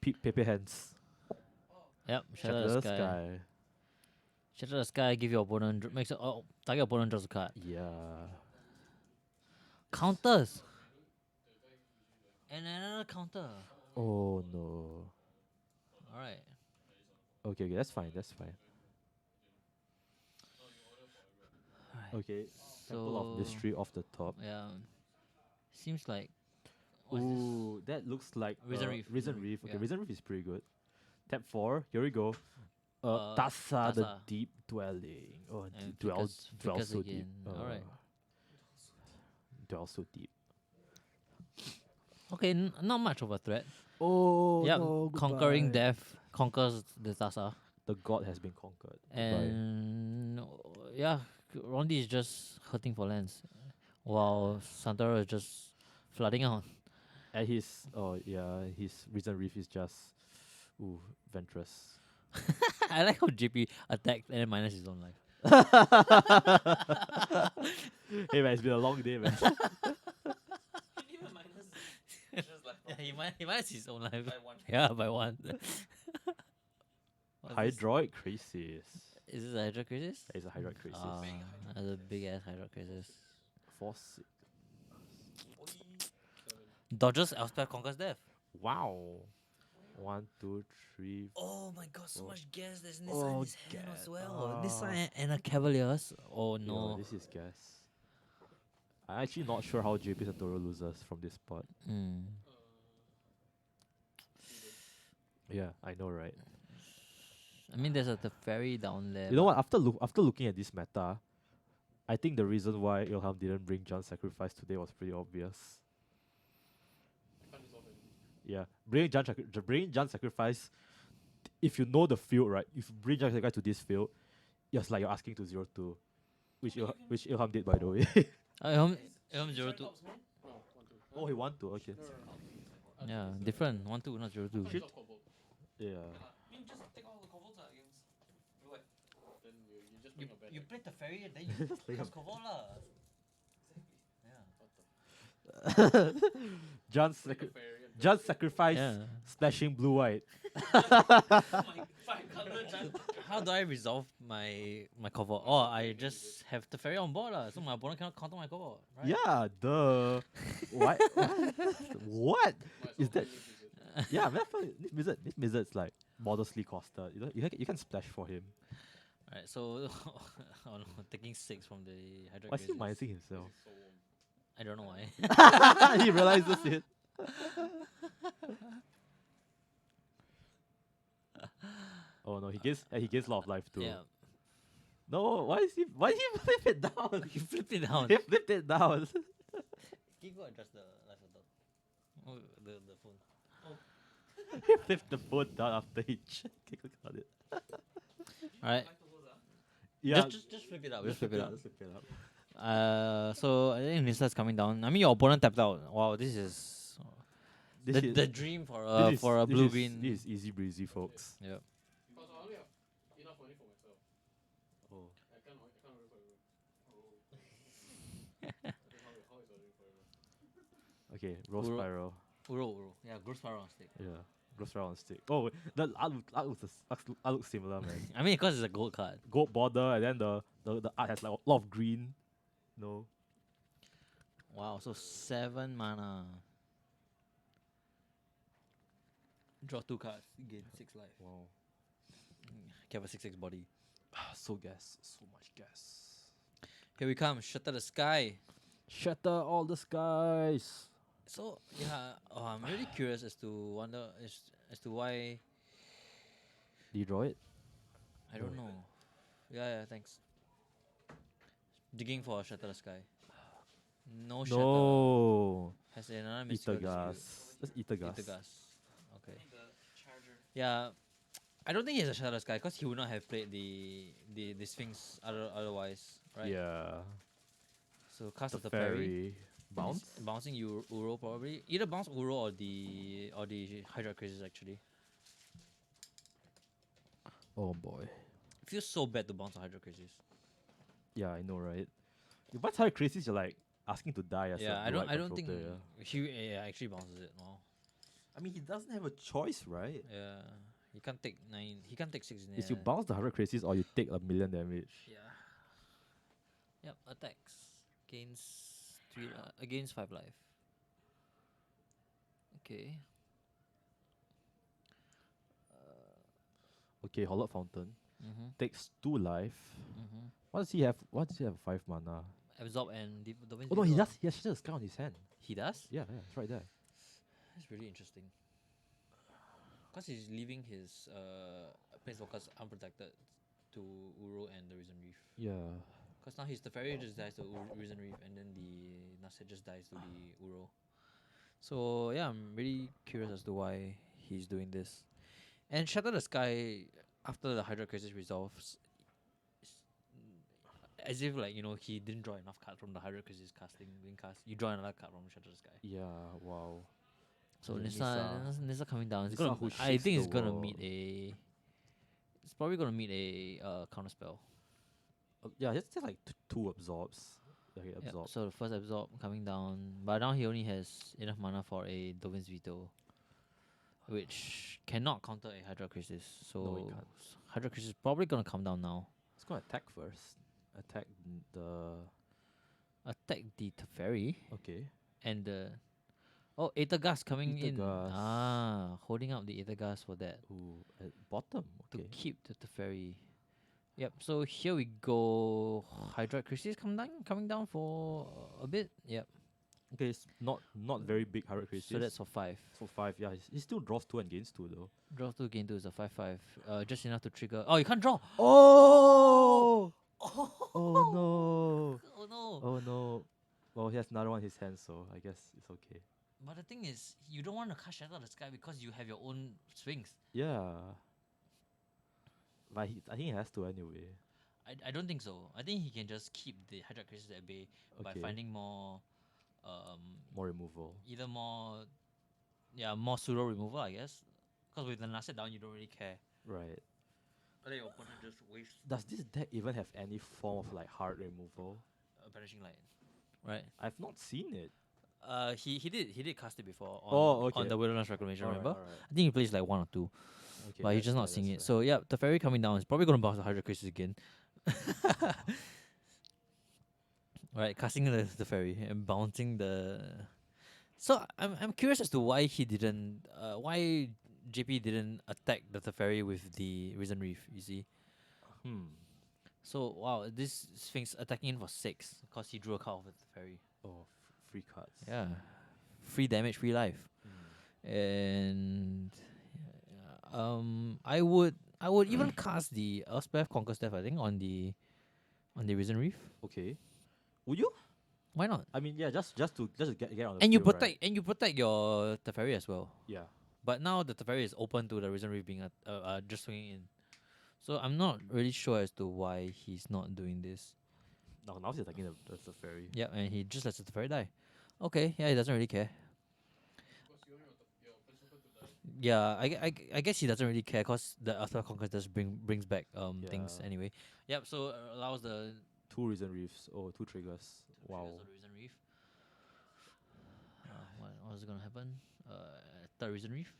Pepe hands. yep, Shatter the sky. Shatter the Sky, give your opponent, target opponent draws a card. Yeah. Counters! And another counter. Oh no. Alright. Okay, that's fine. Alright. Okay. Temple of So, Mystery off the top. yeah. Seems like. What's this? Ooh, that looks like Risen Reef. Risen Reef. Okay, Yeah. Risen Reef is pretty good. Tap 4. Here we go. Tasa, the Tasa. deep dwelling. Oh, And dwell Flickers so again. deep. Alright. Dwell so deep. Okay, not much of a threat. Oh, Yeah, no, conquering goodbye. death conquers the Tasa. The god has been conquered. Goodbye. And yeah, Rondi is just hurting for lands, while Santoro is just flooding out. And his Risen Reef is just Ventress. I like how JP attacked and then minus his own life. Hey man, it's been a long day, man. Yeah, he minus his own life. By 1. Yeah, by 1. What's this? Hydroid Crisis. Is this a Hydra Crisis? It's a Hydroid Crisis. That's a big ass Hydra Crisis. 4-6. Dodges Elspeth conquers death. Wow. 1, 2, 3. Oh my god, so Oh. much gas. There's Nissa Oh, in his hand as gas. well. Nissa and a Cavaliers. Oh no. This is gas. I'm actually not sure how JP Santoro loses from this spot. Mm. Yeah, I know, right? I mean, there's a Teferi down there. You know but- what? After looking at this meta, I think the reason why Ilham didn't bring John Sacrifice today was pretty obvious. Yeah, bringing John Sacrifice. If you know the field, right? If you bring John Sacrifice to this field, it's like you're asking to 0-2, which Ilham did, by the way. Ilham 0-2. Oh, he want to. Okay. Yeah, different. 1-2, not 0-2. Yeah. I mean, just take all the Kobolds against. What? You play Teferi and then you cast Kobold lah. Yeah. John Sacrifice Yeah. splashing blue white. How do I resolve my Kobold? Oh, I just have Teferi on board lah, so my opponent cannot counter my Kobold. Right? Yeah, duh. What? What is that? Yeah, this wizard's like modestly costed. You can splash for him. Alright, so oh no, taking 6 from the Hydra. Why is he minusing himself? I don't know why. He realizes it. Oh no, he gains a lot of life too. Yeah, No, why did he flip it down? he flipped it down. He flipped it down. Can you go adjust the life of the phone? He flipped the phone down after he checked on it. Alright, Yeah, just flip it up. Just flip it up. Just flip it up. So I think Nisa's coming down. I mean, your opponent tapped out. Wow, this is the dream for a blue green. This is easy breezy, folks. Yeah. Because I only have enough money for myself. Oh. I can't wait for everyone. I think how is ordering for everyone? Okay, Rose Uro. Spiral. Uro. Yeah, Gross Spiral on stick. Yeah, Rose Spiral on stick. Oh, the art looks similar, man. I mean, because it's a gold card. Gold border, and then the art has like a lot of green. No. Wow, so 7 mana. Draw 2 cards, gain 6 life. Wow. You have a 6/6 body. So much gas. Here we come, Shatter the Sky. Shatter all the skies. So yeah, I'm really curious as to as to why. Do you draw it? I don't know. Yeah, thanks. Digging for a Shatter the Sky. No Shatter. No. Has another mystical Ether gas. That's ether gas. Ether gas. Okay. Yeah, I don't think he has a Shatter the Sky because he would not have played the Sphinx otherwise, right? Yeah. So cast of the fairy. fairy. Bounce. Bouncing Uro probably. Either bounce Uro or the Hydra Crisis actually. Oh boy. It feels so bad to bounce a Hydra Crisis. Yeah, I know, right? But how crazy is you're like asking to die as a Yeah, I blue-white don't control think player. he actually bounces it. Wow. I mean, he doesn't have a choice, right? Yeah, he can't take 9. He can't take 6 in Is you there. bounce the 100 crazies or you take 1,000,000 damage. Yeah. Yep. Attacks gains 3 against 5 life. Okay. Okay, Hollowed Fountain takes 2 life. Mm-hmm. What does he have? What does he have? 5 mana. Absorb and the Oh no, he does. He has Shatter the Sky on his hand. He does. Yeah, it's right there. That's really interesting. Because he's leaving his planeswalkers unprotected to Uro and the Risen Reef. Yeah. Because now the fairy just dies to Risen Reef and then the Nasset just dies to the Uro. So yeah, I'm really curious as to why he's doing this. And Shatter the Sky, after the Hydra Crisis resolves, as if like, he didn't draw enough cards from the Hydra Crisis wing cast. You draw another card from Shatter the Sky. Yeah, wow. So Yeah, Nissa coming down. It's Nissa gonna, who I shakes think the it's gonna world. meet a. It's probably gonna meet a counter spell. Yeah, just like 2 absorbs. Okay, Yep, absorb. so the first absorb coming down, but now he only has enough mana for a Dovin's Veto, which cannot counter a Hydra Crisis. So No, it can't. Hydra Crisis is probably gonna come down now. It's gonna attack first. Attack the. Attack the Teferi Okay. and the. Oh, Aether Gas coming Aether in. Gas. Holding up the Aether Gas for that Ooh, at bottom. to Okay. keep the Teferi. Yep. So here we go. Hydroid Christie's coming down for a bit. Yep. Okay, it's not very big Hyrule Crisis. So that's for 5. for 5. Yeah, he still draws 2 and gains 2 though. Draw 2, gain 2 is a 5/5. Just enough to trigger. Oh, you can't draw. Oh! Oh, Oh no! oh no. Oh no! Well, he has another one in his hand, so I guess it's okay. But the thing is, you don't want to cast Shadow of the Sky because you have your own swings. Yeah. But I think he has to anyway. I don't think so. I think he can just keep the Hydroid Crisis at bay by Okay. finding more More removal. either more pseudo removal, I guess. Because with the Nasset down, you don't really care. Right. But then your opponent just wastes Does this deck even have any form of like hard removal? Banishing Light, right? I've not seen it. He did cast it before on, Oh, okay. on the Wilderness Reclamation, Alright, remember? alright. I think he plays like 1 or 2, Okay, but he's that's just not fair, seeing that's it. fair. So yeah, the Fairy coming down is probably going to bounce the Hydro Crisis again. Right, casting the Fairy and bouncing the. So I'm curious as to why he didn't why JP didn't attack the Teferi with the Risen Reef. You see. So wow, this Sphinx attacking in for 6 because he drew a card with the Teferi. Oh, free cards. Yeah, free damage, free life. And I would even cast the Elspeth Conquer Staff, I think, on the Risen Reef. Okay. Would you? Why not? I mean, yeah, just to get on the And you field, protect your Teferi as well. Yeah. But now the Teferi is open to the Risen Reef being just swinging in. So I'm not really sure as to why he's not doing this. Now he's attacking the fairy. Yeah, and he just lets the Teferi die. Okay, yeah, he doesn't really care. Yeah, I guess he doesn't really care because the Elspeth Conquer just brings back things Yeah. anyway. Yep, so allows the 2 Risen Reefs. Oh, 2 triggers. Wow. triggers of the Risen Reef. What is gonna happen? Third Risen Reef.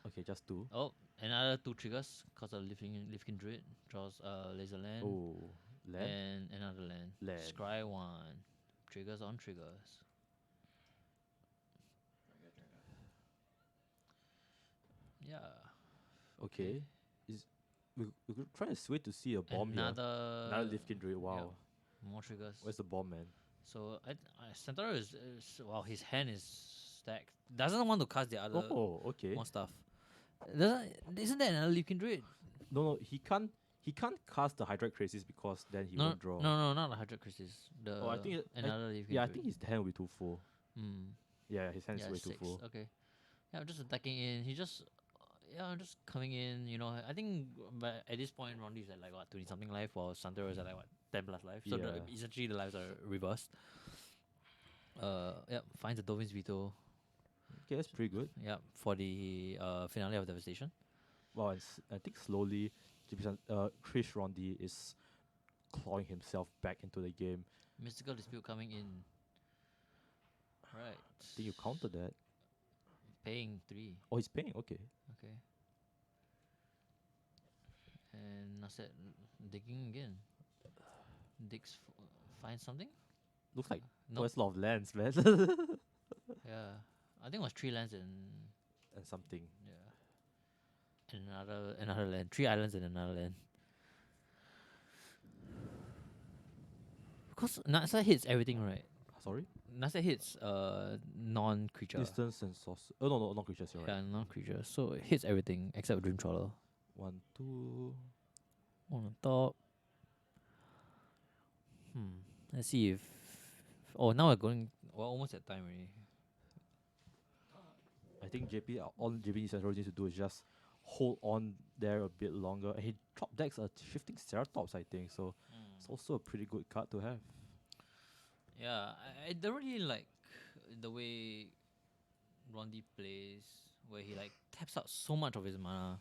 Okay, just 2. Oh, another 2 triggers because of Lifkin Druid draws laser land Oh, land. and another land. Land. Scry 1. Triggers on triggers. Yeah. Okay. We could try and sway to see a bomb here. Another Lifkin Druid. Wow. More triggers. Where's the bomb, man? So Centaur is wow, his hand is stacked. Doesn't want to cast the other Oh, okay. more stuff. Isn't that another Leaf Kindred? No, he can't cast the Hydroid Crisis because then he No, won't draw. no, not the Hydra Crisis. The Oh, I think another Leaf yeah, I Kindred. think his hand will be too full. Hmm. Yeah, his hand is Yeah, way 6. too full. Okay. Yeah, I'm just attacking in. He just just coming in. You know, I think but at this point, Rondi is at like what 20 something life, while Santero is at like what 10 plus life. So Yeah. essentially the lives are reversed. Yeah, finds the Dovin's Veto. Okay, that's pretty good. Yeah, for the finale of Devastation. Well, I think slowly, Chris Rondi is clawing himself back into the game. Mystical Dispute coming in. Right. I think you countered that. Paying 3. Oh, he's paying. Okay. Okay. And Nasset digging again. Digs find something? Looks like No. there's a lot of lands, man. Yeah. I think it was 3 lands and and something. yeah. And another land. 3 islands and another land. Because Nasset hits everything, right? Sorry. Nasset hits non-creature. Distance and source. Oh no, not creatures. You're right. Yeah, non-creature. So it hits everything except Dream Trawler. 1, 2. On the top. Let's see if. Oh, now we're going. We're almost at time already. I think all JP Central needs to do is just hold on there a bit longer. And he top decks a shifting Ceratops, I think. So it's also a pretty good card to have. Yeah, I don't really like the way Rondi plays, where he like taps out so much of his mana.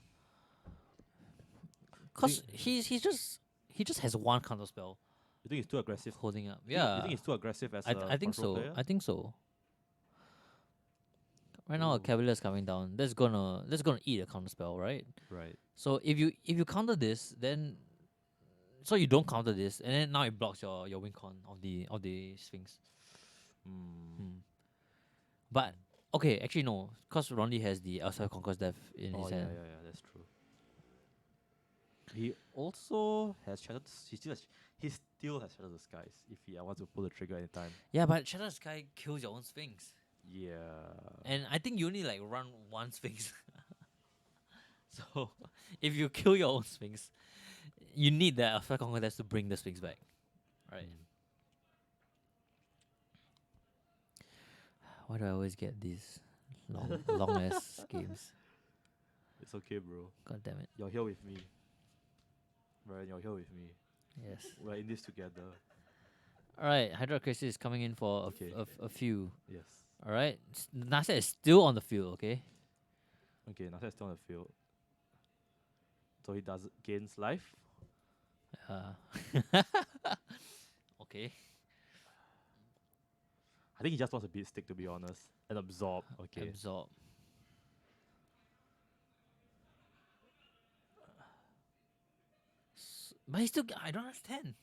Cause he just has one counter spell You think he's too aggressive? holding up. You Yeah, think he's too aggressive as I think control so. player? I think so. Right now, a Ooh. Cavalier is coming down. That's gonna eat a counter spell, right? Right. So if you counter this, then so you don't counter this, and then now it blocks your win con of the Sphinx. But okay, actually no, because Rondi has the Elspeth Conquer's Death in his yeah, hand. that's true. He also has shattered. He still has shattered the skies. If he wants to pull the trigger anytime. Yeah, but Shadow Sky kills your own Sphinx. Yeah. And I think you only like run one Sphinx. So if you kill your own Sphinx, you need the Alpha Conquest to bring the Sphinx back. Right. Why do I always get these long ass games? It's okay, bro. God damn it. You're here with me. Right, you're here with me. Yes. We're in this together. Alright, Hydra Crisis is coming in for Okay. a few. Yes. Alright. Nasa is still on the field, okay? Okay, Nasa is still on the field. So he does gains life. Okay. I think he just wants a beat stick, to be honest. And absorb. Okay. Absorb. But he still I don't understand.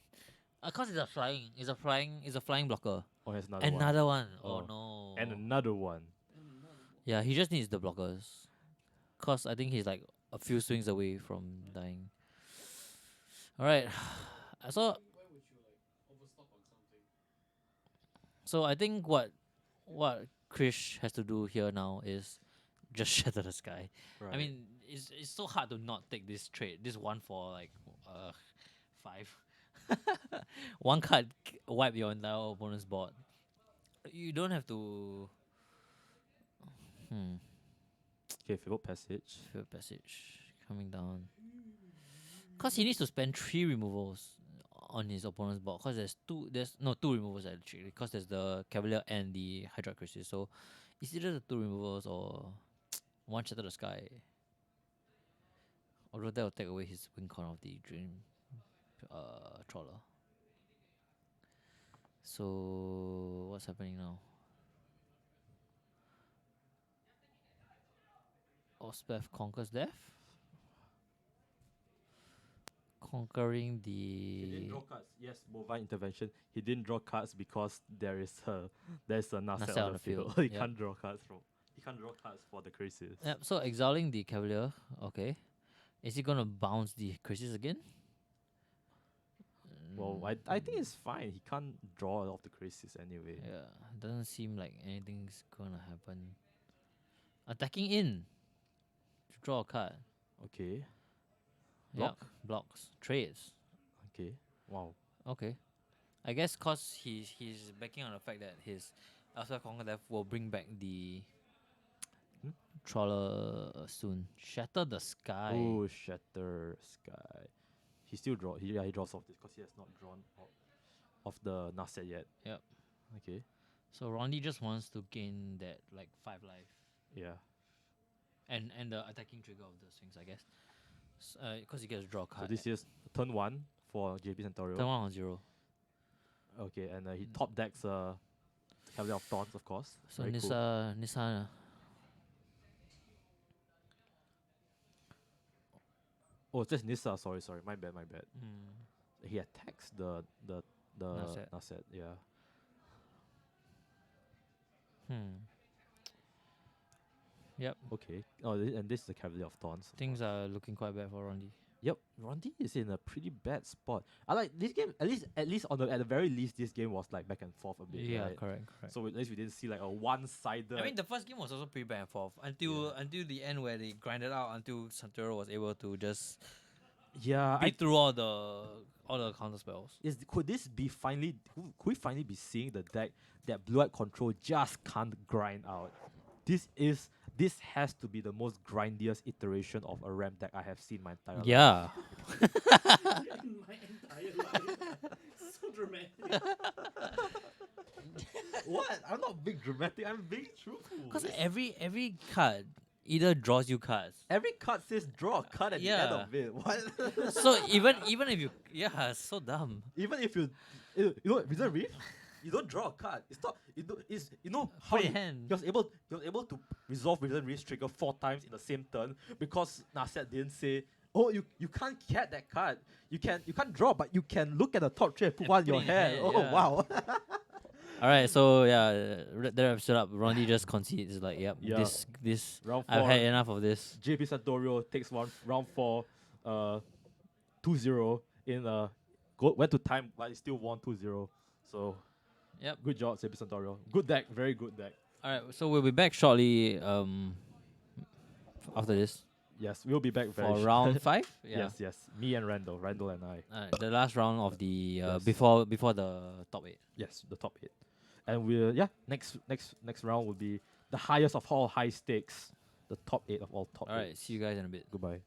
Cause it's a flying blocker. Oh, here's another one. Another one. Oh Oh. no. And another one. Yeah, he just needs the blockers. Cause I think he's like a few swings away from dying. Alright. So I think what Krish has to do here now is just shatter the sky. Right. I mean, it's so hard to not take this trade. This one for like 5. One card wipe your entire opponent's board. You don't have to. Okay, favorite passage. Field passage coming down. Cause he needs to spend 3 removals on his opponent's board. Cause there's 2 removals actually. Cause there's the Cavalier and the Hydra Crisis. So it's either the 2 removals or one Shatter the Sky. Although that will take away his win con of the Dream Trawler. So what's happening now? Ospeth conquers death. Conquering He didn't the draw cards. Yes, bovine intervention. He didn't draw cards because there's a Nasset on the field. He Yep. can't draw cards for the crisis. Yep, so exiling the Cavalier, okay. Is he gonna bounce the Crisis again? Well, I think it's fine. He can't draw off the crisis anyway. Yeah, doesn't seem like anything's gonna happen. Attacking in to draw a card. Okay. Yep, blocks. Trades. Okay. Wow. Okay. I guess cause he's backing on the fact that his Alpha Conquer Death will bring back the Trawler soon. Shatter the Sky. Oh, shatter sky. He still he draws off this because he has not drawn off the Nasset yet. Yep. Okay. So Rondi just wants to gain that like 5 life. Yeah. And the attacking trigger of the swings, I guess. Because he gets to draw a So card. this is turn 1 for JP Centauro. Turn 1 on 0. Okay, and he top decks Cavalier of Thorns, of course. So Very cool. Nissa. Oh, it's just Nissa. Sorry. My bad. Mm. He attacks the Nasset. Nasset. Yeah. Yep. Okay. Oh, and this is the Cavalier of Thorns. of Things course. are looking quite bad for Rondi. Yep, Rondi is in a pretty bad spot. I like this game. At least at the very least, this game was like back and forth a bit. Yeah, right? correct. So at least we didn't see like a one-sided. I mean, the first game was also pretty back and forth until the end where they grinded out until Santoro was able to just yeah, beat through all the counter spells. could we finally be seeing the deck that Blue Eyed Control just can't grind out? This has to be the most grindiest iteration of a ramp deck I have seen my entire life. Yeah. In my entire life. So dramatic. What? I'm not being dramatic. I'm being truthful. Because every card either draws you cards. Every card says draw a card at the end Yeah. of it. What? So even if you so dumb. Even if you know Reserve Reef, you don't draw a card. It's not how Put in hand. he was able to resolve Reserve Reef's trigger 4 times in the same turn because Nasset didn't say, oh, you can't cat that card. You can't draw, but you can look at the top 3 and put one in your put in hand. hand, Oh yeah. wow. Alright, so yeah, that episode up. Rondi just concedes like, yep, Yeah. this Round I've 4. had enough of this. JP Santorio takes round 4. 2-0 in went to time, but it still won 2-0. So Yep. good job, Sebi Santorio. Good deck, very good deck. All right, so we'll be back shortly. After this Yes, we'll be back very for round 5. Yeah. Yes, me and Randall and I. The last round of the Yes. before the top 8. Yes, the top 8. And we'll next round will be the highest of all high stakes, the top 8 of all top. All right, eights. see you guys in a bit. Goodbye.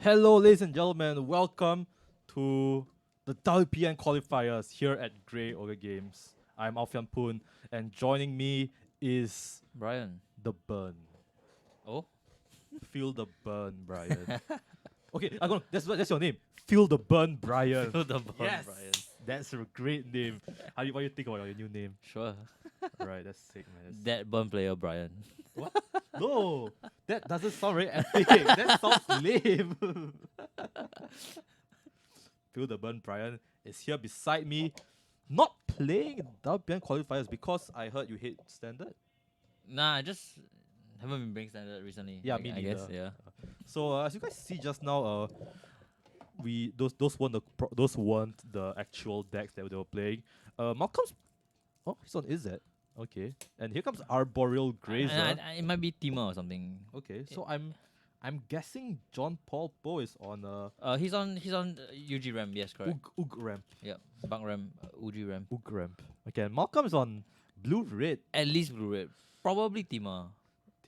Hello, ladies and gentlemen. Welcome to the WPN qualifiers here at Grey Ogre Games. I'm Alfian Poon, and joining me is Brian. the burn. Oh, Feel the burn, Brian. Okay, that's your name. Feel the burn, Brian. the ball, Yes, Brian. that's a great name. What do you think about your new name? Sure. Right, that's sick, man. That burn player, Brian. No, that doesn't sound very epic. That sounds lame. Feel the burn, Brian is here beside me, not playing WPN qualifiers because I heard you hate standard. Nah, I just haven't been playing standard recently. Yeah, I, me I guess. neither. Yeah. So as you guys see just now, those weren't the actual decks that they were playing. Malcolm's he's on Izzet. Okay, and here comes Arboreal Grazer. It might be Tima or something. Okay, so I'm guessing John Paul Poe is on He's on UG ramp. Yes, correct. Ug ramp. Yeah, bug ramp, UG ramp. Ug ramp. Okay, and Malcolm is on Blue Red At least blue red. Probably Tima.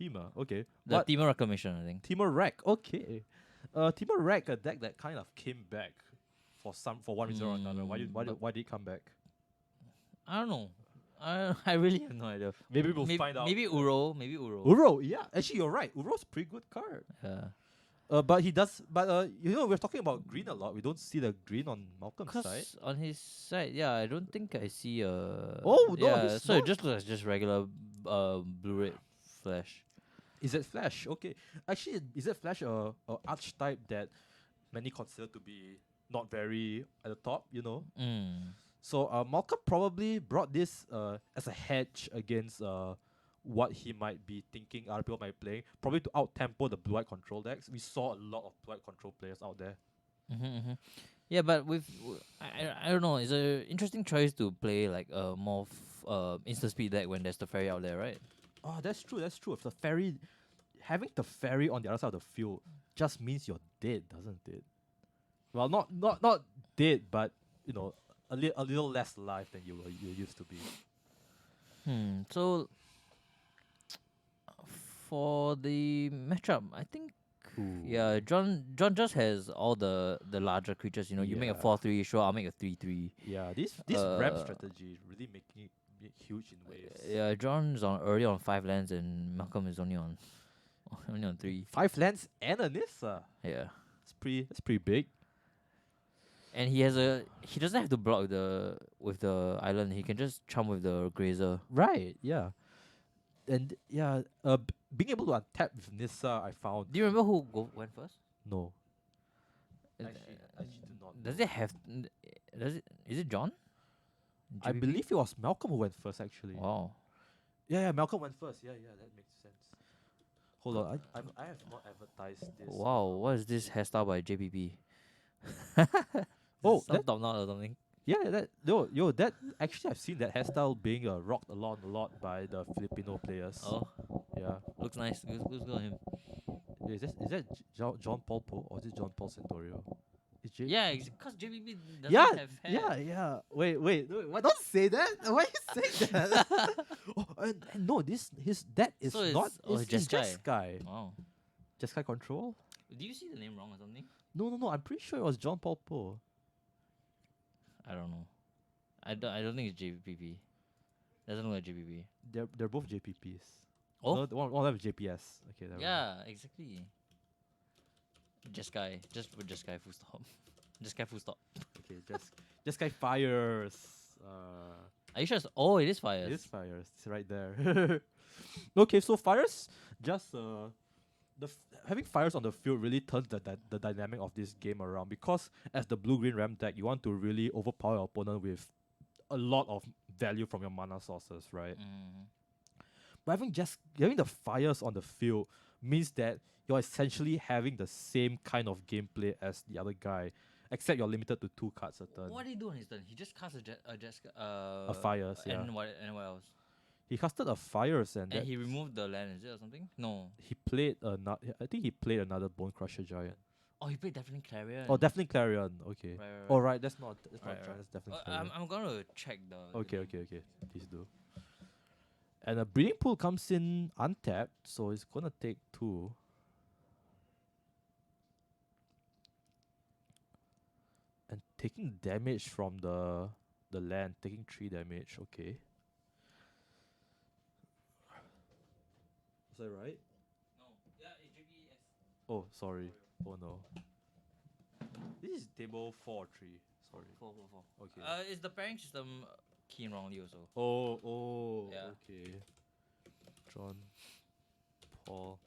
Tima. Okay, The but Tima reclamation, I think. Tima Rack. Okay, Tima Rack, a deck that kind of came back for one reason or another. Why did it come back? I don't know. I really have no idea. Maybe we'll find out. Maybe Uro. Maybe Uro. Uro, yeah, actually you're right. Uro's a pretty good card. Yeah. But he does. But we're talking about green a lot. We don't see the green on Malcolm's side. Cause on his side, yeah, I don't think I see a. Oh, no, yeah. he's So it not. just looks like just regular blue red flash. Is it Flash? Okay, actually, is it Flash a archetype that many consider to be not very at the top? So Malcolm probably brought this as a hedge against what he might be thinking other people might be playing, probably to out-tempo the blue-white control decks. We saw a lot of blue-white control players out there. Yeah, but I don't know. It's an interesting choice to play like a more instant speed deck when there's the fairy out there, right? Oh, that's true. That's true. If the fairy, having the fairy on the other side of the field just means you're dead, doesn't it? Well, not dead, but a little less alive than you used to be. So for the matchup, I think yeah, John just has all the larger creatures. You make a Yeah. 4/3, sure, I'll make a 3/3. Yeah, this ramp strategy is really making it huge in waves. Yeah, John's already on 5 lands and Malcolm is only on 3. 5 lands and a Nissa. Yeah. That's pretty big. And he doesn't have to block with the island. He can just chum with the Grazer. Right, yeah. And yeah, being able to untap with Nissa, I found. Do you remember who went first? No. Uh, Actually do not. Does it have? Is it John? I GBP? believe it was Malcolm who went first, actually. Wow. Yeah, Malcolm went first. Yeah, that makes sense. Hold on, I have not advertised this. Wow. What is this hairstyle by JPP? Oh, Some top knot or something. Yeah, that actually I've seen that hairstyle being rocked a lot by the Filipino players. Oh, Yeah. looks nice. Looks good on him. Is that John Paul Po or is it John Paul Santorio? Is J- Yeah, because JBB doesn't yeah, have hair. yeah. Wait. Why don't say that? Why you say that? Oh, and no, that is So not. it's It's Jeskai. Jeskai. Wow. Jeskai Control. Do you see the name wrong or something? No. I'm pretty sure it was John Paul Po. I don't know. I don't think it's JPP. Doesn't look like JPP. They're both JPPs. Oh, No, one of them is JPS. Okay. never mind. yeah, exactly. Jeskai. Just put Jeskai full stop. Jeskai full stop. Okay. Jeskai fires. Are you sure? Oh, it is fires. It is fires. It's right there. Okay, so fires just having fires on the field really turns the dynamic of this game around, because as the blue green ram deck, you want to really overpower your opponent with a lot of value from your mana sources, right? Mm. But having the fires on the field means that you're essentially having the same kind of gameplay as the other guy, except you're limited to 2 cards a turn. What did he do on his turn? He just cast A fires, yeah. And what else? He casted a fires And he removed the land, is it, or something? No. he played I think he played another Bone Crusher Giant. Oh, he played definitely Clarion. Oh, definitely Clarion. Okay. Right. Oh, right. That's not Right, Giant. right. That's definitely Clarion. I'm gonna check the. Okay. name. Please do. And a Breeding Pool comes in untapped, so it's gonna take 2. And taking damage from the land, taking 3 damage. Okay. Is that right? No. Yeah, JBS. Oh, sorry. Oh no. This is table 4 or 3. Sorry. 4. Okay. Is the pairing system keying wrongly also? Oh, Yeah. okay. John Paul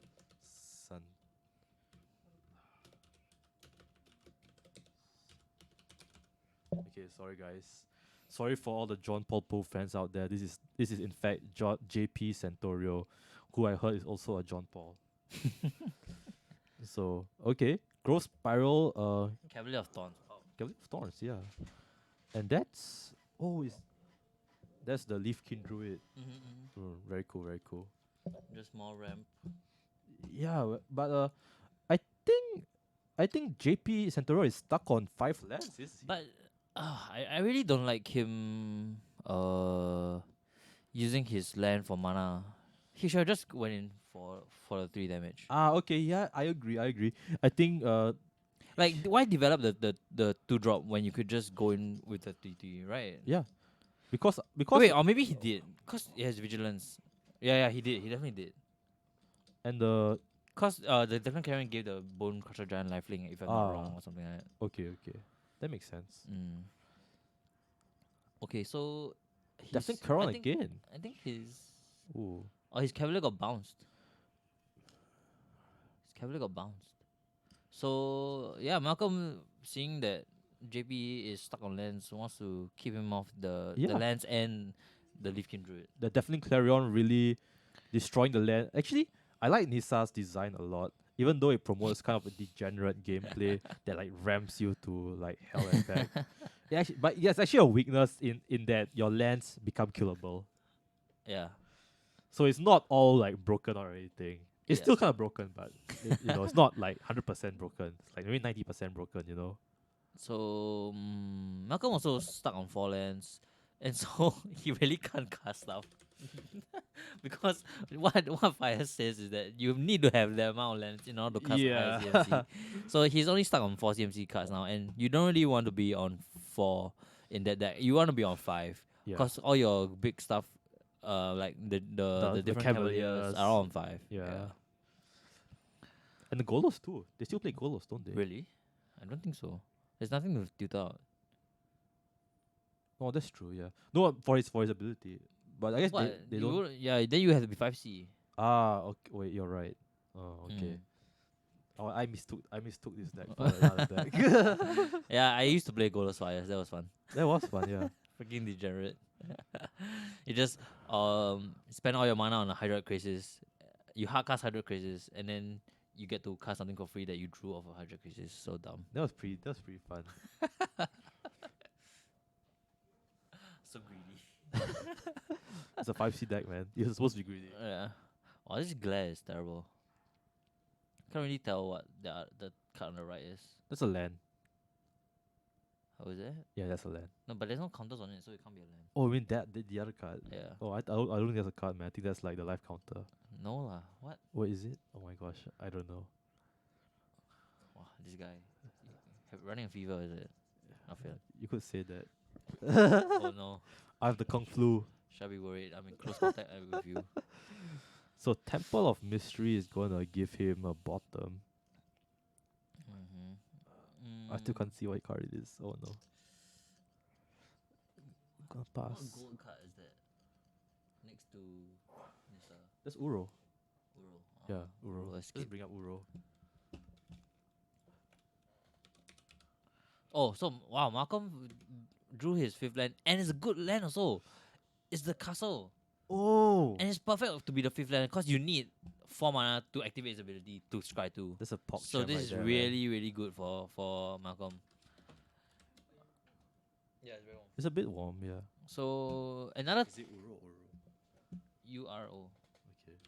Son. Okay, sorry guys. Sorry for all the John Paul Poe fans out there. This is in fact JP Santorio, who I heard is also a John Paul. So okay, Growth Spiral. Cavalier of Thorns. Oh. Cavalier of Thorns, yeah. And that's that's the Leafkin Druid. Very cool, very cool. Just more ramp. Yeah, but I think JP Santoro is stuck on 5 lands. Is he? But I really don't like him using his land for mana. He should have just went in for the 3 damage. Okay, yeah, I agree. I think Like, why develop the 2-drop when you could just go in with the 3/3, right? yeah, because Wait, or maybe he did, cause he has vigilance. Yeah, he did. He definitely did. and the Cause the different Karen gave the Bone Crusher Giant lifelink, if I'm not wrong, or something like that. okay, that makes sense. Okay, so Definitely I Caron think- again. I think Ooh, his Cavalier got bounced. So yeah, Malcolm, seeing that JP is stuck on lands, wants to keep him off the Yeah. lands and the Leafkin Druid. the definitely Clarion really destroying the land. Actually, I like Nissa's design a lot, even though it promotes kind of a degenerate gameplay that like ramps you to like hell and back. But it's actually a weakness in that your lands become killable. Yeah. So it's not all like broken or anything. It's Yeah. still kind of broken, but it's not like 100% broken. It's like maybe 90% broken. So Malcolm also stuck on 4 lands, and so he really can't cast stuff. Because what Fire says is that you need to have the amount of lands in order to cast Yeah. a CMC. So he's only stuck on 4 CMC cards now, and you don't really want to be on 4 in that deck. You want to be on 5, Yeah. because all your big stuff, like the different Cavaliers Cavaliers. are all on 5. Yeah. And the Golos too. They still play Golos, don't they? Really? I don't think so. There's nothing to tutor out. Oh, that's true. Yeah. No, for his ability, but I guess What? they You don't. would- yeah, then you have to be 5C. Okay. Wait, you're right. Oh, okay. Mm. Oh, I mistook this deck for another deck. Yeah, I used to play Golos Fires. That was fun. That was fun. Yeah. Freaking degenerate. You just spend all your mana on a Hydroid Crisis. You hard cast Hydroid Crisis, and then you get to cast something for free that you drew off of Hydroid Crisis. So dumb. That was pretty fun. So greedy. It's a 5C deck, man. You're supposed to be greedy. Yeah. Oh, this glare is terrible. Can't really tell what the card on the right is. That's a land. How is it? Yeah, that's a land. No, but there's no counters on it, so it can't be a land. Oh, you mean the other card? Yeah. Oh, I don't think that's a card, man. I think that's like the life counter. No lah. What? What is it? Oh my gosh, I don't know. Wow, this guy. Running a fever, is it? I feel. You could say that. Oh no. I have the Kung Flu. Shall be worried. I'm in close contact with you. So Temple of Mystery is gonna give him a bottom. I still can't see what card it is. Oh no. Gonna What pass. gold card is that? Next to this That's Uro. Uro. Yeah, Uro. Let's Escape. bring up Uro. Oh, so wow, Malcolm drew his 5th land, and it's a good land also. It's the castle, Oh, and it's perfect to be the 5th land because you need 4 mana to activate his ability to scry 2. that's a pop. So this is really good for Malcolm. Yeah, it's very warm. It's a bit warm, yeah. So another Is it Uro or Uro? URO. Okay.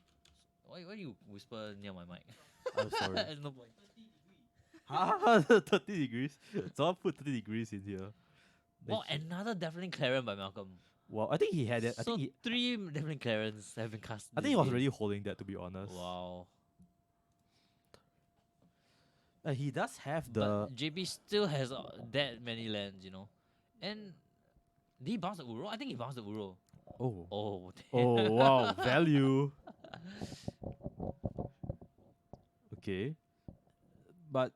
Why do you whisper near my mic? I'm sorry. There's no point. 30 degrees. Someone put 30 degrees in here. Oh, another definitely Claren by Malcolm. Wow, I think he had it. So 3 definitely Clarens have been cast. I think he was already holding that, to be honest. Wow. He does have the. But JB still has that many lands, you know. And did he bounce the Uro? I think he bounced the Uro. Oh. Oh, Oh wow, value. Okay, but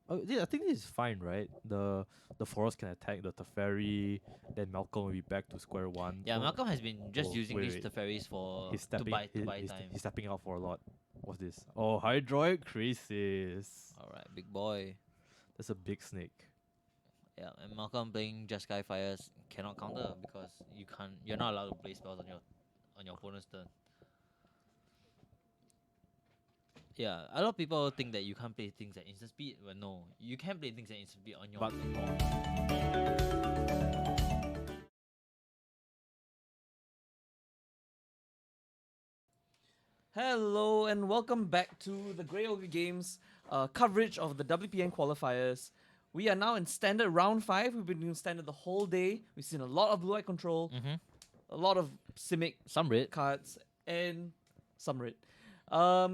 I think this is fine, right? The forest can attack the Teferi, then Malcolm will be back to square one. yeah, Oh, Malcolm has been just oh, using wait, these wait. Teferis for He's to stepping. buy He's time. stepping out for a lot. What's this? Oh, Hydroid Crisis. All right, big boy. That's a big snake. Yeah, and Malcolm playing just Qualifiers cannot counter because you're not allowed to play spells on your opponent's turn. Yeah, a lot of people think that you can't play things at instant speed, but no, you can play things at instant speed on your But turn. Hello and welcome back to the GOG Games coverage of the WPN qualifiers. We are now in standard round 5. We've been doing standard the whole day. We've seen a lot of blue-eye control, a lot of Simic Some red. cards, and some red. A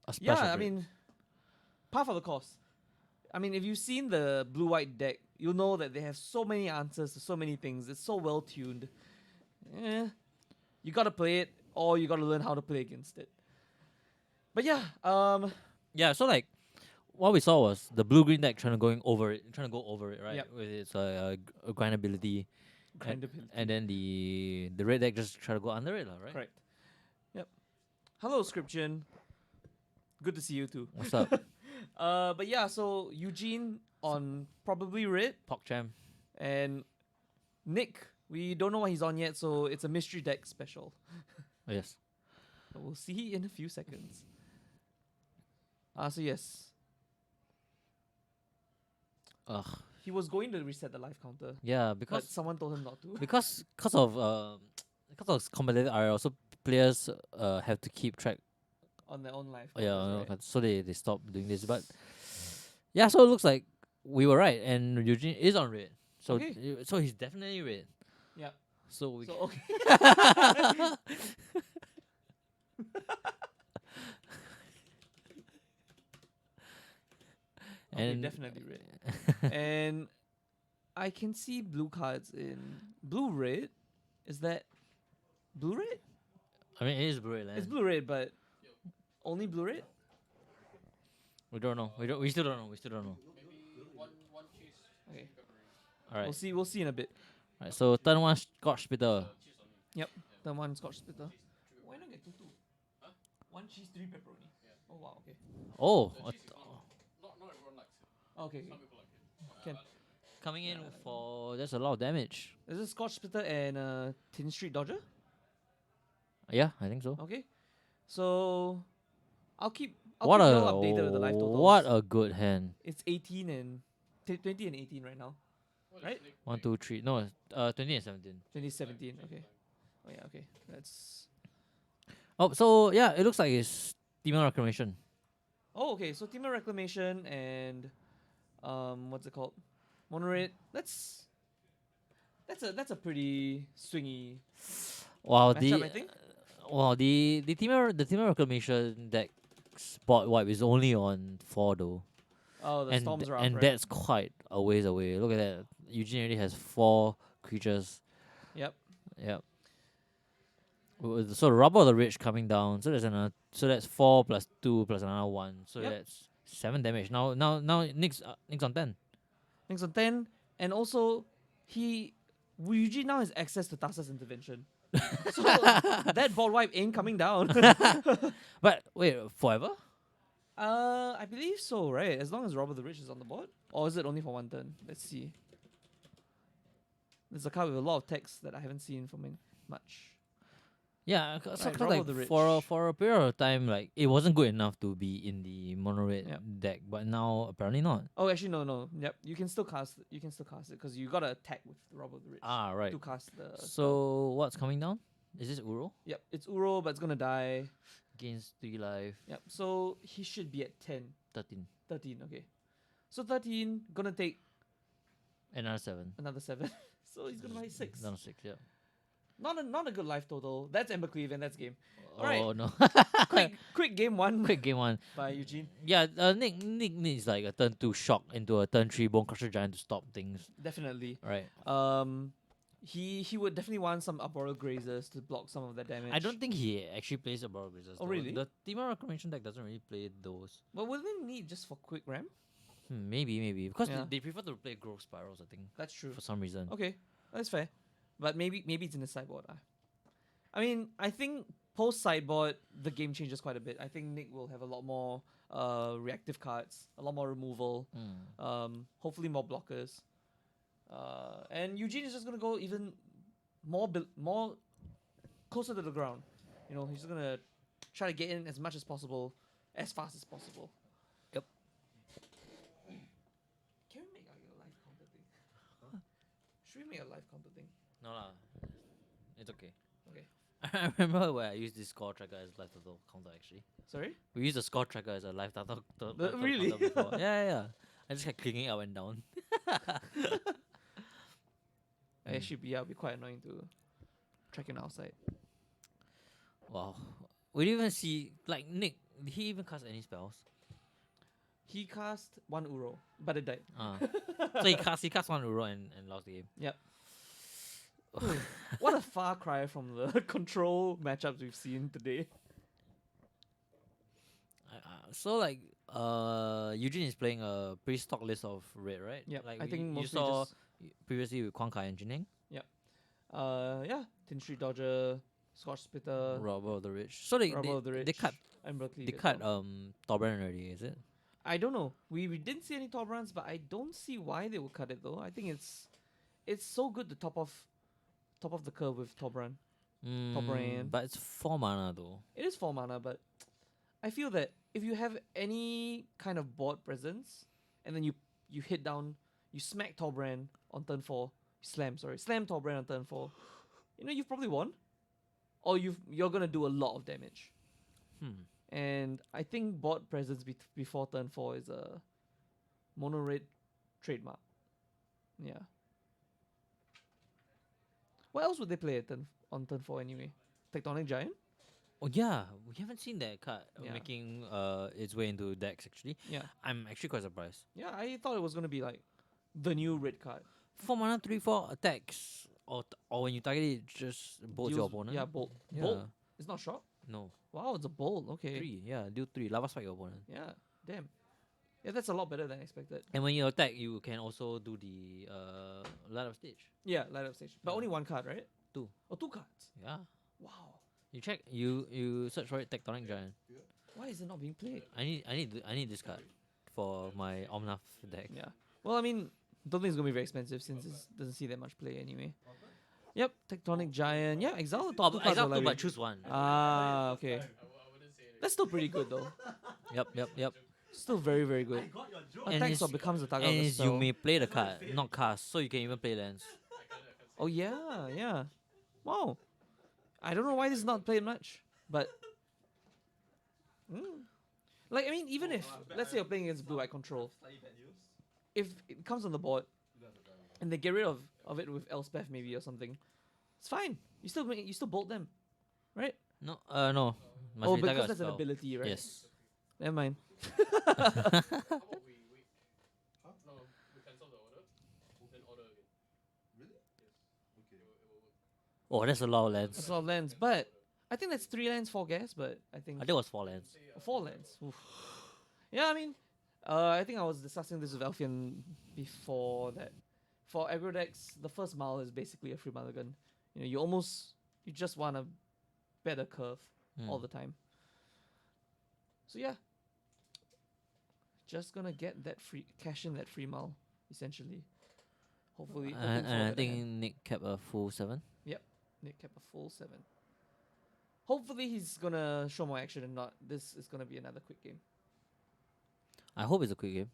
Yeah, splash of I red. mean, par for the course. I mean, if you've seen the blue-white deck, you'll know that they have so many answers to so many things. It's so well-tuned. You gotta play it, or you gotta learn how to play against it. But yeah, Yeah, so like what we saw was the blue-green deck trying to go over it, right? Yep. With its grindability. grindability. And then the red deck just try to go under it, right? Correct. Yep. Hello, Scription. Good to see you too. What's up? But yeah, so Eugene on probably red, PogChamp. and Nick, we don't know what he's on yet, so it's a mystery deck special. Yes. But we'll see in a few seconds. So yes, Ugh. he was going to reset the life counter, Yeah, but because someone told him not to. because of competitive IRL, so players have to keep track. On their own life. Yeah, counters, right? so they stopped doing this. But yeah, so it looks like we were right, and Eugene is on red. So Okay. so he's definitely red. Yeah. So we So okay. Okay, and definitely red. And I can see blue cards in blue red. Is that blue red? I mean, it is blue red. It's blue red, but only blue red. We don't know. We still don't know. We still don't know. Okay, All right. We'll see in a bit. All right. So turn one Scotch Spitter. The one Scotch splitter. Why not get two? One cheese, 3 pepperoni. Oh wow. Okay. Oh, Okay. Can coming in for that's a lot of damage. is it Scotch splitter and Tin Street Dodger? Yeah, I think so. Okay. So I'll keep you What a all updated with the life totals. what a good hand. It's 18 and 20 and 18 right now. right? 1, 2, 3. No, 20 and 17. 2017. Okay. Oh yeah. Okay. That's. Oh, so yeah, it looks like it's Demon Reclamation. Oh, okay. So Team of Reclamation and what's it called? Monorail. That's a pretty swingy Wow, matchup, I think. the Team Reclamation deck's board wipe is only on 4 though. Oh, the and storms are up, and right? that's quite a ways away. Look at that. Eugene already has 4 creatures. Yep. Yep. So the Rubber of the Ridge coming down. So that's 4 plus 2 plus another 1. So Yep. that's 7 damage. Now Nick's on 10. Next on 10, and also Eugene now has access to Tarsa's intervention. So that board wipe ain't coming down. But wait, forever? I believe so, right? As long as Robert the Rich is on the board, or is it only for 1 turn? Let's see. There's a card with a lot of text that I haven't seen from much. Yeah, so Right, 'cause Rubber like of the Rich. for a period of time, like it wasn't good enough to be in the mono red Yep. deck, but now apparently not. Oh, actually, no. Yep, you can still cast it. You can still cast it because you gotta attack with the Robert the Rich Ah, right. to cast the. spell. So what's coming down? Is this Uro? Yep, it's Uro, but it's gonna die. Gains 3 life, Yep, so he should be at 10, 13, 13. Okay, so 13 gonna take another 7. another 7. So he's gonna buy 6. Down to 6, yeah. Not a good life total. That's Embercleave and that's game. Oh Alright. no. Quick game 1 Quick game 1. by Eugene. Yeah, Nick needs like a turn 2 shock into a turn 3 Bone Crusher Giant to stop things. Definitely. Right. He would definitely want some Arboreal Grazers to block some of that damage. I don't think he actually plays a Borrow Blizzard. Oh, really? The Team Reclamation deck doesn't really play those. But wouldn't it need just for quick ram? Maybe. Because Yeah. they prefer to play Growth Spirals, I think, That's true. for some reason. Okay, that's fair. But maybe it's in the sideboard. I mean, I think post sideboard the game changes quite a bit. I think Nick will have a lot more reactive cards, a lot more removal, hopefully more blockers. And Eugene is just gonna go even more closer to the ground. You know, he's just gonna try to get in as much as possible, as fast as possible. Yep. Can we make like a live counter thing? Should we make a live counter thing? No lah. It's okay. Okay. I remember where I used this score tracker as live total counter actually. Sorry. We used the score tracker as a live total Really? counter before. Yeah. I just kept clicking up and down. It should be be quite annoying to track him outside. Wow. We didn't even see like Nick. Did he even cast any spells? He cast 1 Uro, but it died. So he cast 1 Uro and lost the game. Yep. What a far cry from the control matchups we've seen today. So like Eugene is playing a pretty stock list of red, right? Yep, Like I think you mostly saw just previously with Quan Kai and Jinning, Tin Street Dodger, Scotch Splitter, Robber of the Rich. So they Rubber of the Rich, they cut Embercleave they as cut well. Torbrand already, is it? I don't know. We didn't see any top runs, but I don't see why they would cut it though. I think it's so good to top off the curve with top run. Torbrand. But it's 4 mana though. It is 4 mana, but I feel that if you have any kind of board presence and then you hit down, you smack Torbrand on turn 4, slam Torbrand on turn 4, you know, you've probably won. Or you're gonna do a lot of damage. And I think board presence before turn 4 is a mono red trademark. Yeah. What else would they play on turn 4 anyway? Tectonic Giant? Oh yeah, we haven't seen that card Yeah. making its way into decks actually. Yeah. I'm actually quite surprised. Yeah, I thought it was gonna be like the new red card. 4 mana 3/4 attacks, or when you target it, just bolts your Deals- opponent. Yeah, bolt. Yeah. Bolt. It's not shot. No. Wow, it's a bolt. Okay. 3. Yeah, deal 3. Lava spike your opponent. Yeah. Damn. Yeah, that's a lot better than expected. And when you attack, you can also do the light up stage. Yeah, light up stage. But Yeah. only 1 card, right? 2. Oh, 2 cards. Yeah. Wow. You check. You search for it. Tectonic Giant. Why is it not being played? I need this card for my Omnath deck. Yeah. Well, I mean, don't think it's gonna be very expensive since it doesn't see that much play anyway. Yep, Tectonic Giant. Yeah, exile the top 2 cards. Exile of 2, library. but choose 1. Ah, okay. That's still pretty good though. Yep. Still very, very good. And Attack is- sword becomes the target And of the is you spell. may play the card, not cast, so you can even play lands. Oh yeah, yeah. Wow. I don't know why this is not played much, but like I mean, even if let's say you're playing against blue eye control, if it comes on the board and they get rid of it with Elspeth maybe or something, it's fine. You still bolt them, right? No, no. Must Oh, be target because of that's an spell. ability, right? Yes. Never mind. Oh, that's a lot of lands. That's a lot of lands, but I think that's 3 lands, 4 gas. But I think I think it was 4 lands. 4 lands. Oof. Yeah, I mean, I think I was discussing this with Alfian before that. For aggro decks, the first mile is basically a free mulligan. You know, you just want a better curve all the time. So yeah, just gonna get that cash in that free mile essentially. Hopefully, hoping for a And I better think hand. Nick kept a full 7. Nick kept a full 7. Hopefully he's gonna show more action and not this is gonna be another quick game. I hope it's a quick game.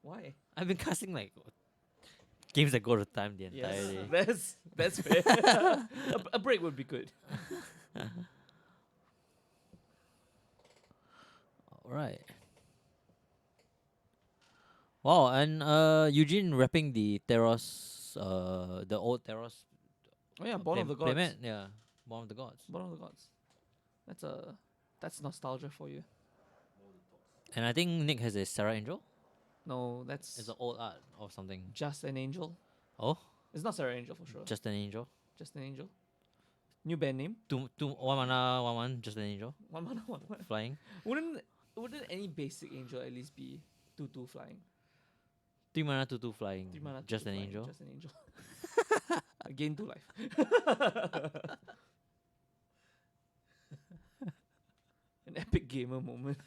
Why? I've been casting like games that go to time the entire Yes, day. that's fair. A break would be good. Alright. Wow, and Eugene repping the Theros, the old Theros. Oh yeah, Born of the Gods. playmat, yeah, Born of the Gods. Born of the Gods. That's nostalgia for you. And I think Nick has a Sarah Angel. No, that's It's an old art or something. just an angel. Oh, It's not Sarah Angel for sure. just an angel. Just an angel. New band name. 1 mana, 1/1, just an angel. 1 mana, 1 mana. Flying. Wouldn't any basic angel at least be 2/2 flying? 3 mana, 2/2 flying. 3 mana, Just 2/2 an flying, angel. Just an angel. Gain 2 life. An epic gamer moment.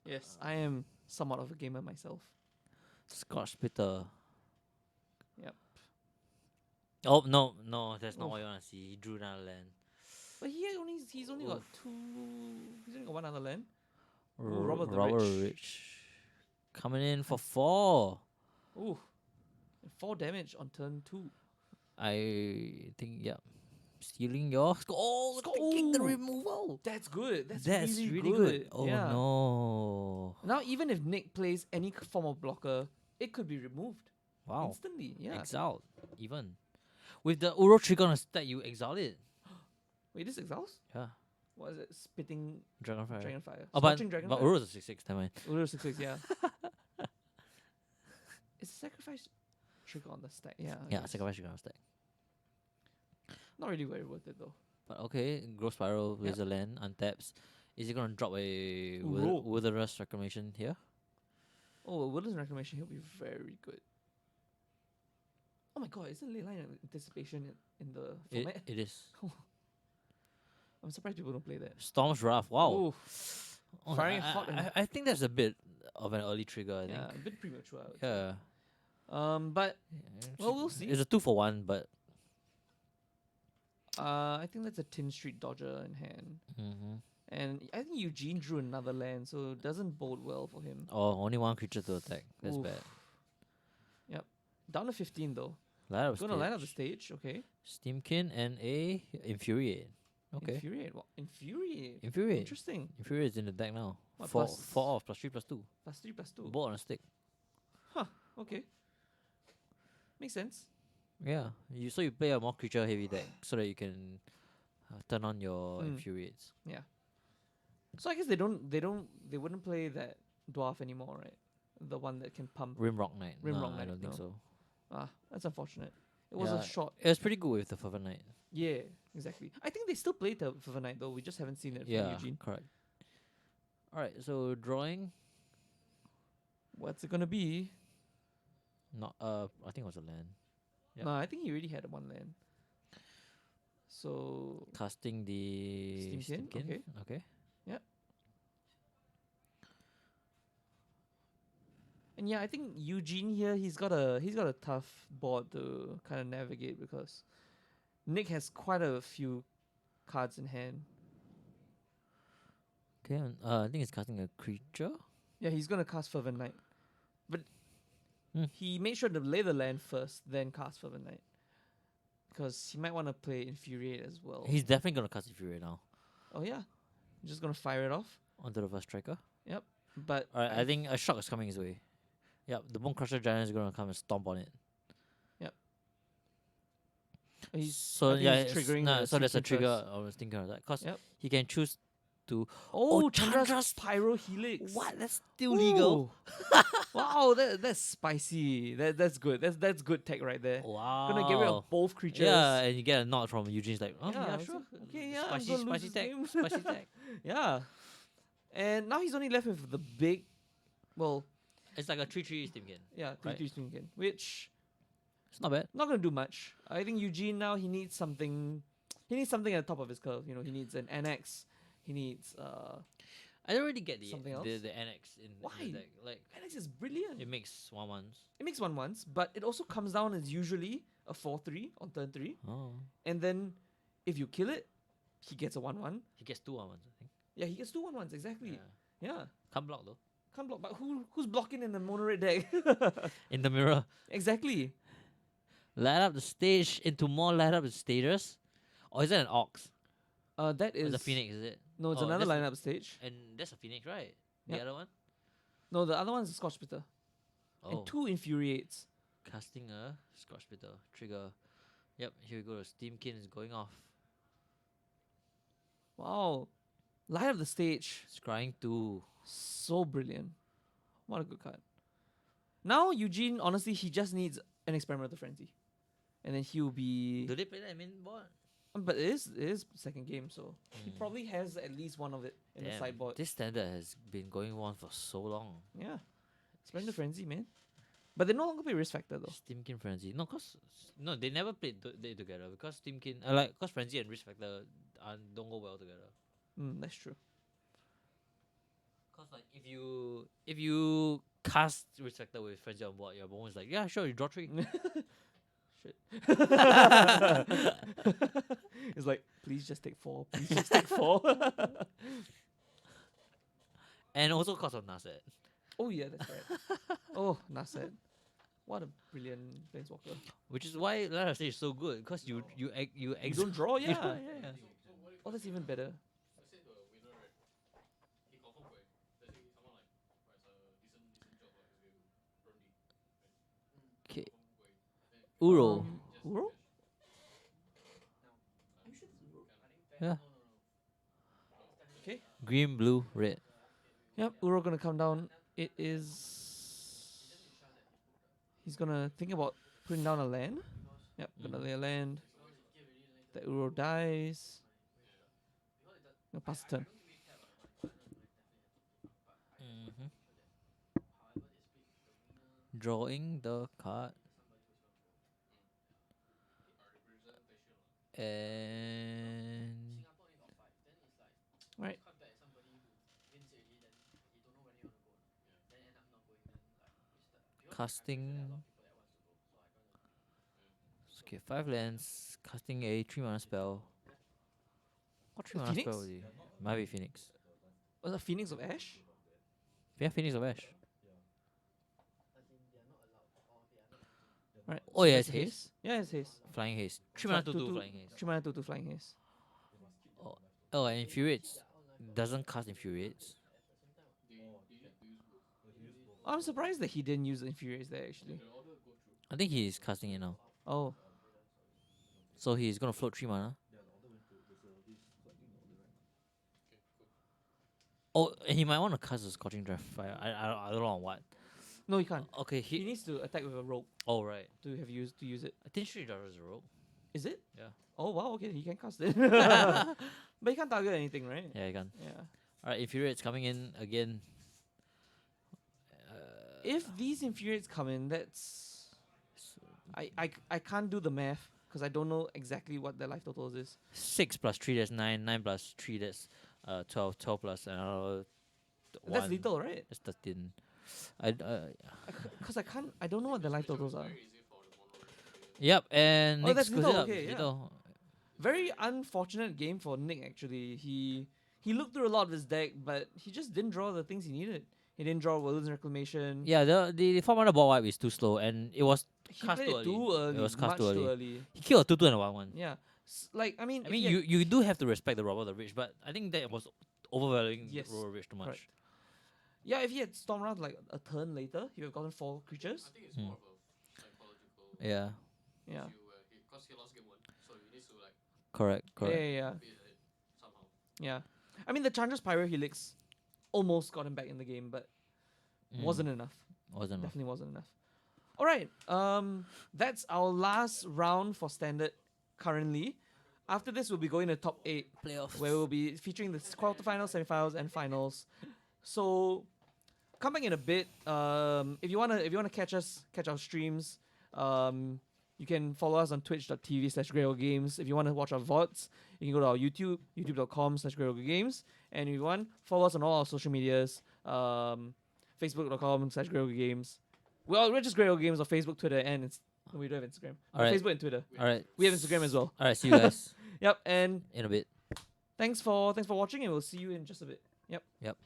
Yes, I am somewhat of a gamer myself. Scotch Spitter. Yep. Oh, no, that's not Oof. what you want to see. He drew another land. But he's only got Oof. 2. He's only got 1 other land. R- Robert the Robert Rich. Rich. Coming in for 4. Ooh. 4 damage on turn 2. I think, yeah. Stealing your. Oh, taking the Ooh. removal. That's good. That's really good. good. Oh, yeah. no. Now even if Nick plays any form of blocker, it could be removed Wow. instantly. Yeah. Exiled, even. With the Uro trigger on a stack, you exile it. Wait, this exiles? Yeah. What is it? Spitting Dragonfire. Dragonfire. Oh, but Scorching but Dragonfire. Uro's a 6/6, never mind. Uro 6/6, yeah. It's a sacrifice trigger on the stack. Yeah. I Yeah, guess. sacrifice trigger on a stack. Not really very worth it though. But okay, Growth Spiral, Yep. Wizard Land, untaps. Is he gonna drop a Uro. Wilderness Reclamation here? Oh, Wilderness Reclamation, he'll be very good. Oh my god, isn't Leyline an anticipation in the format? It is. I'm surprised people don't play that. Storm's Wrath, wow. Ooh, Oh, firing hot and- I think that's a bit of an early trigger, I yeah, think. a bit premature. I would say. Yeah. But well, we'll see. It's a 2-for-1, but I think that's a Tin Street Dodger in hand, and I think Eugene drew another land, so it doesn't bode well for him. oh, only 1 creature to attack. That's Oof. bad. Down to 15 though. Light up Gonna line up the stage. stage. Okay. Steamkin and a Infuriate. Okay. Infuriate. Infuriate. Infuriate. Interesting. Infuriate is in the deck now. What, 4 plus- 4 off, +3/+2. +3/+2. Bolt on a stick. Okay. Makes sense. Yeah. So you play a more creature heavy deck so that you can turn on your Infuriates. So I guess they wouldn't play that dwarf anymore, right? The one that can pump. Rimrock Knight. Rimrock Nah, I Knight, don't think no. so. That's unfortunate. It was Yeah. a short. It was pretty good with the Fervent Knight. Yeah, exactly. I think they still play the Fervent though. We just haven't seen it from Yeah, Eugene. correct. Alright, so drawing. What's it gonna be? Not I think it was a land. Yep. No, I think he already had one land. So Casting the Steamkin, okay. Okay. and yeah, I think Eugene here he's got a tough board to kind of navigate because Nick has quite a few cards in hand. Okay, I think he's casting a creature. Yeah, he's gonna cast Fervent Knight. But Hmm. he made sure to lay the land first, then cast Fervent Knight. Because he might want to play Infuriate as well. He's definitely gonna cast Infuriate now Oh yeah. I'm just gonna fire it off. onto the first striker. But Alright, I think a shock is coming his way. Yep, the Bone Crusher Giant is gonna come and stomp on it. he's So I think yeah, he's triggering the so there's a sequence trigger. first. I was thinking of that, cause Yep. he can choose to. Oh, Chandra's- Chandra's Pyro Helix. What? That's still legal. Ooh. Wow, that's spicy. That's good. That's good tech right there. Wow. Gonna get rid of both creatures. Yeah, and you get a nod from Eugene's like, oh yeah, it's sure. like, okay, yeah, Spicy, I'm gonna lose spicy this tech, game. spicy tech. Yeah. And now he's only left with the big, well, It's like a 3/3 Steamkin. yeah, Right. 3/3 Swingen, which It's not bad. not gonna do much. I think Eugene now he needs something. He needs something at the top of his curve. You know, he needs an NX. He needs I don't really get Something the else? annex in Why? the deck. Like NX is brilliant. it makes 1/1s. It makes 1/1s, but it also comes down as usually a 4/3 on turn 3, Oh. and then if you kill it, he gets a 1/1. He gets 2/1s, I think. Yeah, he gets 2/1s exactly. Yeah. Can't block though. Can't block, but who's blocking in the mono red deck? In the mirror. Exactly. Light up the stage into more light up the stages. Or is that an ox? That Or is the phoenix, is it? No, it's Oh, another that's lineup stage. And that's a phoenix, right? The Yep. other one? No, the other one is a Scotch Spitter. Oh. And 2 Infuriates. Casting a Scotch Bitter. Trigger. Yep, here we go. Steamkin is going off. Wow. Light up the stage. Scrying 2. So brilliant. What a good card. Now Eugene, honestly, he just needs an Experimental Frenzy. And then he'll be Do they play that in main board? but it is second game, so he probably has at least one of it in the Damn, sideboard. this standard has been going on for so long. Yeah. Experimental Frenzy, man. But they no longer play Risk Factor though. Steamkin Frenzy. No, no, they never played they together because Steamkin like cause Frenzy and Risk Factor don't go well together. That's true. Cause like if you cast Risk Factor with Frenzy on board, your opponent is like, yeah, sure, you draw 3. Shit. It's like, please just take 4. Please just take 4. And also cause of Naset. Oh yeah, that's right. Oh, Nasset. What a brilliant planeswalker. Which is why Lara Stage is so good, because you You don't draw, yeah. yeah. Oh, that's even better. Okay. Uro. Uro? Yeah. Okay. Green, blue, red. Yep, Uro gonna come down. It is. He's gonna think about putting down a land. Yep, gonna lay a land. The Uro dies. Gonna pass the turn. Drawing the card. And Right. casting. Okay, 5 lands. Casting a 3-mana spell. What 3-mana Phoenix? spell is it? Might be Phoenix. Was that Phoenix of Ash? Yeah, Phoenix of Ash. Right. Oh, yeah, that's it's haste. Yeah, it's haste. Flying haste. 3-mana 2-2 2/2 flying haste. 3 mana 2/2 flying haste. Oh, and Infuriates. Doesn't cast Infuriates. I'm surprised that he didn't use Infuriates there actually. I think he is casting it now. Oh, So he's gonna float 3 mana. Oh, and he might want to cast a Scorching Draft Fire. I don't know on what. no, he can't. Okay, He he. needs to attack with a rope Oh right. to use it. I think Street Driver is a rogue. Is it? Yeah. Oh wow, okay, he can cast it. But he can't target anything, right? Yeah, you can. Yeah. Alright, Infuriate's coming in again. If these Infuriates come in, that's I can't do the math because I don't know exactly what their life totals is. 6 plus 3 that's 9. 9 plus 3 that's 12. 12 plus another. That's 1, little, right? That's 13. Because I don't know what their life totals are. Yep, and Oh, Nick that's screws little, it up. okay, yeah. Little. Very unfortunate game for Nick actually. He he looked through a lot of his deck, but he just didn't draw the things he needed. He didn't draw Wilderness Reclamation. Yeah, the 4-mana ball wipe is too slow, and it was He cast played too it too early. It was much cast too too early. early. He killed a 2/2 and a 1/1. Yeah. Like, I mean, I mean, you do have to respect the Robber of the Rich, but I think that was overvaluing Yes, the Robber of the Rich too much. correct. Yeah, if he had Storm Wrath like a turn later, he would have gotten 4 creatures. I think it's more of a psychological Yeah, Yeah. issue where because he lost game 1, so he needs to like correct. Yeah. beat it somehow. Yeah. I mean, the Chandra's Pyro Helix almost got him back in the game, but wasn't enough. Wasn't enough. Definitely wasn't enough. All right. That's our last round for Standard currently. After this, we'll be going to top 8, Playoffs. where we'll be featuring the quarterfinals, semifinals, and finals. So, come back in a bit. If you wanna catch our streams, you can follow us on twitch.tv/GreyOGames. If you want to watch our VODs, you can go to our YouTube, youtube.com/GreyOGames. And if you want, follow us on all our social medias, facebook.com/GreyOGames. Well, we're just GreyOGames on Facebook, Twitter, and we don't have Instagram. Alright. Facebook and Twitter. All right. We have Instagram as well. All right. See you guys Yep. And in a bit. thanks for watching, and we'll see you in just a bit. Yep. Yep.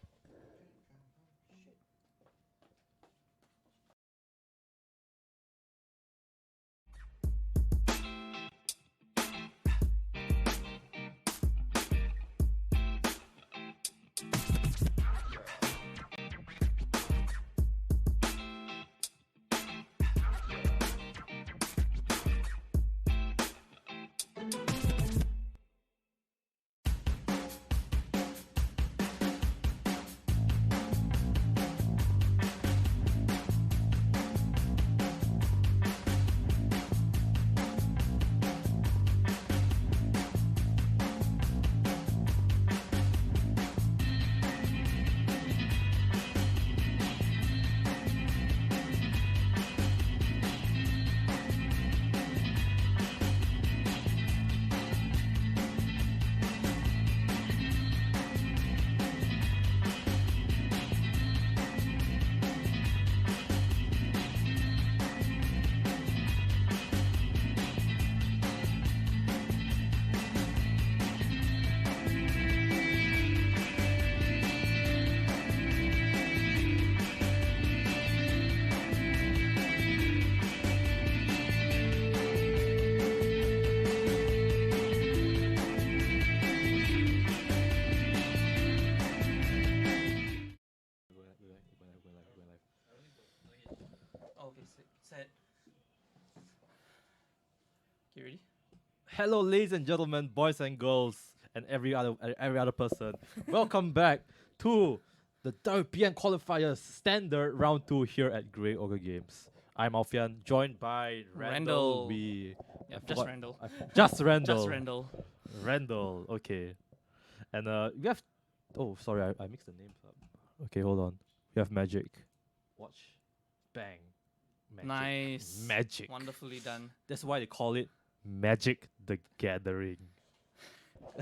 Okay. Set. Okay, ready? Hello, ladies and gentlemen, boys and girls, and every other person. Welcome back to the WPN Qualifiers Standard Round 2 here at Grey Ogre Games. I'm Alfian, joined by Randall. Randall. We Yep, I just forgot- Randall. Just Randall. Just Randall. Randall. Okay. And we have. Oh, sorry, I mixed the names up. Okay, hold on. We have Magic. Watch. Bang. Magic. Nice. Magic. Wonderfully done. That's why they call it Magic the Gathering.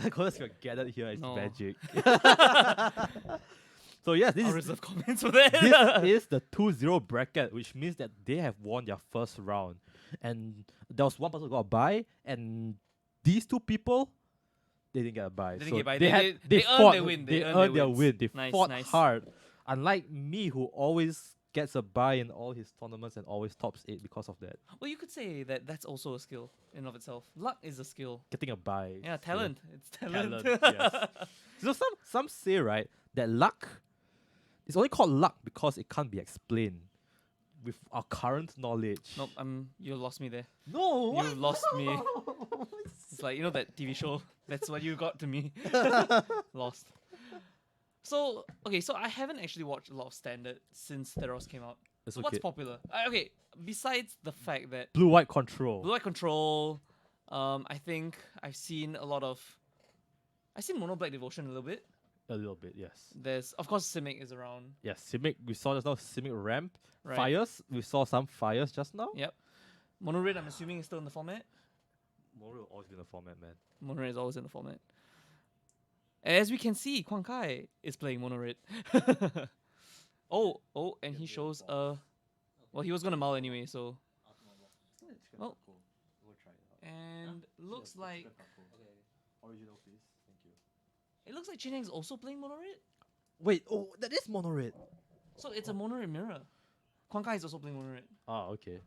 Because you're gathered here as No. magic. So yes, I'll this reserve comments for that. is the 2-0 bracket, which means that they have won their first round. And there was one person who got a bye, and these two people, they didn't get a bye. They didn't So get bye. They, They- had, they earned fought, their win. They They earned earned their their wins. win. They Nice, fought nice. hard. Unlike me, who always gets a bye in all his tournaments and always tops 8 because of that. Well, you could say that that's also a skill in and of itself. Luck is a skill. Getting a bye. Yeah, is a- talent. It's talent. Talent, yes. So some say, right, that luck is only called luck because it can't be explained with our current knowledge. Nope, you lost me there. No, You what? lost me. It's like, you know that TV show? That's what you got to me. Lost. So, okay, so I haven't actually watched a lot of Standard since Theros came out. It's So okay. what's popular? Okay, besides the fact that Blue White Control. Blue Eye Control, I think I've seen Mono Black Devotion a little bit. A little bit, yes. There's, of course, Simic is around. Yes, Simic, we saw just now Simic Ramp. Right. Fires, we saw some fires just now. Yep. Mono Red, I'm assuming, is still in the format. Mono will always be in the format, man. Mono Red is always in the format. As we can see, Quan Kai is playing Mono Red. Oh, and he shows well, he was gonna mull anyway, so. Well, and looks like Original, please. Thank you. It looks like Chin Heng's also playing mono red. Wait, oh, that is mono red. So it's a mono red mirror. Quan Kai is also playing mono red. Ah, okay.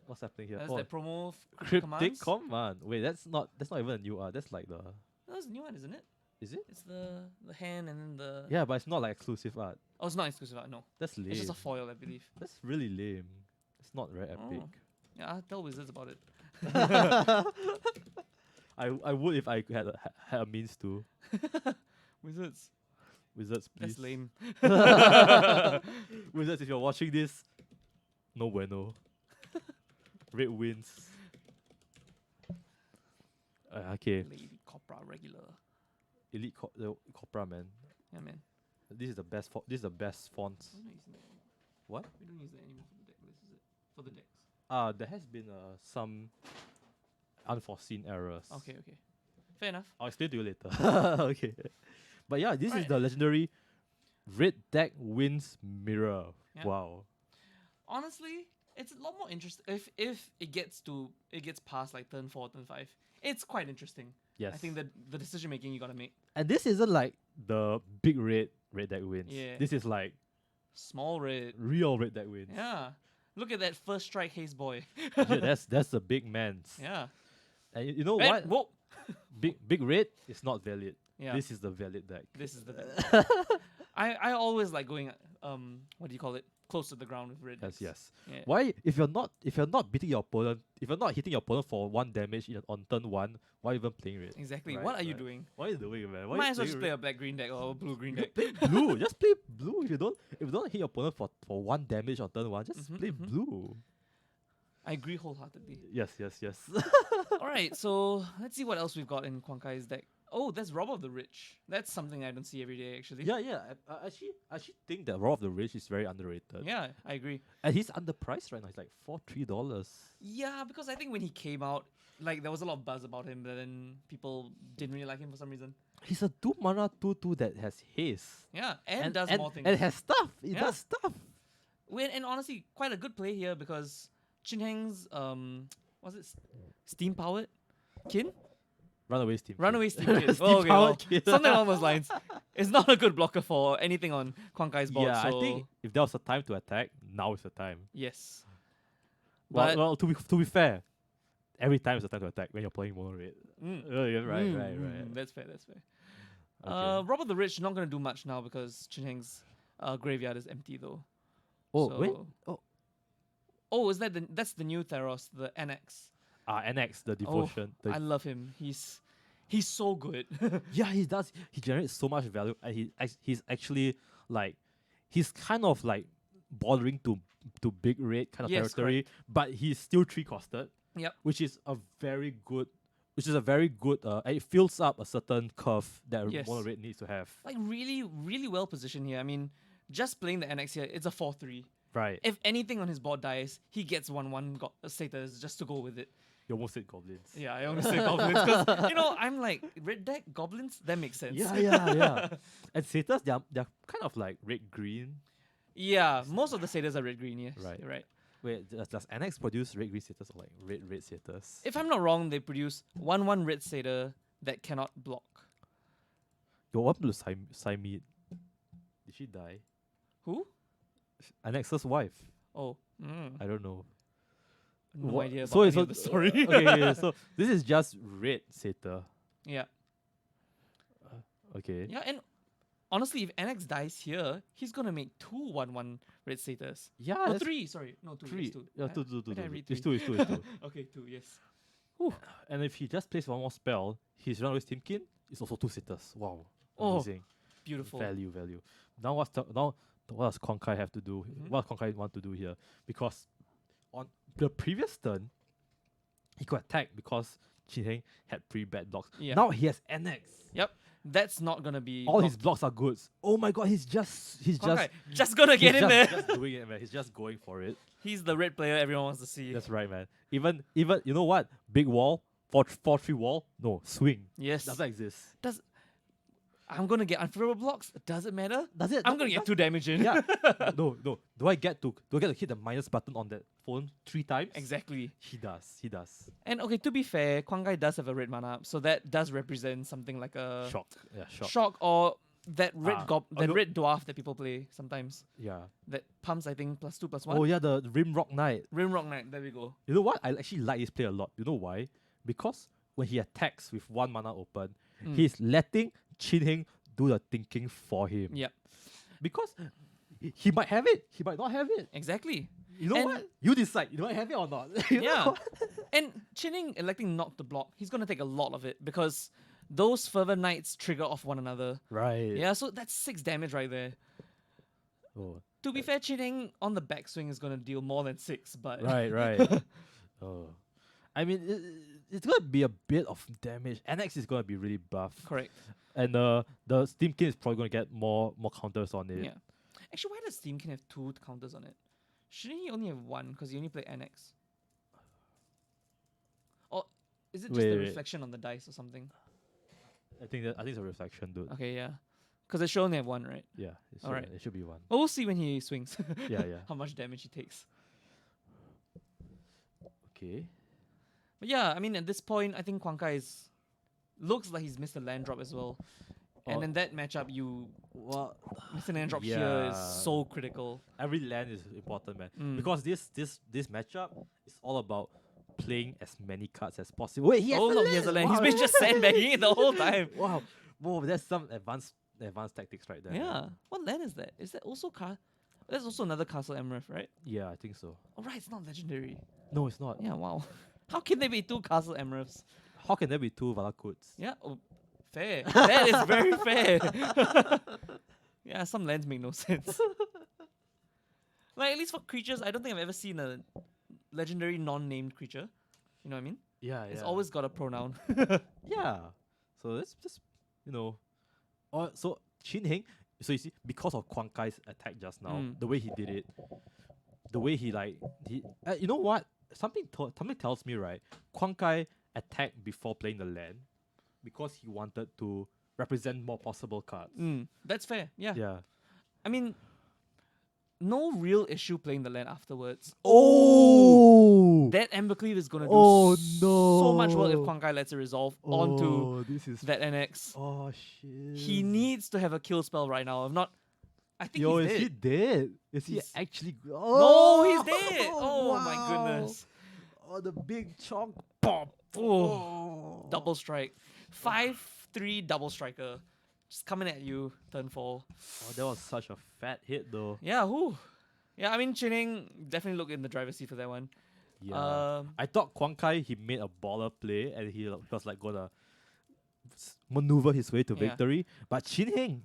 What's happening here? That's Oh, that promo cryptic commands. command. Wait, that's not even a new art. That's like the. That's a new one, isn't it? Is it? It's the hand and then the. Yeah, but it's not like exclusive art. Oh, it's not exclusive art. No, That's lame. it's just a foil, I believe. That's really lame. It's not very epic. Oh. Yeah, I'll tell Wizards about it. I would if I had a means to. Wizards. Wizards, please. That's lame. Wizards, if you're watching this, no bueno. Red wins. Okay, Lady Copra regular. Elite Copra, man. Yeah, man. This is the best. This is the best fonts. We're not using that anymore. What? We don't use that anymore for the deck list, is it? For the decks. There has been some unforeseen errors. Okay. Fair enough. I'll explain to you later. Okay. But yeah, this is Alright. the legendary red deck wins mirror. Yeah. Wow. Honestly, it's a lot more interesting if it gets past like turn 4, turn 5. It's quite interesting. Yes. I think that the decision making you gotta make. And this isn't like the big red deck wins. Yeah. This is like Small red. real red deck wins. Yeah. Look at that first strike haze boy. Yeah, that's the big man's. Yeah. And you know Eh, what? whoa. Big red is not valid. Yeah. This is the valid deck. This is the deck. I always like going what do you call it? Close to the ground with red. Yes, decks. yes. Yeah. Why if you're not beating your opponent, if you're not hitting your opponent for 1 damage on turn 1, why even playing red? Exactly. Right, what are you right. doing? What are you doing, man? Why Might you as well just playing play red? a black green deck or a blue green You deck. play blue. Just play blue. If you don't hit your opponent for 1 damage on turn 1, just Mhm, play mhm. blue. I agree wholeheartedly. Yes. Alright, so let's see what else we've got in Quan Kai's deck. Oh, that's Rob of the Rich. That's something I don't see every day actually. Yeah. I actually think that Raw of the Rich is very underrated. Yeah, I agree. And he's underpriced right now. He's like $3. Yeah, because I think when he came out, like there was a lot of buzz about him, but then people didn't really like him for some reason. He's a 2 mana 2/2 that has haste. Yeah, and does more things. And has stuff. It Yeah. does stuff. And honestly, quite a good play here because Chin Heng's was it steam powered kin? Runaway Steam. Runaway King. steam kin. Steam Oh, okay, powered well, kin. something along those lines. It's not a good blocker for anything on Quan Kai's board. Yeah, so I think if there was a time to attack, now is the time. yes. Well, But to be fair, every time is the time to attack when you're playing mono red. mm, Yeah, right. That's fair. That's fair. Okay. Robert the Rich not gonna do much now because Chin Heng's graveyard is empty though. Oh, wait. So- Oh, is that's the new Theros, the NX? NX, the devotion. I love him. He's so good. Yeah, he does. He generates so much value, and he's actually like, he's kind of like bordering to big red kind of Yes, territory, but he's still 3-costed. Yep. Which is a very good. And it fills up a certain curve that Yes. mono red needs to have. Like really, really well positioned here. I mean, just playing the NX here, it's a 4/3. Right. If anything on his board dies, he gets 1/1 status just to go with it. You almost said goblins. Yeah, I almost say goblins because I'm like red deck goblins. That makes sense. Yeah. And satyrs, they're kind of like red green. Yeah, most of the satyrs are red green. Yes, Right. you're right. Wait, does NX produce red green satyrs or like red satyrs? If I'm not wrong, they produce 1/1 red satyr that cannot block. Yo, what happened to Symede? Did she die? Who? Annex's wife. Oh, I don't know. no Wha- idea about so any it's of the story. okay, so this is just red satyr. Yeah, Okay. yeah, and honestly, if NX dies here, he's gonna make 2 1/1 red satyrs. Yeah, Oh, that's 3. Sorry, no 2. three. It's 2. Yeah, Uh, two. why did I read It's 3? two. It's two. Okay, 2. Yes. And if he just plays one more spell, his Runaway Steamkin is also 2 satyrs. Wow. Oh, Amazing. Beautiful. Value. Now what does Konkai have to do? Mhm. What does Konkai want to do here? Because on the previous turn, he could attack because Chin Heng had 3 bad blocks. Yeah. Now he has NX. Yep. That's not gonna be. All his blocked. blocks are goods. Oh my god, he's just Just gonna get in there. Just doing it, man. He's just going for it. He's the red player everyone wants to see. That's right, man. Even you know what? Big wall, 4/3 wall. No, swing. Yes. Does that exist? I'm gonna get unfavorable blocks. Does it matter? Does it? I'm gonna get 2 damage in. Yeah. No. Do I get to hit the minus button on that opponent 3 times. Exactly. He does. He does. And okay, to be fair, Quangai does have a red mana up, so that does represent something like a Shock. Yeah, shock. shock or that red Oh, that no. red dwarf that people play sometimes. Yeah. That pumps, I think, +2/+1. Oh yeah, the Rimrock Knight. Rimrock Knight, there we go. You know what? I actually like this play a lot. You know why? Because when he attacks with 1 mana open, he's letting Chin Heng do the thinking for him. Yep, Because he might have it, he might not have it. exactly. You know And- what? You decide. You might have it or not. You Yeah. know? And Chinning electing not to block, he's gonna take a lot of it because those further knights trigger off one another. Right. Yeah, so that's 6 damage right there. Oh, To be fair, Chinning on the backswing is gonna deal more than 6, but right, right. Oh. I mean, it's gonna be a bit of damage. NX is gonna be really buff, correct. and the Steam King is probably gonna get more counters on it. Yeah. Actually, why does Steam King have 2 counters on it? Shouldn't he only have 1 because he only play NX? Or is it just Wait, the wait. reflection on the dice or something? I think it's a reflection, dude. Okay, yeah. Because they should only have 1, right? Yeah, it should, Alright. it should be 1. Well, we'll see when he swings Yeah, yeah. how much damage he takes. Okay. But yeah, I mean, at this point, I think Quankai looks like he's missed a land drop as well. And Oh. in that matchup, you Well, miss a land drop here is Yeah. so critical. every land is important, man. Mm. Because this matchup is all about playing as many cards as possible. Wait, he has Oh a no, land. he has a land. He's Wow. been just sandbagging it the whole time. Wow. Whoa, that's some advanced tactics right there. man. Yeah. What land is that? Is that also That's also another Castle Emerald, right? Yeah, I think so. Oh right, it's not legendary. No, it's not. Yeah, wow. How can there be 2 Castle Emeralds? How can there be 2 Valakuts? Yeah, oh, fair. That is very fair. Yeah, some lands make no sense. Like, at least for creatures, I don't think I've ever seen a legendary non-named creature. You know what I mean? Yeah, yeah. It's always got a pronoun. Yeah. So that's just, you know. So Chin Heng, so you see, because of Quan Kai's attack just now, Mm. the way he did it, the way he you know what? Something tells me, right? Quan Kai attacked before playing the land because he wanted to represent more possible cards. That's fair. Yeah. Yeah. I mean, no real issue playing the land afterwards. Oh! That Embercleave is gonna do Oh, so much work if no. Quankai lets it resolve onto this is that NX. Oh shit. He needs to have a kill spell right now. If not, I think Yo, he's is dead. he dead? Is he He's- actually? No, Oh, he's dead. Oh my wow. goodness. Oh, the big chunk. Pop. Oh. Double strike. 5/3 double striker. Just coming at you, turn 4. Oh, that was such a fat hit, though. Yeah, whoo. Yeah, I mean, Chining definitely looked in the driver's seat for that one. Yeah. I thought Quan Kai, he made a baller play and he was like gonna maneuver his way to Yeah. victory. But Chin Heng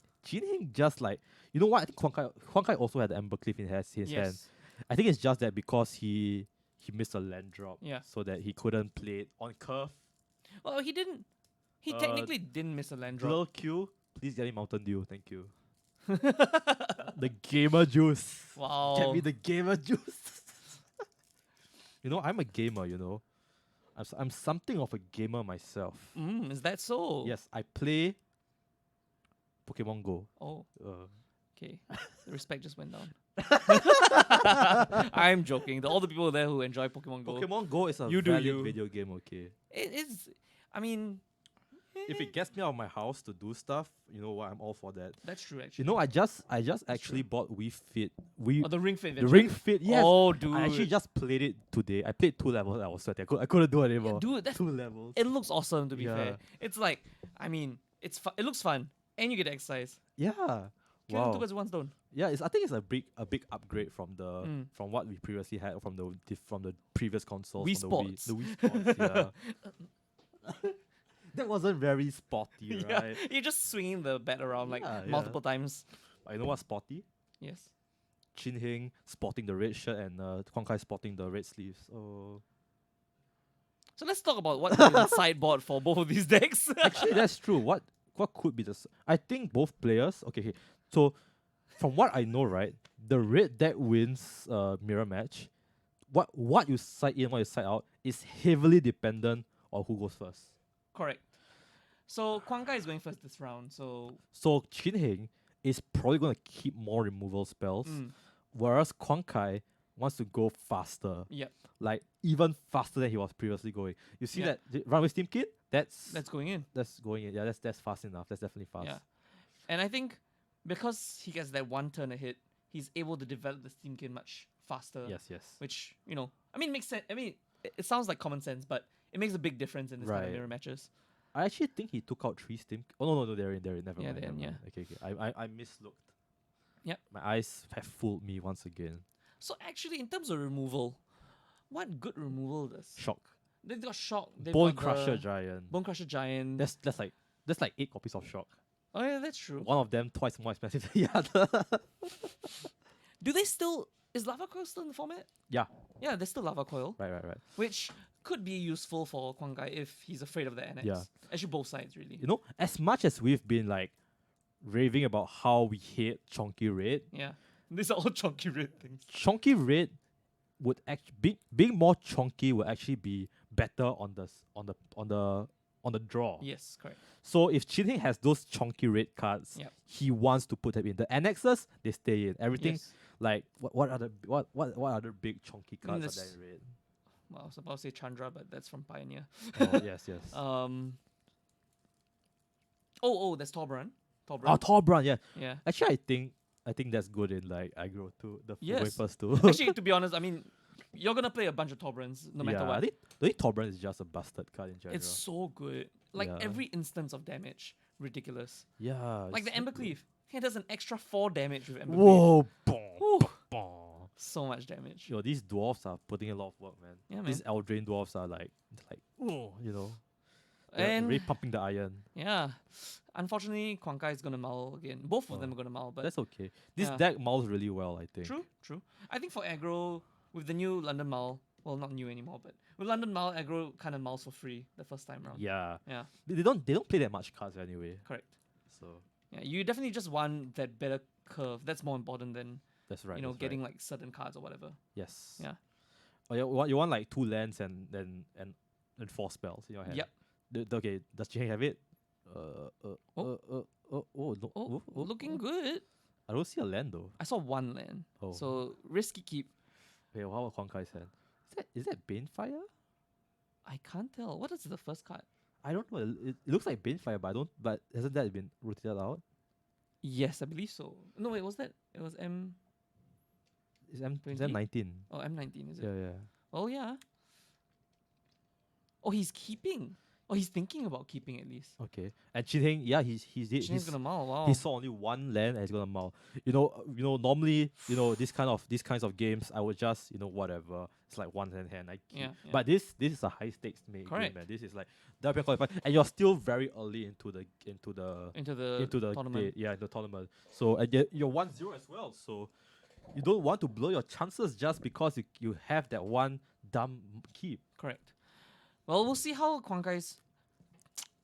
just like, you know what? I think Quan Kai also had the Embercleave in his hand. Yes. I think it's just that because he missed a land drop, Yeah. so that he couldn't play it on curve. Well, he didn't. He technically didn't miss a land drop. Little Q, please get me Mountain Dew, thank you. The gamer juice. Wow. Get me the gamer juice. You know, I'm a gamer, you know. I'm something of a gamer myself. Is that so? Yes, I play Pokemon Go. Oh, Uh, okay. The respect just went down. I'm joking. All the people there who enjoy Pokemon Go. Pokemon Go is a You do valid you. video game, okay? It is. I mean, If it gets me out of my house to do stuff, you know what, I'm all for that. that's true actually. You know, I just actually bought Wii Fit. Oh, the Ring Fit. The Ring Fit, yes. Oh, dude. I actually just played it today. I played 2 levels. I was sweating. I couldn't do it anymore. Dude, that's 2 levels. it looks awesome to be Yeah. fair. It's like, I mean, it looks fun and you get exercise. Yeah. Killing Wow. 2 birds with one stone. Yeah, I think it's a big upgrade from the Mm. from what we previously had from the previous consoles. Wii from Sports. The Wii Sports. Yeah. That wasn't very sporty, Yeah, right? you're just swinging the bat around like Yeah, multiple times. But you know what's sporty? Yes. Chin Heng sporting the red shirt and Quan Kai sporting the red sleeves. Oh, So let's talk about what's in the sideboard for both of these decks. actually, that's true. What could be I think both players. Okay. So from what I know, right, the red deck wins mirror match. What you side in, what you side out is heavily dependent on who goes first. Correct. So Quankai is going first this round. So So Chin Heng is probably going to keep more removal spells, mm, whereas Quan Kai wants to go faster. Yep. Like even faster than he was previously going. You see Yeah. that runway steam kit? That's going in. going in. Yeah, that's fast enough. That's definitely fast. Yeah. And I think because he gets that one turn ahead, he's able to develop the steam kit much faster. Yes. Which, I mean, makes sense. I mean, it sounds like common sense, but it makes a big difference in this kind of Right. mirror matches. I actually think he took out 3 steam. Oh no, they're in. Never Yeah, mind. they're in, never mind. Okay. I mislooked. Yep. My eyes have fooled me once again. So actually, in terms of removal, what good removal does? Shock. They've got Shock. They've Bone got Crusher the Giant. Bone Crusher Giant. That's like 8 copies of Shock. Oh yeah, that's true. One of them twice more expensive than the other. Do they still... Is Lava Coil still in the format? Yeah. Yeah, there's still Lava Coil, Right. which could be useful for Kwang Kai if he's afraid of the NX. Yeah. Actually, both sides, really. You know, as much as we've been like raving about how we hate Chonky Red, Yeah. These are all chunky red things. Chonky Red would actually being more chonky would actually be better on the draw. Yes, correct. So if Chin has those chonky red cards, Yep. he wants to put them in. The annexes, they stay in. Everything Yes. like what other big chonky I mean, cards are there's- there in red? Well, I was about to say Chandra, but that's from Pioneer. Oh, yes. That's Torbran. Oh, Torbran, yeah. Yeah. Actually, I think that's good in like aggro too. The Yes. Vapors too. Actually, to be honest, I mean, you're gonna play a bunch of Torbrans no matter yeah, what. I think Torbran is just a busted card in general. It's so good. Like Yeah. every instance of damage, ridiculous. yeah. Like it's the so Ember good. Cleave. He does an extra 4 damage with Ember Cleave. Whoa! Boom, Whew. boom. So much damage. Yo, these dwarves are putting in a lot of work, man. Yeah, man. These Eldraine dwarves are like, oh, they're And really pumping the iron. yeah, unfortunately, Kwang Kai is gonna mull again. Both of them are gonna mull, but That's okay. This yeah. deck mauls really well, I think. true. I think for aggro, with the new London mull, well, not new anymore, but with London mull, aggro kind of mulls for free the first time round. Yeah. Yeah, They don't play that much cards anyway. correct. So Yeah, you definitely just want that better curve. That's more important than that's right. you know that's getting right. like certain cards or whatever. Yes. Yeah. Oh, you want like 2 lands and 4 spells in your hand. Yep. Okay. Does Jing have it? No. Oh, looking good. I don't see a land though. I saw 1 land. Oh. So risky keep. Wait, how about Kwankai's hand? Is that Banefire? I can't tell. What is the first card? I don't know. It looks like Banefire, but I don't. But hasn't that been rotated out? Yes, I believe so. No, wait, was that? It was M. Is 20? M19? Oh, M19 is it? Yeah. Oh yeah. Oh, he's keeping. Oh, he's thinking about keeping at least. Okay. And Chin Heng, yeah, he's He's gonna mull. Wow. he saw only 1 land and he's gonna mull. Normally, these kinds of games, I would just, whatever. It's like 1 hand. I keep. Yeah, yeah. But this is a high stakes game, Correct. man. This is like WPN qualified, and you're still very early into the into the tournament. tournament. The tournament. So and you're 1-0 as well. So you don't want to blow your chances just because you have that one dumb keep. Correct. Well, we'll see how Kwang Kai's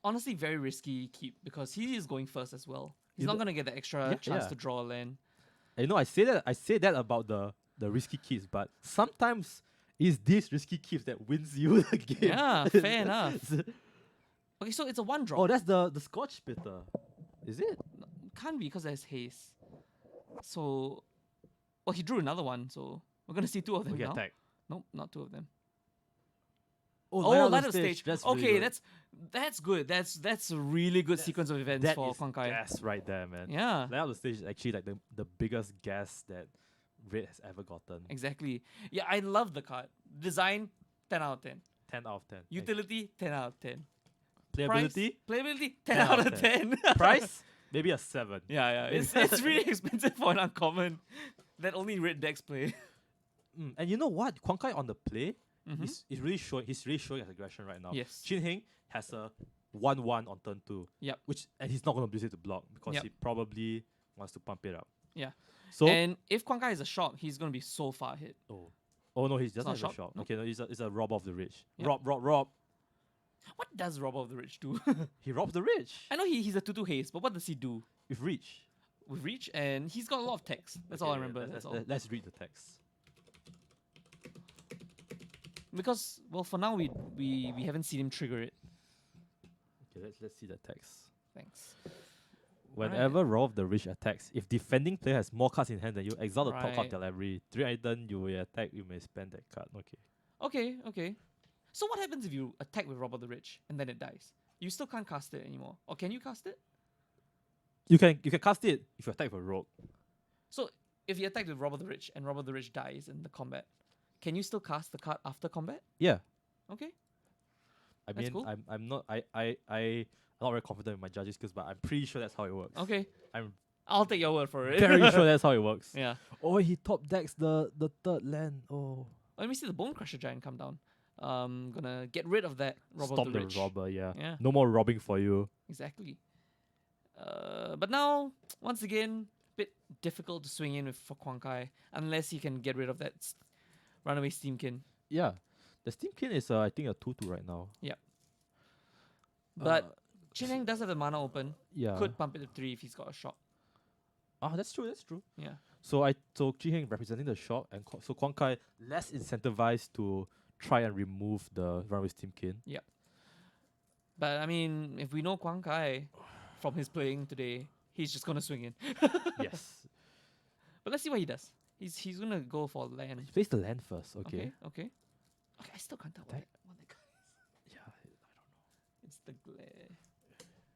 honestly very risky keep because he is going first as well. He's You not know- gonna get the extra Yeah, chance yeah. to draw a land. And I say that about the risky keeps, but sometimes it's these risky keeps that wins you the game. Yeah, fair enough. Okay, so it's a 1 drop. Oh, that's the Scotch Spitter. Is it? Can't be because there's haste. So, well, he drew another one, so we're gonna see 2 of them Okay, now. attack. Nope, not 2 of them. Oh, Light up stage. That's Okay, really good. that's good. That's a really good sequence of events That for is Kwang Kai. gas right there, man. Yeah, Light up the stage is actually like the biggest gas that Red has ever gotten. exactly. Yeah, I love the card. Design 10 out of 10. 10 out of 10. Utility 10 out of 10. Playability? Playability 10 out of 10. Price? Maybe a 7. Yeah. It's really expensive for an uncommon that only red decks play. And you know what? Kwang Kai on the play Mhm. he's really showing his aggression right now. Yes. Chin Heng has a 1-1 on turn 2. Yep. And he's not gonna use it to block because Yep. he probably wants to pump it up. Yeah. So And if Kwang Kai is a shock, he's gonna be so far ahead. oh no, he's just not not a a shop. shop, no. Okay, no, it's a rob of the rich. Yep. Rob. What does Rob of the Rich do? He robs the rich I know he's a 2/2 haste, but what does he do with reach. with Reach? And he's got a lot of text. That's all I remember. That's all. Let's read the text. Because well, for now we haven't seen him trigger it. Okay, let's see the text. Thanks. whenever Roll of the Rich attacks, if defending player has more cards in hand than you, exile the top card Right. of their library. During any turn you will attack, you may spend that card. Okay. Okay. So what happens if you attack with Rob of the Rich and then it dies? You still can't cast it anymore. Or can you cast it? You can cast it if you attack with a rogue. So if you attack with Rob of the Rich and Rob of the Rich dies in the combat, can you still cast the card after combat? Yeah. Okay. I That's mean, cool. I'm not I'm not very confident in my judging skills, but I'm pretty sure that's how it works. Okay. I'm I'll take your word for it. very sure that's how it works. Yeah. Oh, he top decks the third land. Oh, Let me see the Bone Crusher Giant come down. Gonna get rid of that Rob stop of the the Rich. robber. Yeah. Yeah. No more robbing for you. Exactly. But now, once again, bit difficult to swing in with for Quan Kai unless he can get rid of that runaway Steamkin. Yeah. The Steamkin is I think a 2/2 right now. Yep. But Uh, Chin does have the mana open. yeah. Could pump it to 3 if he's got a shot. Ah, that's true. That's true. Yeah. So Jiheng representing the shop, and so Quan Kai less incentivized to try and remove the runaway Steamkin. But I mean, if we know Quan Kai from his playing today, he's just gonna swing in. Yes. But let's see what he does. He's gonna go for land. Place the land first. Okay. Okay. I still can't tell what Attack. that guy is. Yeah. It's the glare.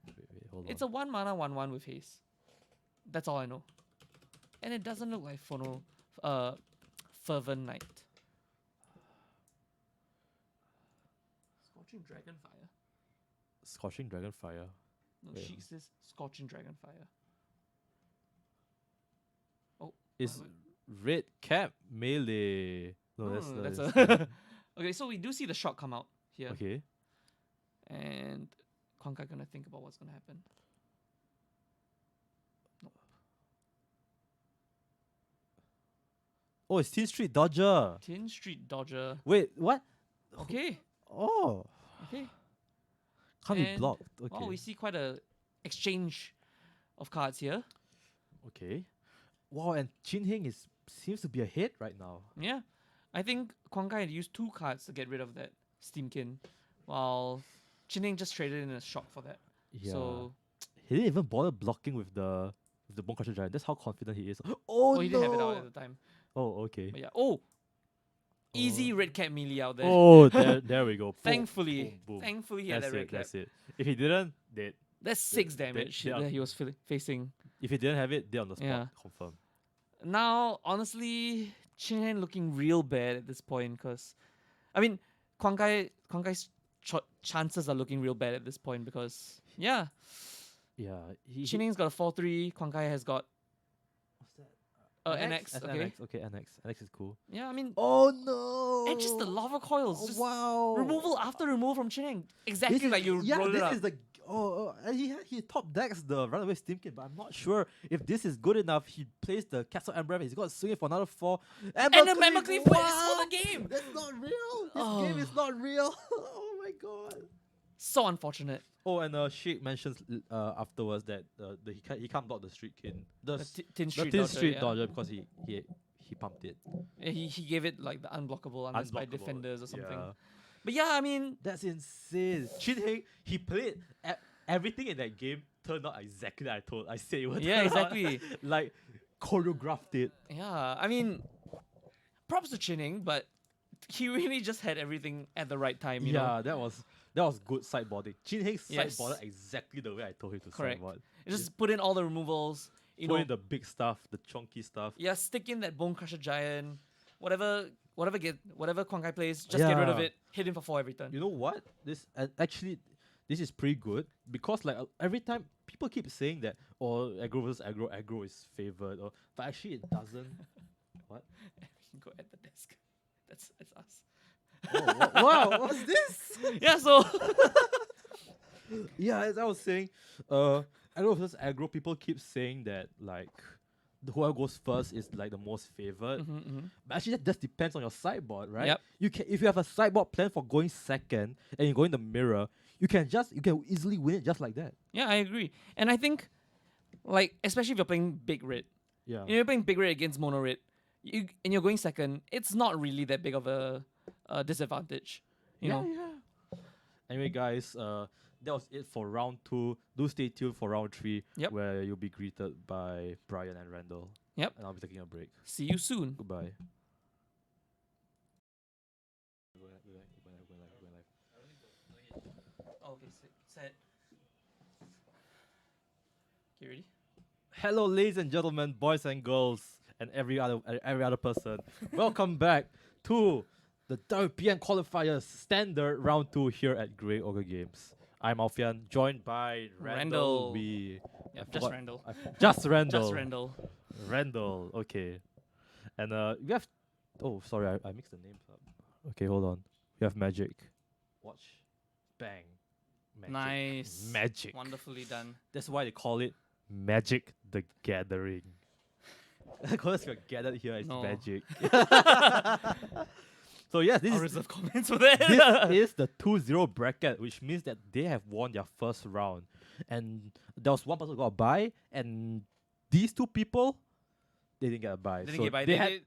Wait, hold It's on. a 1 mana 1/1 with haste. That's all I know. And it doesn't look like Fervent Knight. Scorching Dragonfire. Scorching Dragonfire. No, Wait, she says Scorching Dragonfire. Oh, Is what? red cap melee? No, that's No, the. that's that's a. Okay, so we do see the shot come out here, okay. and Quan Kai gonna think about what's gonna happen. Oh, it's Teen Street Dodger. Tin Street Dodger. Wait, what? Okay, Oh, okay. can't be And- blocked. Okay. Wow, we see quite a exchange of cards here. Okay. Wow, and Chin Heng seems to be ahead right now. Yeah, I think Quan Kai had used 2 cards to get rid of that Steamkin, while Chin just traded in a shot for that. Yeah. So He didn't even bother blocking with the Bone Crusher Giant. That's how confident he is. Oh, he no! didn't have it out at the time. Oh, okay. But yeah, easy red cat melee out there. Oh, there we go. Boom, Thankfully, boom, boom. thankfully he had That's that red it. cap. That's it. If he didn't, dead. That's 6 they- damage they are- that he was facing. If he didn't have it, dead on the spot. Yeah. Confirm. Now, honestly, Chin looking real bad at this point because, I mean, Quan Kai's chances are looking real bad at this point because, yeah, Yeah. Chin Heng's got a 4/3, Quan Kai has got What's that? NX. That's Okay, NX. Okay, NX. NX is cool. yeah, I mean, Oh no! and just the lava coils, Oh, just wow. removal after removal from Chin Heng, exactly This is- like you yeah, rolled it this up. is the and he top decks the runaway Steamkin, but I'm not sure if this is good enough. He plays the Castle Ember. He's got to swing it for another 4. And the Member Cleave wins wow! for the game. That's not real. This Oh. game is not real. Oh my god. So unfortunate. Oh, and Sheik mentions afterwards that he can't block the Street King. The Tin Street, Tin Dodger, Street yeah. Dodger because he pumped it. Yeah, he gave it like the unblockable unless by Unblockable. defenders or something. Yeah. But yeah, I mean, That's insane. Chin Heng, he played everything in that game turned out exactly like I said it would. Yeah, turn out. exactly. Like choreographed it. yeah, I mean, props to Chin but he really just had everything at the right time, you know. That was good sideboarding. Chin Heng Yes. sideboarded exactly the way I told him to Correct. sideboard. Just put in all the removals, you Put know. in the big stuff, the chunky stuff. Yeah, stick in that Bone Crusher Giant, whatever Quan Kai plays, just get rid of Yeah. it, hit him for 4 every turn. You know what? This is pretty good because like every time people keep saying that aggro versus aggro is favored, but actually it doesn't. What? Go at the desk. That's us. Oh, wow, what's this? Yeah, so Yeah, as I was saying, aggro versus aggro, people keep saying that like whoever goes first is like the most favored. But actually that just depends on your sideboard, right? Yep. You can if you have a sideboard plan for going second and you go in the mirror, you can easily win it just like that. yeah, I agree. And I think, like, especially if you're playing big red, Yeah. you're playing big red against mono red, and you're going second, it's not really that big of a disadvantage. You know? Yeah. Anyway, guys, that was it for round 2. Do stay tuned for round 3, Yep. where you'll be greeted by Brian and Randall. Yep. And I'll be taking a break. See you soon. Goodbye. Okay, set. Okay, ready? Hello, ladies and gentlemen, boys and girls, and every other person. Welcome back to the WPN Qualifiers Standard Round 2 here at Grey Ogre Games. I'm Alfian, joined by Randall. Randall. We Yeah, I just forgot- Randall. Just Randall. Just Randall. Randall. Okay. And we have. Oh, sorry, I mixed the names up. Okay, hold on. We have Magic. Watch. Bang. Magic. Nice. Magic. Wonderfully done. That's why they call it Magic the Gathering. Because we're gathered here, it's No. magic. So yes, I'll this is reserve comments for that. this is the 2-0 bracket, which means that they have won their first round. And there was one person who got a bye, and these two people, they didn't get a bye. They So didn't get by. they had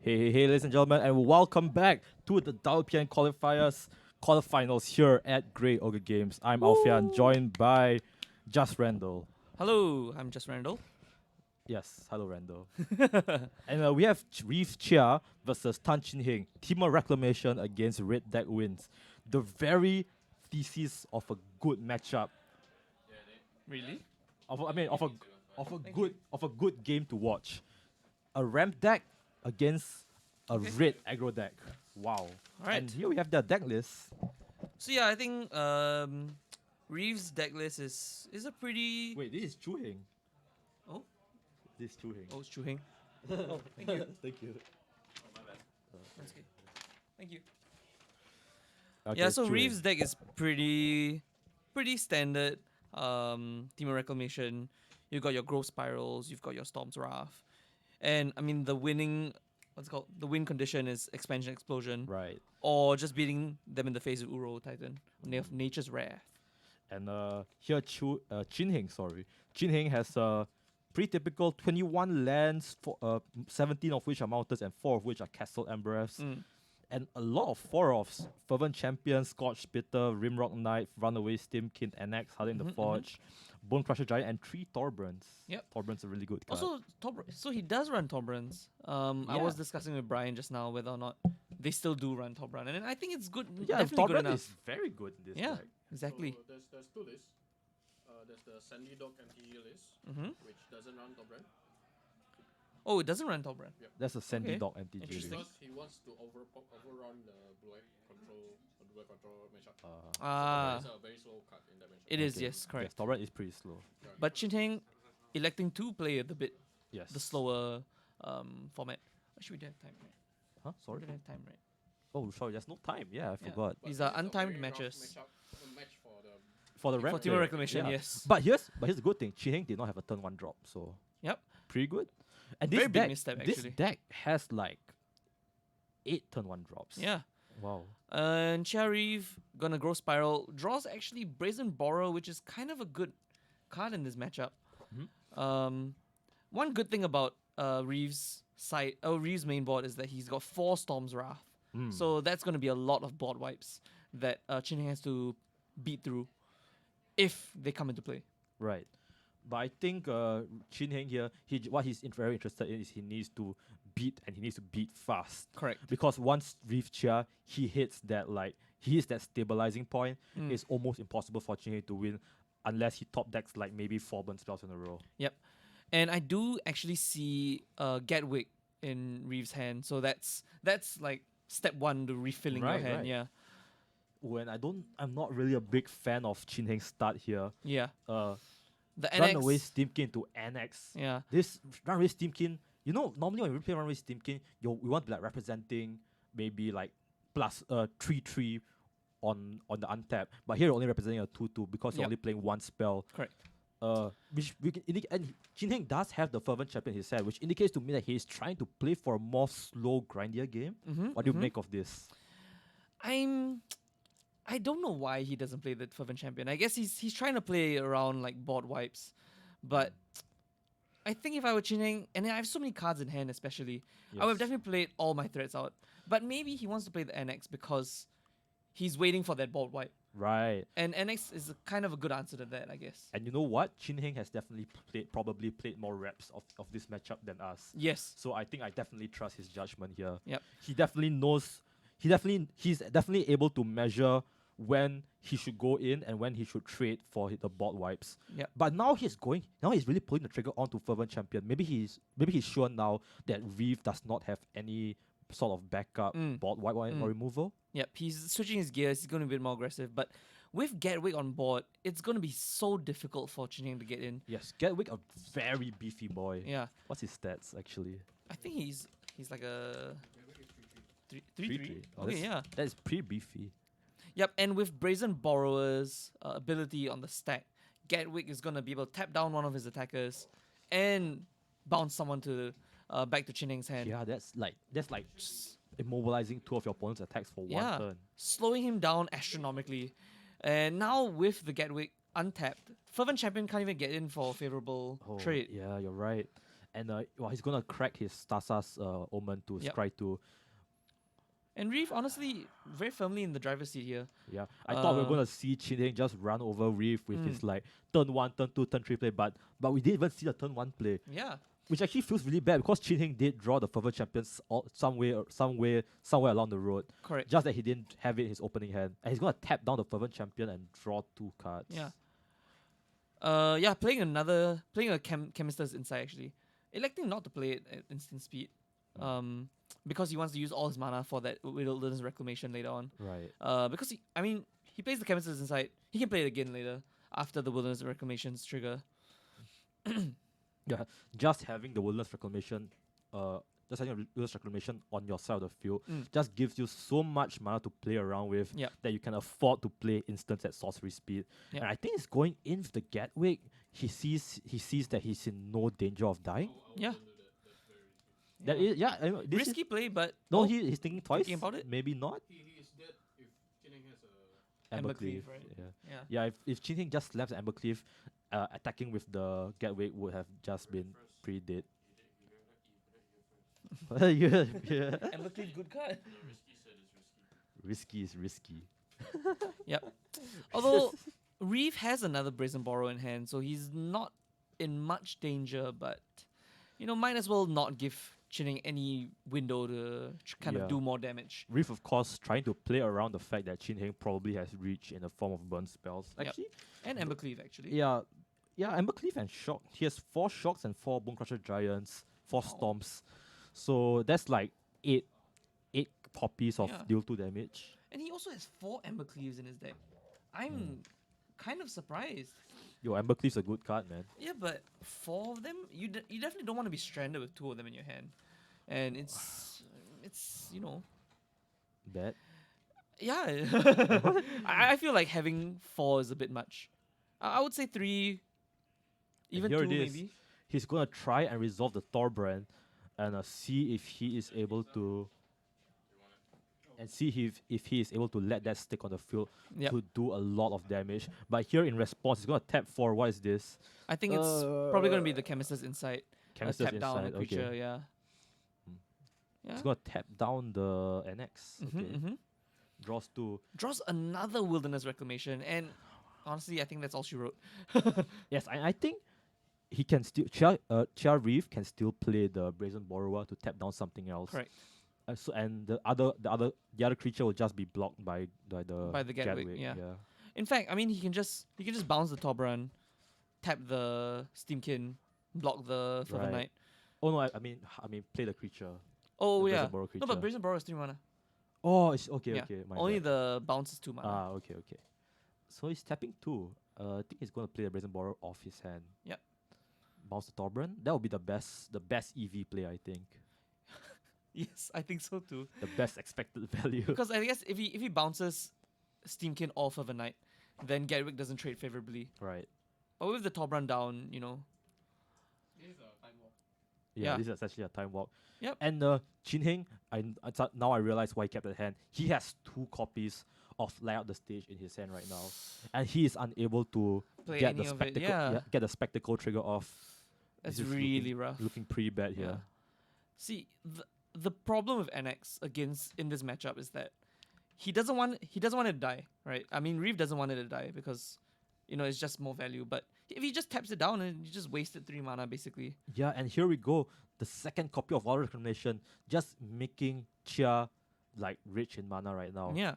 Hey, ladies and gentlemen, and welcome back to the WPN Qualifiers quarterfinals here at Grey Ogre Games. I'm Alfian, joined by Just Randall. Hello, I'm just Randall. Yes, hello Randall. And we have Reef Chia versus Tan Chin Heng. Team of Reclamation against Red Deck Wins. The very thesis of a good matchup. Really? Of a good game to watch. A ramp deck against a red aggro deck. Wow. Alright. And here we have their deck list. So yeah, I think Reeves' deck list is a pretty. Wait, this is Chu Heng. Oh? This is Chu Heng. Oh, it's Chu Heng. Oh, thank you. Thank you. That's good. Thank you. Okay, Yeah, so Chu Heng. Reeves' deck is pretty standard. Team of Reclamation. You've got your Growth Spirals. You've got your Storm's Wrath. And I mean the win condition is Expansion Explosion, Right. or just beating them in the face with Uro Titan, Nature's Wrath. And here Chin Heng, Chin Heng has pretty typical 21 lands, 17 of which are mountains and 4 of which are Castle Embrace. And a lot of 4-offs. Fervent Champion, Scorch Spitter, Rimrock Knight, Runaway Stimkin, Annex, Harden the Forge, Bone Crusher Giant, and 3 Torbrans. Yep. Torbrand's a really good card. Also, so he does run Torbrans. I was discussing with Brian just now whether or not they still do run Torbrand, and I think it's good. yeah, Definitely good Torbrand enough. is very good in this Yeah, deck. exactly. So there's two lists. There's the Sandy Dog anti-heal list, which doesn't run Torbrand. Oh, it doesn't run Torbrand. That's a Sandy Okay. Dog anti-J. Interesting. Because he wants to overrun the blue control matchup. Ah, It's a very slow card in that matchup. it is. Okay. Yes, correct. Yes, Torbrand is pretty slow. But Chin Heng electing to play the Yes. slower format. Actually, we don't have time, right? Huh? We Sorry? don't have time, right? Oh, sorry, there's no time. Yeah, I Yeah. forgot. These are it's a untimed very rough matches. match for the For the For ramp Team of deck, Reclamation, yeah. yes. But here's the good thing. Chin Heng did not have a turn 1 drop, so Yep. pretty good. And Very this big deck, misstep, this actually. deck has like 8 turn 1 drops. Yeah. Wow. And Reeve gonna Grow Spiral. Draws actually Brazen Borer, which is kind of a good card in this matchup. One good thing about Reeves' main board is that he's got 4 Storm's Wrath. So that's gonna be a lot of board wipes that Chin Heng has to beat through if they come into play. Right. But I think Chin Heng here, what he's very interested in is he needs to beat, and he needs to beat fast. Correct. Because once Reef Chia, he hits that stabilizing point, it's almost impossible for Chin Heng to win unless he top decks like maybe 4 burn spells in a row. Yep. And I do actually see Gatwick in Reeves' hand, so that's like step one to refilling your Right, hand. right. Yeah, I'm not really a big fan of Chin Heng's start here. yeah. Uh, The Runaway NX. Steamkin to Annex. Yeah, This Runaway Steamkin, normally when we play Runaway Steamkin, we want to be like representing maybe like plus 3/3 on the untap, but here you're only representing a 2/2 because you're Yep. only playing one spell. correct. Which we can indicate, and Jin Heng does have the Fervent Champion in his hand, which indicates to me that he's trying to play for a more slow, grindier game. What do you make of this? I don't know why he doesn't play the Fervent Champion. I guess he's trying to play around like board wipes, but I think if I were Chineng, and I have so many cards in hand, especially, I would have Yes. definitely played all my threats out. But maybe he wants to play the NX because he's waiting for that board wipe, Right. and NX is kind of a good answer to that, I guess. And you know what? Chin Heng has definitely probably played more reps of this matchup than us. Yes. So I think I definitely trust his judgment here. Yep. He definitely knows. He's definitely able to measure when he should go in and when he should trade for the board wipes. Yep. But now he's really pulling the trigger onto Fervent Champion. Maybe he's sure now that Reeve does not have any sort of backup board wipe or removal. Yep. He's switching his gears. He's going to be a bit more aggressive. But with Gatwick on board, it's going to be so difficult for Chineng to get in. Yes, Gatwick, a very beefy boy. Yeah. What's his stats actually? I think he's like a 3/3. 3/3. Oh, Okay, that's- yeah. That is pretty beefy. Yep, and with Brazen Borrower's ability on the stack, Gatwick is going to be able to tap down one of his attackers and bounce someone to back to Chineng's hand. Yeah, that's like immobilizing two of your opponent's attacks for Yeah. one turn. Slowing him down astronomically. And now with the Gatwick untapped, Fervent Champion can't even get in for a favorable trade. Yeah, you're right. And he's gonna crack his Stasa's Omen to Yep. scry 2. And Reeve, honestly, very firmly in the driver's seat here. Yeah, I thought we were Uh, gonna see Chin Heng just run over Reeve with his like turn 1, turn 2, turn 3 play, but we didn't even see the turn 1 play, Yeah. which actually feels really bad because Chin Heng did draw the Fervent Champions somewhere along the road. Correct. Just that he didn't have it in his opening hand, and he's gonna tap down the Fervent Champion and draw 2 cards. Yeah. Playing a Chemister's Insight actually. Electing not to play it at instant speed. Because he wants to use all his mana for that Wilderness Reclamation later on. Right. Because he plays the Chemister's Insight. He can play it again later after the Wilderness Reclamation's trigger. Yeah, just having the Wilderness Reclamation, on your side of the field just gives you so much mana to play around with Yep. that you can afford to play instants at sorcery speed. Yep. And I think it's going in with the Gatwick. He sees that he's in no danger of dying. Yeah. That is, yeah. I know, this is- Risky play, but no, oh, he's thinking twice. thinking about it? Maybe not. He is dead if Chineng has a Amber Cleave, Cleave, right? Yeah. yeah. Yeah, if Chin Heng just slaps Amber Cleave, attacking with the Gatwick would have just been pretty dead. yeah, yeah. Amber Cleave, good card. Risky is risky. Yep. Although Reeve has another Brazen Borrow in hand, so he's not in much danger, but might as well not give Chineng any window to kind Yeah. of do more damage. Reef, of course, trying to play around the fact that Chin Heng probably has reach in the form of burn spells. Yep. Actually, And Amber Cleave, actually. yeah, Amber Cleave and Shock. He has 4 Shocks and 4 Bone Crusher Giants, 4 Stomps. So that's like 8 copies of Yeah. deal 2 damage. And he also has 4 Amber Cleaves in his deck. I'm kind of surprised. Yo, Amber Cleave's a good card, man. Yeah, but 4 of them, you definitely don't want to be stranded with 2 of them in your hand. And it's Bad. yeah. I feel like having 4 is a bit much. I would say 3, even here 2 it is. maybe. He's gonna try and resolve the Thorbrand and see if he is able to let that stick on the field Yep. to do a lot of damage. But here in response, he's gonna tap for what is this? I think it's probably going to be the Chemister's Insight. Chemister's Tap down a Insight, creature, okay. yeah. Yeah. He's gonna tap down the NX. Okay. Draws 2. Draws another Wilderness Reclamation, and honestly, I think that's all she wrote. Yes, I think he can still Chia Reeve can still play the Brazen Borrower to tap down something else. Correct. And the other creature will just be blocked by the Gatwick, yeah. In fact, I mean, he can just bounce the Tobran, tap the Steamkin, block the for the Right. knight. Oh no, I mean play the creature. Oh The yeah. Brazen Borrow No, creature. but Brazen Borrow is 3 mana. Oh, it's okay, Yeah. okay. My Only bad. the bounce is 2 mana. Ah, okay, okay. So he's tapping 2. I think he's gonna play the Brazen Borrow off his hand. Yep. Bounce the Torbran. That would be the best EV play, I think. Yes, I think so too. The best expected value. Because I guess if he bounces Steamkin off of a knight, then Garrick doesn't trade favorably. Right. But with the Torbran down, you know. This is a time walk. Yeah, Yeah. this is essentially a time walk. Yep. And Chin Heng, now I realize why he kept that hand. He has 2 copies of Light Up the Stage in his hand right now, and he is unable to Play get the any of it, spectacle. yeah. Get the spectacle trigger off. That's This is really rough. Looking pretty bad here. Yeah. See, the problem with NX against in this matchup is that he doesn't want it to die, right? I mean, Reeve doesn't want it to die because, you know, it's just more value. But if he just taps it down and you just wasted 3 mana basically. Yeah, and here we go. The second copy of Water Reclamation, just making Chia like rich in mana right now. Yeah,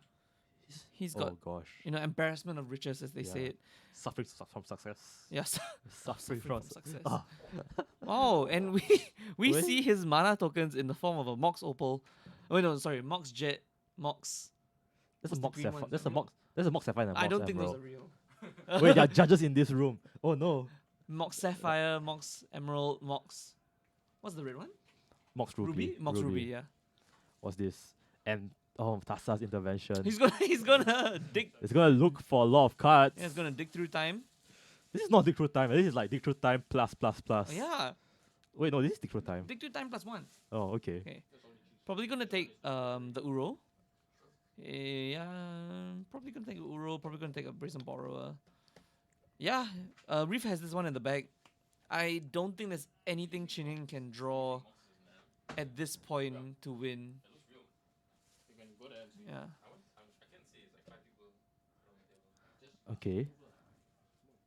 he's got Oh gosh. embarrassment of riches as they say Yeah. it. Suffering from success. Yes. Suffering from success. Ah. Oh, and we Wait. see his mana tokens in the form of a Mox Opal. Oh no, sorry, Mox Jet, Mox. There's What's a the Mox green Sapphire. one? There's a Mox. There's a Mox Sapphire and a Mox I don't think those Emerald. are real. Wait, there are judges in this room. Oh no. Mox Sapphire, Mox Emerald, Mox. What's the red one? Mox Ruby. Mox Ruby, yeah. What's this? And Tassa's intervention. He's gonna dig. It's gonna look for a lot of cards. Yeah, he's gonna dig through time. This is not dig through time. This is like dig through time plus. Oh, yeah, Wait, no, this is dig through time. dig through time +1. Oh, okay. Okay. Probably gonna take the Uro. Yeah, probably gonna take Uro. Probably gonna take a Brazen Borrower. Yeah, Reef has this one in the bag. I don't think there's anything Chin Heng can draw at this point to win. You can go there and see. Yeah. Okay.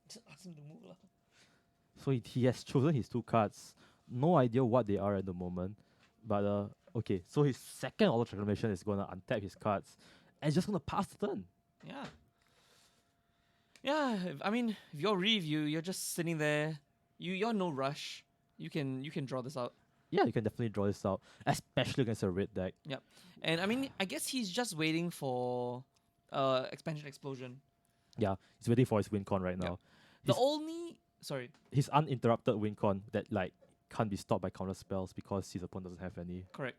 Just ask him to move lah. So he has chosen his 2 cards. No idea what they are at the moment. But okay, so his second Order Reclamation is gonna untap his cards and it's just gonna pass the turn. Yeah. Yeah, I mean, if you're Reeve, you're just sitting there. You're no rush. You can draw this out. Yeah, you can definitely draw this out, especially against a red deck. And I mean, I guess he's just waiting for expansion explosion. Yeah, he's waiting for his win con right now. The He's- only sorry, His uninterrupted win con that like can't be stopped by counter spells because his opponent doesn't have any. correct.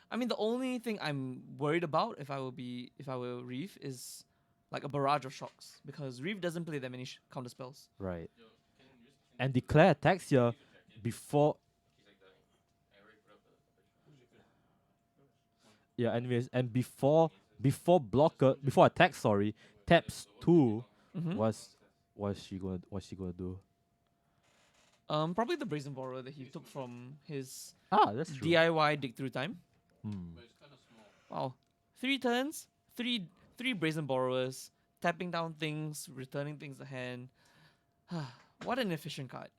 I mean, the only thing I'm worried about if I were Reeve is like a barrage of shocks because Reeve doesn't play that many counter spells. Right. And declare attacks here before. Yeah, anyways, and before attack, sorry, taps 2. Mhm. What's she gonna do? Probably the Brazen Borrower that he took from his That's true. DIY dig through time. Hmm. But it's kind of small. Wow, 3 turns, three Brazen Borrowers, tapping down things, returning things to hand. What an efficient card.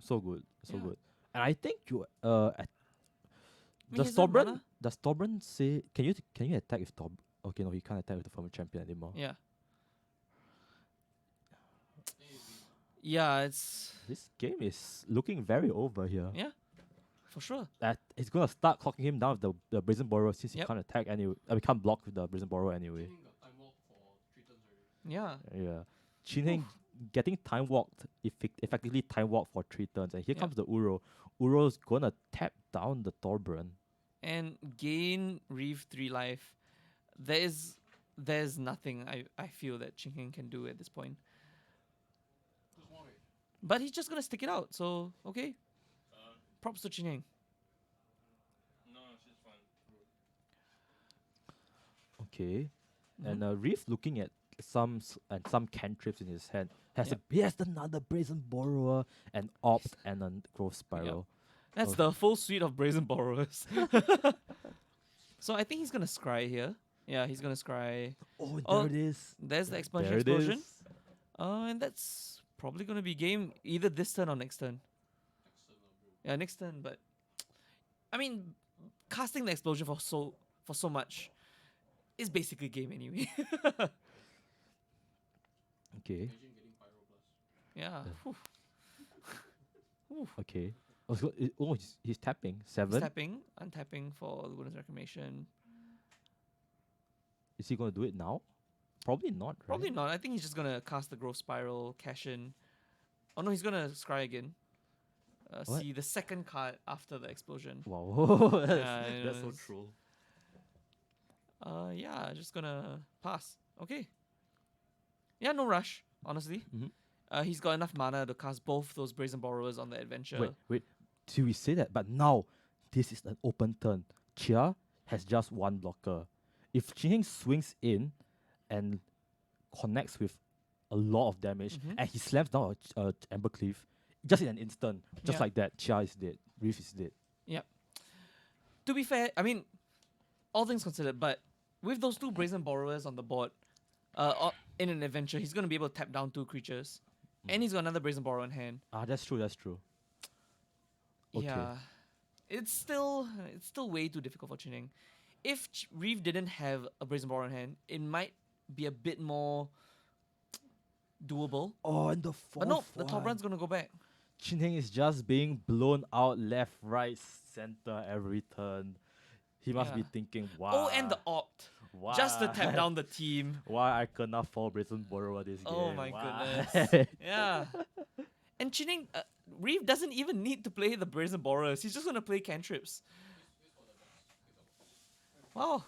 So good, so Yeah. good. And I think you I mean, does he's on Torbran mana. say can you attack with Torb? Okay, no, he can't attack with the former champion anymore. Yeah. Yeah, it's This game is looking very over here. yeah, for sure. That it's gonna start clocking him down with the Brazen Borrower since he Yep. can't attack anyway. We can't block with the Brazen Borrower anyway. Chin Heng got time walk for 3 turns already. Yeah. Yeah. Chin Heng getting time walked, effectively time walked for 3 turns, and here Yep. comes the Uro. Uro's gonna tap down the Torbran. And gain Reeve 3 life. There's nothing I feel that Chin Heng can do at this point. Too small, wait. But he's just gonna stick it out. So okay. Props to Chin Heng. No, she's fine. Okay. Mhm. And Reef looking at some cantrips in his hand. He has another Brazen Borrower, an Opt, and a Growth Spiral. That's Okay. the full suite of Brazen Borrowers. So I think he's gonna scry here. Yeah, he's gonna scry. Oh, there Oh, it is. There's the expansion There it explosion. is. And that's probably gonna be game either this turn or next turn. Yeah, next turn. But I mean, casting the explosion for so much is basically game anyway. Okay. Imagine getting Pyro Blast. Yeah. Whew. Okay. He's tapping. He's 7. tapping, untapping for the Wilderness Reclamation. Is he going to do it now? Probably not, right? Probably not. I think he's just gonna cast the Growth Spiral, cash in. Oh no, he's gonna scry again. What? See the second card after the explosion. Wow. that's, Yeah, I know, that's so it's- true. Yeah, just gonna pass. Okay. Yeah, no rush, honestly. Mhm. He's got enough mana to cast both those Brazen Borrowers on the adventure. Wait. Do we say that? But now, this is an open turn. Chia has just one blocker. If Chin swings in and connects with a lot of damage, Mhm. and he slams down a Embercleave, just in an instant, just Yeah. like that, Chia is dead. Reef is dead. To be fair, I mean, all things considered, but with those two Brazen Borrowers on the board, in an adventure, he's gonna be able to tap down 2 creatures, and he's got another Brazen Borrower in hand. That's true. Okay. Yeah, it's still way too difficult for Chining. If Reeve didn't have a Brazen Borrower in hand, it might be a bit more doable. Oh, and the fourth But no, the top one. run's gonna go back. Chin Heng is just being blown out left, right, center every turn. He must be Yeah. thinking, wow. Oh, and the opt. Just to tap down the team. Why I cannot fall Brazen Borrower this game? Oh my Why? goodness. Yeah. And Chining, Reeve doesn't even need to play the Brazen Borrowers. He's just gonna play cantrips. Wow.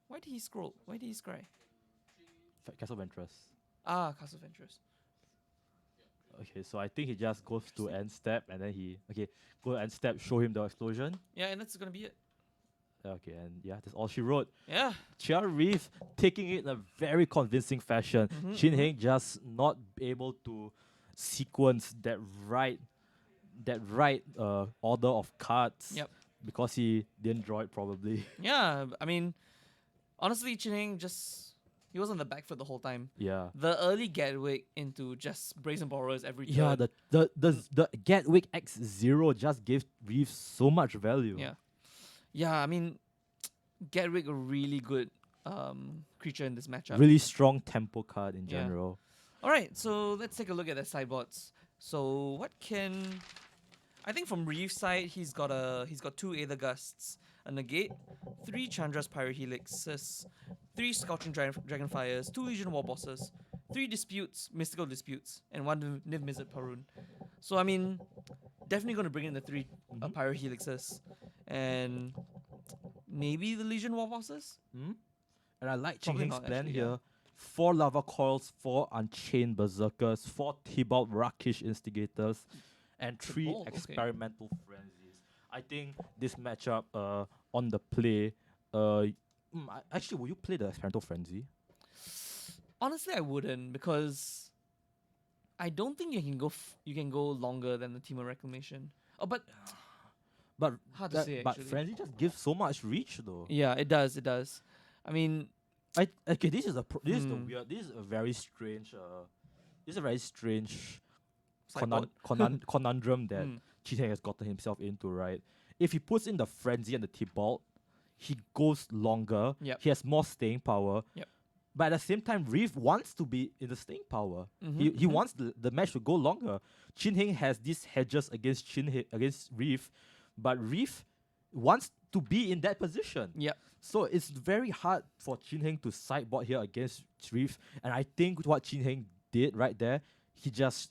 Why did he scroll? Why did he scry? Castle Ventress. Castle Ventress. Okay, so I think he just goes to end step and then go end step, show him the explosion. Yeah, and that's gonna be it. Okay, and yeah, that's all she wrote. Yeah. Chia Reeve taking it in a very convincing fashion. Mhm, Chin Heng just not able to sequence that right order of cards. Yep. Because he didn't draw it probably. Yeah, I mean, honestly, Chining he was on the back foot the whole time. Yeah. The early Gatwick into just Brazen Borrowers every turn. Yeah, the Gatwick X0 just gave Reeve so much value. Yeah. Yeah, I mean, Gatwick a really good creature in this matchup. Really strong tempo card in Yeah. general. All right, so let's take a look at the sideboards. So what I think from Reeve's side, he's got 2 Aether Gusts, a Negate, 3 Chandra's Pyrohelixes, 3 Scorching Dragonfires, 2 Legion War Bosses, 3 Disputes, Mystical Disputes, and 1 Niv Mizzet Parun. So I mean, definitely going to bring in the 3 Pyrohelixes, and maybe the Legion War Bosses? And I like Ching Probably Heng's not, plan actually, here. yeah. 4 Lava Coils, 4 Unchained Berserkers, 4 Tibalt Rakish Instigators, and 3 Tibalt, okay. Experimental Frenzies. I think this matchup on the play, actually, will you play the Experimental Frenzy? Honestly, I wouldn't, because I don't think you can go longer than the Team of Reclamation. Oh, but But hard to say, but actually. Frenzy just gives so much reach though. yeah, it does. It does. I mean, Okay, this is the Hmm. weird. This is a very strange. This is a very strange sideboard. conundrum that Mm. Chi has gotten himself into. Right, if he puts in the Frenzy and the Tibalt, he goes longer. Yep. He has more staying power. Yep. But at the same time, Reeve wants to be in the staying power. Mhm, He mhm. wants the match to go longer. Chin Heng has these hedges against against Reeve, but Reeve wants to be in that position. Yep. So it's very hard for Chin Heng to sideboard here against Reeve. And I think what Chin Heng did right there, he just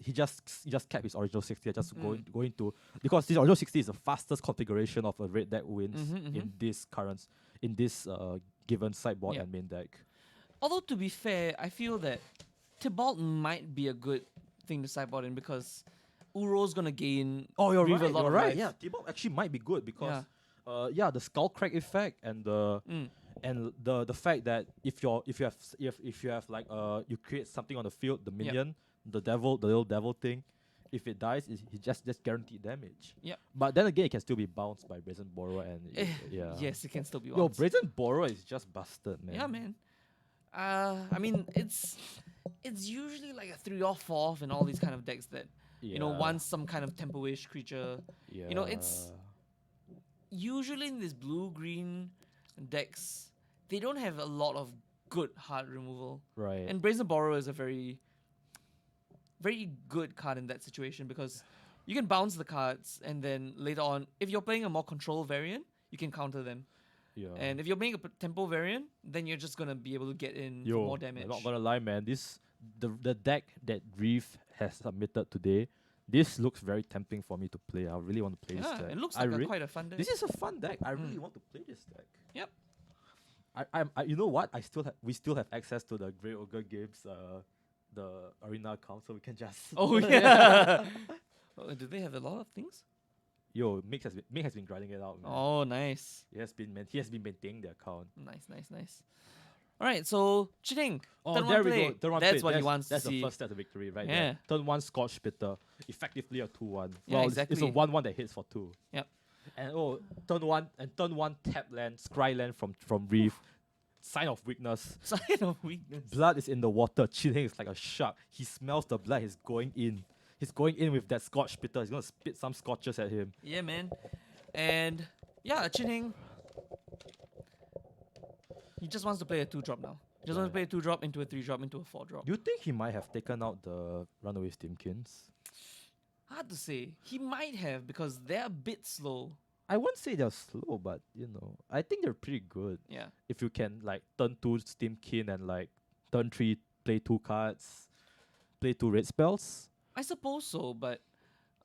kept his original 60 just going to, because this original 60 is the fastest configuration of a red deck wins Mhm, in this given sideboard Yep. and main deck. Although to be fair, I feel that Tibalt might be a good thing to sideboard in, because Uro's gonna gain. Oh, you're Reeve a right. lot You're of right. life. Yeah, Tibalt actually might be good because Yeah. the skull crack effect and the fact that if you have like you create something on the field, the minion, the little devil thing, if it dies, he just guaranteed damage. Yep. But then again, it can still be bounced by Brazen Borrower and yeah. Yes, it can still be. Yo, once. Brazen Borrower is just busted, man. Yeah, man. I mean, it's usually like a 3 off, 4 off in all these kind of decks that wants some kind of tempo-ish creature. Yeah. It's usually in these blue-green decks, they don't have a lot of good hard removal. right. And Brazen Borrower is a very very good card in that situation because you can bounce the cards and then later on, if you're playing a more control variant, you can counter them. Yeah. And if you're playing a tempo variant, then you're just gonna be able to get in for more damage. I'm not gonna lie, man. The deck that Reef has submitted today, this looks very tempting for me to play. I really want to play this Yeah, deck. it looks I like re- quite a fun deck. This is a fun deck. I really Mm. want to play this deck. Yep. I you know what? We still have access to the Grey Ogre Games the arena account, so we can just Oh yeah. Oh, do they have a lot of things? Yo, Mick has been grinding it out, man. Oh, nice. He has been maintaining the account. Nice. All right, so Chiting, Oh, turn there one we play. go. Turn one That's play. what he wants That's to the see. first step to victory, right Yeah. there. Turn one Scorch Spitter, effectively a 2/1. Yeah, Well, it's a exactly. 1/1 that hits for 2. Yep. And turn one tap land, scry land from Reef. Sign of weakness. Sign of weakness. Blood is in the water. Chilling is like a shark. He smells the blood. He's going in. He's going in with that Scorch Spitter. He's gonna spit some scorches at him. Yeah, man. And yeah, Chiting, he just wants to play a 2-drop now. He just wants to play a 2-drop into a 3-drop into a 4-drop. Do you think he might have taken out the Runaway Steamkins? Hard to say. He might have because they're a bit slow. I won't say they're slow, but I think they're pretty good. Yeah. If you can like turn 2 Steamkin and like turn 3 play 2 cards, play 2 red spells. I suppose so, but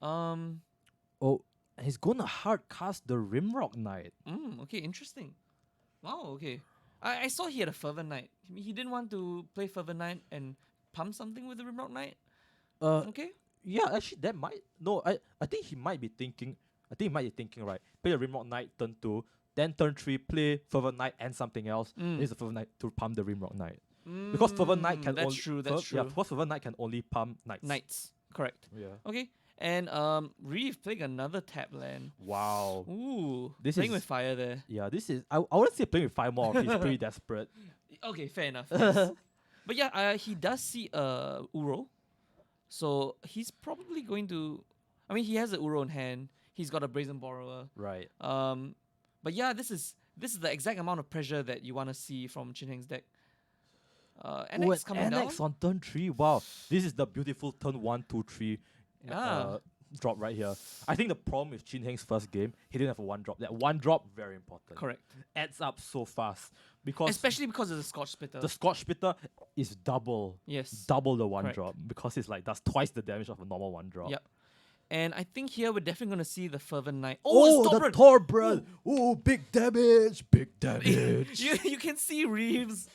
Oh, he's gonna hard cast the Rimrock Knight. okay, interesting. Wow, okay. I saw he had a Fervent Knight. He didn't want to play Fervent Knight and pump something with the Rimrock Knight. Okay. Yeah, actually that might I think he might be thinking. Right. Play the Rimrock Knight turn 2, then turn 3 play Fervent Knight and something else. Use the Fervent Knight to pump the Rimrock Knight. Because Fervent Knight can That's only true. That's true. Yeah, because Fervent Knight can only pump knights. Knights. Correct. Yeah. Okay. And Reeve playing another tap land. Wow. Ooh. This playing is- with fire there. Yeah, this is I wouldn't say playing with 5 more. He's pretty desperate. Okay, fair enough. Yes. But yeah, he does see Uro. So he's probably going to he has a Uro in hand. He's got a Brazen Borrower. Right. But yeah, this is the exact amount of pressure that you want to see from Chin Heng's deck. NX coming NX down. on turn 3. Wow. This is the beautiful turn 1, 2, 3 Yeah. drop right here. I think the problem with Chin Heng's first game, he didn't have a 1 drop. That 1 drop, very important. Correct. Adds up so fast. Because Especially because of the Scorch Spitter. the Scorch Spitter is double Yes. the 1 Correct. drop. Because it's like does twice the damage of a normal 1 drop. Yep. And I think here we're definitely going to see the Fervent Knight. Oh, it's the Torbran! Torbran! Oh, big damage! Big damage! you can see Reeves'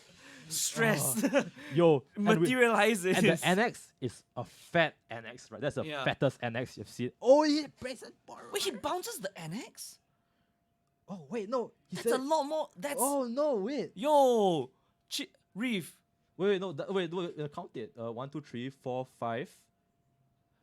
stress Yo, materializes. and the NX is a fat NX, right? That's the Yeah. fattest NX you've seen. Oh, he Brazen Borrower. Wait, he bounces the NX? Oh, wait, no. He That's a lot more. That's Oh, no, wait. yo, Reeve. Wait, no, count it. 1, 2, 3, 4, 5.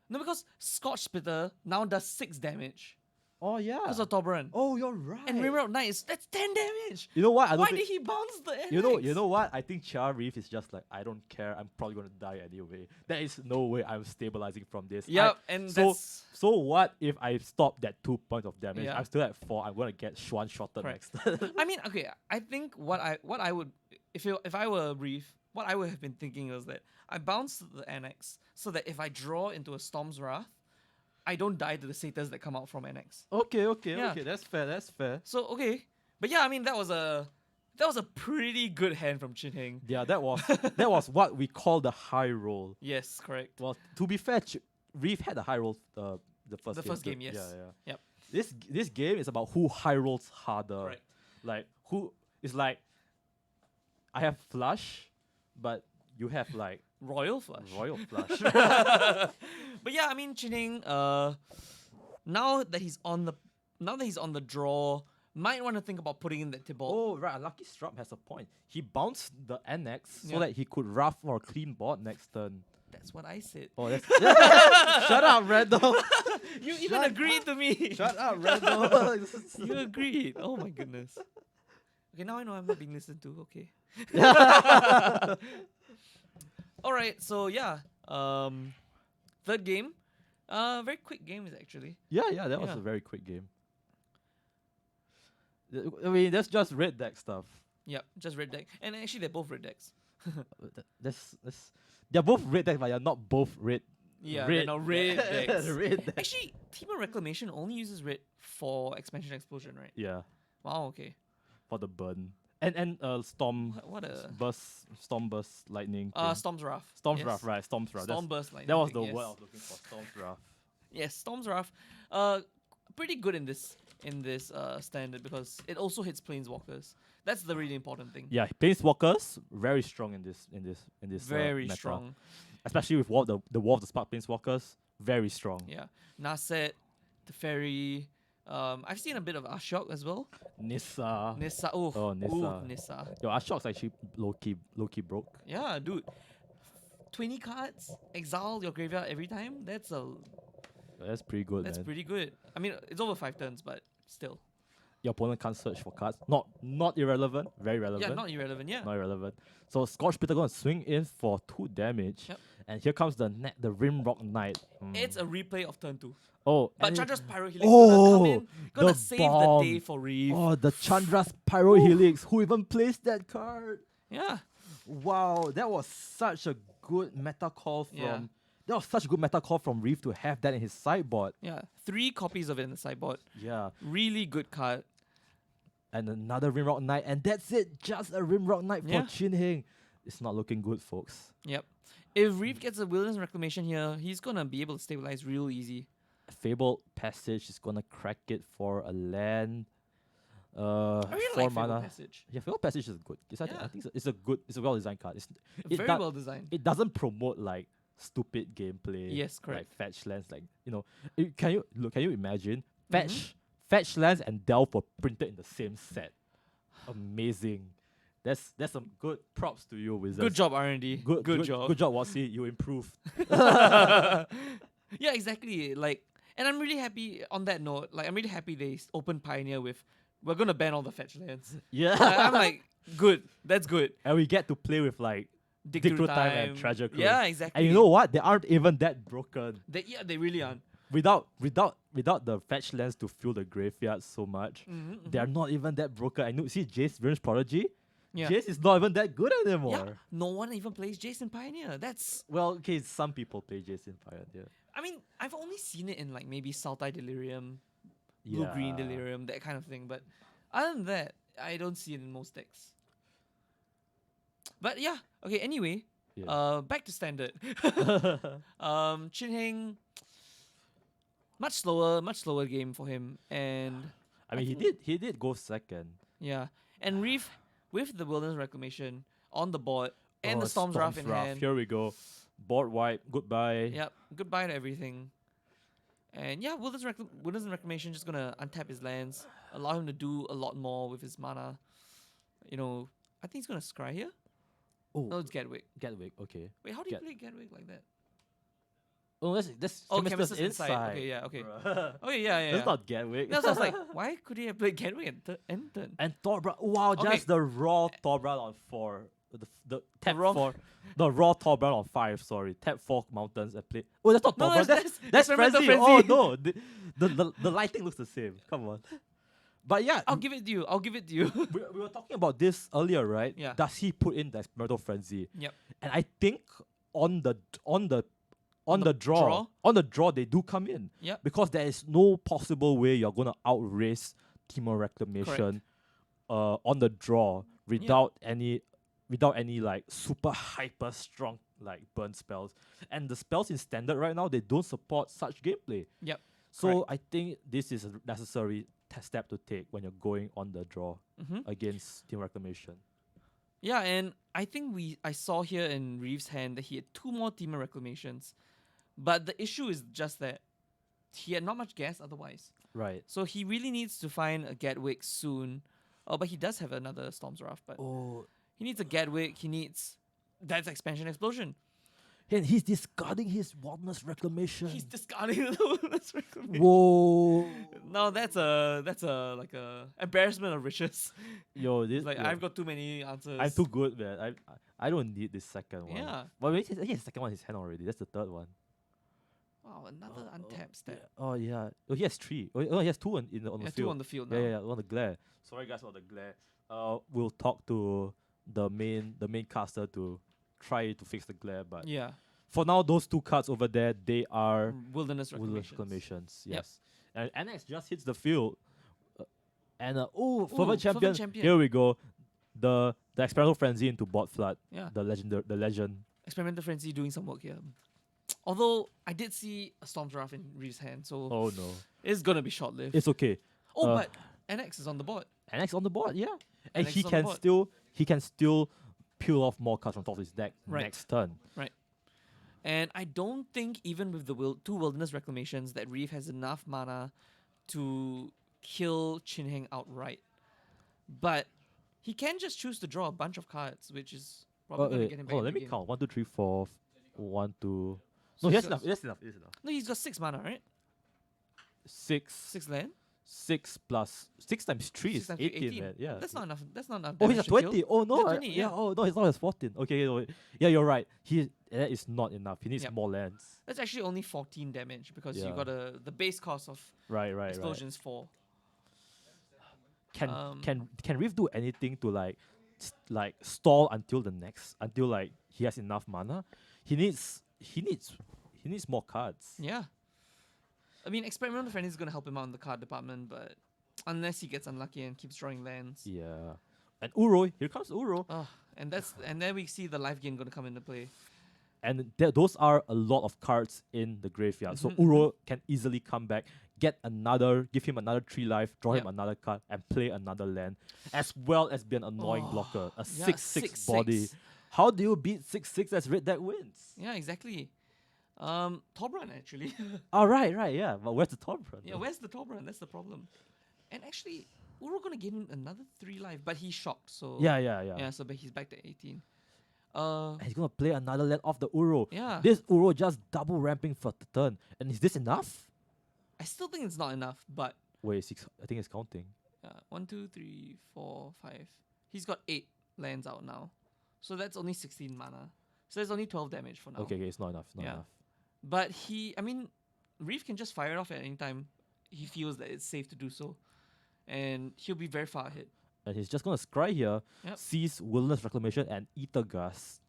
No, because Scorch Spitter now does 6 damage Oh, yeah. because of Torbran. Oh, you're right. And Rimrock Knight that's 10 damage. You know what? I don't Why think, did he bounce the NX? You know what? I think Chia Reef is just like, I don't care. I'm probably gonna die anyway. There is no way I'm stabilizing from this. Yep, and so that's so what if I stop that 2 points of damage? Yeah. I'm still at 4. I'm gonna get one shotted Correct. next. I mean, okay. I think what I would if I were Reef, what I would have been thinking was that I bounce the NX so that if I draw into a Storm's Wrath, I don't die to the satyrs that come out from NX. okay. Yeah. That's fair. So okay, but yeah, I mean that was a pretty good hand from Chin Heng. Yeah, that was what we call the high roll. Yes, correct. Well, to be fair, Reef had a high roll the first The game. first game, yes. Yeah. Yep. This game is about who high rolls harder. Correct. Like who is like I have flush, but you have like Royal Flush. royal flush. But yeah, I mean Chin Heng, now that he's on the draw, might want to think about putting in that Tibalt. Oh right, Lucky Strap has a point. He bounced the NX so Yeah. that he could rough or clean board next turn. That's what I said. Oh, that's shut up, Randall. You even agreed to me. Shut up, Randall. You agreed. Oh my goodness. Okay, now I know I'm not being listened to. Okay. All right. So yeah. Third game. Very quick game is actually. Yeah, that was Yeah. a very quick game. I mean, that's just red deck stuff. Yep, just red deck, and actually they're both red decks. They're both red decks, but they're not both red Yeah, red. no, red decks. Red deck. Actually, Team of Reclamation only uses red for Expansion Explosion, right? Yeah, Wow, okay. for the burn. And storm What a storm burst lightning. Thing. Storm's Wrath. Storm's yes. Wrath, right? Storm's Wrath. Storm Burst Lightning. That was thing, the yes. word I was looking for. Storm's Wrath. Yes, Storm's Wrath. Pretty good in this standard because it also hits Planeswalkers. That's the really important thing. Yeah, Planeswalkers very strong in this Very meta. strong. Especially with the War of the Spark Planeswalkers, very strong. Yeah. Nasset, the Fairy. I've seen a bit of Ashok as well. Nissa. Nissa. Oh, Nissa. Ooh, Nissa. Yo, Ashok's actually low key broke. Yeah, dude. 20 cards, exile your graveyard every time. That's Pretty good, man. pretty good. I mean, it's over 5 turns, but still. Your opponent can't search for cards. Not irrelevant. Very relevant. Yeah, not irrelevant. Yeah. Not irrelevant. So Scorch Spitter gonna swing in for 2 damage. Yep. And here comes the Rimrock Knight. It's a replay of turn 2. Oh, But and Chandra's Pyro Helix gonna come in, the gonna save bomb. the day for Reeve. Oh, the Chandra's Pyro Helix. Who even placed that card? Yeah. Wow, that was such a good meta call from. Yeah. That was such a good meta call from Reeve to have that in his sideboard. Yeah. 3 copies of it in the sideboard. Yeah. Really good card. And another Rimrock Knight, and that's it. Just a Rimrock Knight for Yeah. Chin Heng. It's not looking good, folks. Yep. If Reeve gets a Wilderness Reclamation here, he's gonna be able to stabilize real easy. Fabled Passage is gonna crack it for a land. I really 4 like mana. Fabled Passage. Yeah, Fabled Passage is good. I Yeah. think it's a well designed card. It Very do- well designed. It doesn't promote like stupid gameplay. Yes, correct. Like fetch lands, like can you imagine fetch lands and delve were printed in the same set? Amazing. That's some good props to you, Wizards. Good job, R&D. Good job. Good job, Watsy. You improved. Yeah, exactly. Like, and I'm really happy on that note. Like, I'm really happy they opened Pioneer with, we're gonna ban all the fetch lands. Yeah. I'm like, good. That's good. And we get to play with like Dig Dig through Through Time and Treasure Cruise. Yeah, exactly. And you know what? They aren't even that broken. They really aren't. Without the fetch lands to fill the graveyard so much, Mm-hmm, they're not even that broken. I know. See, Jace Virus Prodigy. Yeah. Jace is not even that good anymore. Yeah, no one even plays Jason Pioneer. That's, Well, okay, some people play Jace in Pioneer. I mean, I've only seen it in like maybe Sultai Delirium, Blue-Green Delirium, that kind of thing. But other than that, I don't see it in most decks. But yeah, okay, anyway, Yeah. back to standard. Chin Heng, much slower game for him. And I mean, he did go second. yeah, and Reef with the Wilderness Reclamation on the board and the Oh, Storm's Wrath in hand. Here we go. Board wipe. Goodbye. Yep, goodbye to everything. And yeah, Wilderness Reclamation just gonna untap his lands, allow him to do a lot more with his mana. I think he's gonna scry here. Oh, No, it's Gatwick. Gatwick. Okay. Wait, how do you Get- play Gatwick like that? Oh, that's Oh, Chemister's Chemister's inside. Okay, yeah, okay. Bruh. Okay, yeah. That's not Gatwick. No, so I was like, why could he have played Gatwick at end turn? And Torbran. Wow, Okay. just the raw Torbran on 4. The tap raw- 4. The raw Torbran on 5. Sorry, tap 4 mountains and play. Oh, that's not No, Torbran. that's That's Experimental Frenzy. Frenzy. Oh no, the lighting looks the same. Come on. But yeah, I'll give it to you. we were talking about this earlier, right? Yeah. Does he put in the Experimental Frenzy? Yep. And I think on the the draw they do come in. Yep. Because there is no possible way you're gonna outrace Teemo Reclamation on the draw without any like super hyper strong like burn spells. And the spells in standard right now, they don't support such gameplay. Yep. So I think this is a necessary step to take when you're going on the draw Mm-hmm. against Team Reclamation. Yeah, and I think I saw here in Reeves' hand that he had 2 more Teamer Reclamations. But the issue is just that he had not much gas otherwise. Right. So he really needs to find a Gatwick soon. Oh, but he does have another Storm's Wrath, but Oh, he needs a Gatwick, that's Expansion Explosion. and he's discarding his Wilderness Reclamation. He's discarding the Wilderness Reclamation. Whoa. No, that's a like a embarrassment of riches. Yo, this Like yo, I've got too many answers. I'm too good, man. I don't need this second one. Yeah. But wait, he has the second one in his hand already. That's the third one. Wow, another untapped step. Oh yeah. Oh, he has 3. Oh, he has 2 on the Yeah, field. 2 on the field now. Yeah, on the glare. Sorry guys about the glare. We'll talk to the main caster to try to fix the glare, but Yeah. for now, those two cards over there, they are Wilderness Wilderness Reclamations. Reclamations. Yep. Yes. And NX just hits the field. And Ooh, Fervent Champion. Champion. Here we go. The Experimental Frenzy into Bot Flood. Yeah. The legend. Experimental Frenzy doing some work here. Although I did see a Storm's Wrath in Reeve's hand, so Oh no. it's gonna be short-lived. It's okay. Oh, but NX is on the board. NX on the board, yeah. And NX he is on the can board. still peel off more cards from top of his deck Right. next turn. And I don't think even with the two Wilderness Reclamations that Reeve has enough mana to kill Chin-Heng outright. But he can just choose to draw a bunch of cards, which is probably going to get him back. Oh, in let the me game. count. 1, 2, 3, 4, 1, 2. So No, he he's has got- enough. He has enough. He has enough. No, he's got 6 mana, right? 6 6 land. 6 plus 6 times 3 6 is times 3, 18, man. Yeah. That's not enough. That's not enough. Oh, he's damage at to kill. 20. Oh no. He's at 20, yeah. Oh no, he's not at 14. Okay, no, yeah, you're right. That is not enough. He needs Yep. more lands. That's actually only 14 damage because you Yeah. got the base cost of Right. explosions 4. Can Reef do anything to like stall until like he has enough mana? He needs more cards. Yeah. I mean, Experimental Frenzy is going to help him out in the card department, but unless he gets unlucky and keeps drawing lands. Yeah. And Uro, here comes Uro. Oh, and then we see the life gain going to come into play. And those are a lot of cards in the graveyard. So Mhm, Uro can easily come back, give him another 3 life, draw him Yep. another card, and play another land, as well as be an annoying blocker. A 6/6 body. How do you beat 6/6 as red deck wins? Yeah, exactly. Tobran actually. Oh, right, yeah. But where's the top run? Yeah, where's the Tobran? That's the problem. And actually, Uro gonna give him another 3 life, but he's shocked. So Yeah. yeah. So but he's back to 18. And he's gonna play another land off the Uro. Yeah. This Uro just double ramping for the turn. And is this enough? I still think it's not enough, but Wait, 6. I think it's counting. 1, 2, 3, 4, 5. He's got 8 lands out now, so that's only 16 mana. So that's only 12 damage for now. Okay, it's not enough. Not Yeah. enough. But Reef can just fire it off at any time he feels that it's safe to do so, and he'll be very far ahead. And he's just gonna scry here, Yep. seize Wilderness Reclamation and Ether Gust.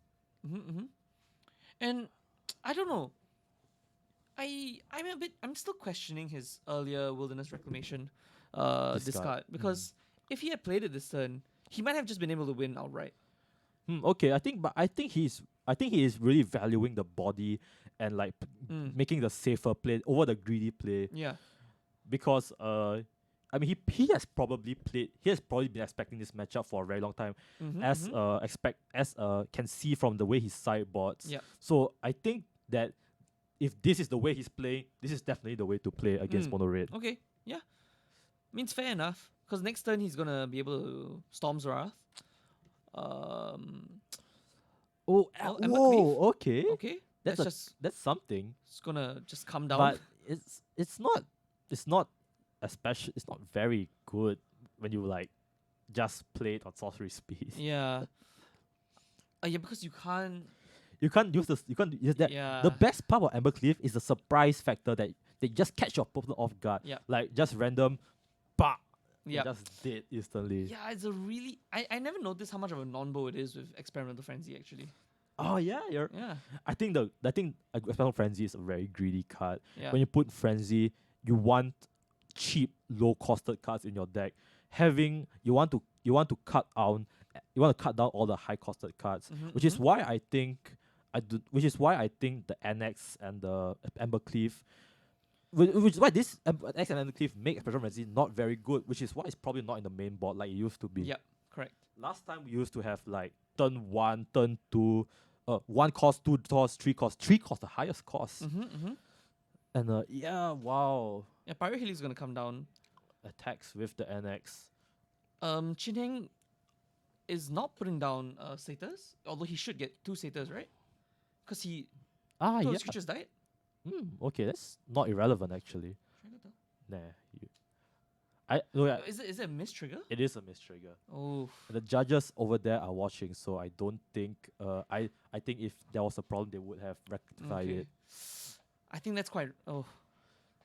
And I don't know. I'm still questioning his earlier Wilderness Reclamation discard because if he had played it this turn, he might have just been able to win outright. Okay, I think he is really valuing the body and like making the safer play over the greedy play Yeah. because I mean he has probably been expecting this matchup for a very long time as can see from the way he sideboards. Yep. So I think that if this is the way he's playing, this is definitely the way to play against Mono Red. Okay. Yeah. Means fair enough. Because next turn he's gonna be able to Storm's Wrath. Oh, Ember whoa, okay. Okay. That's something. It's gonna just come down. But it's not very good when you like just play it on sorcery speed. yeah. Yeah, because you can't. You can't use that. Yeah. The best part of Embercleave is the surprise factor that they just catch your opponent off guard. Yep. Like just random, bah, Yeah. just dead instantly. Yeah, it's a really. I never noticed how much of a non-bow it is with Experimental Frenzy actually. Oh yeah, Yeah. I think Experimental Frenzy is a very greedy card. Yeah. When you put Frenzy, you want cheap, low-costed cards in your deck. You want to cut down all the high-costed cards, which is why I think the NX and the Embercleave, which is why this NX and Embercleave make Experimental Frenzy not very good, which is why it's probably not in the main board like it used to be. Yep. Correct. Last time we used to have like turn 1, turn 2, 1 cost, 2 cost, 3 cost. 3 cost the highest cost. And yeah, wow. Yeah, Pyro Healy is gonna come down. Attacks with the NX. Chin-Heng is not putting down Satyrs, although he should get 2 Satyrs, right? Because two of Yeah. his creatures died. Okay, that's not irrelevant actually. Nah. Is it a miss trigger? It is a mistrigger. Oh. The judges over there are watching, so I don't think I think if there was a problem they would have rectified it. I think that's quite. Oh.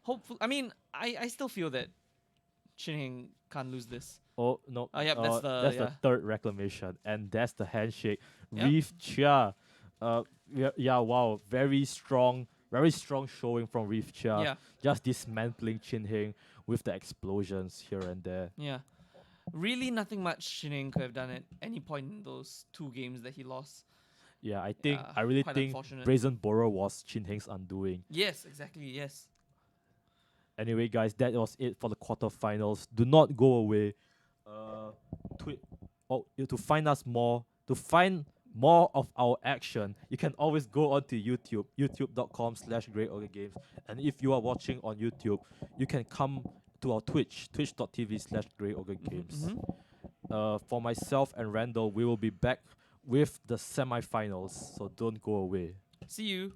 Hopefully. I mean, I still feel that Chin-Heng can't lose this. Oh no. Oh, yeah, that's the third reclamation, and that's the handshake. Yep. Reef Chia. Yeah, wow, very strong showing from Reef Chia. Yeah, Just dismantling Chin Heng with the explosions here and there. yeah. Really, nothing much Shining could have done at any point in those 2 games that he lost. Yeah, Yeah, I really quite think unfortunate. Brazen Borer was Chin Heng's undoing. Yes, exactly. Yes. Anyway, guys, that was it for the quarterfinals. Do not go away. To find us more, to find more of our action, you can always go onto YouTube, youtube.com/GreatOrganGames. And if you are watching on YouTube, you can come to our Twitch, twitch.tv/GreatOrganGames. For myself and Randall, we will be back with the semifinals, so don't go away. See you.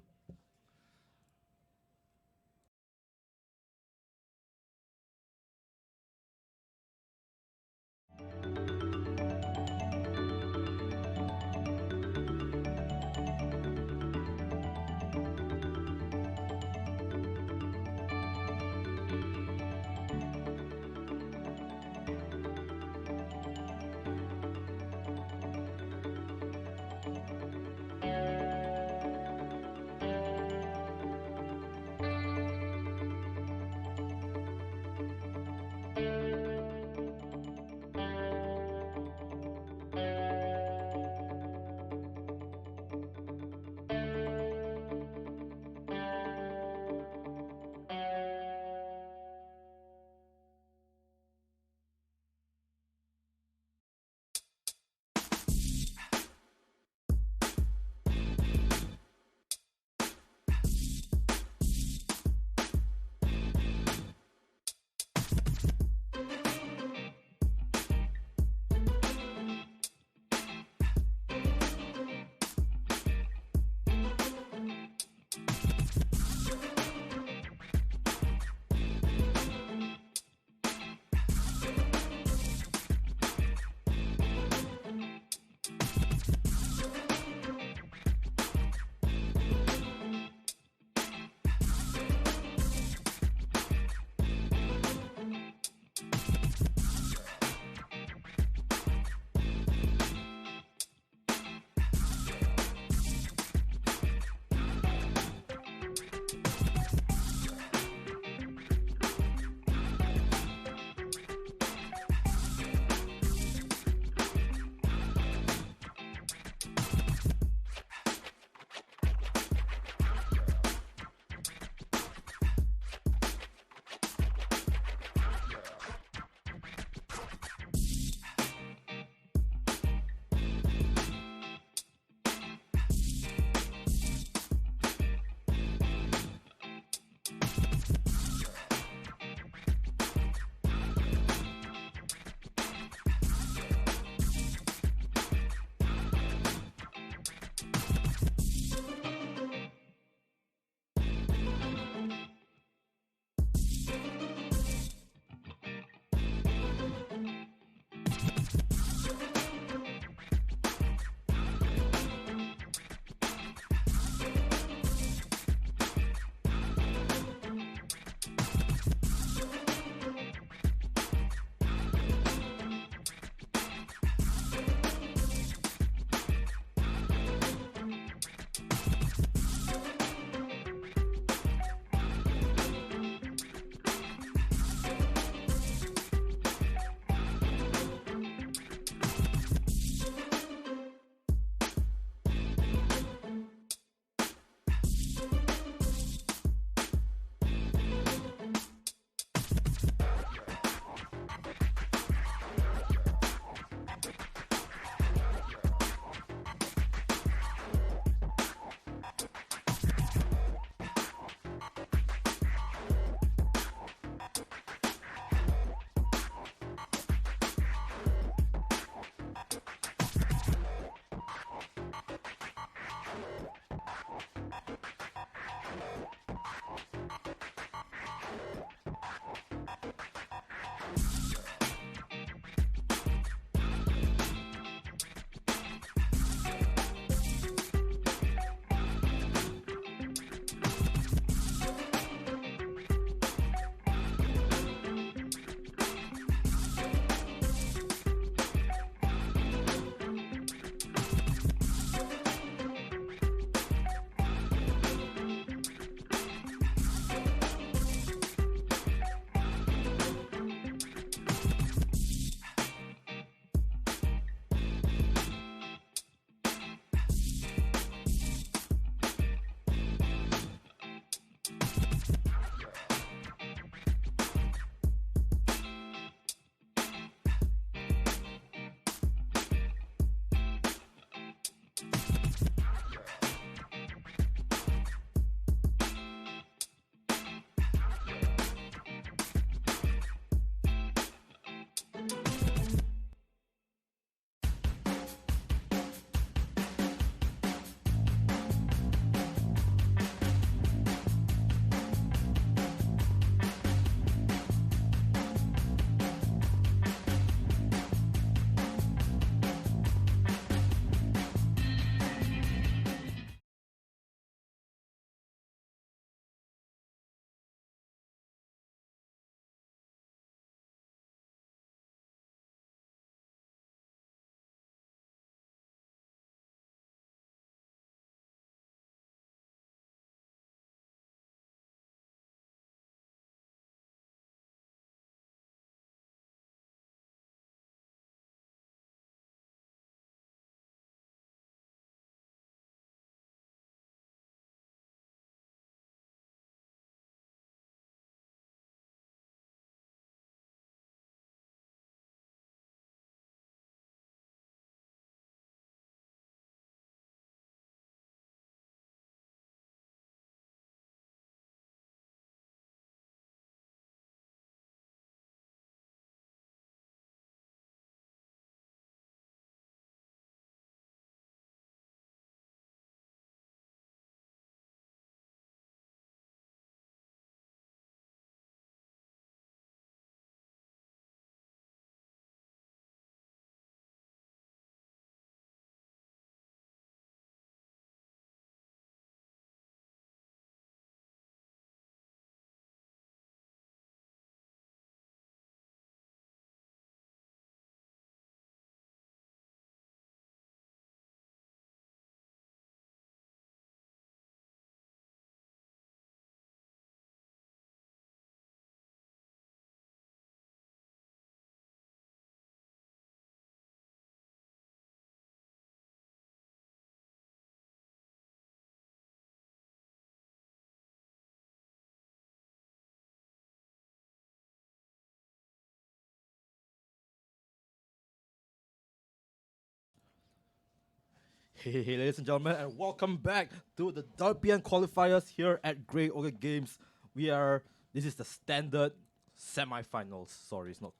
Hey, ladies and gentlemen, and welcome back to the WPN qualifiers here at GOG Games. This is the standard semi-finals. Sorry, it's not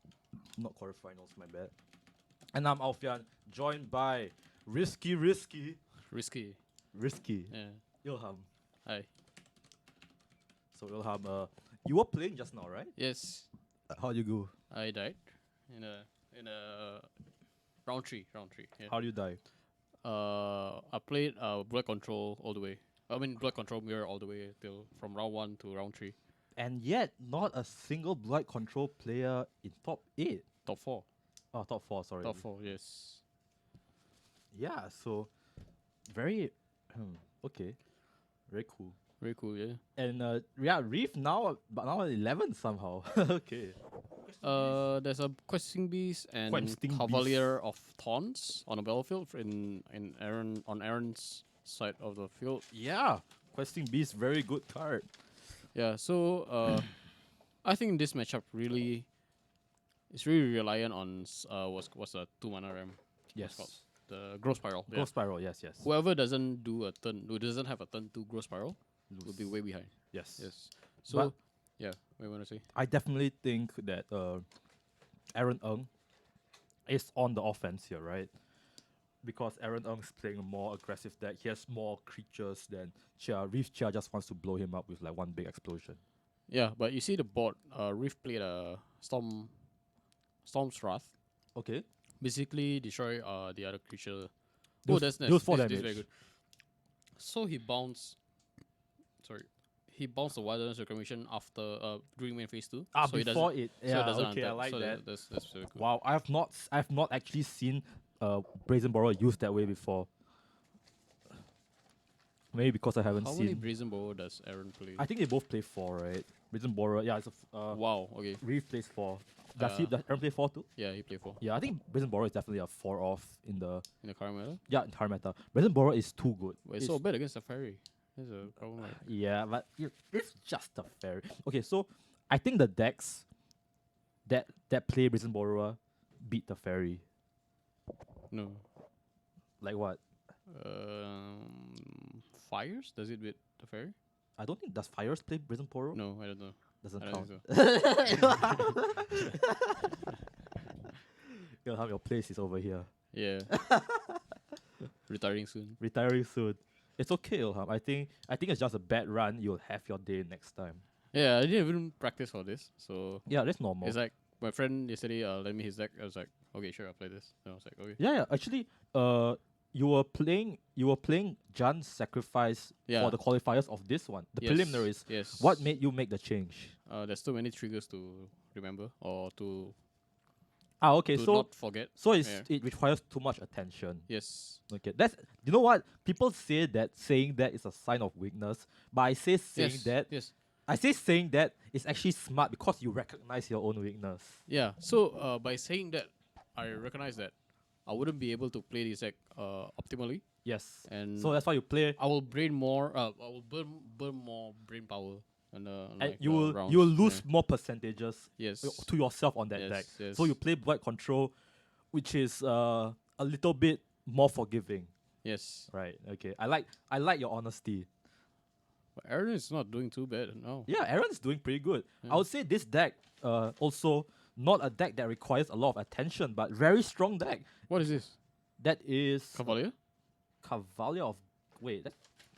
quarterfinals, my bad. And I'm Alfian, joined by Risky, Risky. Ilham. Hi. So Ilham, you were playing just now, right? Yes, How'd you go? I died in a round three. Yeah. How do you die? I played blood control all the way. I mean blood control mirror all the way till from round 1 to round 3. And yet, not a single blood control player in top 8. Top 4. Oh, top 4, sorry. Top 4, yes. Yeah, so very okay. Very cool. Very cool, yeah. And Reef now but now 11 somehow. Okay. There's a questing beast and Questing cavalier of taunts on the battlefield on Aaron's side of the field. Yeah. Questing Beast, very good card. Yeah, so I think this matchup really is really reliant on what's a 2-mana ram. Yes. called? The growth spiral. Growth Spiral, yes. Whoever doesn't do a turn, who doesn't have a turn 2 growth spiral, will be way behind. Yes. Yes. So yeah, what you wanna say? I definitely think that Aaron Ng is on the offense here, right? Because Aaron Ng's playing a more aggressive deck. He has more creatures than Chia. Reef Chia just wants to blow him up with like one big explosion. Yeah, but you see the board. Rift played a Storm's Wrath. Okay. Basically destroy the other creature. Deals- That's nice. deals 4 This is very damage. good. So he bounced. Sorry, he bounced the Wilderness Reclamation after during main phase 2. Ah, so he before doesn't. it. So Yeah, it doesn't okay, I untap. like So that. That's very good. Wow, I've not actually seen Brazen Borrower used that way before. Maybe because I haven't How many seen. Brazen Bow does Aaron play? I think they both play 4, right? Brazen Borrower, yeah, it's a Wow. Okay. Reef plays 4. Does Aaron play 4 too? Yeah, he played 4 Yeah, I think Brazen Borrower is definitely a 4 off in the in the current meta. entire meta. Brazen Borrower is too good. But it's so bad against the fairy. That's a problem. Right? Yeah, but it's just a fair. Okay, so I think the decks that play Brazen Borrower beat the fairy. No. Like what? Fires? Does it beat the fairy? I don't think does Fires play Brazen Borrower? No, I don't know. Doesn't I count. don't think Ilham, your place is over here. Yeah. Retiring soon. Retiring soon. It's okay, Ilham. I think it's just a bad run. You'll have your day next time. Yeah, I didn't even practice for this, so Yeah, that's normal. it's like my friend yesterday lent me his deck. I was like, okay, sure, I'll play this. And I was like, okay. Yeah. Actually, you were playing Jan's sacrifice Yeah. for the qualifiers of this one, the Yes, preliminaries. Yes. What made you make the change? There's too many triggers to remember or to Okay, so not forget. Yeah. it requires too much attention. Yes. Okay, that's you know what people say that saying that is a sign of weakness, but I say saying that Yes. I say saying that is actually smart because you recognize your own weakness. Yeah. So by saying that, I recognize that I wouldn't be able to play this deck optimally, Yes, and so that's why you play. I will brain more. I will burn more brain power. And And you will lose more percentages Yes. to yourself on that Yes, deck. yes. So you play Blood Control, which is a little bit more forgiving. Yes. Right. Okay. I like your honesty. But Aaron is not doing too bad now. Yeah, Aaron's doing pretty good. Yeah. I would say this deck also not a deck that requires a lot of attention, but very strong deck. What is this? That is Cavalier? Cavalier of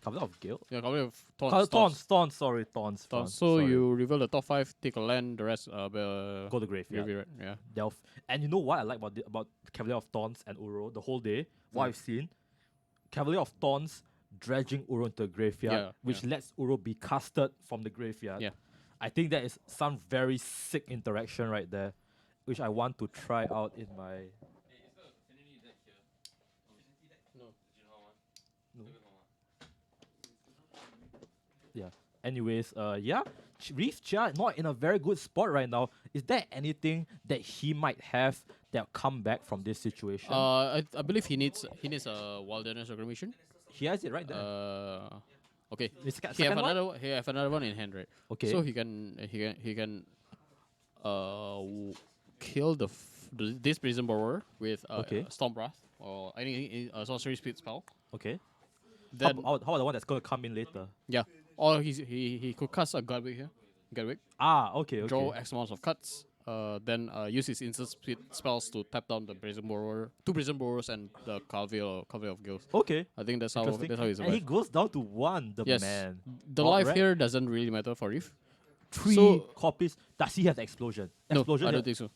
Cavalier of Guild. Yeah, Cavalier of Taunts. Taunts. So sorry. you reveal the top 5, take a land, the rest Go to graveyard. graveyard. Yeah. Delve. And you know what I like about Cavalier of Taunts and Uro the whole day? What I've seen, Cavalier of Taunts dredging Uro into the graveyard, Yeah, which lets Uro be casted from the graveyard. Yeah. I think that is some very sick interaction right there, which I want to try out in my. Yeah. Anyways, Reef Chia not in a very good spot right now. Is there anything that he might have that come back from this situation? I believe he needs a Wilderness Reclamation. He has it right there. Okay. The second He have one? another one. He have another one in hand, right? Okay. So he can kill this prison borrower with Okay. Storm Wrath or any sorcery speed spell, Okay. then How about the one that's gonna come in later? yeah, or he could cast a Guardwick here, Guardwick, Ah, okay, okay. draw X amounts of cards, then use his instant speed spells to tap down the prison borrower, 2 prison borrowers and the Carveil of Gills. Okay. I think that's how Interesting. he And he survives. goes down to 1, the Yes, man. the Alright. life here doesn't really matter for Reef. 3 So- copies. Does he have explosion? No, Explosion I here? don't think so.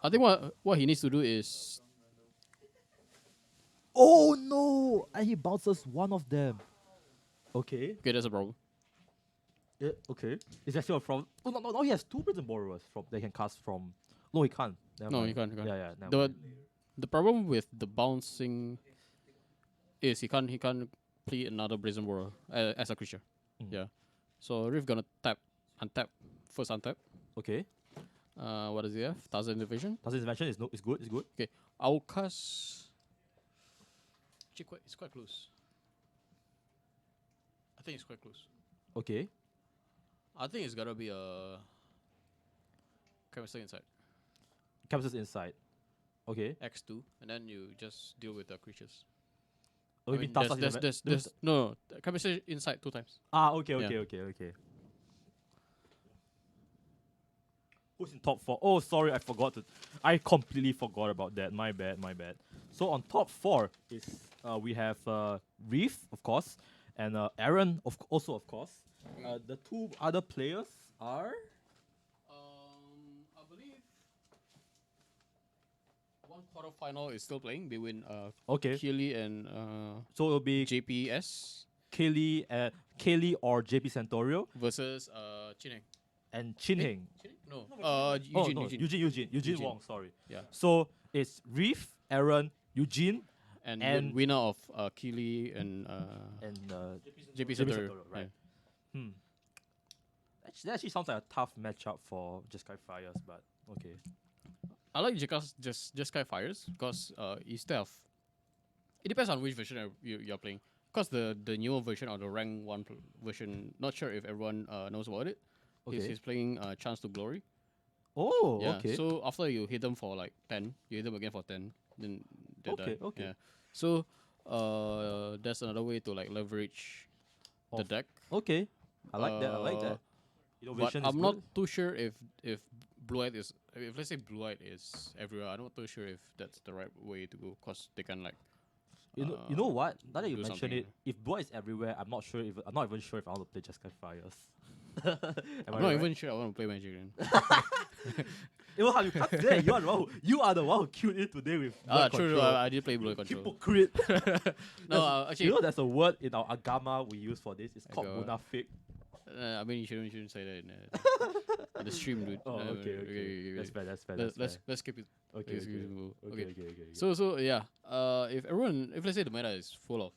I think what he needs to do is Oh no! And he bounces one of them. Okay. okay. That's a problem. Yeah, okay. Is that still a problem? Oh, no, he has 2 prison borrowers from they can cast from. No, he can't. Never No, mind. he can't. Yeah, never The mind. the problem with the bouncing is he can't play another prison borrower as a creature. Mm. Yeah. So Riff gonna untap, first untap. Okay. What does he have? 1000 Division. Does his invention is no? It's good. It's good. Okay. I'll cast. Actually, it's quite close. I think it's quite close. Okay. I think it's gotta be a chemistry inside Captures inside. Okay. X2, and then you just deal with the creatures. Oh, I you mean mean, toss out his there's no chemistry inside 2 times. Ah, okay. Who's in top 4? Oh, sorry, I completely forgot about that. My bad. So on top 4 is we have Reef, of course, and Aaron, also of course. The 2 other players are. I believe one quarterfinal is still playing between Okay. Keely and So it'll be JPS Kaylee or JP Santorio versus Chineng. and Chin Heng. No, Oh, Eugene. no, Eugene. Eugene Wong, sorry. Yeah. So it's Reef, Aaron, Eugene, And winner of Keely and and JP JP Santorio. Santoro, right? That actually sounds like a tough matchup for just Qualifiers, but okay. I like Jeskai Fires because instead of it depends on which version you're playing. Because the newer version or the rank 1 version, not sure if everyone knows about it. Okay. He's playing Chance to Glory. Oh, Yeah. okay. So after you hit them for like 10, you hit them again for 10, then they die. Okay. Yeah. So that's another way to like leverage the Of deck. Okay. I like that. But Innovation I'm is not good. too sure if Blue Eyed is if let's say Blue Eyed is everywhere. I'm not too sure if that's the right way to go because they can like. You know what? Now that you do mention something. it, if Boy is everywhere, I'm not even sure if I want to play Just Fires. I'm not even sure I want to play Magic then. You can't say you are the one who queued in today with Blood True. Control. I did play Blue Eyed Control. Hypocrite. No, actually, You know there's a word in our Agama we use for this. It's called Agama. munafik. I mean you shouldn't say that in the stream, dude. Oh, okay. That's fair. Let's skip it. Okay. Let's skip it. Okay. Okay. So yeah, if let's say the meta is full of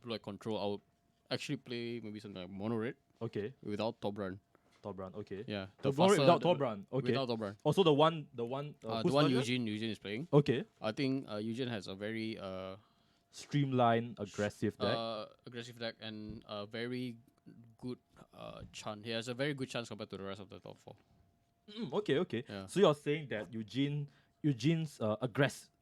Blue Eyed Control, I would actually play maybe something like Mono Red Okay. without Tobran. Tobran. Okay. Yeah, The faster, without the- Tobran. Okay. Without Tobran. Also the one. The whose one version? Eugene is playing. Okay. I think Eugene has a very Streamlined, aggressive deck. aggressive deck and a very good chance. He has a very good chance compared to the rest of the top 4. Okay. Yeah. So you're saying that Eugene's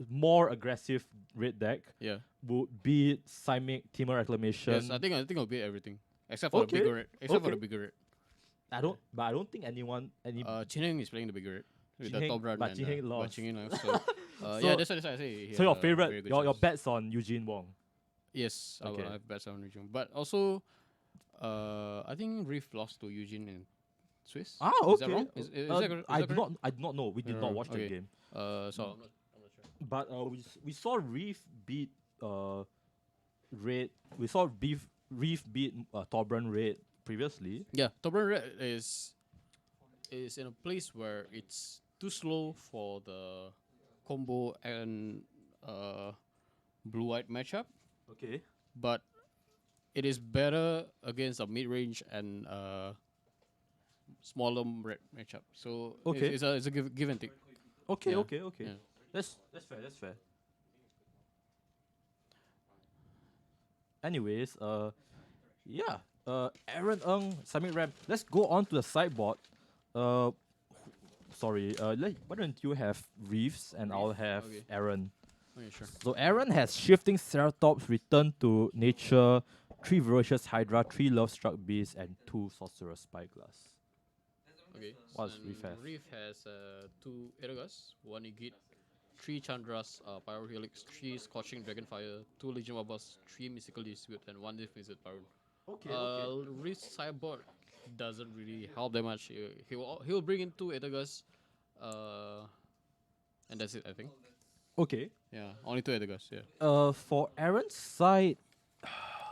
more aggressive red deck Yeah. would beat Simic, Timor Reclamation. Yes, I think I'll beat everything except for the Okay, bigger red. Except for okay. the bigger red. I don't think any Chineng is playing the bigger red with the Chin Heng- top run. but and, Chin Heng but lost. Chin Heng lost. So, So- yeah, that's why I say. he so your has a very favorite good your chance. bets on Eugene Wong. Yes, Okay. I have bets on Eugene, but also, I think Reef lost to Eugene in Swiss. Ah, Is that okay. wrong? Is that I correct? do not know. We did not watch the Okay. game. So I'm not sure. But we saw Reef beat Red. We saw Reef beat Tobran Red previously. Yeah, Tobran Red is in a place where it's too slow for the combo and blue-white matchup, Okay. but it is better against a mid-range and smaller red matchup. So Okay. it's a give and take. Okay. Yeah. Okay. Yeah. That's fair. Anyways, Aaron Ng, Samir Ram. Let's go on to the sideboard. So sorry. Why don't you have Reeves and I'll have Okay. Aaron. Okay, sure. So Aaron has Shifting Ceratops, Return to Nature, 3 Voracious Hydra, 3 Love Struck Beasts, and 2 Sorcerer Spyglass. Okay. What's and Reef have? Reef has 2 Edogas, 1 Igit, 3 Chandras, Pyro Helix, 3 Scorching Dragonfire, 2 Legion Warbus, 3 Mystical Dispute, and 1 Death Wizard Baron. Okay, Reef's sideboard doesn't really help that much. He'll bring in 2 Edogas, and that's it, I think. Okay. Yeah, only 2 Edogas, yeah. For Aaron's side,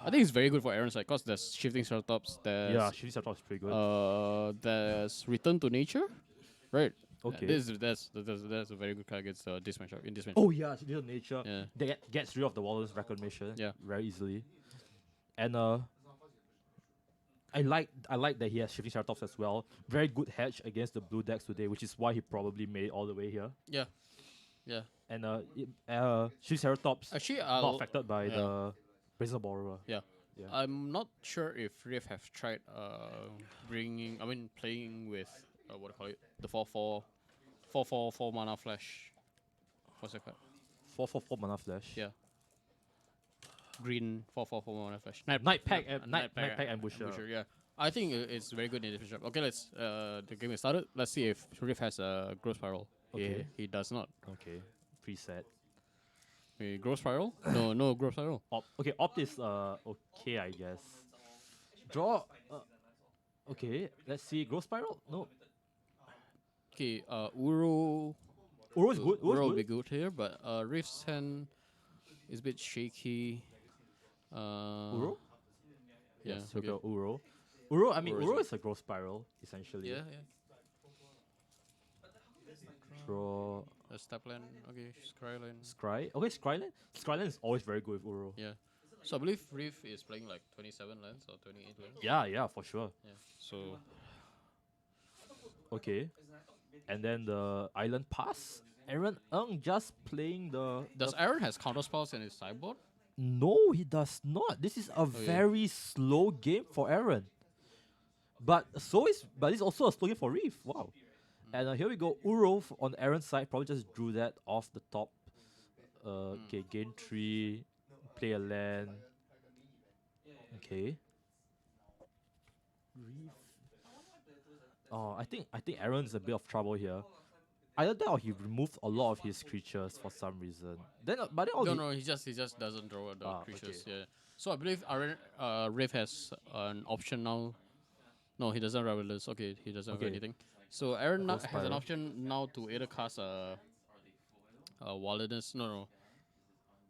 I think it's very good for Aaron's side, because there's Shifting Ceratops, yeah, Shifting Ceratops is pretty good. there's Return to Nature, right? Okay. That's a very good card against this matchup. In this matchup. Oh yeah, Shifting Nature. Yeah. That gets rid of the Warden's Reclamation. Yeah. Very easily. And I like that he has Shifting Ceratops as well. Very good hedge against the blue decks today, which is why he probably made it all the way here. Yeah. Yeah. And Shifting Ceratops Actually, not affected by yeah. the Brazen Borrower. Yeah. Yeah. I'm not sure if Rift have tried playing with what do you call it? The 4/4 mana flash. What's that card? 4/4 mana flash. Yeah. Green 4/4 mana flash. Night Pack Night Pack Ambusher. Yeah. I think it's very good in this matchup. Okay, let's the game is started. Let's see if Rift has a growth spiral. Okay. He does not. Okay. Preset. Growth spiral? No growth spiral. Okay, Opt is okay, I guess. Draw. Okay, let's see. Growth Spiral? No. Okay, Uro. Uro is good. Uro will Uro be is good. good here, but Rift's hand is a bit shaky. Uro? Yeah. Yes, okay. okay. Uro. Uro, I mean, Uro is Uro good. is a Growth Spiral, essentially. Yeah. Draw. Stepland. Okay, Scryland. Scry. Okay, Scryland. Scryland is always very good with Uro. Yeah. So I believe Rift is playing like 27 lands or 28 lands. Yeah, for sure. Yeah. So Okay. And then the Island Pass. Aaron Ng just playing the. does Aaron has counter spells in his sideboard? No, he does not. This is a very slow game for Aaron. But it's also a slow game for Reef. Wow. And here we go. Uro on Aaron's side probably just drew that off the top. Okay, gain 3, play a land. Okay. Reef. Oh, I think Aaron's a bit of trouble here. Either that or he removed a lot of his creatures for some reason. But then all No, he just doesn't draw the creatures. okay. Yeah. So I believe Aaron Rift has an option now. No, he doesn't have Revelers. Okay, he doesn't have Okay. anything. So Aaron Ghost has an Spiral. option now to either cast a Wilderness,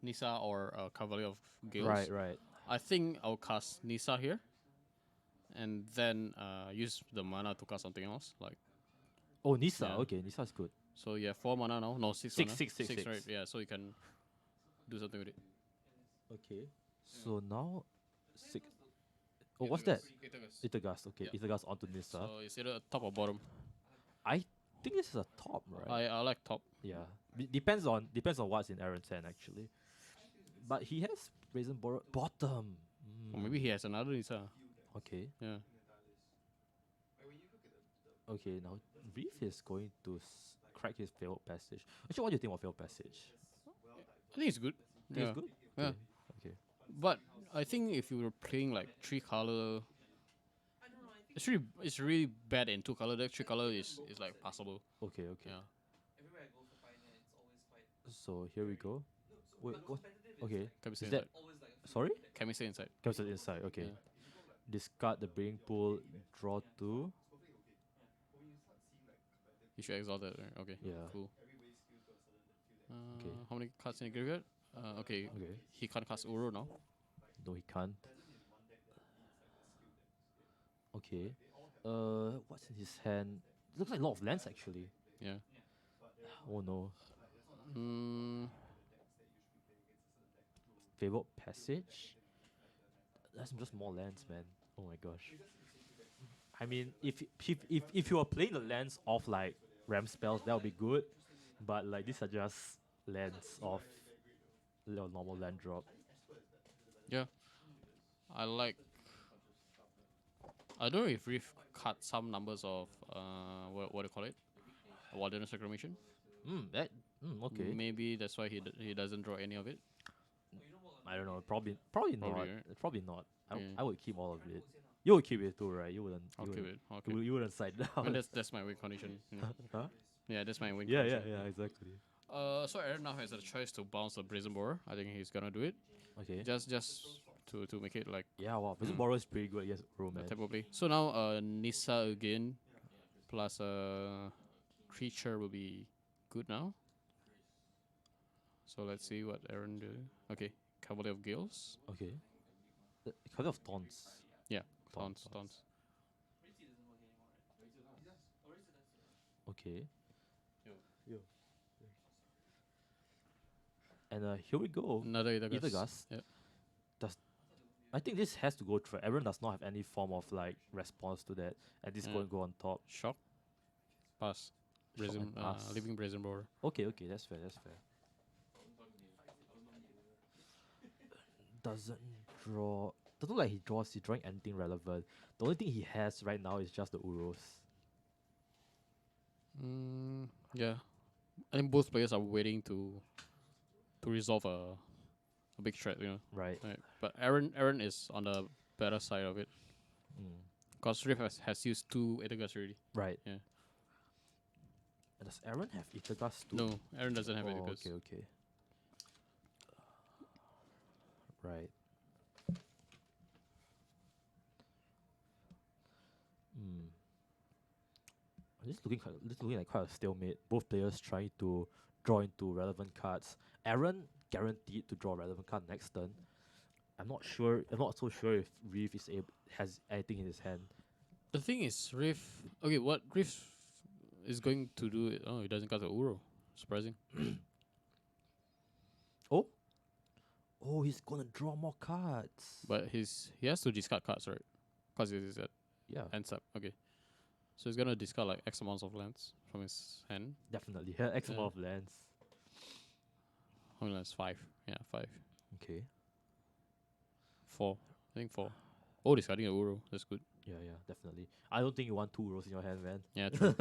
Nisa or Cavalier of Gales. Right. I think I'll cast Nisa here, and then use the mana to cast something else. Like Oh, Nisa. Yeah. Okay, Nisa's good. so, you have 4 mana now. No, 6 Six, mana. six, six, Six, six. right? Yeah. So you can do something with it. Okay. So now 6. Oh, what's that? Itagast. Okay, Yeah. Itagast onto Nisa. So it's either top or bottom. I think this is a top, right? I like top. Yeah. Depends on what's in Aaron's hand actually. But he has Brazen Borrow bottom. Or maybe he has another Nisa. Okay. Yeah. Okay, now Reef is going to crack his failed passage. Actually, what do you think of failed passage? I think it's good. Think Yeah. it's good? Yeah. Okay. But I think if you were playing like 3 color, it's really bad in 2 color deck. 3 color is like passable. Okay. Yeah. So here we go. Wait, what? Okay. Chemistry Is that inside. sorry? Chemistry inside. Cancel inside. Okay. Yeah. Discard the Breeding Pool. Draw 2. You should exalt that. Right? Okay. Yeah. Cool. Okay. How many cards in the graveyard? Okay. Okay. He can't cast Uro now. No, he can't. Okay. What's in his hand? Looks like a lot of lands actually. Yeah. Oh no. Fabled Passage? That's just more lands, man. Oh my gosh. I mean, if you are playing the lands of like Ram spells, that would be good. But like these are just lands of normal land drop. Yeah. I don't know if Rift cut some numbers of what do you call it? Wilderness Reclamation. Okay. Maybe that's why he doesn't draw any of it. I don't know. Probably not. Probably, right? Probably not. Yeah. I would keep all of it. You would keep it too, right? You wouldn't. I'll you keep wouldn't- it. I'll keep it. You wouldn't side I mean, down. that's my win condition. You know? Huh? Yeah, that's my win Yeah, condition. exactly. So Aaron now has a choice to bounce the Brazen Borer. I think he's gonna do it. Okay. Just to make it like Yeah, wow. Prison Borrow is pretty good against Uro, a man. type of play. So now Nissa again plus creature will be good now. So let's see what Aaron do. Okay, Cavalier of Gales. Okay. Kind of taunts. Yeah, Taunts, taunts. Okay. Yo. And here we go. Another Ithagas. Ithagas. Yeah. I think this has to go through. Aaron does not have any form of like response to that, and this Yeah. going to go on top. Shock. Pass. Shock Brazen, and pass. Living Brazen Borer. Okay, that's fair. Doesn't draw. Doesn't look like he's drawing anything relevant. The only thing he has right now is just the Uros. Yeah. I think both players are waiting to resolve a big threat, you know. Right. Right. But Aaron is on the better side of it. Mm. Because Rift has used 2 Ithagas already. Right. Yeah. And does Aaron have Ithagas too? No, Aaron doesn't have Oh, Ithagas. okay. Right. This looking like quite a stalemate. Both players trying to draw into relevant cards. Aaron guaranteed to draw a relevant card next turn. I'm not so sure if Reef has anything in his hand. The thing is, Rift. Okay, what Rift is going to do? Oh, he doesn't cast a Uro. Surprising. Oh, he's gonna draw more cards. But he has to discard cards, right? Because it is at Yeah, ends up. Okay. So he's gonna discard like X amounts of lands from his hand. definitely. Yeah, X Yeah. amount of lands. How many lands? 5. Yeah, 5. Okay. 4. I think 4. Oh, discarding a Uro. That's good. Yeah, definitely. I don't think you want 2 Uros in your hand, man. Yeah, true.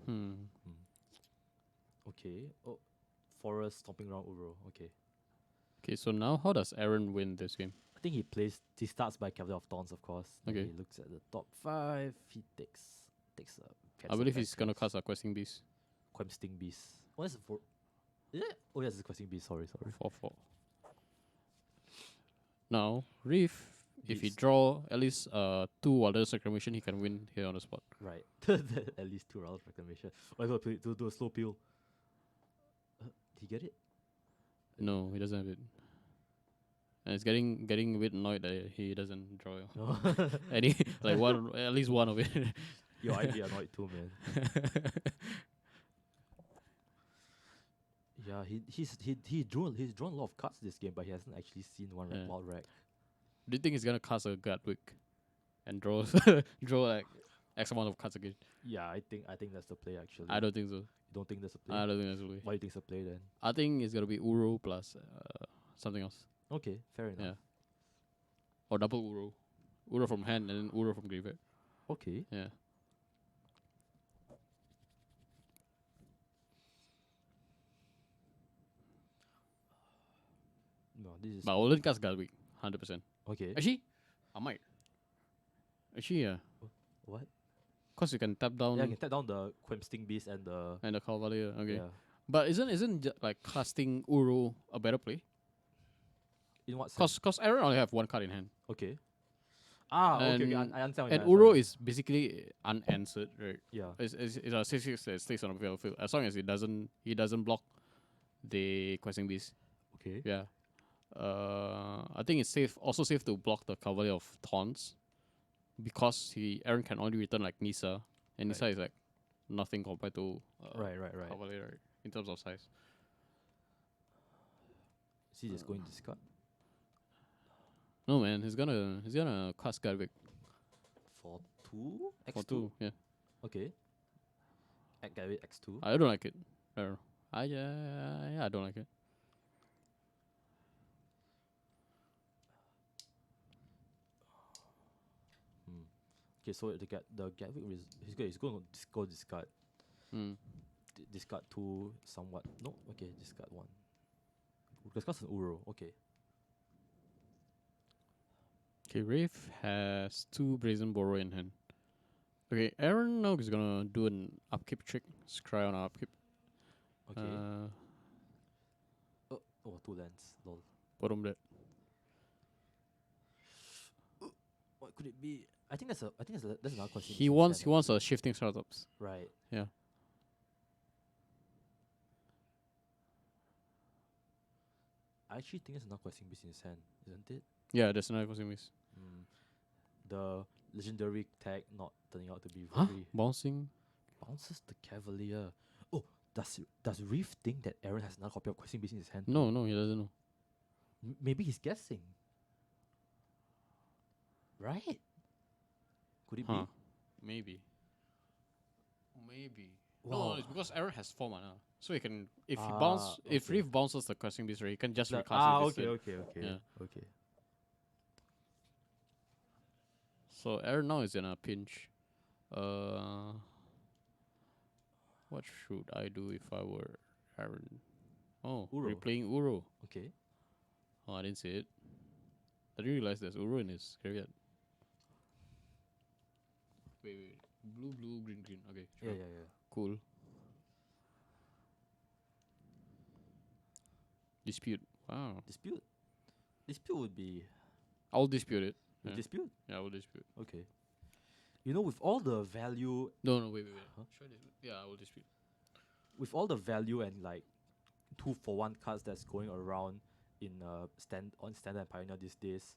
Hmm. Okay. Oh, Forest stomping around Uro. Okay. Okay, so now how does Aaron win this game? I think he starts by Cavalier of Thorns, of course. Then Okay. He looks at the top 5. He takes a I Pencil believe he's gonna Packers, cast a Questing Beast. Questing Beast. What is it for? Is it? Oh yes, it's Questing Beast. Sorry. 4/4. Now, Reef, if he Beast. draw at least 2 Wilderness Reclamation, he can win here on the spot. Right. At least 2 rounds reclamation. Oh, I got to do a slow peel. Did he get it? No, he doesn't have it. And it's getting a bit annoyed that he doesn't draw. No. Any like one at least one of it. Yo, I'd be annoyed too, man. Yeah, he's drawn a lot of cards this game, but he hasn't actually seen one Yeah. wild rack. Do you think he's gonna cast a Guardwick and draw draw like X amount of cards again? Yeah, I think that's the play actually. I don't think so. You don't think that's a play? I don't think that's the way. Why do you think it's a play then? I think it's gonna be Uro plus something else. Okay, fair enough. Yeah. Or double Uro. Uro from hand and then Uro from graveyard. Okay. Yeah. No, this is But I wouldn't cast Guardwick, 100%. okay. Actually, I might. Actually, yeah. What? Because you can tap down Yeah, I can tap down the Quemsting Beast and the and the Cavalier. Okay. yeah. But isn't like casting Uro a better play? In what sense? Cause Aaron only have 1 card in hand. Okay. Okay. And- I understand. And Uro is basically unanswered, right? yeah. It's a 6/6 that stays on the battlefield. As long as he doesn't block the Questing Beast. Okay. Yeah. I think it's also safe to block the Cavalier of Taunts. Because Aaron can only return like Nissa. And Nissa is like nothing compared to Right. Cavalier, right? In terms of size. Is he just going to discard? No man, he's gonna cast Guardwick For 2? for 2. Yeah. Okay. X2. I don't like it. I don't know. I don't like it. Okay, so the Gatwick he's going to go discard. Hmm. Discard two somewhat. No, okay, discard one. Discard an Uro. Okay. Okay, Wraith has 2 Brazen Borrow in hand. Okay, Aaron now is gonna do an upkeep trick. Scry on upkeep. Okay. Oh, two lands. Lol. Bottom that. What could it be? I think that's another question. He wants a shifting startups. Right. Yeah. I actually think it's another question beast in his hand, isn't it? Yeah, that's another costing miss. The legendary tag not turning out to be Huh? very Bouncing. bounces the Cavalier. Oh, does Reef think that Aaron has another copy of Questing Beast in his hand? No, he doesn't know. Maybe he's guessing. Right? Could it Huh. be? Maybe. No, Wow. it's because Aaron has 4 mana. So he can if okay. Reef bounces the questing beast, right, he can just recast it. Okay. Yeah. Okay. So Aaron now is in a pinch. What should I do if I were Aaron? Oh, Uro. replaying Uro. Okay. Oh, I didn't see it. I didn't realize there's Uro in his graveyard. Wait. Blue, green. Okay, sure. Yeah. Cool. Dispute. Wow. Dispute. Dispute would be I'll dispute it. Yeah. dispute. Yeah, I will dispute. Okay. You know, with all the value, No, wait. Huh? Should I dispute? Yeah, I will dispute. with all the value and like 2-for-1 cards that's going around in standard and pioneer these days,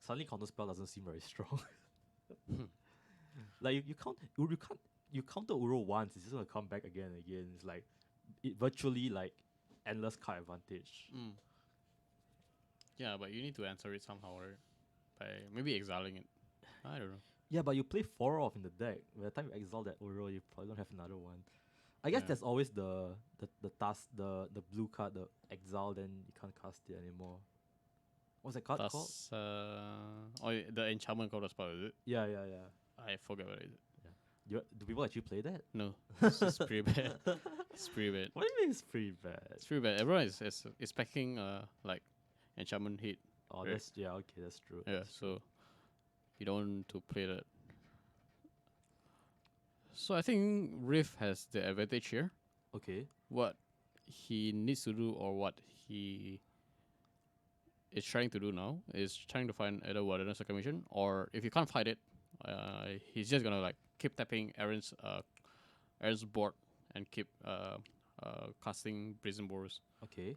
suddenly counterspell doesn't seem very strong. Like you counter Uro once, it's just gonna come back again and again. It's like virtually like endless card advantage. Yeah, but you need to answer it somehow, right? By maybe exiling it. I don't know. Yeah, but you play 4 off in the deck. By the time you exile that Uro, you probably don't have another one. I guess Yeah. there's always the task, the blue card, the exile, then you can't cast it anymore. What's that card called? That's the enchantment called a spell, is it? Yeah. I forgot what it is. Do people actually play that? No, it's just pretty bad. It's pretty bad. What do you mean it's pretty bad? It's pretty bad. Everyone is packing like enchantment hit. Oh, right. that's true. Yeah, that's so you don't want to play that. So I think Riff has the advantage here. okay. What he needs to do, or what he is trying to do now, is trying to find either Wilderness Acclamation, or if you can't fight it, he's just gonna like keep tapping Aaron's board and keep casting Brazen Borrows. Okay.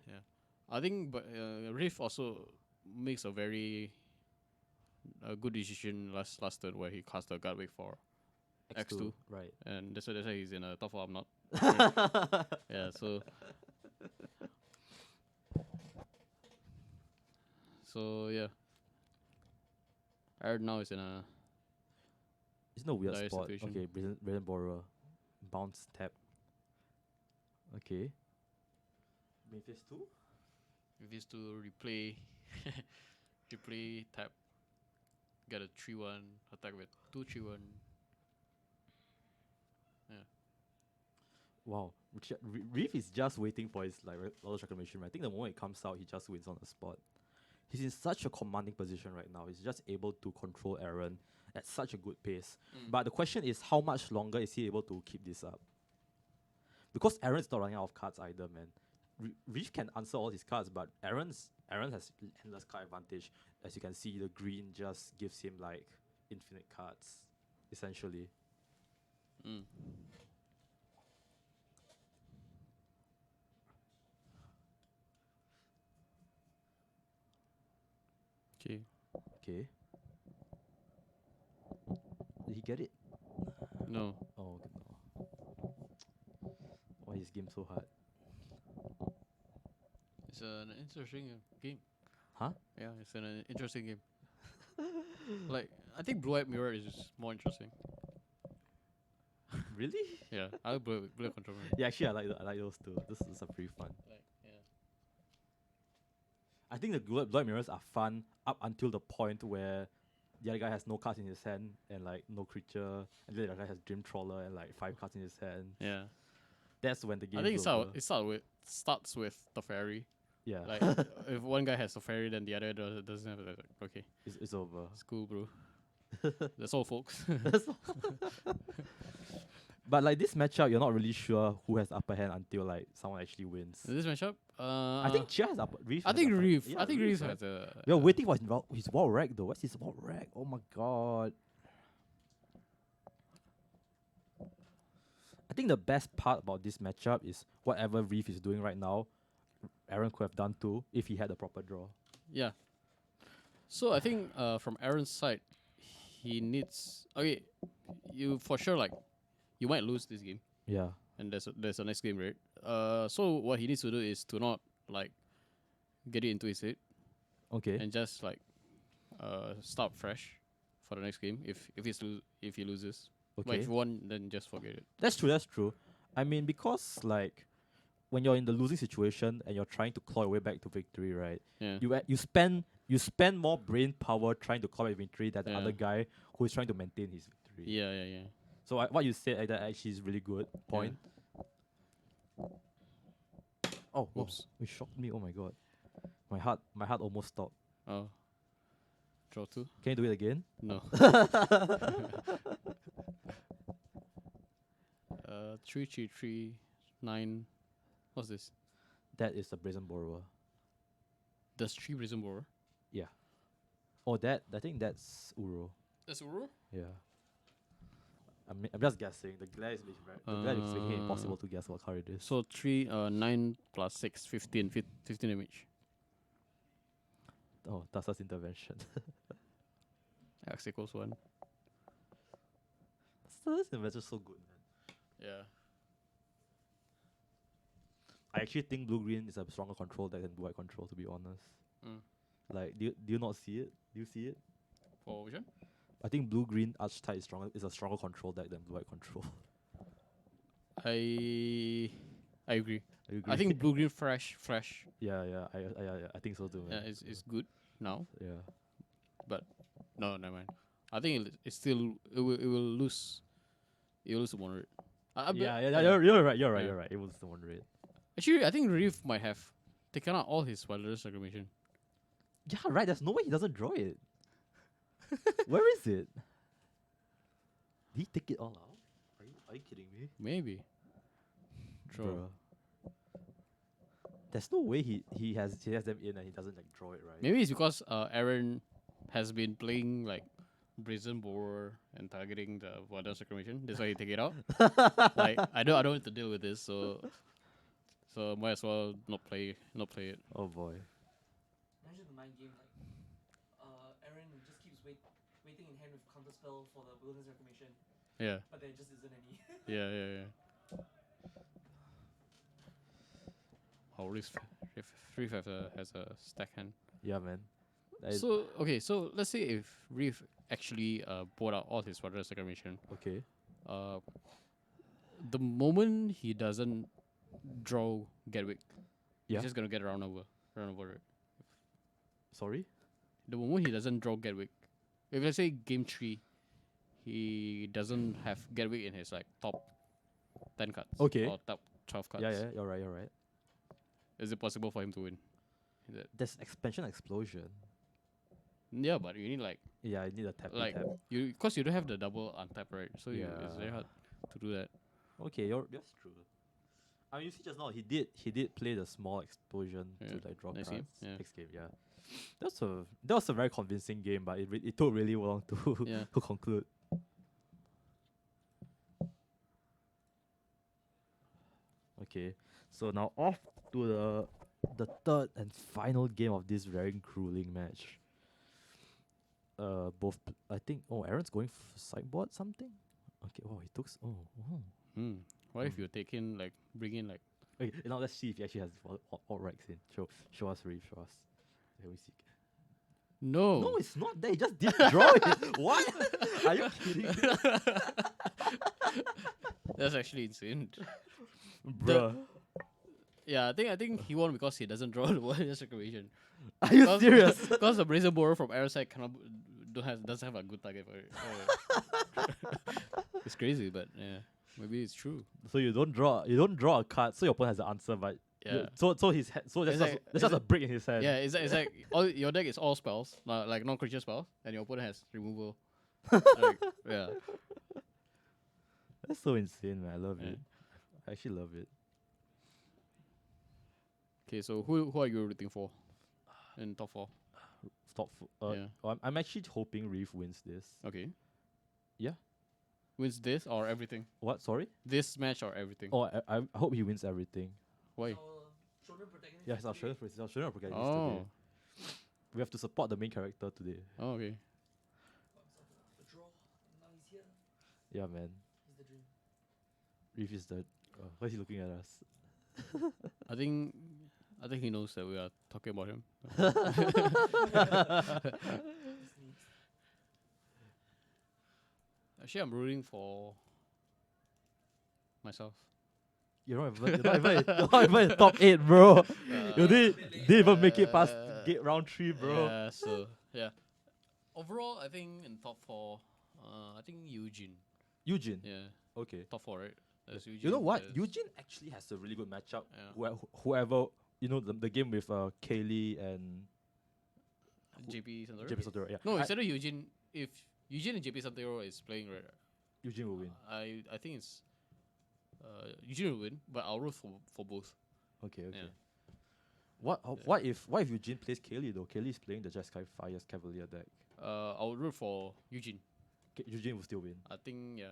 I think, but Riff also makes a very good decision last turn where he cast the Guardwake for X2. Right. and that's why he's in a top 4 up not. Yeah, so yeah. Aaron now is in a It's no weird dire spot. situation. Okay, Brazen Borrower. Bounce tap. Okay. Main phase 2? if he's to replay tap, get a 3-1 attack with 2-3-1. Wow. Reef is just waiting for his like Lord's Reclamation. Right? I think the moment it comes out, he just wins on the spot. He's in such a commanding position right now. He's just able to control Aaron at such a good pace. But the question is, how much longer is he able to keep this up? Because Aaron's not running out of cards either, man. Reef can answer all his cards, but Aaron has endless card advantage. As you can see, the green just gives him like infinite cards, essentially. Okay. Okay. Did he get it? No. Oh, no. Why is this game so hard? It's an interesting game. Huh? Yeah, it's an interesting game. Like, I think Blue Eyed Mirror is just more interesting. Really? Yeah, I like Blue Control. Yeah, actually, I like those two. This is pretty fun. Like, yeah. I think the Blood Mirrors are fun up until the point where the other guy has no cards in his hand and like no creature, and the other guy has Dream Trawler and like 5 cards in his hand. Yeah. That's when the game. I think over. starts with the fairy. Yeah, Like if one guy has a fairy, then the other doesn't have it. Like, okay, it's over. it's cool, bro. That's all, folks. But like this matchup, you're not really sure who has upper hand until like someone actually wins. This matchup, I think Chia has upper. Reef I has think upper- Reef. yeah, I think Reef, Reef right? has a. We're waiting for his wall rack though. What's his wall rack? Oh my god. I think the best part about this matchup is whatever Reef is doing right now, Aaron could have done too if he had a proper draw. Yeah. So I think from Aaron's side, he needs. Okay, you for sure like, you might lose this game, Yeah. and there's a next game, right? So what he needs to do is to not like get it into his head Okay. and just like start fresh for the next game if he loses. But Okay. if you won, then just forget it. That's true. That's true. I mean, because like when you're in the losing situation and you're trying to claw your way back to victory, right? Yeah. You spend more brain power trying to claw back victory than the other guy who is trying to maintain his victory. Yeah. So what you said that actually is really good point. Oh, Oops. it shocked me. Oh my god, my heart almost stopped. Oh. Draw 2? Can you do it again? No. 3 9. What's this? That is the brazen borrower. There's 3 Prison Borer. Oh, I think that's Uro. That's Uru? Yeah. I'm just guessing. The glare is making it impossible to guess what card it is. So 9 plus 6, 15 damage. Oh, Tasa's intervention. X equals 1. Tasa's intervention is so good, man. Yeah. I actually think blue green is a stronger control deck than blue white control, to be honest. Mm. Like, do you not see it? Do you see it? For which one? I think blue green archetype is a stronger control deck than blue white control. I agree. I agree. I think blue green flash yeah, I think so too, man. is good now. Yeah. But no, never mind. I think it's still it will lose. It will lose 1 rate. You're right. Yeah. It was the 1 rate. Actually, I think Reef might have taken out all his Wilderness Reclamation. Yeah, right. There's no way he doesn't draw it. Where is it? Did he take it all out? Are you kidding me? Maybe. Draw. Bruh. There's no way he has them in and he doesn't like draw it, right? Maybe it's because Aaron has been playing like Brazen Borer and targeting the Wilderness Reclamation. That's why he take it out. Like I don't want to deal with this, so might as well not play it. Oh boy. Imagine the mind game, like, Aaron just keeps waiting in hand with counterspell for the Wilderness Reclamation, Yeah. but there just isn't any. Yeah. Oh, Reef has a stack hand. Yeah, man. So let's say if Reef actually bought out all his Wilderness Reclamation, Okay. the moment he doesn't draw Gatwick, Yeah. he's just gonna get run over it. Sorry? The moment he doesn't draw Gatwick, if let's say game 3, he doesn't have Gatwick in his like top 10 cards. Okay. Or top 12 cards. Yeah, you're right. Is it possible for him to win? There's expansion explosion. Yeah, but you need like Yeah, I need a tap. because you don't have the double untap, right? So it's Yeah. very hard to do that. Okay, that's true. I mean, you see just now he did play the small explosion Yeah. to like draw Next cards. game, yeah. Next game, yeah. That was a very convincing game, but it took really long to Yeah. to conclude. Okay, so now off to the third and final game of this very grueling match. I think Aaron's going sideboard something. Okay, he took What if you take in like bring in like Okay, now let's see if he actually has all racks in. Show us, Reef, show us. Let me see. no. No, it's not there. He just did draw it. What? Are you kidding me? That's actually insane. Bruh. Yeah, I think he won because he doesn't draw the Wilderness Reclamation. Are you serious? Because the Brazen Borer from Aaron's side doesn't have a good target for it. It's crazy, but yeah, maybe it's true. So you don't draw a card, so your opponent has the answer, but Yeah. so his so that's It's just, like- that's just it's a brick in his hand. Yeah, it's like all your deck is all spells, like non-creature spells, and your opponent has removal. Like, yeah. That's so insane, man. I love Yeah. it. I actually love it. Okay, so who are you rooting for in top 4? Yeah. I'm actually hoping Reef wins this. Okay. Yeah. Wins this or everything? What? Sorry? This match or everything? Oh, I hope he wins everything. Why? Shoulder protagonist. Yes, our shoulder protagonist today. Oh. We have to support the main character today. Oh, okay. The draw. Now he's here. Yeah, man. He's the dream. Reef is the. Why is he looking at us? I think he knows that we are talking about him. Actually, I'm rooting for myself. You're not even in top 8, bro. You didn't even make it past gate round 3, bro. Yeah, so yeah. Overall, I think in top 4, I think Eugene. Eugene. Yeah, Okay. top 4, right? That's Eugene. You know what? there's- Eugene actually has a really good matchup. Yeah. Whoever, the game with Kaylee and JP Santoro. JP Sotero. Yeah. No, I- instead of Eugene, if Eugene and JP Santoro is playing, right? Eugene will win. I think it's Eugene will win, but I'll root for both. Okay. Okay. Yeah. What if Eugene plays Kaylee though? Kaylee is playing the Fire's Cavalier deck. I would root for Eugene. Eugene will still win. I think. Yeah.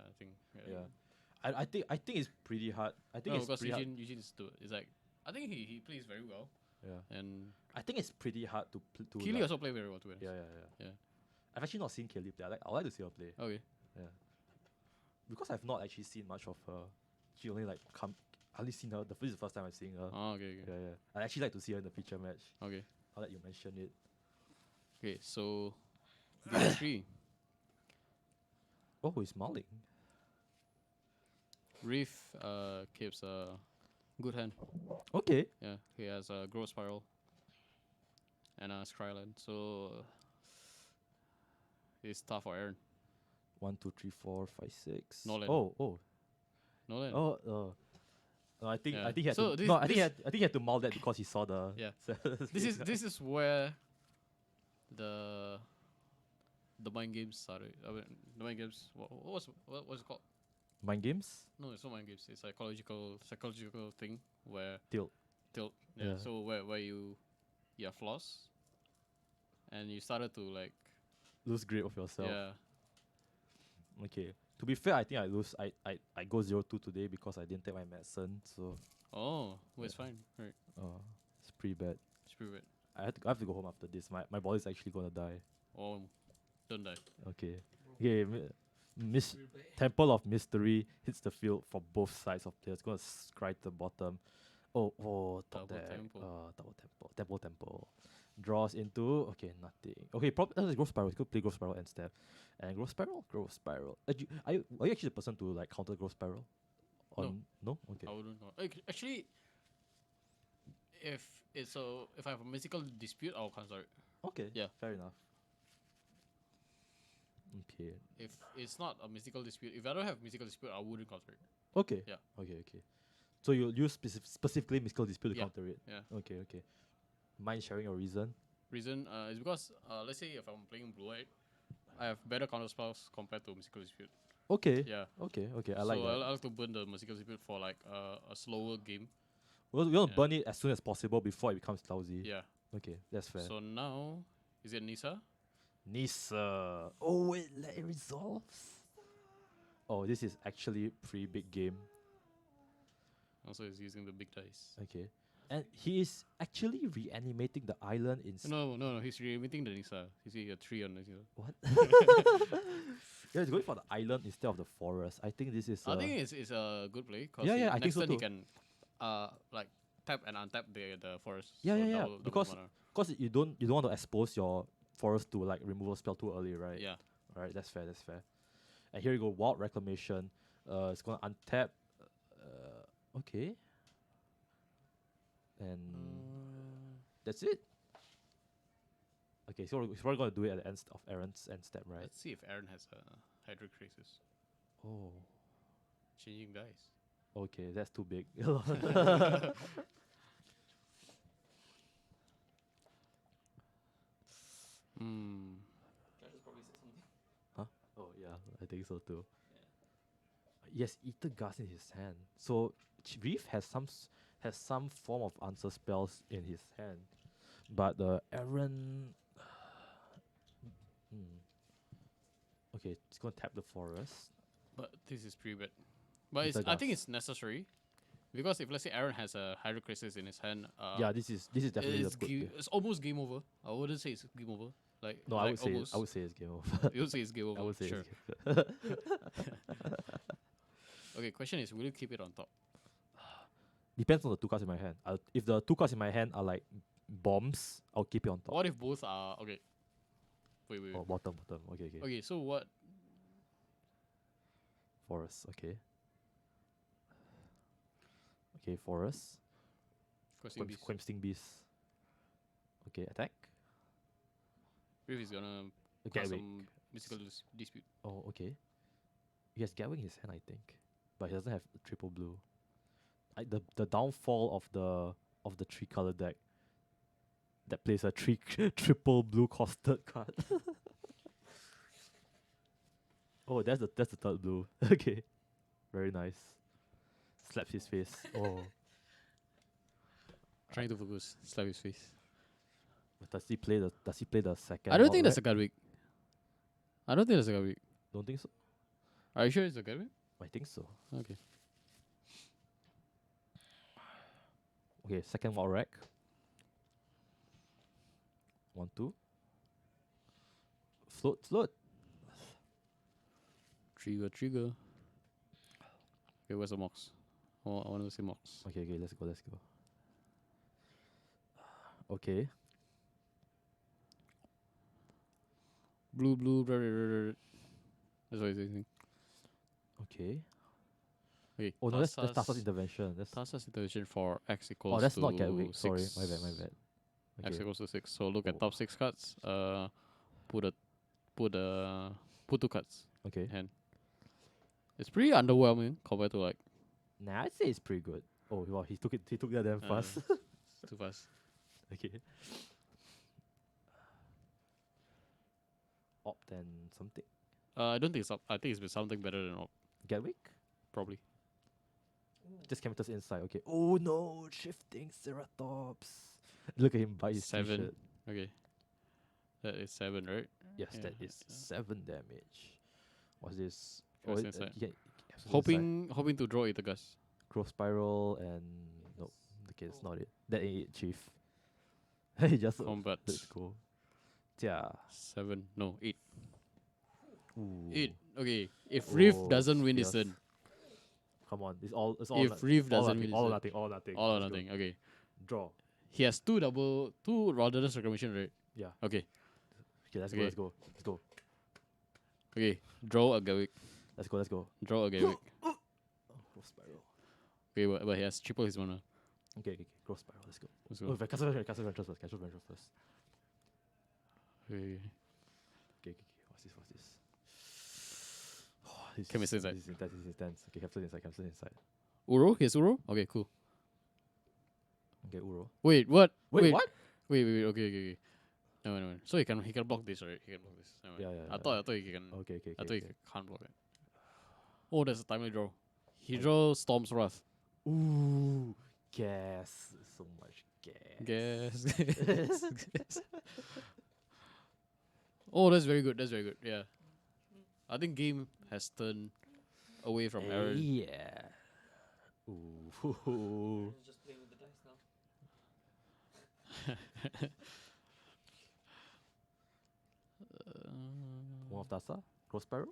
I think it's pretty hard. I think No, it's because pretty hard. Eugene is like, I think he plays very well, Yeah. and I think it's pretty hard to Keely like- also play very well too. Yeah. Yeah. I've actually not seen Kaylee play. I like to see her play. Okay. Because I've not actually seen much of her. She only like I only seen her. This is the first time I've seen her. Oh, okay. Yeah. I actually like to see her in the feature match. Okay. I'll let you mention it. Okay. So, game 3. Oh, he's mauling. Reef keeps a good hand. Okay. Yeah, he has a Growth Spiral and a Skryland. So it's tough for Aaron. 1, 2, 3, 4, 5, 6. Nolan. Oh. Nolan. No, I think Yeah. he had So to. this- No, I think this- he had to maul that because he saw the. Yeah. this This is where the mind games started. I mean, the mind games. What was it called? mind games. No, it's not mind games. It's a psychological thing where Tilt. Yeah. Yeah. So where you have flaws, and you started to like Lose grip of yourself. yeah. Okay. To be fair, I think I lose. I go 0-2 today because I didn't take my medicine. So Oh, well, it's fine. Right. it's pretty bad. It's pretty bad. I have to go home after this. My body's actually gonna die. Oh, don't die. Okay. Okay. Temple of Mystery hits the field for both sides of players. Gonna scry to the bottom. Oh, top Double deck. tempo. Double tempo. Draws into nothing. Okay, probably Growth Spiral. You could play Growth Spiral and step. And Growth Spiral. Are you actually the person to like counter Growth Spiral? No. Okay. I wouldn't know. Actually, if I have a mystical dispute, I'll cancel it. Okay. Yeah. Fair enough. Okay. If it's not a mystical dispute, if I don't have mystical dispute, I wouldn't counter it. Okay. Yeah. Okay. So you'll use specifically mystical dispute to Yeah. counter it. Yeah. Okay. Mind sharing your reason? Reason is because let's say if I'm playing blue white, I have better counter spells compared to mystical dispute. Okay. Yeah. Okay. I like that. I like to burn the mystical dispute for like a slower game. We want to Yeah. burn it as soon as possible before it becomes lousy. Yeah. Okay, that's fair. So now is it Nisa? Nisa. Oh wait, it resolves. Oh, this is actually pretty big game. Also, he's using the big dice. Okay, and he is actually reanimating the island in. No, he's remitting the Nisa. You see a tree on the Nisa. What? Yeah, he's going for the island instead of the forest. I think this is. I think it's a good play. Cause Yeah, I think next so turn he too. can like tap and untap the forest. Yeah, so yeah. double Because mana. you don't want to expose your forest to like removal spell too early, right? Yeah. Right, that's fair. And here you go, Wild Reclamation. It's gonna untap. Okay. And that's it. Okay, so we're probably gonna do it at the end of Aaron's end step, right? Let's see if Aaron has a Hydrocrisis. Oh, Changing dice. okay, that's too big. Hmm. Huh? Oh yeah, I think so too. Yes, Ether Gas in his hand. So Reef has has some form of answer spells in his hand, but Aaron. Okay, it's gonna tap the forest. But this is pretty bad. But Ether I think Gas. it's necessary. Because if let's say Aaron has a Hydrocrisis in his hand, Yeah, this is definitely the good play. it's almost game over. I wouldn't say it's game over. Like No, I like would say almost. I would say it's game over. You would say it's game over. I would say Sure. it's game Okay, question is, will you keep it on top? Depends on the two cards in my hand. If the two cards in my hand are like bombs, I'll keep it on top. What if both are okay? Wait. Oh, bottom. Okay. Okay, so what? Forest. Okay. Okay, forest. Quemsting beast. Okay, attack. Riff is gonna cast Gatwick. some mystical dispute. Oh, okay. He has Gatwick in his hand, I think, but he doesn't have triple blue. The downfall of the 3-color deck that plays a triple blue costed card. Oh, that's the third blue. Okay, very nice. Slaps his face. Oh, Trying to focus, slap his face. but does he play the second? I don't think Lord that's a Gatwick. I don't think that's a Gatwick. Red? Don't think so. Are you sure it's a Gatwick? I think so. Okay. Okay, second Lord Rack. 1, 2. Float. Trigger. Okay, where's the Mox? Oh, I want to say Mox. Okay, let's go. Okay. Blue, red. That's what he's saying. Okay. Okay. Oh no, that's Tassa's intervention. That's Tassa's intervention for X equals oh, that's to not Gatwick. Sorry, 6. my bad. X Okay. equals to 6. So look at Oh. top 6 cards. Put 2 cards Okay. in hand. It's pretty underwhelming compared to like Nah, I'd say it's pretty good. Oh wow, he took that damn fast. too fast. Okay. Opt and something. I don't think it's up. I think it's been something better than op, Gatwick? probably. Just Chemitus inside. Okay. Oh no, shifting Ceratops. Look at him buy his 7. t-shirt. Okay. That is 7, right? Yes, Yeah, that is that's, 7 damage. What's this? What's it- inside? he capsules inside. Hoping to draw Itagas. Growth Spiral and nope. Okay, it's not it. That ain't it, Chief. He just Combat. let's go. Yeah. 7. No, 8. Ooh. 8. Okay. If Reef Oh, doesn't win yes. this turn. Come on, it's all If Reef all doesn't nothing, win all this nothing, all nothing. All or Let's go. nothing. Okay. Draw. He has 2 Raudatus Reclamation, right? Yeah. Okay. Okay, let's Okay. go. Okay. Draw a Gatwick. Let's go. Draw a Gatwick. Growth Spiral. Okay, but he has triple his mana. Okay. Growth Spiral. Let's go. Let's Oh, go. wait, Castle Ventures first. Okay. Okay. What's this? Oh, this Chemist is- inside. This is intense. Okay, capsule inside. Uro? He has Uro? Okay, cool. Okay, Uro. Wait, what? Wait, what? Wait. Okay. No. So he can block this, right? He can block this. Never mind. Yeah. I thought he can. Okay. I thought he can't block it. Oh, there's a timely draw. He draws Storm's Wrath. Ooh, gas. So much gas. Guess. Oh, that's very good. Yeah. I think game has turned away from Aaron. Yeah. Ooh. Just playing with the dice now. One of Tassa. Growth Spiral.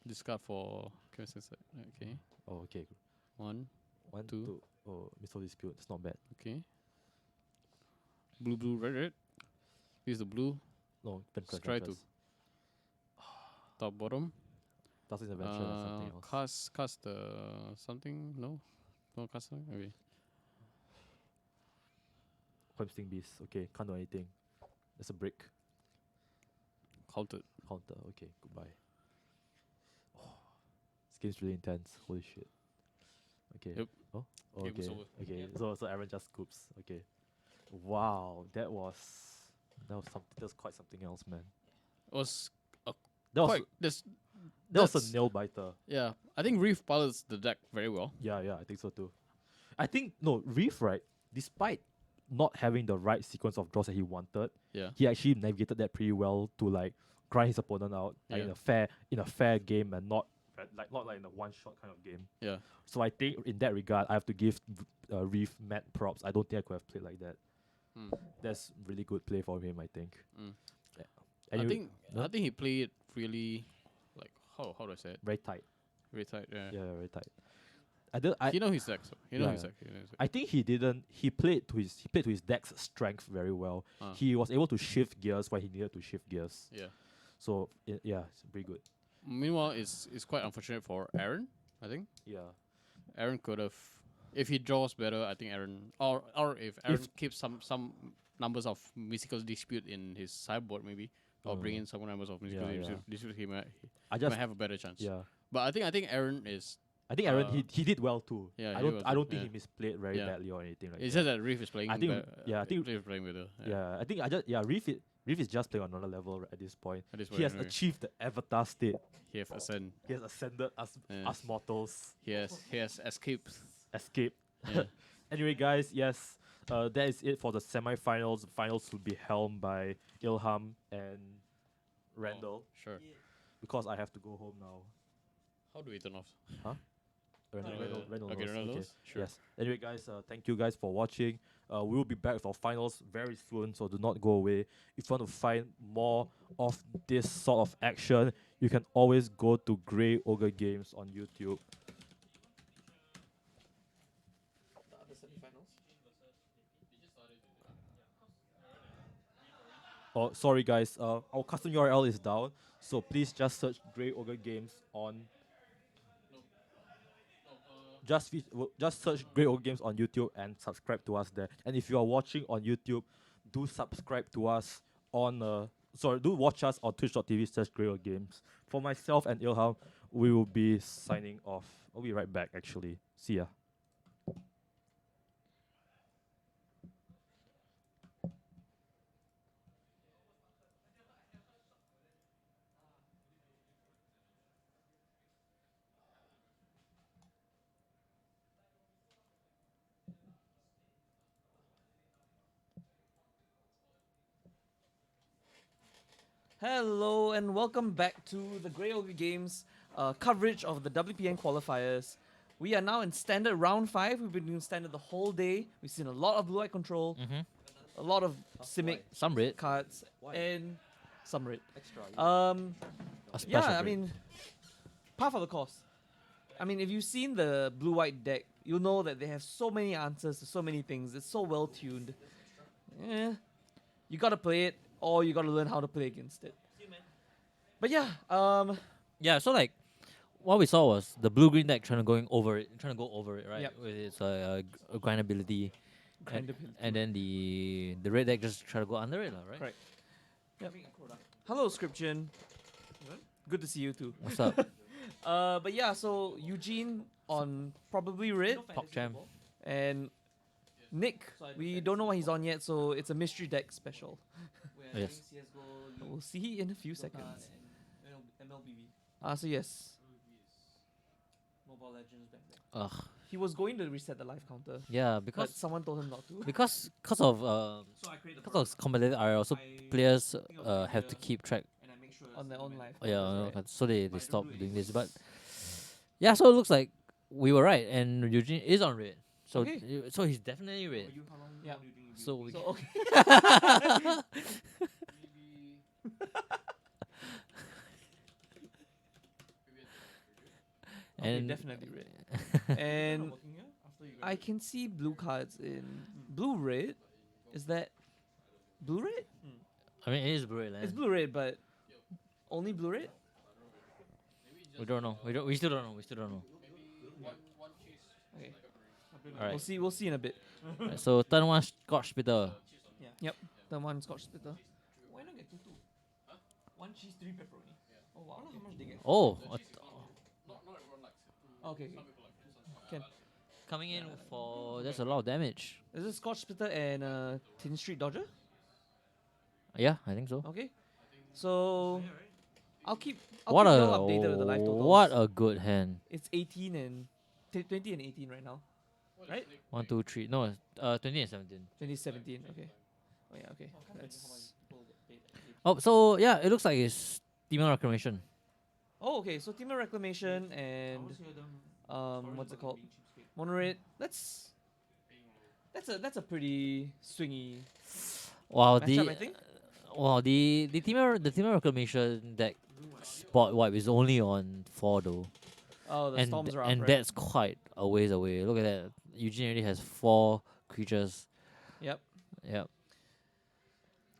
Discard for Chemist Inside. Okay. Oh, okay. 1. 1, Two. 2. Oh, Missile Dispute. It's not bad. Okay. Blue, red. Use the blue. No, Let's try to. Top, bottom. That's intervention or something else. Cast the something. No cast something. Okay. Quemsting Beast. Okay, can't do anything. That's a brick. Counted. Counter. Okay, goodbye. Oh, this game's really intense. Holy shit. Okay. Yep. Oh, Game was okay. over. Okay. So Aaron just scoops. Okay. Wow, that was something. That was quite something else, man. It was That was quite. This. that was that's- a nail biter. Yeah, I think Reef pilots the deck very well. Yeah, I think so too. I think no Reef, right? Despite not having the right sequence of draws that he wanted, Yeah. he actually navigated that pretty well to like grind his opponent out like, Yeah. in a fair game and not like in a one shot kind of game. Yeah. So I think in that regard, I have to give Reef mad props. I don't think I could have played like that. Mm. That's really good play for him, I think. Mm. Yeah. I And you- think no? I think he played really like how do I say it? very tight. Very tight. Yeah. Yeah, very tight. I He know his deck. So he know Yeah, his yeah. deck. He knows his deck. I think he didn't. He played to his deck's strength very well. Ah. He was able to shift gears when he needed to shift gears. Yeah. So yeah, it's pretty good. Meanwhile, it's quite unfortunate for Aaron. I think Yeah. Aaron could have, if he draws better. I think Aaron or if Aaron keeps some numbers of musical dispute in his sideboard maybe, or bring in some numbers of musical Yeah, yeah. dispute, he might I just have a better chance. yeah. But I think Aaron is. I think Aaron he did well too. Yeah, I he don't was I don't good, think yeah. he misplayed very Yeah. badly or anything like It's that. just that Reef is playing. I think I think Reef is playing better. yeah. I think Reef is just playing on another level at this point. At this He has point, okay. achieved the avatar state. He have ascend. He has ascended Yeah. us mortals. He has escaped. Escape. Yeah. Anyway, guys, yes, that is it for the semi-finals. The finals will be helmed by Ilham and Randall Sure. because I have to go home now. How do we turn off? Randall Okay, knows. Randall knows? Sure. Yes. Anyway, guys, thank you guys for watching. We will be back with our finals very soon, so do not go away. If you want to find more of this sort of action, you can always go to Grey Ogre Games on YouTube. The other semi-finals. Oh, sorry guys, our custom URL is down, so please just search Grey Ogre Games on. Just search Grey Ogre Games on YouTube and subscribe to us there. And if you are watching on YouTube, do subscribe to us on do watch us on twitch.tv/Grey Ogre Games. For myself and Ilham, we will be signing off. I'll be right back actually. See ya. Hello and welcome back to the Grey Ogre Games coverage of the WPN qualifiers. We are now in standard round 5. We've been doing standard the whole day. We've seen a lot of blue-eye control, a lot of Simic Some red. cards, and some red. Extra. A Yeah, splash of I red. mean, par for the course. I mean, if you've seen the blue-white deck, you'll know that they have so many answers to so many things. It's so well-tuned. You gotta play it, or you gotta learn how to play against it. But yeah, Yeah, so like what we saw was the blue green deck trying to go over it, right? Yep. With its grindability, and then the red deck just try to go under it, right? Correct. Yep. Hello, Scription. Good to see you too. What's up? But yeah, so Eugene on probably red, Top champ. and Nick, we don't know what he's on yet, so it's a mystery deck special. Yes. We'll see in a few seconds. MLBB. So yes, Mobile Legends back then. Ugh. he was going to reset the life counter, Yeah, but because someone told him not to. because of So I created because of competitive IRL, so players have to keep track. and I make sure On their own life. Yeah, right? so they stopped doing this. But yeah, so it looks like we were right, and Eugene is on red. So Okay. so he's definitely red. you, how long Yeah. do you think So we So okay. Okay, and definitely red. And I can see blue cards in blue red. Is that blue red? I mean, it is blue red. It's blue red, but only blue red. We don't know. We still don't know. We still don't know. Okay. All right. We'll see in a bit. Right, so turn one Scotch Spitter. The one Scotch splitter. Why not get 2-2? 1 cheese, 3 pepperoni. Oh wow. I don't know how much they get. Oh, Not everyone likes it. Okay. Some people like it. Some Can. coming in for that's a lot of damage. Is it Scotch Splitter and Tin Street Dodger? Yeah, I think so. Okay. So I'll keep What you a all updated with the life totals. what a good hand. It's 18 and 20 and 18 right now. Right? 1, 2, 3. No, 20 and 17. 2017. Okay. Oh yeah. Okay. That's. Oh, so yeah, it looks like it's Demon Reclamation. Oh, okay. So Team Reclamation and what's it called? Monorail. That's a pretty swingy Wow, matchup, I think. the Demon Reclamation deck spot wipe is only on 4 though. Oh, the storms are up, and right? that's quite a ways away. Look at that. Eugene already has 4 creatures. Yep. Yep.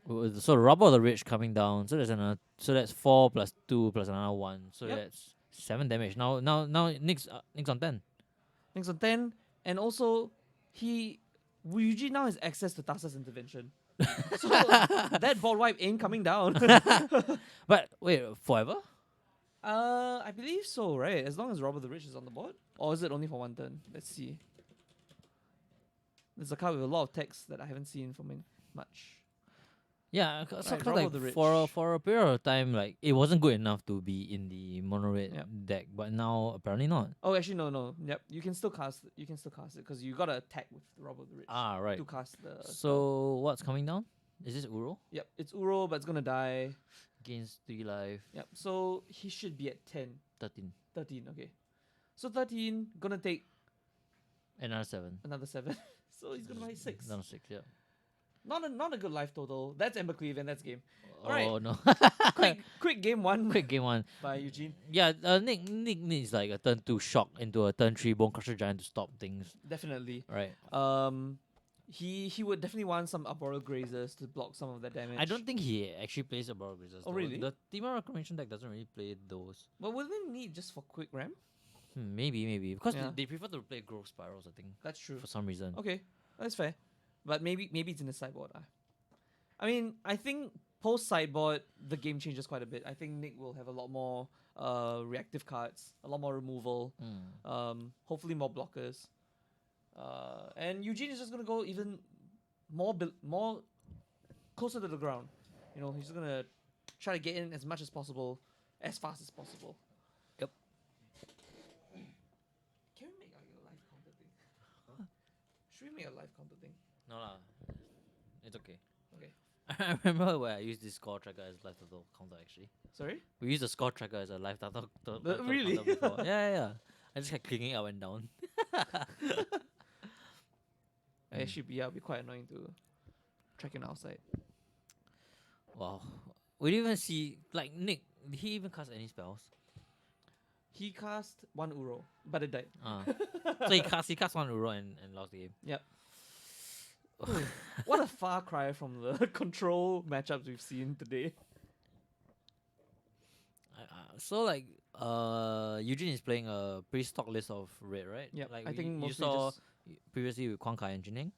So the Rubber of the Rich coming down. So there's another. So that's 4 plus 2 plus another 1. So Yep. that's 7 damage. Now Nick's on 10. Next on 10, and also Eugene now has access to Tassa's intervention. So that board wipe ain't coming down. But wait, forever? I believe so, right? As long as Robert the Rich is on the board, or is it only for 1 turn? Let's see. There's a card with a lot of text that I haven't seen from much. Yeah, so Right, 'cause Rubber like the Rich. for a period of time, like it wasn't good enough to be in the mono red Yep. deck, but now apparently not. Oh, actually, no. Yep, you can still cast it. You can still cast it because you gotta attack with the Robert the Rich Ah, right. to cast the. spell. So what's coming down? Is this Uro? Yep, it's Uro, but it's gonna die. Gains 3 life, Yep, so he should be at 10, 13, 13. Okay, so 13 gonna take another 7, another 7. So he's gonna buy 6. another 6. Yeah. Not a good life total. That's Ember Cleave and that's game. Oh Alright. no. Quick game 1 Quick game 1. by Eugene. Yeah, Nick needs like a turn 2 shock into a turn 3 Bone Crusher Giant to stop things. Definitely. Right. He would definitely want some Arboreal Grazers to block some of that damage. I don't think he actually plays Arboreal Grazers. Oh, though. really? The Demon Reclamation deck doesn't really play those. But wouldn't it need just for quick ram? Maybe. Because Yeah. they prefer to play Growth Spirals, I think, That's true. for some reason. Okay, that's fair. But maybe it's in the sideboard. I mean, I think post sideboard the game changes quite a bit. I think Nick will have a lot more reactive cards, a lot more removal, hopefully more blockers. And Eugene is just gonna go even more closer to the ground. You know, he's just gonna try to get in as much as possible, as fast as possible. Yep. Can we make like a life counter thing? Should we make a life counter thing? No lah. It's okay. Okay. I remember where I used this score tracker as life total counter actually. Sorry? We used the score tracker as a life total Really? counter before. Yeah. I just kept clicking up and down. It should be quite annoying to track it outside. Wow. We didn't even see like Nick, did he even cast any spells? He cast 1 Uro, but it died. So he cast 1 Uro and lost the game. Yep. What a far cry from the control matchups we've seen today. So like Eugene is playing a pretty stock list of red, right? Yep, Like I think you mostly saw just previously with Quan Kai and Jining.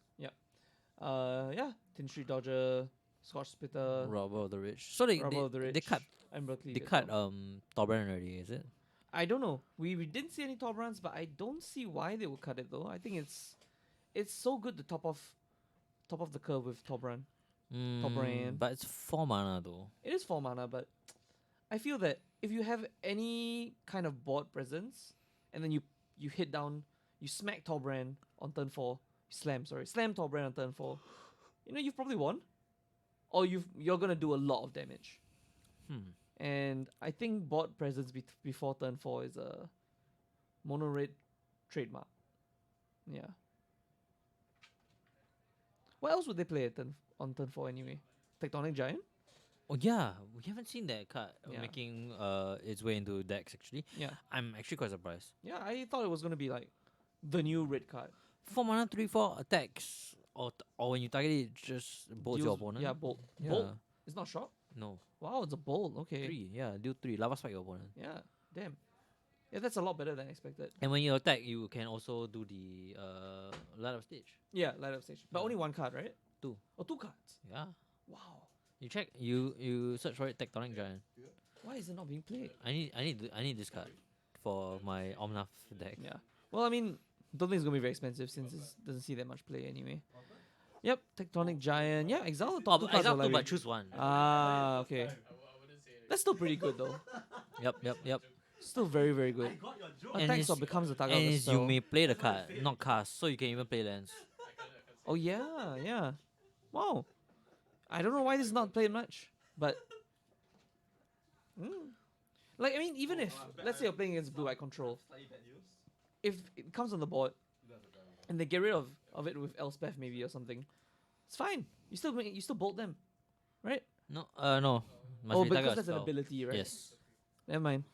Tin Street Dodger, Scotch Splitter, Robber of the Rich. So they Rubber of the they Rich, cut and Berkeley. they as cut well. Torbrand already, is it? I don't know. We didn't see any top runs, but I don't see why they would cut it though. I think it's so good to top off the curve with top run. Torbrand. But it's 4 mana though. It is 4 mana, but I feel that if you have any kind of board presence, and then you hit down, you smack Torbrand on turn 4, slam Torbrand on turn 4, you know, you've probably won. Or you're gonna do a lot of damage. And I think board presence before turn 4 is a mono red trademark. Yeah. What else would they play on turn 4 anyway? Tectonic Giant? Oh yeah, we haven't seen that card Yeah. making its way into decks actually. Yeah. I'm actually quite surprised. Yeah, I thought it was gonna be like the new red card. 4 mana 3/4 attacks, or when you target it, just bolts your Deals- opponent. Yeah, bolt. Yeah. Bolt. It's not shot. No. Wow, it's a bolt. Okay. 3. Yeah, deal 3. Lava spike your opponent. Yeah. Damn. Yeah, that's a lot better than expected. And when you attack, you can also do the light up stage. Yeah, light up stage. But Yeah. only 1 card, right? 2. Oh, 2 cards. Yeah. Wow. You check. You search for it. Tectonic Giant. Why is it not being played? I need this card for my Omnath deck. Yeah. Well, I mean, don't think it's gonna be very expensive since it doesn't see that much play anyway. Yep, Tectonic Giant. Yeah, exile the top two cards. Exile of two, library. but choose one. Ah, okay. That's still pretty good though. Yep. Still very, very good. And Attack it's- stop becomes the target of And the is you spell. may play the card, not cast, so you can even play lands. Oh yeah, yeah. Wow. I don't know why this is not played much, but like I mean, even if let's say you're playing against blue-white control, if it comes on the board and they get rid of it with Elspeth maybe or something, it's fine. You still bolt them, right? No, no. Must Oh, be target because of that's an spell. ability, right? Yes. Never mind.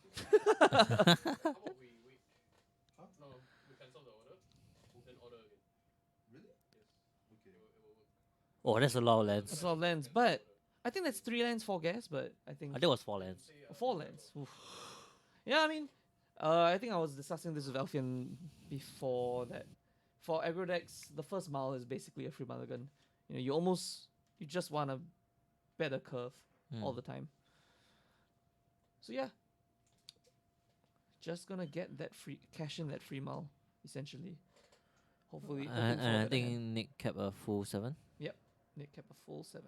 Oh, that's a lot of lands. That's a lot of lands, but I think that's 3 lands, 4 gas. But I think I think it was 4 lands. 4 lands. Oof. Yeah, I mean, I think I was discussing this with Alfian before that. For aggro decks, the first mile is basically a free mulligan. You know, you just want a better curve all the time. So yeah, just gonna get that cash in that free mile essentially. Hopefully, hoping for a And I better think hand. Nick kept a full 7. Nick kept a full 7.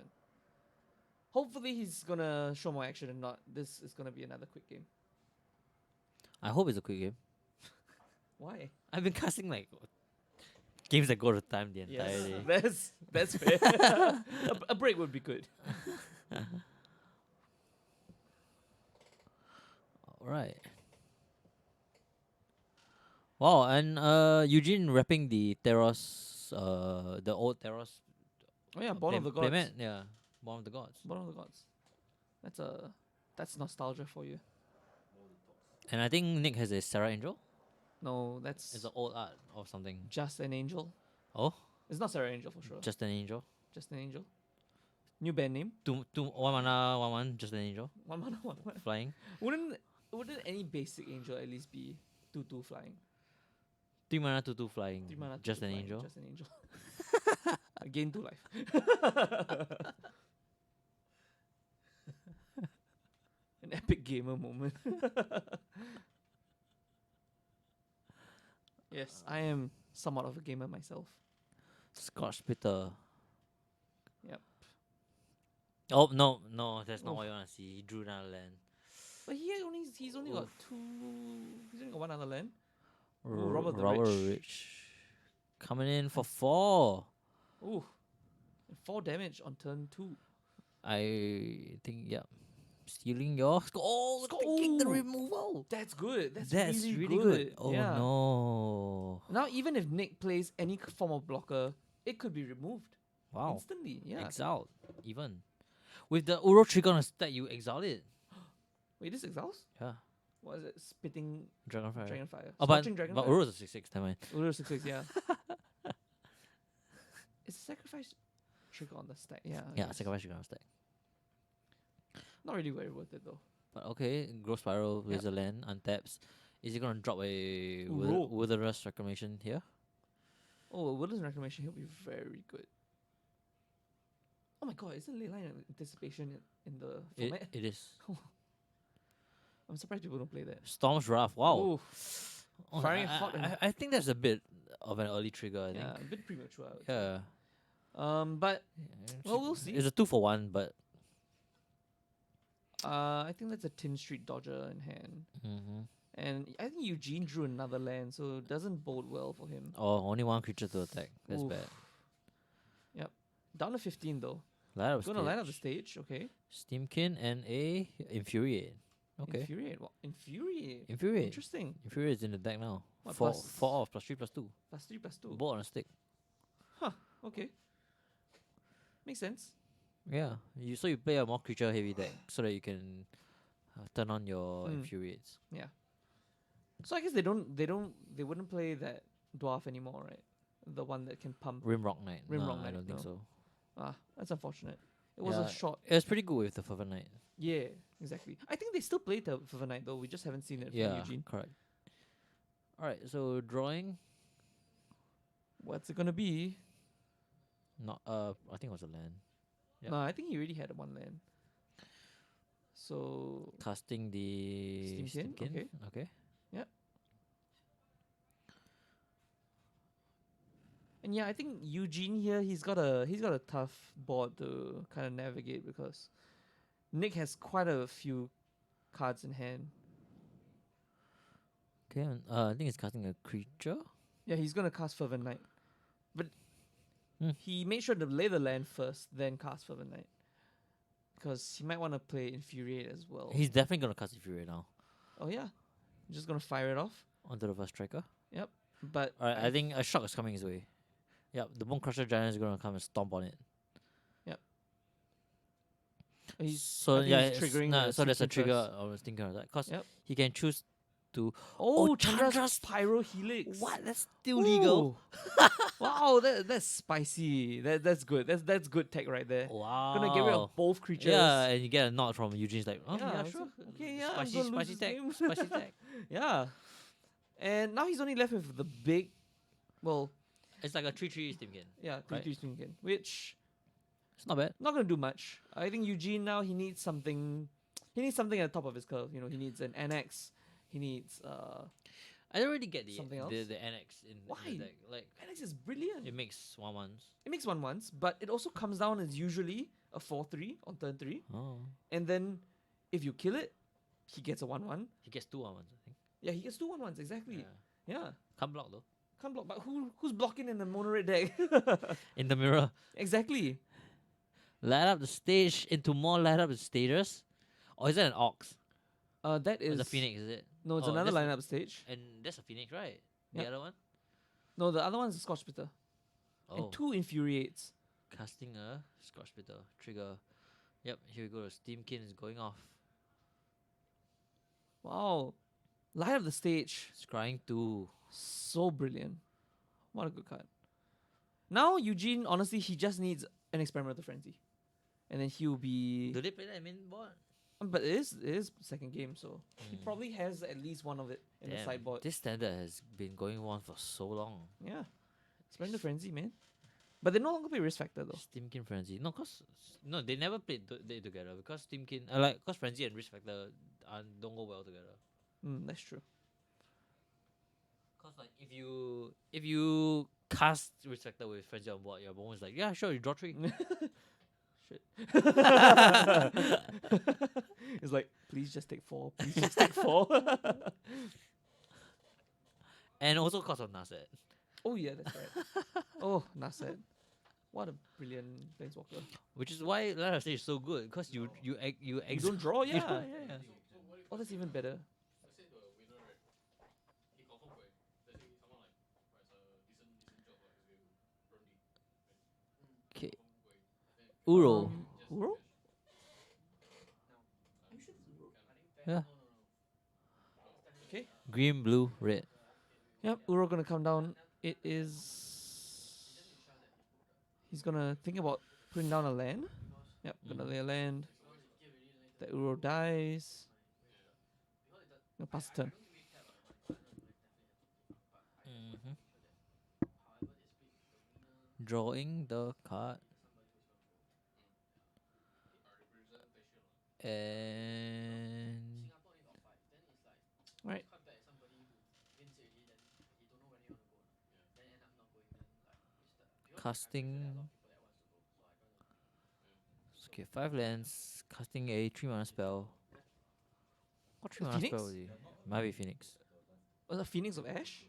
Hopefully he's gonna show more action and not this is gonna be another quick game. I hope it's a quick game. Why? I've been casting like games that go to time the entire Yes, day. that's fair. A break would be good. Alright. Wow, and Eugene repping the Theros, the old Theros. Oh yeah, Born of the Gods. playmat, yeah, Born of the Gods. Born of the Gods. That's nostalgia for you. And I think Nick has a Sarah Angel. No, that's It's an old art or something. just an angel. Oh, It's not Sarah Angel for sure. just an angel. Just an angel. New band name. 1 mana, 1/1, just an angel. 1 mana, 1 Flying. Wouldn't any basic angel at least be 2/2 flying? 3 mana, 2/2 flying. 3 mana, Just 2/2 an flying, angel. Just an angel. Gain 2 life. An epic gamer moment. Yes, I am somewhat of a gamer myself. Scotch bitter. Yep. Oh no, that's not Oof. what you wanna see. He drew another land. But he's only got Oof. 2. He's only got 1 other land. Ooh, Robert the Robert Rich. Rich. Coming in for 4. Ooh. 4 damage on turn 2. I think, yeah. Stealing your taking the Ooh. removal. That's good. That's really good. good. Oh yeah. no. Now even if Nick plays any form of blocker, it could be removed Wow. instantly. Yeah. Exiled. Even. With the Uro trigger on a stack, you exile it. Wait, this exiles? Yeah. What is it? Spitting Dragonfire. Dragonfire. Oh, but Scorching but Dragonfire. Uro's a 6/6, never mind. Uro 6/6, yeah. It's a sacrifice trigger on the stack. Yeah. I Yeah, guess. sacrifice trigger on a stack. Not really very worth it though. But okay, Growth Spiral, Yep. Wizard Land, untaps. Is he gonna drop a Roll. Wilderness Reclamation here? Oh, Wilderness Reclamation he'll be very good. Oh my god, isn't Leyline an anticipation in the format? It is. I'm surprised people don't play that. Storm's Wrath, wow. Ooh, Oh, Firing hot and- I think that's a bit of an early trigger, I think. yeah, a bit premature. I would say. Yeah. But well, we'll see. It's a 2-for-1, but I think that's a Tin Street Dodger in hand, and I think Eugene drew another land, so it doesn't bode well for him. oh, only one creature to attack. That's Oof. bad. Yep, down to 15 though. Light up Gonna line up the stage. stage. Okay. Steamkin and a Infuriate. Okay. Infuriate. Infuriate. Infuriate. Interesting. Infuriate's in the deck now. What, 4 plus- 4 off, +3/+2. +3/+2. Bolt on a stick. Okay. Makes sense. Yeah. So you play a more creature heavy deck so that you can turn on your Infuriates. So I guess they wouldn't play that dwarf anymore, right? The one that can pump. Rimrock Knight. Rimrock Nah, I Knight, don't think no. so. That's unfortunate. It was Yeah, a short. It was pretty good with the Fervent Knight. Yeah, exactly. I think they still play the for the night though. We just haven't seen it from Yeah, Eugene. correct. Alright, so drawing. What's it gonna be? Not I think it was a land. Yep. No, I think he already had one land. So Casting the Steamkin, okay. Okay. And yeah, I think Eugene here he's got a tough board to kind of navigate because Nick has quite a few cards in hand. Okay. I think he's casting a creature. Yeah, he's gonna cast Fervent Knight, but Hmm. he made sure to lay the land first, then cast Fervent Knight, because he might want to play Infuriate as well. He's definitely gonna cast Infuriate now Oh yeah, just gonna fire it off. onto the first striker. But Alright, I think a shock is coming his way. Yep, the Bone Crusher Giant is gonna come and stomp on it. he's So I think yeah, he's triggering. the so there's a Steamkin trigger. first. I was thinking of that because Yep. he can choose to. Oh, Chandra's- Chandra's Pyro Helix. What? That's still legal. Ooh. Wow, that's spicy. That's good. That's good tech right there. Wow. Gonna get rid of both creatures. Yeah, and you get a nod from Eugene's like, oh yeah, it's sure. okay, yeah, I'm spicy, gonna lose spicy this tech, game. spicy tech. Yeah. And now he's only left with the big, well, It's like a 3/3 Steamkin. yeah, Right. 3/3 Swingen, which It's not bad. not gonna do much. I think Eugene now he needs something. He needs something at the top of his curve. You know, he needs an annex. He needs I don't really get the Something else? the annex in Why? the deck. Like annex is brilliant. it makes 1/1s. It makes 1/1s, but it also comes down as usually a 4/3 on turn 3, Oh. and then if you kill it, he gets a 1/1. He gets 2/1s, I think. Yeah, he gets 2/1s exactly. Yeah. Can't block though. Can't block, but who's blocking in the mono red deck? In the mirror. Exactly. Light up the stage into more light up the stages. Or is that an ox? That Or is the phoenix, is it? No, it's Oh, another that's lineup stage. And that's a phoenix, right? The Yep. other one? No, the other one's a Scotch Bitter. Oh. And 2 Infuriates. Casting a Scotch Bitter. Trigger. Yep, here we go. Steamkin is going off. Wow. Light up the stage. Scrying 2. So brilliant. What a good card. Now Eugene, honestly, he just needs an Experimental Frenzy. And then he'll be Do they play that in main board? but it is second game, so he probably has at least one of it in the Damn, sideboard. this standard has been going on for so long. Yeah. Experimental Frenzy, man. But they no longer play Risk Factor though. Steamkin Frenzy. No, no, they never played they together because Steamkin like cause Frenzy and Risk Factor don't go well together. That's true. Cause like if you cast Risk Factor with Frenzy on board, your opponent is like, yeah, sure, you draw 3. Shit. It's like, please just take 4. Please just take 4. And also cause of Naset. Oh yeah, that's right. Oh, Naset. What a brilliant planeswalker. Which is why Lara Stage is so good, because you You don't draw, yeah. yeah. Oh, that's even better. Okay. Uro. Uro? Yeah. Okay. Green, blue, red. Yep, Uro gonna come down. It is. He's gonna think about putting down a land. Yep, gonna lay a land. The Uro dies. Gonna pass the turn. Drawing the card. And Right. casting. Okay, 5 lands. Casting a 3-mana spell. What 3-mana Phoenix? spell is he? Might be Phoenix. Was a Phoenix of Ash?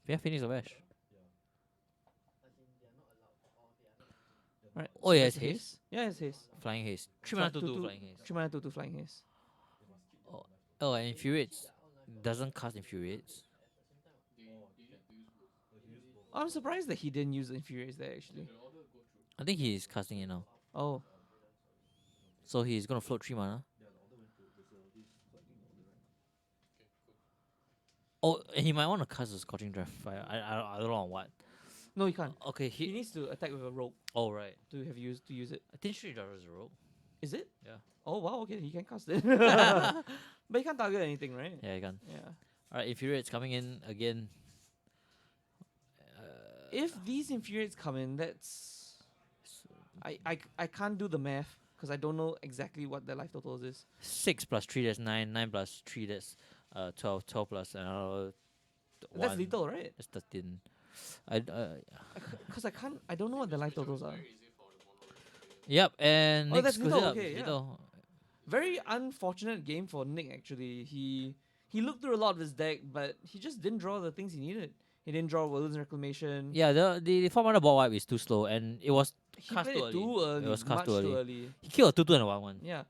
Yeah, Phoenix of Ash. Right. Oh, yeah, that's it's haste. Yeah, it's haste. Flying haste. 3-mana 2-2 2/2 flying haste. 3 mana 2/2 flying haste. Oh, and Infuriates. Doesn't cast Infuriates. I'm surprised that he didn't use Infuriates there actually. I think he's casting it now. Oh, So he's gonna float 3 mana. Oh, and he might want to cast a Scorching Draft Fire. I don't know on what. no, he can't. Okay, He needs to attack with a rope Oh, right. to use it. I think Street Driver is a rogue. Is it? Yeah. Oh wow, okay, he can cast it. But he can't target anything, right? Yeah, you can. Yeah. Alright, Infuriate's coming in again. If these Infuriates come in, that's I can't do the math because I don't know exactly what their life totals is. 6 plus 3, that's 9. 9 plus 3, that's 12. 12 plus another That's 1. little, right? That's 13. Because I don't know what their life totals are. Yep, and Oh, Nick that's screws little, it up. okay, yeah. Little. Very unfortunate game for Nick, actually. He looked through a lot of his deck, but he just didn't draw the things he needed. He didn't draw Williams Reclamation. Yeah, the 4-mana ball wipe is too slow, and it was He cast played too it too early. early. It was cast much too too early. early. He killed a 2-2 and a 1-1. Yeah.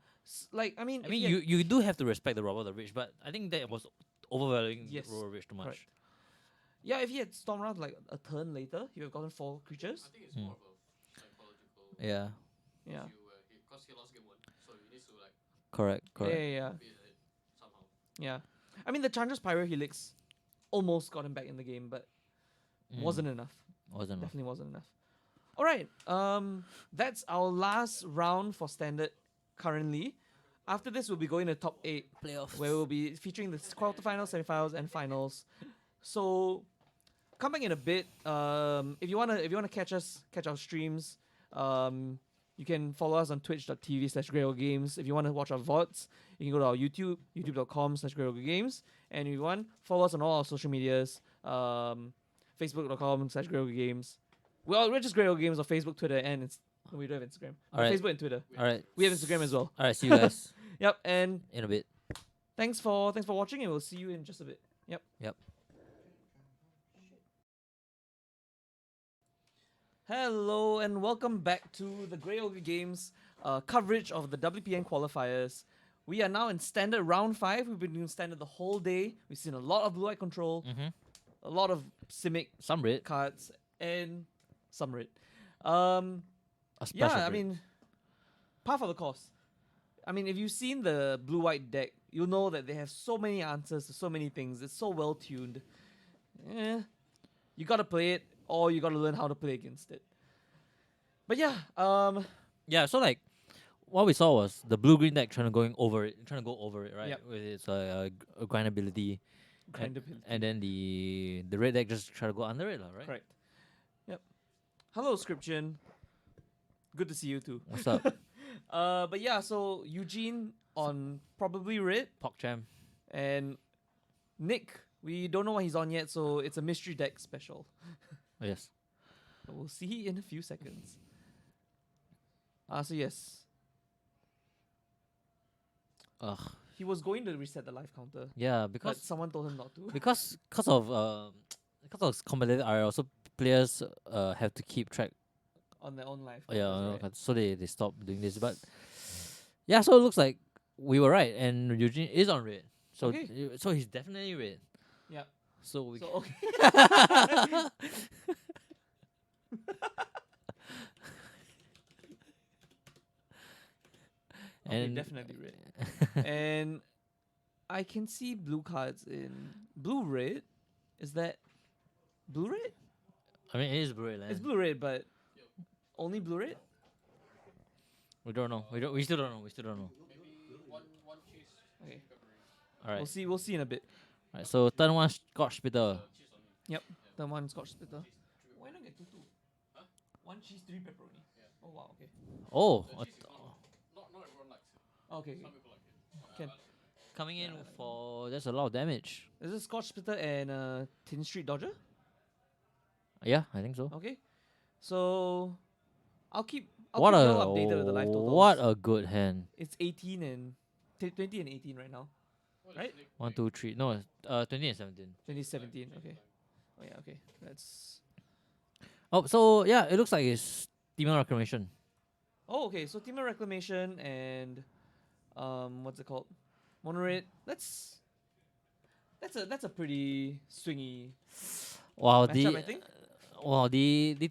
Like, I mean, I if mean, he had- you do have to respect the Robber of the Rich, but I think that was overvaluing Yes, Robber of the Rich too much. correct. Yeah, if he had Storm Wrath like a turn later, he would have gotten 4 creatures. I think it's Hmm. more of a psychological Yeah, Yeah. issue where because he lost game 1, so he needs to like correct. Yeah, yeah, yeah. beat it somehow. Yeah. I mean, the Chandra's Pyro Helix almost got him back in the game, but wasn't enough. Wasn't enough. Definitely wasn't enough. All right. That's our last round for Standard currently. After this, we'll be going to top 8, Playoffs. where we'll be featuring the quarterfinals, semifinals, and finals. So, come back in a bit. If you wanna catch our streams, you can follow us on twitch.tv/GreoGames. If you wanna watch our VODs, you can go to our YouTube, youtube.com/GreoGames. And if you want, follow us on all our social medias, facebook.com/GreoGames. We're just GreoGames on Facebook, Twitter, and we don't have Instagram. Alright. Facebook and Twitter. All right. We have Instagram as well. All right. See you guys Yep. And in a bit. thanks for watching, and we'll see you in just a bit. Yep. Yep. Hello and welcome back to the Grey Ogre Games coverage of the WPN qualifiers. We are now in standard round 5. We've been doing standard the whole day. We've seen a lot of blue eye control, a lot of Simic Some red. cards, and some red. A splash Yeah, of I red. mean, par for the course. I mean, if you've seen the blue-white deck, you'll know that they have so many answers to so many things. It's so well tuned. You gotta play it, or you gotta learn how to play against it. But yeah, Yeah. So like, what we saw was the blue-green deck trying to go over it, right? Yep. With its grindability. kind of hint. And then the red deck just try to go under it, right? Correct. Yep. Hello, Scription. Good to see you too. What's up, But yeah, so Eugene on probably red, PogChamp? and Nick, we don't know what he's on yet, so it's a mystery deck special. Yes. But we'll see in a few seconds. So yes, Ugh. he was going to reset the life counter, Yeah, but because someone told him not to. because of competitive IRL, also players have to keep track. On their own life. Yeah, counters, right? so they stopped doing this. But yeah, so it looks like we were right, and Eugene is on red. So Okay. so he's definitely red. Yeah. So we So okay. Okay, and definitely red. And I can see blue cards in blue red. Is that blue red? I mean, it is blue red. It's blue red, but only blue red. We don't know. We still don't know. We still don't know. One cheese. Okay. All right. We'll see in a bit. Right. So turn 1 Scotch Spitter. The one Scotch splitter. Why not get two? One cheese, 3 pepperoni. Oh wow. Okay. Oh, Not everyone likes it. Okay. Some people like it. Can coming in for that's a lot of damage. is it Scotch splitter and Tin Street Dodger? Yeah, I think so. Okay. So I'll keep What you a all updated with the life totals. what a good hand. It's 18 and 20 and 18 right now. Right? 1, 2, 3. No, 20 and 17. 2017. Okay. Oh yeah. Okay. That's. Oh, so yeah, it looks like it's Demon Reclamation. Oh, okay. So Team of Reclamation and what's it called? Monorail. That's a pretty swingy Wow, matchup, I think. the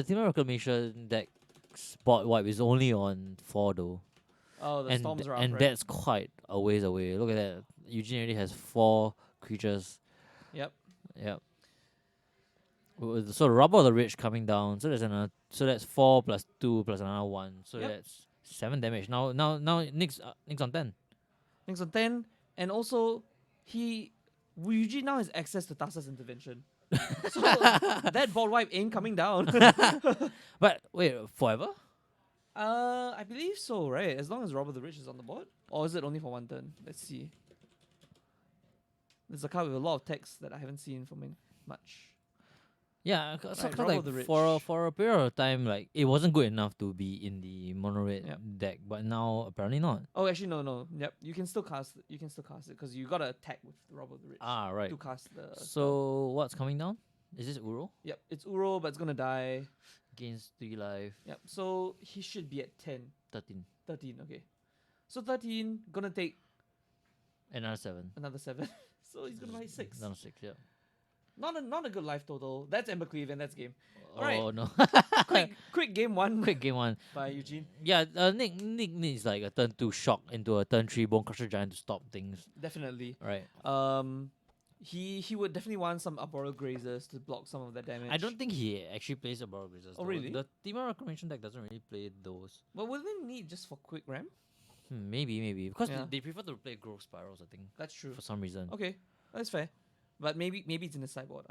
Demon Reclamation deck's board wipe is only on 4 though. Oh, the and storms are up, and right? that's quite a ways away. Look at that. Eugene already has 4 creatures. Yep. Yep. So Rubber of the Rich coming down. So that's 4 plus 2 plus another 1. So Yep. that's 7 damage. Now Nick's on 10. Next on 10, and also Eugene now has access to Tassa's intervention. So that board wipe ain't coming down. But wait, forever? I believe so, right? As long as Robber the Rich is on the board, or is it only for one turn? Let's see. There's a card with a lot of text that I haven't seen from much. Yeah, Right, so Robber like the for a period of time, like it wasn't good enough to be in the mono red Yep. deck, but now apparently not. Oh, actually, no. Yep, you can still cast. You can still cast it because you got to attack with the Robber the Rich Ah, right. to cast the. spell. So what's coming down? Is this Uro? Yep, it's Uro, but it's gonna die. Gains 3 life, Yep, so he should be at 10. 13, 13, okay. So 13, gonna take another 7. another 7. So he's gonna buy 6. Another 6, yeah. Not a good life total. That's Ember Cleave and that's game. Oh Alright. no. Quick game 1 Quick game 1. by Eugene. Yeah, Nick needs like a turn 2 shock into a turn 3 Bone Crusher Giant to stop things. Definitely. Right. He would definitely want some Arboreal Grazers to block some of that damage. I don't think he actually plays a Borrow Blizzards. Oh, really? The Team Reclamation deck doesn't really play those. Well, wouldn't they need just for quick ram? Maybe. Because Yeah. they prefer to play Growth Spirals, I think, That's true. for some reason. Okay, that's fair. But maybe it's in the sideboard.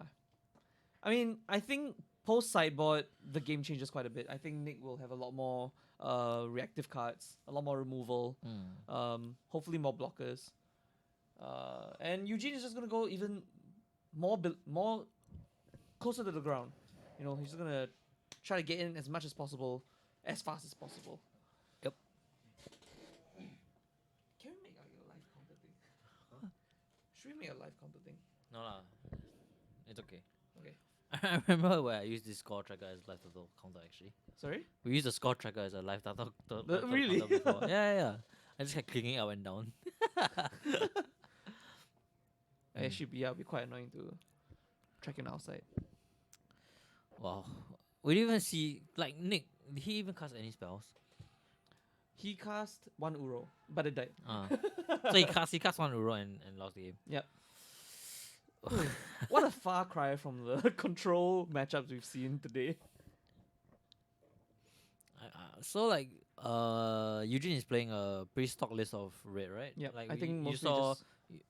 I mean, I think post sideboard the game changes quite a bit. I think Nick will have a lot more reactive cards, a lot more removal, hopefully more blockers. And Eugene is just gonna go even more closer to the ground. You know, he's just gonna try to get in as much as possible, as fast as possible. Yep. Can we make like a live counter thing? Should we make a live counter thing? No lah. It's okay. Okay. I remember where I used this score tracker as live total counter actually. Sorry. We used the score tracker as a live total Really? counter before. Yeah. I just kept clicking up and down. Actually, yeah, it'd be quite annoying to track him outside. Wow. We didn't even see like Nick. Did he even cast any spells? He cast 1 Uro, but it died. So he cast one Uro and lost the game. Yep. What a far cry from the control matchups we've seen today. So like Eugene is playing a pretty stock list of red, right? Yep, Like I think you mostly saw just-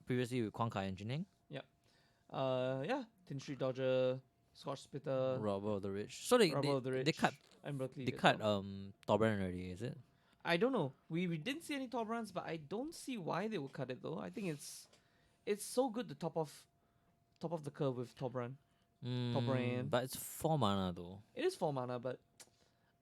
previously with Quang Kai and Jining, Yeah, Tin Street Dodger, Scorch Spitter, Robber of the Rich. So they Rubber of the Rich, they cut and Berkeley. they as cut well. Torbrand already, is it? I don't know. We didn't see any top runs, but I don't see why they would cut it though. I think it's so good to top off the curve with top run. Torbrand. But it's 4 mana though. It is 4 mana, but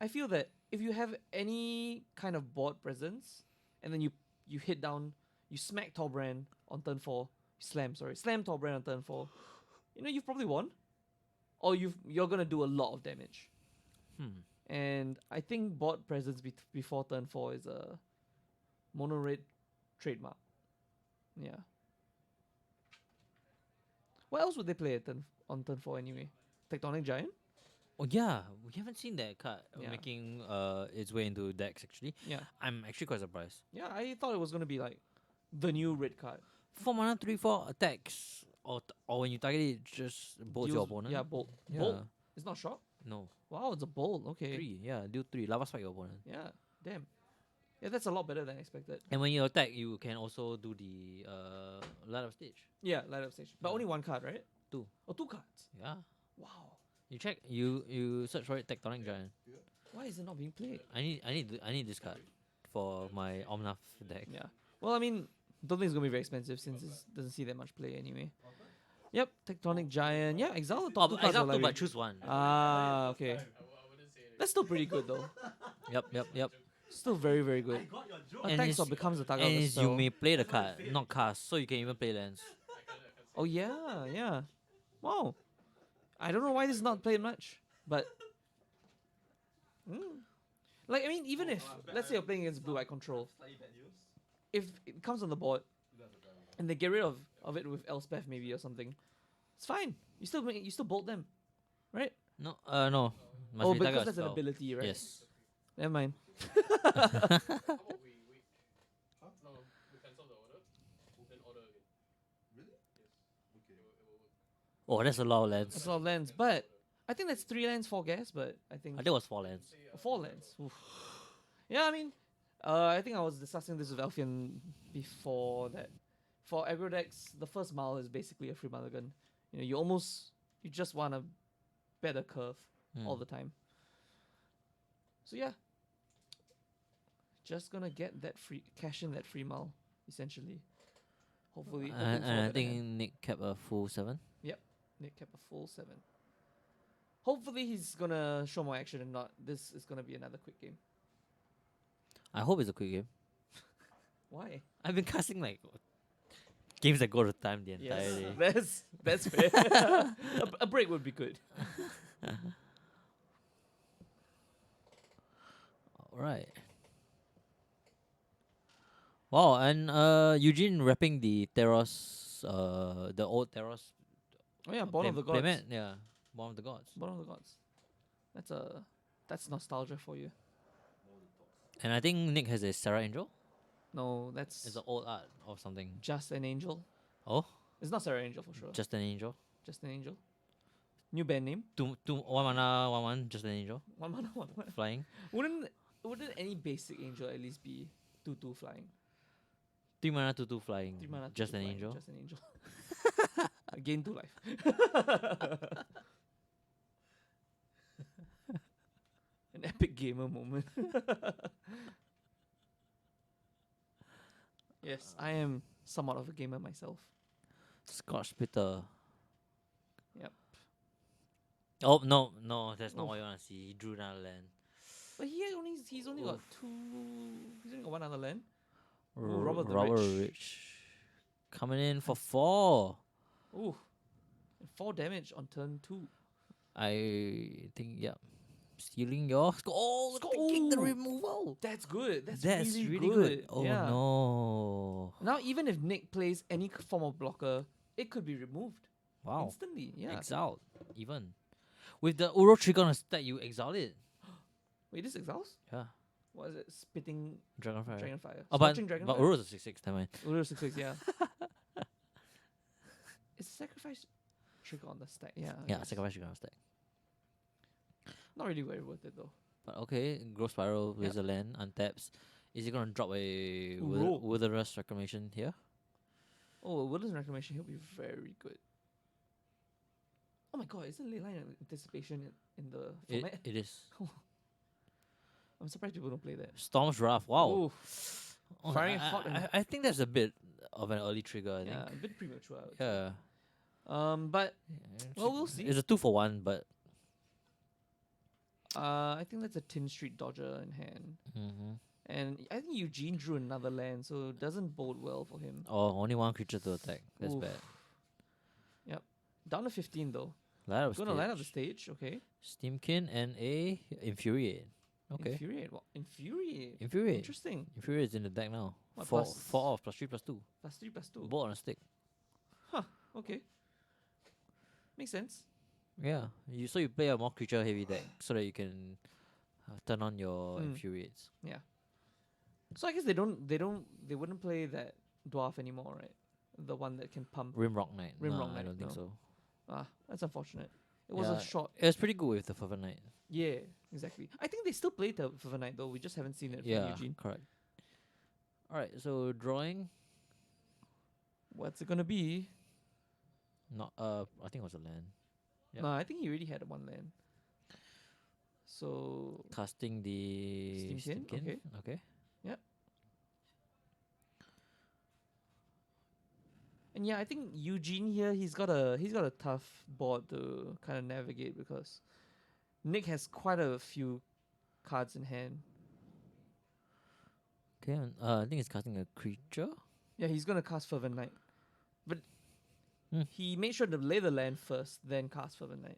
I feel that if you have any kind of board presence, and then you hit down, you smack Torbrand on turn 4, slam Torbrand on turn 4, you've probably won, or you're gonna do a lot of damage. And I think board presence before turn 4 is a mono red trademark. Yeah. What else would they play on turn 4 anyway? Tectonic Giant? Oh yeah, we haven't seen that card Yeah. making its way into decks actually. Yeah. I'm actually quite surprised. Yeah, I thought it was gonna be like the new red card. 4 mana 3/4 attacks, or when you target it, just bolts your Deals- opponent. Yeah, bolt. Yeah. Bolt. It's not shock. No. Wow, it's a bolt. Okay. 3. Yeah, deal 3. Lava spike your opponent. Yeah. Damn. Yeah, that's a lot better than expected. And when you attack, you can also do the light of stage. Yeah, light up stage, but Yeah. only 1 card, right? 2. Oh, 2 cards. Yeah. Wow. You check. You search for it. Tectonic Giant. Why is it not being played? I need this card for my Omnath deck. Yeah. Well, I mean, don't think it's gonna be very expensive since it doesn't see that much play anyway. Yep, Tectonic Giant. Yeah, exile the top 2 I cards. got of 2, library. but choose 1. Ah, okay. That's still pretty good though. Yep. Still very, very good. And Attack it's- sword becomes the target And of the it's you spell. may play the card, not cast, so you can even play lands. Oh yeah, yeah. Wow. I don't know why this is not played much, but like I mean, even if let's say you're playing against blue-white control, if it comes on the board and they get rid of it with Elspeth maybe or something, it's fine. You still bolt them, right? No, no. Must Oh, be target because of that's an spell. ability, right? Yes. Never mind. How about we no, we cancel the order, then order again. Oh, that's a lot of lands. That's a lot of lands, but I think that's 3 lands, 4 gas. But I think I think it was 4 lands. 4 lands. Oof. Yeah, I mean, I think I was discussing this with Alfian before that. For aggro decks, the first mile is basically a free mulligan. You just want a better curve all the time. So yeah, just gonna get that cash in that free mile, essentially. Hopefully. And, hoping for a and I better hand. think Nick kept a full 7. Nick kept a full 7. Hopefully he's gonna show more action and not. This is gonna be another quick game. I hope it's a quick game. Why? I've been casting like games that go to time the entire Yes, day. that's fair. A break would be good. Alright. Wow, and Eugene repping the Theros, the old Theros. Oh yeah, Born of the Gods. Playmat, yeah, Born of the Gods. Born of the Gods. That's nostalgia for you. And I think Nick has a Sarah Angel. No, that's It's an old art or something. just an angel. Oh, It's not Sarah Angel for sure. just an angel. Just an angel. New band name. 1 mana, 1/1, just an angel. 1 mana, 1 mana. Flying. Wouldn't any basic angel at least be 2/2 flying? 3 mana, 2/2 flying. 3 mana. Just 2/2 an flying, angel. Just an angel. Gain 2 life. An epic gamer moment. Yes, I am somewhat of a gamer myself. Scotch Splitter. Yep. Oh, no, that's not Oof. what you want to see. He drew another land. But he's only got Oof. 2. He's only got 1 other land. R- Robert the Robert Rich. Rich. Coming in for 4. Ooh. 4 damage on turn 2. I think, yeah. Stealing your... Oh, taking the Ooh. removal. That's good. That's really good. Oh, yeah. no. Now, even if Nick plays any form of blocker, it could be removed Wow. instantly. Yeah. Exiled, even. With the Uro trigger on a stack, you exile it. Wait, this exiles? Yeah. What is it? Spitting Dragonfire. Dragonfire. Oh, but Scorching but Dragonfire. Uro's a 6/6, never mind. Uru 6/6, yeah. It's a sacrifice trigger on the stack. Yeah. I Yeah, guess. sacrifice trigger on a stack. Not really very worth it though. But okay, Growth Spiral, Yep. Razor Land, untaps. Is he gonna drop a Roll. Wilderness Reclamation here? Oh, Wilderness Reclamation, he'll be very good. Oh my god, isn't Leyline Anticipation in the format? It is. I'm surprised people don't play that. Storm's Wrath, wow. Ooh, Oh, firing I, hot and- I think that's a bit of an early trigger, I think. yeah, a bit premature. I would say. Yeah. But Yeah, well, we'll see. It's a 2-for-1, but I think that's a Tin Street Dodger in hand, and I think Eugene drew another land, so it doesn't bode well for him. oh, only 1 creature to attack. That's Oof. bad. Down to 15 though. Light up Gonna line up the stage. stage. Okay. Steamkin and a Infuriate. Okay. Infuriate. Well, Infuriate. Infuriate. Interesting. Infuriate's in the deck now. What, 4 plus- 4 off, +3/+2. +3/+2. Bolt on a stick. Okay. Makes sense. Yeah. So you play a more creature heavy deck so that you can turn on your Mm. Infuriates. So I guess they wouldn't play that dwarf anymore, right? The one that can pump. Rimrock Knight. Rimrock I Knight, don't think no. so. That's unfortunate. It was Yeah, a short. It was pretty good with the Fervent Knight. Yeah, exactly. I think they still play the for night though. We just haven't seen it from Yeah, Eugene. correct. Alright, so drawing. What's it gonna be? Not I think it was a land. Yep. No, I think he already had 1 land. So Casting the Steamkin, Steamkin. Okay. and yeah, I think Eugene here he's got a tough board to kind of navigate because Nick has quite a few cards in hand. Okay, and, I think he's casting a creature. Yeah, he's gonna cast Fervent Knight, but Hmm. he made sure to lay the land first, then cast Fervent Knight,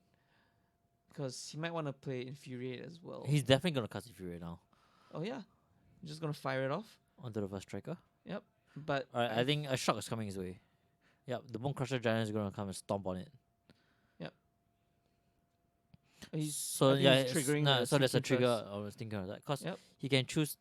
because he might want to play Infuriate as well. He's definitely gonna cast Infuriate now. Oh yeah, just gonna fire it off. Onto the first striker. But Alright, I think a shock is coming his way. Yep, the Bone Crusher Giant is gonna come and stomp on it. he's So I think yeah, he's triggering. the so there's a Steamkin trigger. first. I was thinking of that because Yep. he can choose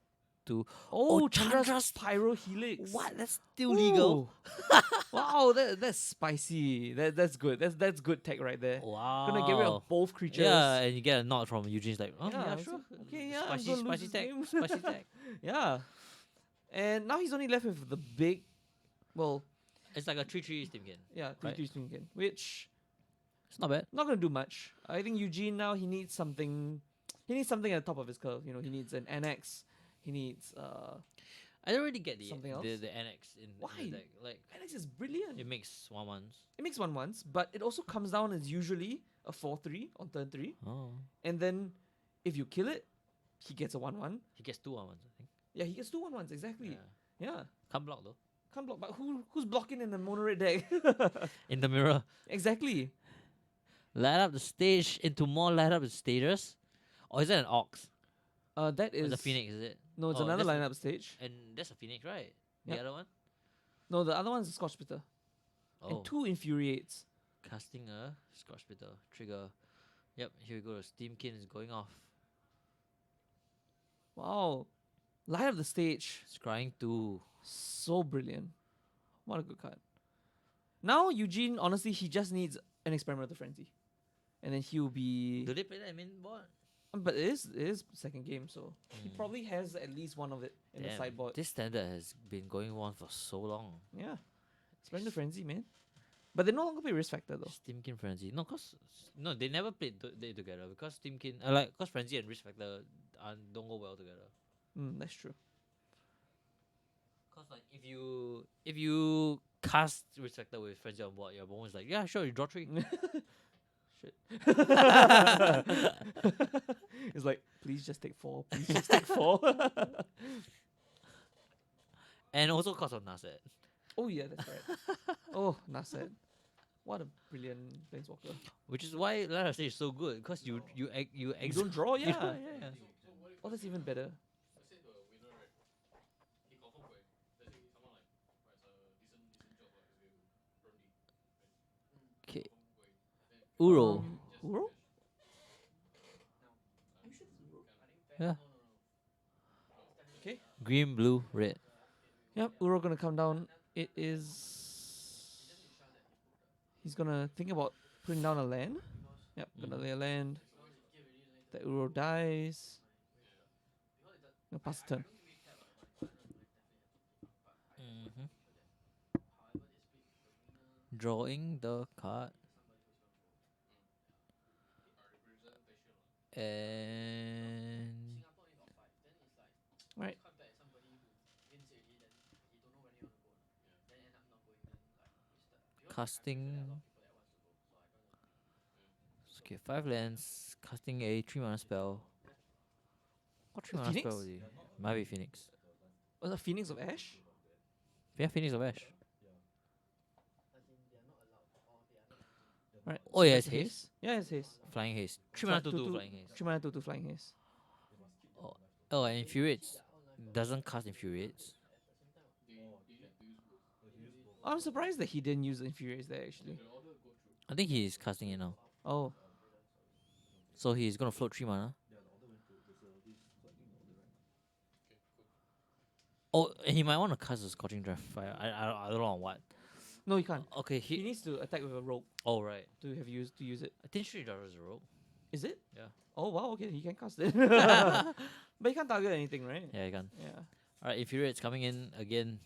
to. Oh, Chandra's- Chandra's Pyro Helix. What? That's still legal. Ooh. Wow, that's spicy. That's good. That's good tech right there. Wow. Gonna get rid of both creatures. Yeah, and you get a nod from Eugene's like, oh yeah, Yeah, sure. okay, yeah, I'm Spicy, gonna lose spicy this tech, game. spicy tech. Yeah. And now he's only left with the big, well, It's like a 3/3 Steamkin. yeah, Right. 3/3 Steamkin, which It's not bad. not gonna do much. I think Eugene now he needs something. He needs something at the top of his curve. You know, he needs an annex. He needs I don't really get Something the else? annex in Why? the deck. Like Alex is brilliant. it makes 1/1s. It makes 1/1s, but it also comes down as usually a 4/3 on turn 3. Oh, And then if you kill it, he gets a 1/1. he gets 2/1s, I think. Yeah, he gets 2 1/1s, exactly. Yeah. Yeah. Can't block though. Can't block, but who's blocking in the mono red deck? In the mirror, Exactly. light up the stage into more light up the stages, or is that an ox? That Or is the phoenix, is it? No, it's Oh, another that's a- lineup stage. And that's a phoenix, right? The Yep. other one. No, the other one's a Scotch Bitter. Oh, And 2 Infuriates. casting a Scotch Bitter trigger. Yep, here we go. Steamkin is going off. Wow. Light up the stage. Scrying 2. So brilliant. What a good card. Now Eugene, honestly, he just needs an Experimental Frenzy. And then he'll be Do they play that in main board? but it is second game, so he probably has at least one of it in the Damn, sideboard. this standard has been going on for so long. Yeah. Experimental Frenzy, man. But they no longer play Risk Factor though. Steamkin Frenzy. No, no, they never played they together because Steamkin like cause Frenzy and Risk Factor don't go well together. That's true. Cause like if you cast Risk Factor with Frenzy on board, your opponent's like, yeah, sure, you draw 3. Shit. It's like, please just take 4. Please just take 4. And also cause of Naset. Oh yeah, that's right. Oh, Nasset. What a brilliant planeswalker. Which is why Lara Stage is so good, because you You ex- don't draw, yeah, you yeah. don't- Oh, that's even better. Okay. Uro. Uro? Yeah. Okay. Green, blue, red. Yep, Uro gonna come down. It is. He's gonna think about putting down a land. Yep, gonna lay a land. The Uro dies. Gonna pass the turn. Drawing the card. And Right. casting. Okay, 5 lands. Casting a 3-mana spell. What 3-mana Phoenix? spell is it? Might be Phoenix. Was that Phoenix of Ash? Yeah, Phoenix of Ash. Right. Oh, yeah, that's it's a haste. Yeah, it's haste. Flying haste. 3-mana 2-2 2/2 flying haste. 3 mana 2/2 flying haste. Oh, and Infuriates. Doesn't cast Infuriates. I'm surprised that he didn't use Infuriates there actually. I think he's casting it now. Oh. So he's gonna float 3 mana. Oh, and he might want to cast a Scorching Draft Fire. I don't know on what. No, he can't. Okay, He needs to attack with a rogue Oh, right. to use it. I think Street Driver is a rogue. Is it? Yeah. Oh wow, okay, he can cast it. But he can't target anything, right? Yeah, you can. Yeah. Alright, Infuriate's coming in again.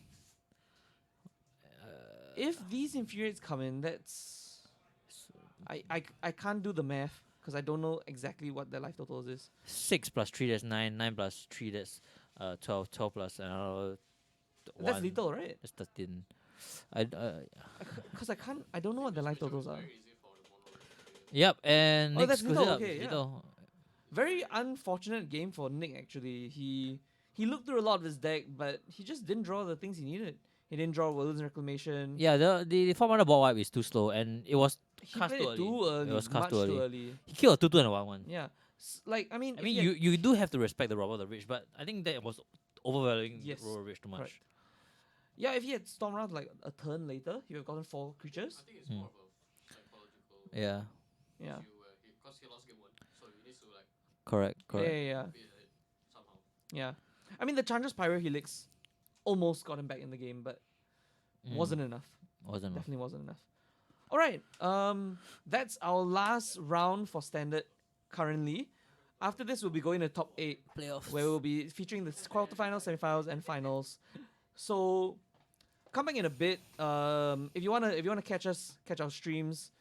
If these Infuriates come in, that's I can't do the math because I don't know exactly what their life totals is. 6 plus 3, that's 9. 9 plus 3, that's 12. 12 plus another That's 1. little, right? That's 13. Because I don't know what their life totals are. Yep, and Oh, Nick that's screws little, it up. okay, yeah. Little. Very unfortunate game for Nick actually. He looked through a lot of his deck, but he just didn't draw the things he needed. He didn't draw Wilderness Reclamation. Yeah, the 4-mana ball wipe is too slow, and it was He cast played too it too early. early. It was cast much too too early. early. He killed a 2/2 and a 1/1. Yeah. Like I mean, I if mean, he had- you do have to respect the Robber of the Rich, but I think that was overvaluing Yes, the Robber of the Rich too much. correct. Yeah, if he had Storm Wrath like a turn later, he would have gotten 4 creatures. Yeah, Yeah. correct, Yeah, correct. yeah, yeah. I mean, the Chandra's Pyro Helix almost got him back in the game, but wasn't enough. Wasn't enough. Definitely wasn't enough. All right. That's our last round for standard currently. After this, we'll be going to top 8, Playoffs. where we'll be featuring the quarterfinals, semifinals, and finals. So, come back in a bit. If you wanna catch our streams,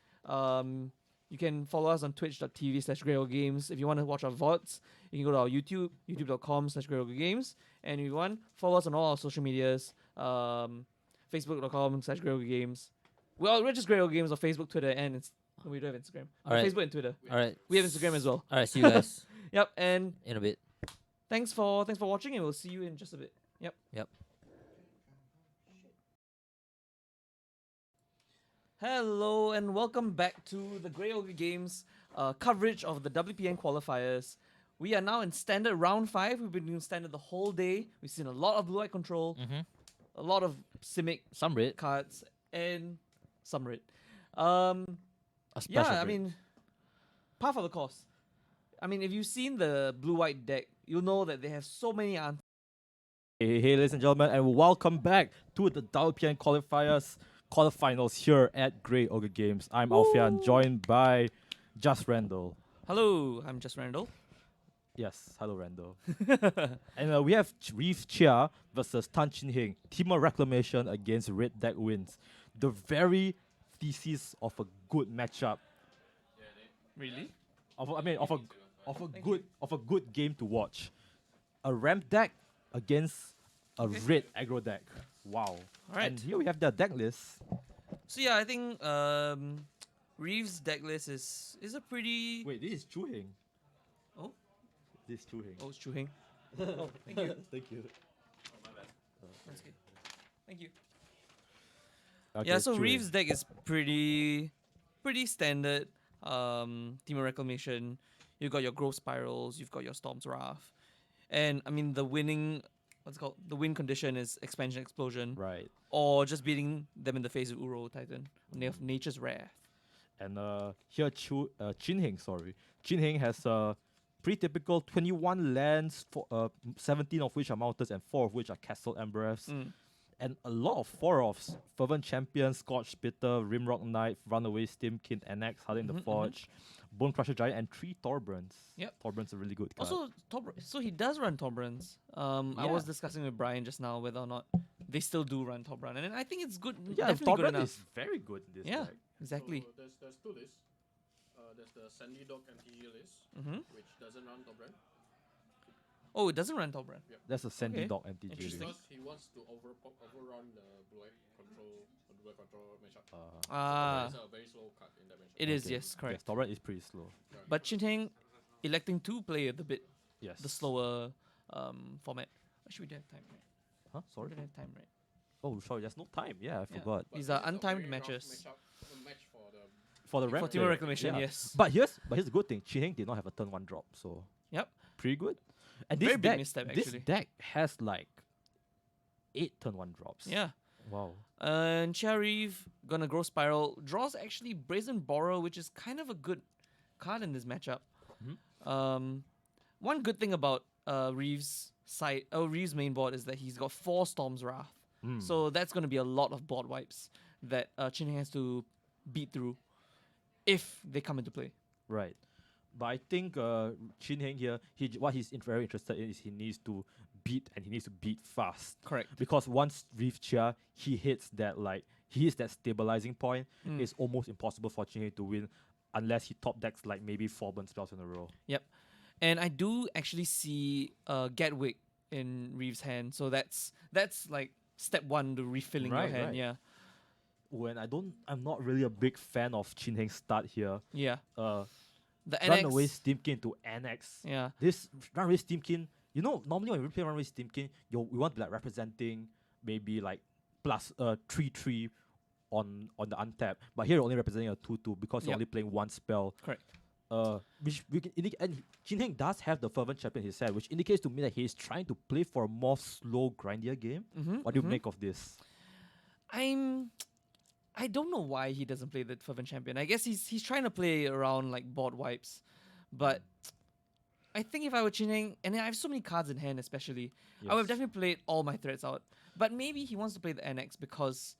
You can follow us on twitch.tv/GreyOGames. If you want to watch our VODs, you can go to our YouTube, youtube.com/GreyOGames. And if you want, follow us on all our social medias, facebook.com/GreyOGames. We're just GreyOGames on Facebook, Twitter, and we don't have Instagram. Alright. Facebook and Twitter. Alright. We have Instagram as well. Alright, see you guys Yep, and in a bit. thanks for watching, and we'll see you in just a bit. Yep. Yep. Hello and welcome back to the GreyOG Games coverage of the WPN qualifiers. We are now in standard round 5. We've been doing standard the whole day. We've seen a lot of blue eye control, a lot of Simic Some red. cards, and some red. A splash Yeah, of I red. mean, par for the course. I mean, if you've seen the blue-white deck, you'll know that they have so many answers. Hey, ladies and gentlemen, and welcome back to the WPN qualifiers, quarterfinals here at GOG Games. I'm Alfian, joined by Just Randall. Hello, I'm Just Randall. Yes, hello Randall. And we have Reef Chia versus Tan Chin Heng. Team of Reclamation against Red Deck wins. The very thesis of a good matchup. Really? Of a good game to watch. A ramp deck against a red aggro deck. Wow. Alright. And here we have their deck list. So yeah, I think Reeves' deck list is a pretty... Wait, this is Chu Heng. Oh? This is Chu Heng. Oh, it's Chu Heng. Oh, thank you. Thank you. That's good. Thank you. Okay, Yeah, so Chu Reeves' Heng. deck is pretty standard. Team of Reclamation. You've got your Growth Spirals. You've got your Storm's Wrath. And, I mean, the winning... What's it called? The win condition is Expansion Explosion. Right. Or just beating them in the face with Uro Titan. Nature's Wrath. And here Chin Heng, Chin Heng has pretty typical 21 lands, 17 of which are mountains and 4 of which are Castle Embers. And a lot of 4-offs. Fervent Champion, Scorched Bitter, Rimrock Knight, Runaway Stimkin, Annex, Hardened the Forge, Bone Crusher Giant, and 3 Torbrans. Yep. Torbrand's a really good card. Also, so he does run Torbrans. I was discussing with Brian just now whether or not they still do run Torbrand. And I think it's good. yeah, Definitely good Torbrand enough. is very good in this Yeah, deck. exactly. So there's two lists. There's the Sandy Dog MTG list, which doesn't run top brand. Oh, it doesn't run Torbrand. That's a Sandy Okay. Dog MTG. Interesting. Because he wants to overrun the blue eye control matchup. Ah, It's a very slow card in that matchup. it is, Okay. yes, correct. Yes, Torbrand is pretty slow. But Chin Heng electing to play Yes. the slower format. Actually, we don't have time, right? Huh? We Sorry? don't have time, right? Oh, sorry, there's no time. Yeah, I Yeah. forgot. But These are it's a untimed very rough matches. match for the For the For ramp Team of player, Reclamation, yeah. yes. But here's the good thing. Chin Heng did not have a turn 1 drop, so Yep. pretty good. And Very this big deck, misstep, this actually. deck has like 8 turn 1 drops. Yeah. Wow. And Cherif gonna Grow Spiral. Draws actually Brazen Borer, which is kind of a good card in this matchup. One good thing about Reeves' Reeves' main board is that he's got 4 Storm's Wrath. So that's gonna be a lot of board wipes that Chin Heng has to beat through if they come into play. Right. But I think Chin Heng here, what he's very interested in is he needs to beat, and he needs to beat fast. Correct. Because once Reef Chia, he hits that stabilizing point, it's almost impossible for Chin Heng to win unless he top decks like maybe 4 burn spells in a row. Yep. And I do actually see Gatwick in Reeves' hand. So that's like step 1 to refilling your Right, hand. right. Yeah. I'm not really a big fan of Chin Heng's start here. Yeah. The Runaway NX. Steamkin to Annex. Yeah. This Runaway Steamkin, normally when we play Runaway Steamkin, we want to be like representing maybe like plus 3/3 on the untap. But here you're only representing a 2/2 because you're Yep. only playing 1 spell. Correct. Which we can indicate, and Chin Heng does have the Fervent Champion in his hand, which indicates to me that he's trying to play for a more slow, grindier game. What do you make of this? I don't know why he doesn't play the Fervent Champion. I guess he's trying to play around like board wipes, but I think if I were Chin Heng, and I have so many cards in hand, especially, I would have Yes. definitely played all my threats out. But maybe he wants to play the NX because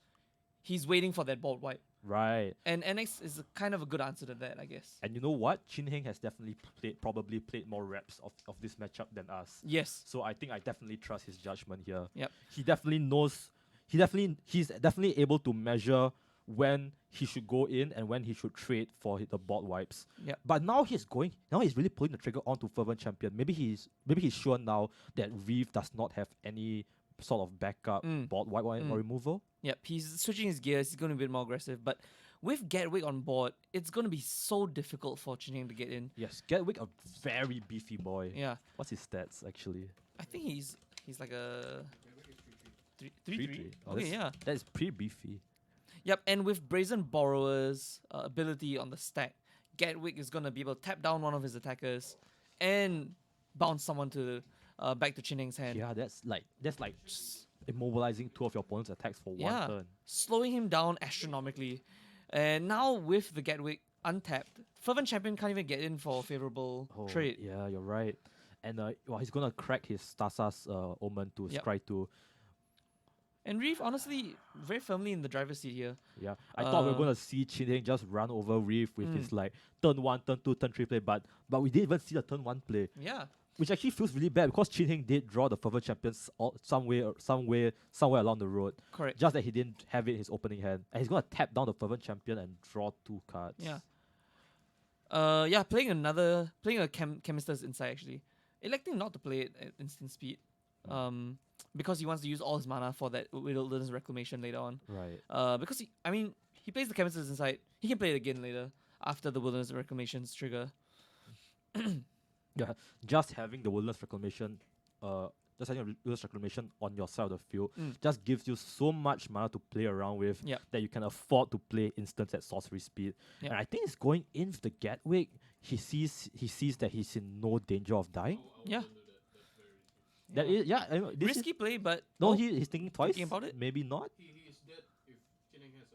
he's waiting for that board wipe, Right. and NX is kind of a good answer to that, I guess. And you know what? Chin Heng has definitely probably played more reps of this matchup than us. Yes. So I think I definitely trust his judgment here. Yep. He definitely knows. He's definitely able to measure when he should go in and when he should trade for the board wipes. Yep. But now he's really pulling the trigger onto Fervent Champion. Maybe he's sure now that Reeve does not have any sort of backup board wipe or removal. Yep, he's switching his gears. He's going to be a bit more aggressive. But with Gatwick on board, it's going to be so difficult for Chin to get in. Yes, Gatwick, a very beefy boy. Yeah, What's his stats actually? I think he's like a 3-3. 3-3. Oh, Okay, yeah. That is pretty beefy. Yep, and with Brazen Borrower's ability on the stack, Gatwick is going to be able to tap down one of his attackers and bounce someone to back to Chin Heng's hand. Yeah, that's like immobilizing two of your opponent's attacks for one turn. Slowing him down astronomically. And now with the Gatwick untapped, Fervent Champion can't even get in for a favorable trade. Yeah, you're right. And he's gonna crack his Stasa's Omen to scry 2. And Reeve, honestly, very firmly in the driver's seat here. Yeah, I thought we were gonna see Chin Heng just run over Reeve with his like turn 1, turn 2, turn 3 play, but we didn't even see the turn 1 play. Yeah. Which actually feels really bad because Chin Heng did draw the Fervent Champions somewhere along the road. Correct. Just that he didn't have it in his opening hand. And he's gonna tap down the Fervent Champion and draw 2 cards. Yeah. Playing a Chemister's Insight actually. Electing not to play it at instant speed. Because he wants to use all his mana for that Wilderness Reclamation later on. Right. Because he plays the Chemister's Insight. He can play it again later after the Wilderness Reclamation's trigger. Yeah, just having the Wilderness Reclamation, on your side of the field just gives you so much mana to play around with that you can afford to play instants at sorcery speed. Yep. And I think it's going in with the Gatwick. He sees that he's in no danger of dying. Yeah. That is this Risky play, but he's thinking twice. Thinking about it? Maybe not. He is dead if Chin Heng has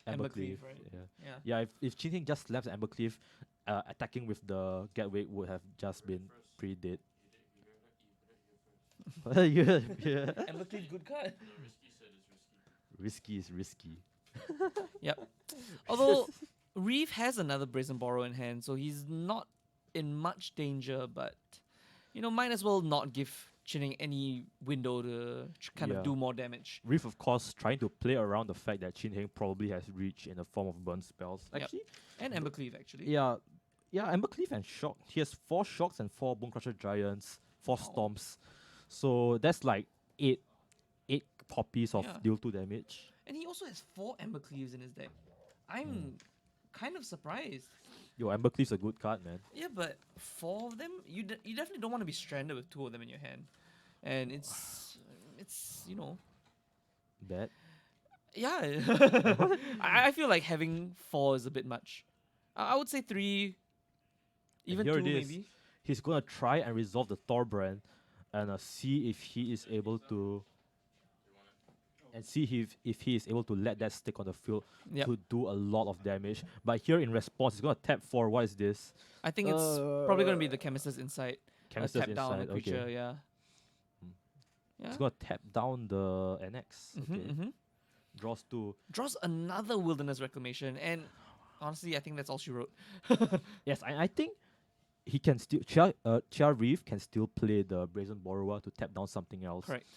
a Embercleave, right? Yeah. Yeah. Yeah, if Chin Heng just slaps Embercleave, attacking with the Gatwick would have just been pretty dead. Yeah. Embercleave, good card. Risky is risky. Yep. Although Reeve has another Brazen Borrow in hand, so he's not in much danger, but might as well not give Chin Heng any window to kind of do more damage. Reeve, of course, trying to play around the fact that Chin Heng probably has reach in the form of burn spells. Actually, and Embercleave actually. Yeah, Embercleave and Shock. He has 4 Shocks and 4 Bonecrusher Giants, 4 Stomps. So that's like 8 copies of deal 2 damage. And he also has 4 Embercleaves in his deck. I'm kind of surprised. Yo, Embercleave's a good card, man. Yeah, but 4 of them, you definitely don't want to be stranded with 2 of them in your hand. And it's Bad. Yeah. I feel like having 4 is a bit much. I would say 3, even 2 maybe. He's gonna try and resolve the Thorbrand and see if he is able to let that stick on the field to do a lot of damage. But here in response, he's gonna tap for what is this? I think it's probably gonna be the Chemister's Insight. Chemister's tap down a Insight, creature, okay. yeah. He's gonna tap down the NX. Okay. Draws 2. Draws another Wilderness Reclamation, and honestly, I think that's all she wrote. Yes, I think he can still Chia Reeve can still play the Brazen Borrower to tap down something else. Correct.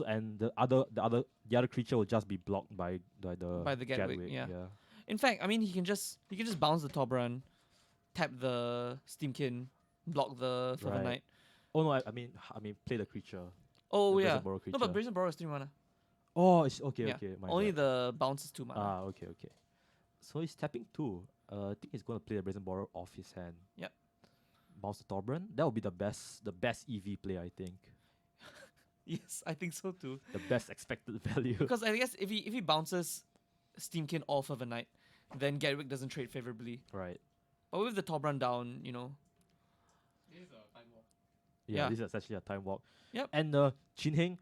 And the other creature will just be blocked by the Gatwick. Yeah. In fact, I mean he can just bounce the Tobran, tap the Steamkin, block the Fervent Knight. Oh no, I mean play the creature. Oh the yeah. Brazen Borrower creature. No, but Brazen Borrower is 3 mana. Oh, it's okay. Yeah. Okay. Only the bounce is 2 mana. Ah, okay. So he's tapping 2. I think he's gonna play the Brazen Borrower off his hand. Yep. Bounce the Tobran. That would be the best EV play, I think. Yes, I think so too. The best expected value. Because I guess if he bounces Steamkin or Fervent Knight, then Gatwick doesn't trade favorably. Right. But with the Tobran down, This is a time walk. Yeah, this is actually a time walk. Yep. And Chin Heng,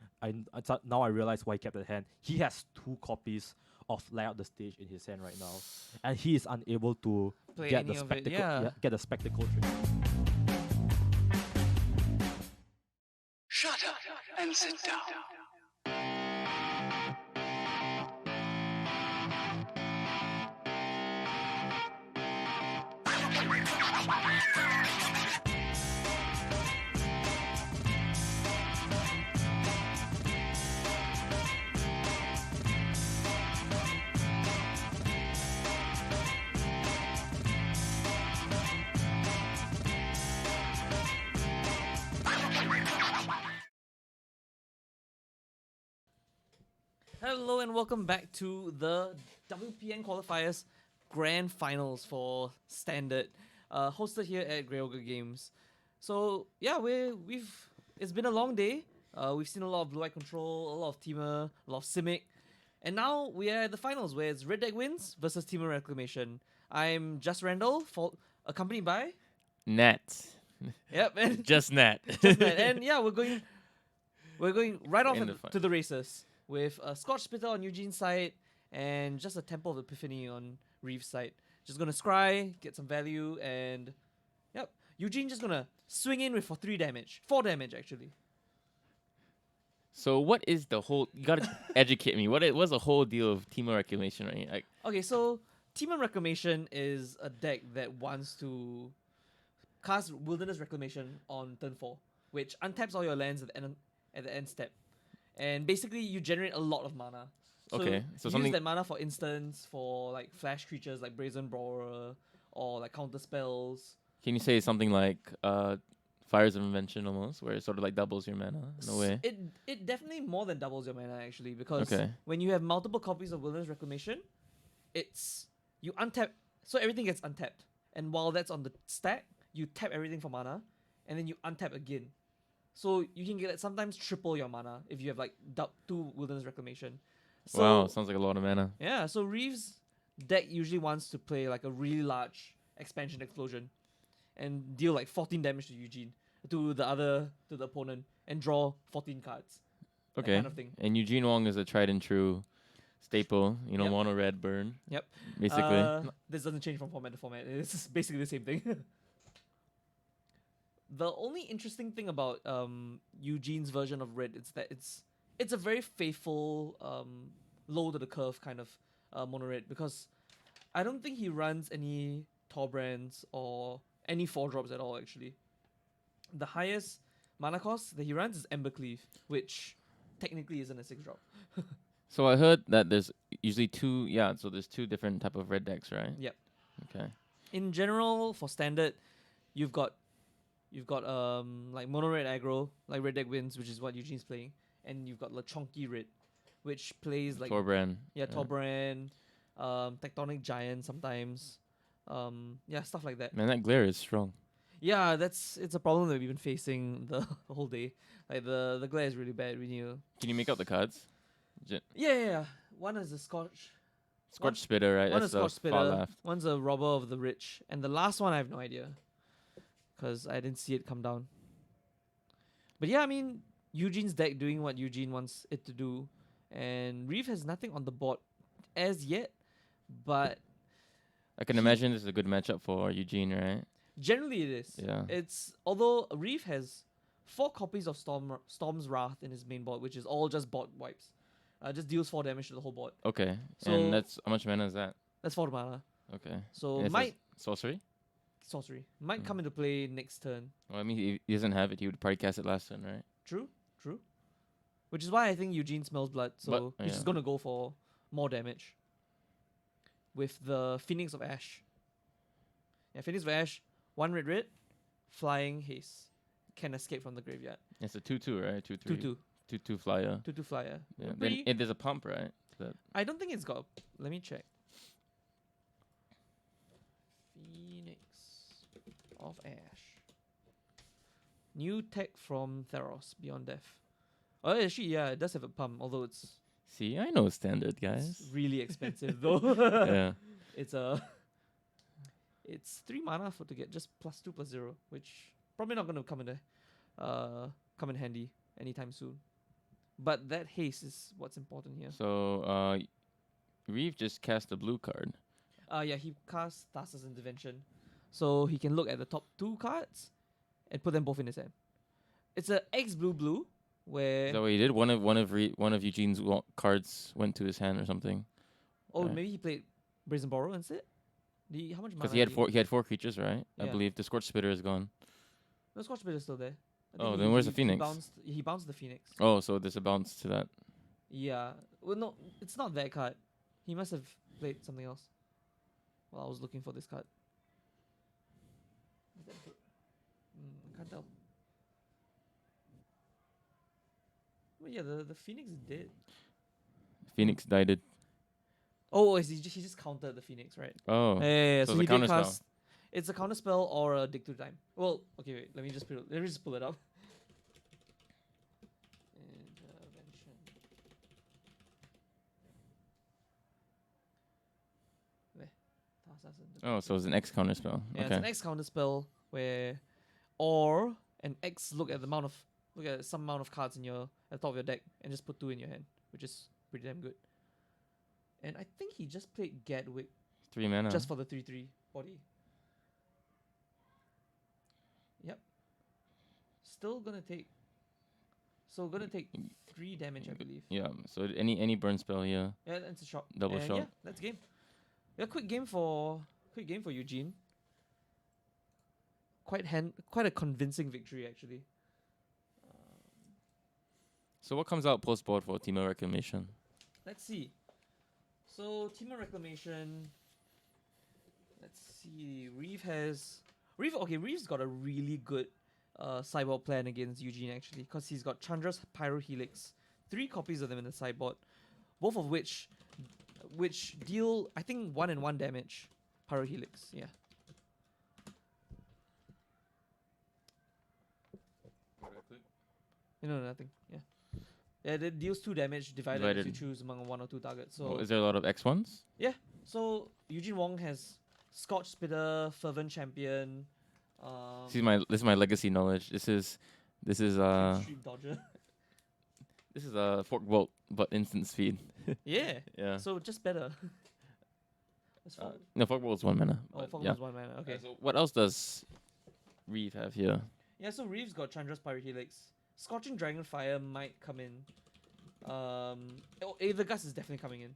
now I realize why he kept that hand. He has 2 copies of Light Up the Stage in his hand right now, and he is unable to Play get the any of it, spectacle. Get the spectacle trigger. Shut up and sit down. Hello and welcome back to the WPN Qualifiers Grand Finals for Standard, hosted here at GOG Games. So yeah, it's been a long day. We've seen a lot of Blue Eye Control, a lot of Teamer, a lot of Simic, and now we are at the finals where it's Red Deck wins versus Teamer Reclamation. I'm Just Randall, accompanied by Nat. yep, and Just Nat. just that. And yeah, we're going right off In the to the races with a Scorch Spitter on Eugene's side and just a Temple of Epiphany on Reeve's side. Just gonna scry, get some value, and yep, Eugene just gonna swing in with for 4 damage actually. So what is the whole? You gotta educate me. What's the whole deal of Team Reclamation, right? Like, Okay, so Team Reclamation is a deck that wants to cast Wilderness Reclamation on turn 4, which untaps all your lands at the end step, and basically you generate a lot of mana. So Okay, so you something- use that mana for instance for like flash creatures like Brazen Brawler or like counter spells. can you say something like Fires of Invention almost, where it sort of like doubles your mana in a way? It definitely more than doubles your mana actually, because Okay. when you have multiple copies of Wilderness Reclamation, it's you untap, so everything gets untapped, and while that's on the stack, you tap everything for mana, and then you untap again. So you can get sometimes triple your mana if you have like 2 Wilderness Reclamation. So, Wow, sounds like a lot of mana. yeah, so Reeve's deck usually wants to play like a really large expansion explosion and deal like 14 damage to Eugene, to the opponent, and draw 14 cards. That Okay. kind of thing. And Eugene Wong is a tried and true staple. You know, Yep. mono red burn. Yep. Basically. This doesn't change from format to format. It's basically the same thing. The only interesting thing about Eugene's version of Red is that it's a very faithful low to the curve kind of mono red, because I don't think he runs any Torbrands or any 4-drops at all actually. The highest mana cost that he runs is Embercleave, which technically isn't a 6-drop. So I heard that there's usually two. Yeah, so there's 2 different type of red decks, right? Yep. Okay. In general, for standard, you've got like mono red aggro, like Red Deck wins, which is what Eugene's playing, and you've got Lechonky Red, which plays like Torbrand. Torbrand, Tectonic Giant sometimes, stuff like that. Man, that glare is strong. Yeah, it's a problem that we've been facing the whole day. Like the glare is really bad when you. Can you make out the cards? Yeah. One is a Scorch. Scorch Spitter, right? One That's is Scorch the far Spitter. left. One's a Robber of the Rich, and the last one I have no idea, because I didn't see it come down. But yeah, I mean, Eugene's deck doing what Eugene wants it to do, and Reeve has nothing on the board as yet, but I can imagine this is a good matchup for Eugene, right? generally it is. Yeah. It's, although Reeve has 4 copies of Storm's Wrath in his main board, which is all just board wipes. Just deals 4 damage to the whole board. Okay. So- and that's how much mana is that? That's 4 mana. Okay. So And it's a might sorcery? sorcery might Mm. come into play next turn. Well, I mean, if he doesn't have it, he would probably cast it last turn, right? True. Which is why I think Eugene smells blood, so But- he's yeah. just gonna go for more damage with the Phoenix of Ash. Yeah, Phoenix of Ash, 1 red, flying haste, can escape from the graveyard. It's a 2/2, right? 2/3. 2/2, 2/2 flyer. 2/2 flyer. Yeah. Then Pretty- there's a pump, right? I don't think it's got. Let me check. Phoenix of Ash. New tech from Theros, Beyond Death. Oh, actually, yeah, it does have a pump, although it's See, I know standard, guys. really expensive though. Yeah. It's 3 mana to get just +2/+0, which probably not gonna come in handy anytime soon. But that haste is what's important here. So, Reeve just cast a blue card. Yeah, he casts Thassa's Intervention, so he can look at the top 2 cards and put them both in his hand. It's a X blue where Is that what he did? One of Eugene's cards went to his hand or something. right. maybe he played Brazen Borrow instead. How much mana? Because he had did 4. He had 4 creatures, right? I Yeah. believe the Scorch Spitter is gone. No, Scorch Spitter is still there. I Oh, think then where's the Phoenix? He bounced the Phoenix. Oh, so there's a bounce to that. Yeah. Well, no, it's not that card. He must have played something else while I was looking for this card. I can't tell. Well, yeah, the Phoenix is dead. Phoenix died it. Oh, he just countered the Phoenix, right? Oh. Yeah. so So it's a he did counter spell. cast. It's a counter spell or a dig through time. Well, okay, wait. Let me just pull it up. Intervention. There. Oh, so it's an X counter spell. Yeah, okay. it's an X counter spell where, or an X look at some amount of cards in at the top of your deck and just put 2 in your hand, which is pretty damn good. And I think he just played Gadwick 3 mana. just for the 3/3 body. Yep. Still gonna take. So gonna take 3 damage, I believe. Yeah. So any burn spell here. Yeah, that's a shot. Double And shot. Yeah, that's game. Yeah, quick game for Eugene. Quite a convincing victory actually. So what comes out post board for Teemo Reclamation? Let's see. So Team of Reclamation. Let's see. Reeve's got a really good sideboard plan against Eugene actually, because he's got Chandra's Pyro Helix, 3 copies of them in the sideboard, both of which deal I think 1 and 1 damage. Pyro Helix, yeah. No, nothing. Yeah. Yeah, that deals 2 damage divided if you choose among 1 or 2 targets. So is there a lot of X ones? yeah. So Eugene Wong has Scorch Spitter, Fervent Champion. This is my legacy knowledge. This is Extreme Dodger. this is a Fork Bolt but instant speed. Yeah. Yeah. So just better. No, Fork Bolt is 1 mana. Oh, but Fog yeah. was 1 mana. Okay. So what else does Reeve have here? Yeah, so Reeve's got Chandra's Pyro Helix. Scorching Dragonfire might come in. Aether Gust is definitely coming in.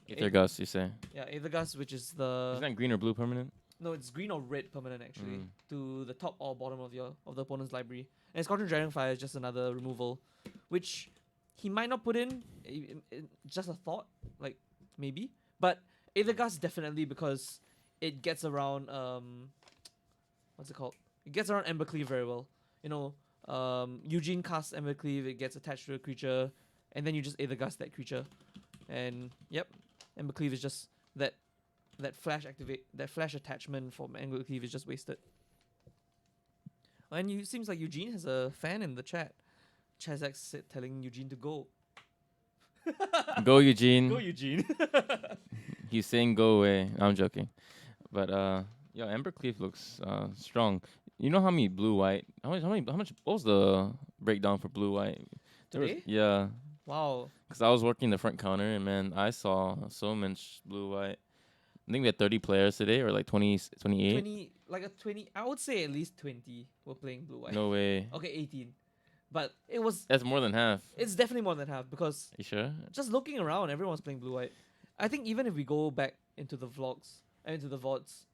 Aether Gust, you say? Yeah, Aether Gust, which is the... Isn't that green or blue permanent? No, it's green or red permanent actually. Mm. To the top or bottom of the opponent's library. And Scorching Dragonfire is just another removal, which he might not put in. Just a thought, like maybe. But Aether Gust definitely, because it gets around what's it called? It gets around Embercleave very well. You know, Eugene casts Embercleave, it gets attached to a creature, and then you just Aether Gust that creature. And yep, Embercleave is just that flash attachment from Embercleave is just wasted. And seems like Eugene has a fan in the chat. Chazak said telling Eugene to go. Go Eugene. Go Eugene. He's saying go away. I'm joking. But yeah, Embercleave looks strong. You know how many blue white? How much? What was the breakdown for blue white? Today? Yeah. Wow. Because I was working the front counter and man, I saw so much blue white. I think we had 30 players today, or like 20, 28. 20. I would say at least 20 were playing blue white. No way. Okay, 18. But it was. That's more than half. It's definitely more than half, because You sure? just looking around, everyone's playing blue white. I think even if we go back into the vlogs and into the VODs,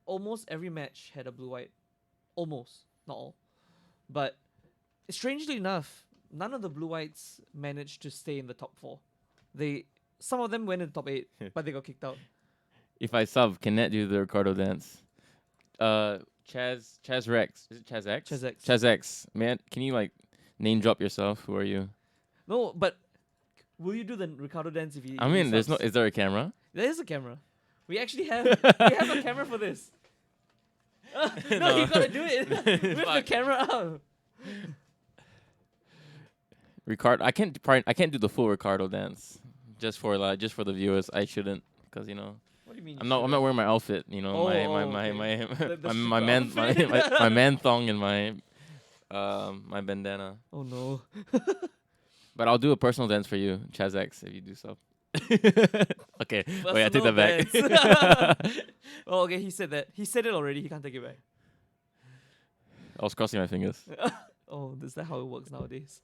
almost every match had a blue white. Almost, not all. But strangely enough, none of the blue whites managed to stay in the top 4. Some of them went in the top 8, but they got kicked out. If I sub, can Nat do the Ricardo dance? Chaz Rex. Is it Chaz X? Chaz X. Chaz X. Man, can you like name drop yourself? Who are you? No, but will you do the Ricardo dance if you? I mean, there's no. Is there a camera? There is a camera. We actually have we have a camera for this. No, you gotta do it with the camera up. Ricardo, I can't do the full Ricardo dance. Just for the viewers, I shouldn't, because you know. What do you mean? I'm not wearing my outfit. You know, Okay. my man thong and my bandana. Oh no. But I'll do a personal dance for you, Chaz X, if you do so. Okay. Wait, I take that Personal back. dance. Oh, okay. He said that. He said it already. He can't take it back. I was crossing my fingers. Oh, is that how it works nowadays?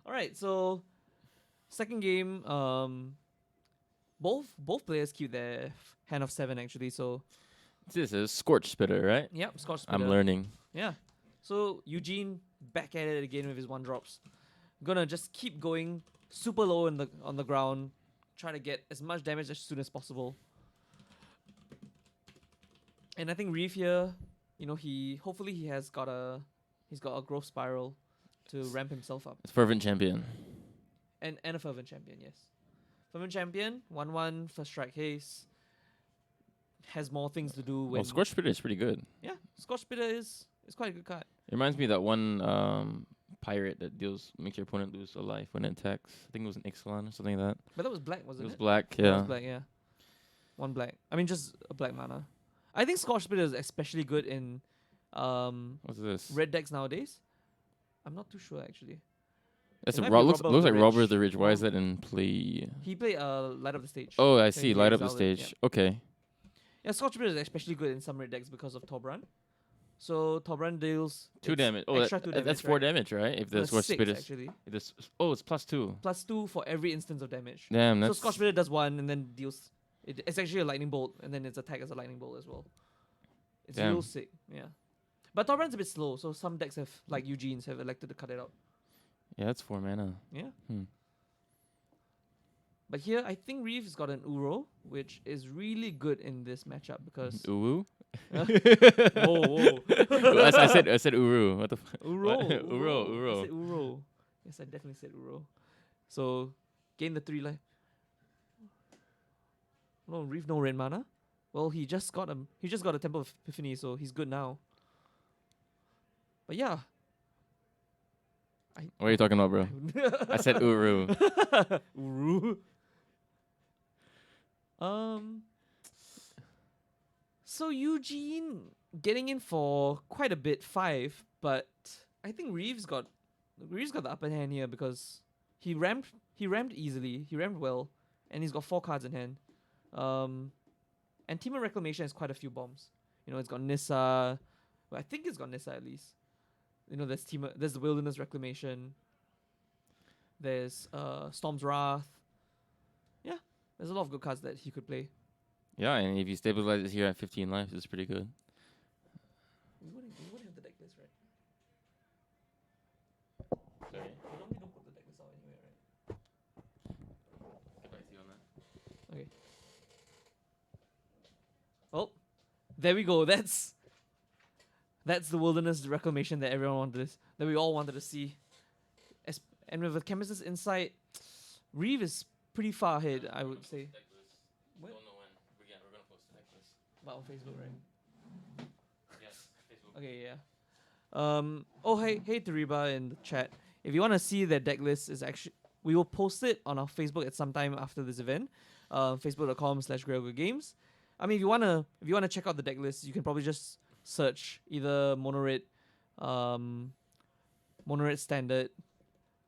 All right. So, second game. Both players keep their hand of 7 actually. So, This is Scorch Spitter, right? yep, Scotch I'm Spitter. learning. Yeah. So Eugene back at it again with his 1-drops. Gonna just keep going super low on the ground, try to get as much damage as soon as possible. And I think Reeve here, you know, hopefully he's got a growth spiral to ramp himself up. Fervent Champion. And a Fervent Champion, yes. Fervent Champion, 1/1, first strike haste. Has more things to do Well, with. Scorch Spitter is pretty good. Yeah, Scorch Spitter is quite a good card. It reminds me of that one pirate that makes your opponent lose a life when it attacks. I think it was an Ixalan or something like that. But that was black, wasn't It was it? black, That yeah. was black, yeah. One black. I mean, just a black mana. I think Scorch Spitter is especially good in What's this? red decks nowadays. I'm not too sure actually. That's It a might be looks Robber of the like Robber of Ridge. the Ridge. Why is that in play? He played Light Up the Stage. Oh, I So see. he Light up the exiled it, stage. Okay. Yeah, Scorch Spitter is especially good in some red decks because of Tobran. So Tobran deals 2 it's damage. Oh, extra 2 damage, that's 4 right? damage, right? If the Scorch 6 Spitter. actually. It's +2. +2 for every instance of damage. Damn, So that's Scorch Spitter does 1 and then deals. It's actually a lightning bolt and then its attack as a lightning bolt as well. It's Damn. real sick, yeah. But Tobran's a bit slow, so some decks have, like Eugene's, have elected to cut it out. yeah, that's 4 mana. Yeah. Hmm. But here, I think Reeve's got an Uro, which is really good in this matchup because. Uwu? Whoa. I said Uru. What the fuck? Uro. What? Uro. I said Uro. Yes, I definitely said Uro. So, gain the 3 life. No, Reeve no red mana. Well, he just got a Temple of Epiphany, so he's good now. But yeah. What are you talking about, bro? I said Uru. Uru. So Eugene getting in for quite a bit, 5, but I think Reeve's got the upper hand here because he rammed easily, he rammed well, and he's got 4 cards in hand. And Team of Reclamation has quite a few bombs. You know, it's got Nissa. Well, I think it's got Nissa at least. You know, there's the Wilderness Reclamation. There's Storm's Wrath. Yeah, there's a lot of good cards that he could play. Yeah, and if you stabilize it here at 15 life, it's pretty good. We wouldn't have the deck list, right? Sorry. We normally don't put the deck list out anyway, right? Get back to you on that. Okay. Oh, there we go. That's the Wilderness Reclamation that that we all wanted to see. And with the Chemist's Insight, Reeve is pretty far ahead, I would say. What? Don't know when. We're gonna post the deck list. But on Facebook, right? Yes, Facebook. Okay, yeah. Oh, hey, Tariba in the chat. If you want to see the deck list, we will post it on our Facebook at some time after this event. Facebook.com/GregoGames. I mean, if you wanna check out the deck list, you can probably just search either Monorid Standard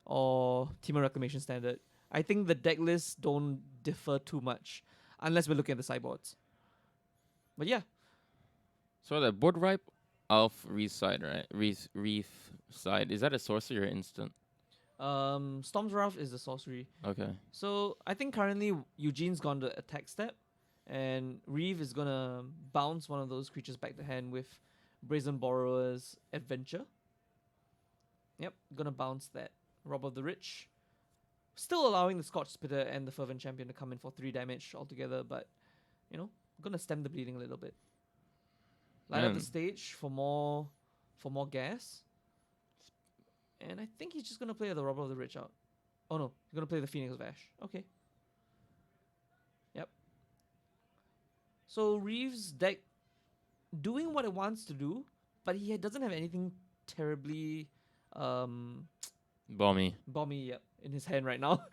or Team of Reclamation Standard. I think the deck lists don't differ too much unless we're looking at the sideboards. But yeah. So that board ripe Alf Reef side, right? Reef side. Is that a sorcery or instant? Storm's Wrath is the sorcery. Okay. So I think currently Eugene's gone to attack step, and Reeve is gonna bounce one of those creatures back to hand with Brazen Borrower's Adventure. Yep, gonna bounce that. Rob of the Rich. Still allowing the Scorch Spitter and the Fervent Champion to come in for 3 damage altogether, but gonna stem the bleeding a little bit. Light up the stage for more gas. And I think he's just gonna play the Robber of the Rich out. Oh no, he's gonna play the Phoenix of Ash. Okay. Yep. So Reeve's deck doing what it wants to do, but he doesn't have anything terribly Bomby. yep, in his hand right now.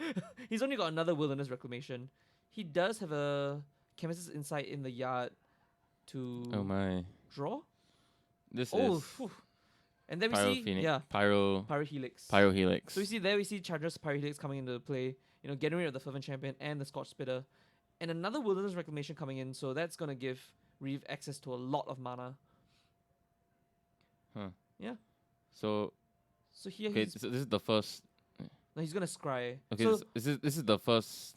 He's only got another Wilderness Reclamation. He does have a Chemist's Insight in the yard to Oh my. draw. This Oh, is phew. And then we Pyro see Phoenix. Pyro Pyrohelix. Pyrohelix. So we see Charger's Pyrohelix coming into play, getting rid of the Fervent Champion and the Scorch Spitter. And another Wilderness Reclamation coming in, so that's gonna give Reeve access to a lot of mana. Huh. Yeah. So here okay, so this is the first. he's gonna scry. Okay, So this is the first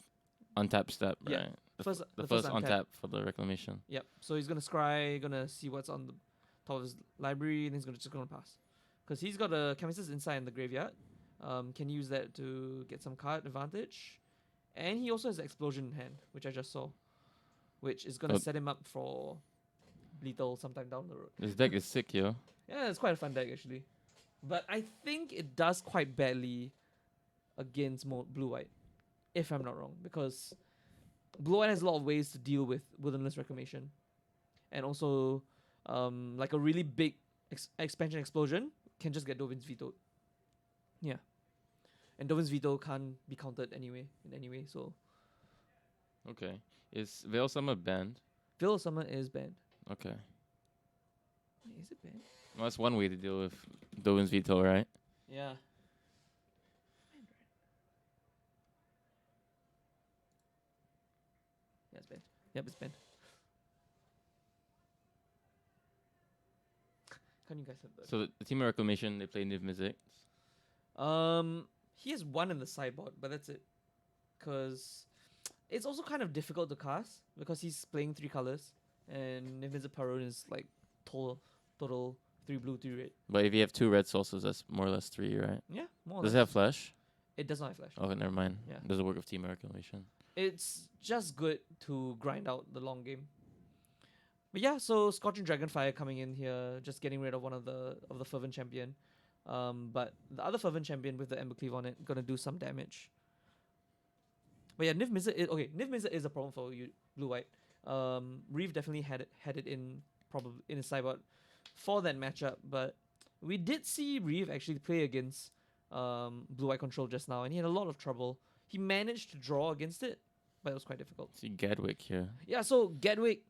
untap step, Yeah, right? The first- the the first first untap. untap for the reclamation. yep. So he's gonna scry, gonna see what's on the top of his library, and he's just gonna pass. Because he's got a Chemist's Insight in the graveyard. Can use that to get some card advantage. And he also has Explosion in hand, which I just saw. Which is gonna Oh. set him up for lethal sometime down the road. This deck is sick, yo. Yeah, it's quite a fun deck actually. But I think it does quite badly against blue white, if I'm not wrong, because blue white has a lot of ways to deal with wilderness reclamation, and also like a really big expansion explosion can just get Dovin's vetoed. Yeah, and Dovin's veto can't be countered anyway in any way. So Okay. Is Veil Summer banned? Veil of Summer is banned. Okay. Wait, is it banned? Well, that's one way to deal with Dovin's veto, right? Yeah. Yeah, it's banned. Yep, it's banned. Can you guys have that? So the team of reclamation, they play Niv Mizzet. He has one in the sideboard, but that's it. Cause it's also kind of difficult to cast because he's playing 3 colors, and if it's a Parone is like total 3 blue, 3 red. But if you have 2 red sources, that's more or less 3, right? Yeah, more or Does it less. have flash? It does not have flash. Okay, never mind. Yeah. Does it work with team of reclamation? It's just good to grind out the long game. But yeah, so Scorching Dragonfire coming in here, just getting rid of one of the Fervent Champion. But the other Fervent Champion with the Embercleave on it gonna do some damage. But yeah, Niv Mizzet is a problem for you, blue white. Reeve definitely had it in probably in his sideboard for that matchup, but we did see Reeve actually play against blue white control just now, and he had a lot of trouble. He managed to draw against it, but it was quite difficult. See Gadwick here. Yeah, so Gadwick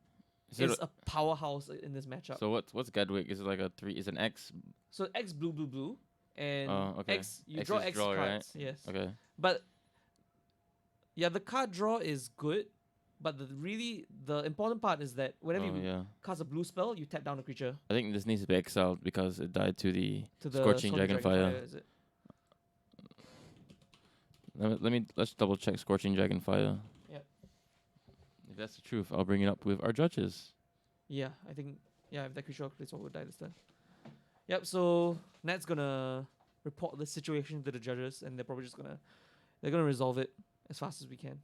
it is a powerhouse in this matchup. So what's Gadwick? Is it like a 3? Is an X? So X blue blue blue, and Oh, okay. X you X draw is X draw, cards. right? Yes. Okay. But yeah, the card draw is good, but the important part is that whenever Oh, you yeah. cast a blue spell, you tap down a creature I think this needs to be exiled because it died to the to the Scorching Dragonfire. Is it? Let's double check Scorching Dragonfire. Yep. If that's the truth, I'll bring it up with our judges. Yeah, I think if that creature plays what would die this turn. Yep. So Nat's gonna report the situation to the judges, and they're probably just gonna resolve it as fast as we can.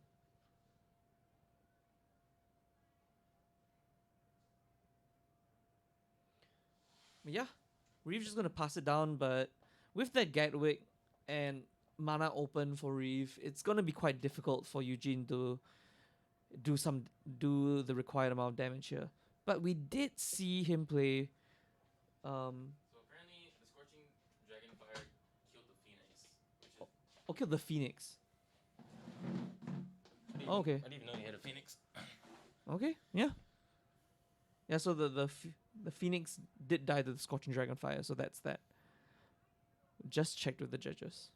But yeah, Reeve's just gonna pass it down, but with that Gatwick and mana open for Reeve, it's gonna be quite difficult for Eugene to do the required amount of damage here. But we did see him play. So apparently, the Scorching Dragonfire killed the Phoenix. Okay, the Phoenix. Okay. I didn't even know he had a Phoenix. Okay, yeah. Yeah, so the Phoenix did die to the Scorching Dragonfire, so that's that. Just checked with the judges.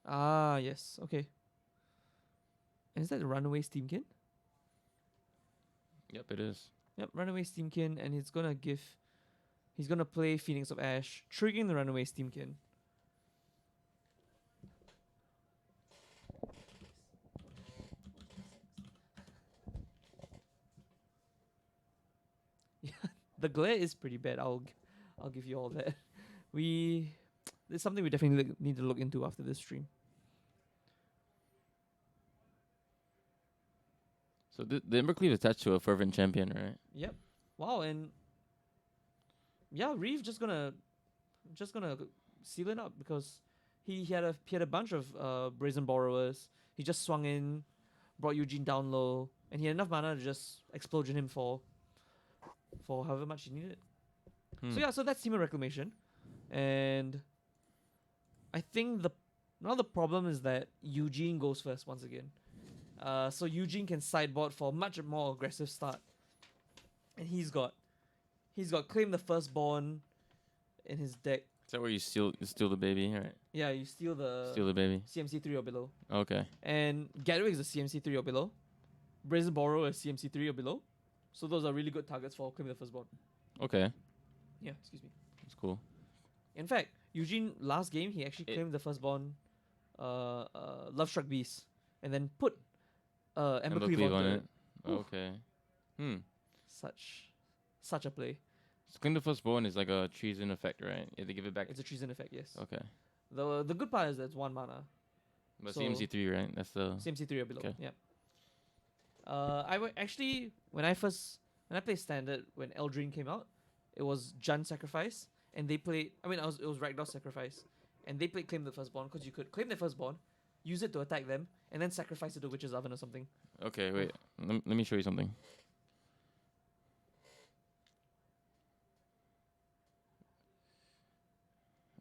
Ah, yes, okay. And is that the Runaway Steamkin? Yep, it is. Yep, Runaway Steamkin, and he's gonna play Phoenix of Ash, triggering the Runaway Steamkin. Yeah, the glare is pretty bad. I'll give you all that. It's something we definitely need to look into after this stream. So the Embercleave is attached to a Fervent Champion, right? Yep. Wow, and yeah, Reeve just gonna seal it up because he had a bunch of Brazen Borrowers. He just swung in, brought Eugene down low, and he had enough mana to just explosion him for however much he needed. So yeah, so that's Team of Reclamation, and I think now the problem is that Eugene goes first once again. So Eugene can sideboard for a much more aggressive start, and he's got Claim the Firstborn in his deck. Is that where you steal the baby, right? Yeah, you steal the baby. CMC 3 or below. Okay. And Gadwick is a CMC 3 or below. Brazen Borrow is CMC 3 or below. So those are really good targets for Claim the Firstborn. Okay. Yeah, excuse me. That's cool. In fact, Eugene last game he actually claimed the Firstborn Love Struck Beast and then put Embercleave on it. Okay. Such a play. So Claim the Firstborn is like a treason effect, right? You have to give it back. It's a treason effect, yes. Okay. The good part is that it's 1 mana. But So- CMC 3, right? That's the... CMC 3 or below. Okay. Yeah. Actually when I played Standard when Eldraine came out, it was Jund Sacrifice, and they played. It was Ragdoll Sacrifice, and they play Claim the Firstborn, because you could claim the Firstborn, use it to attack them, and then sacrifice it to Witch's Oven or something. Okay, wait. Let me show you something.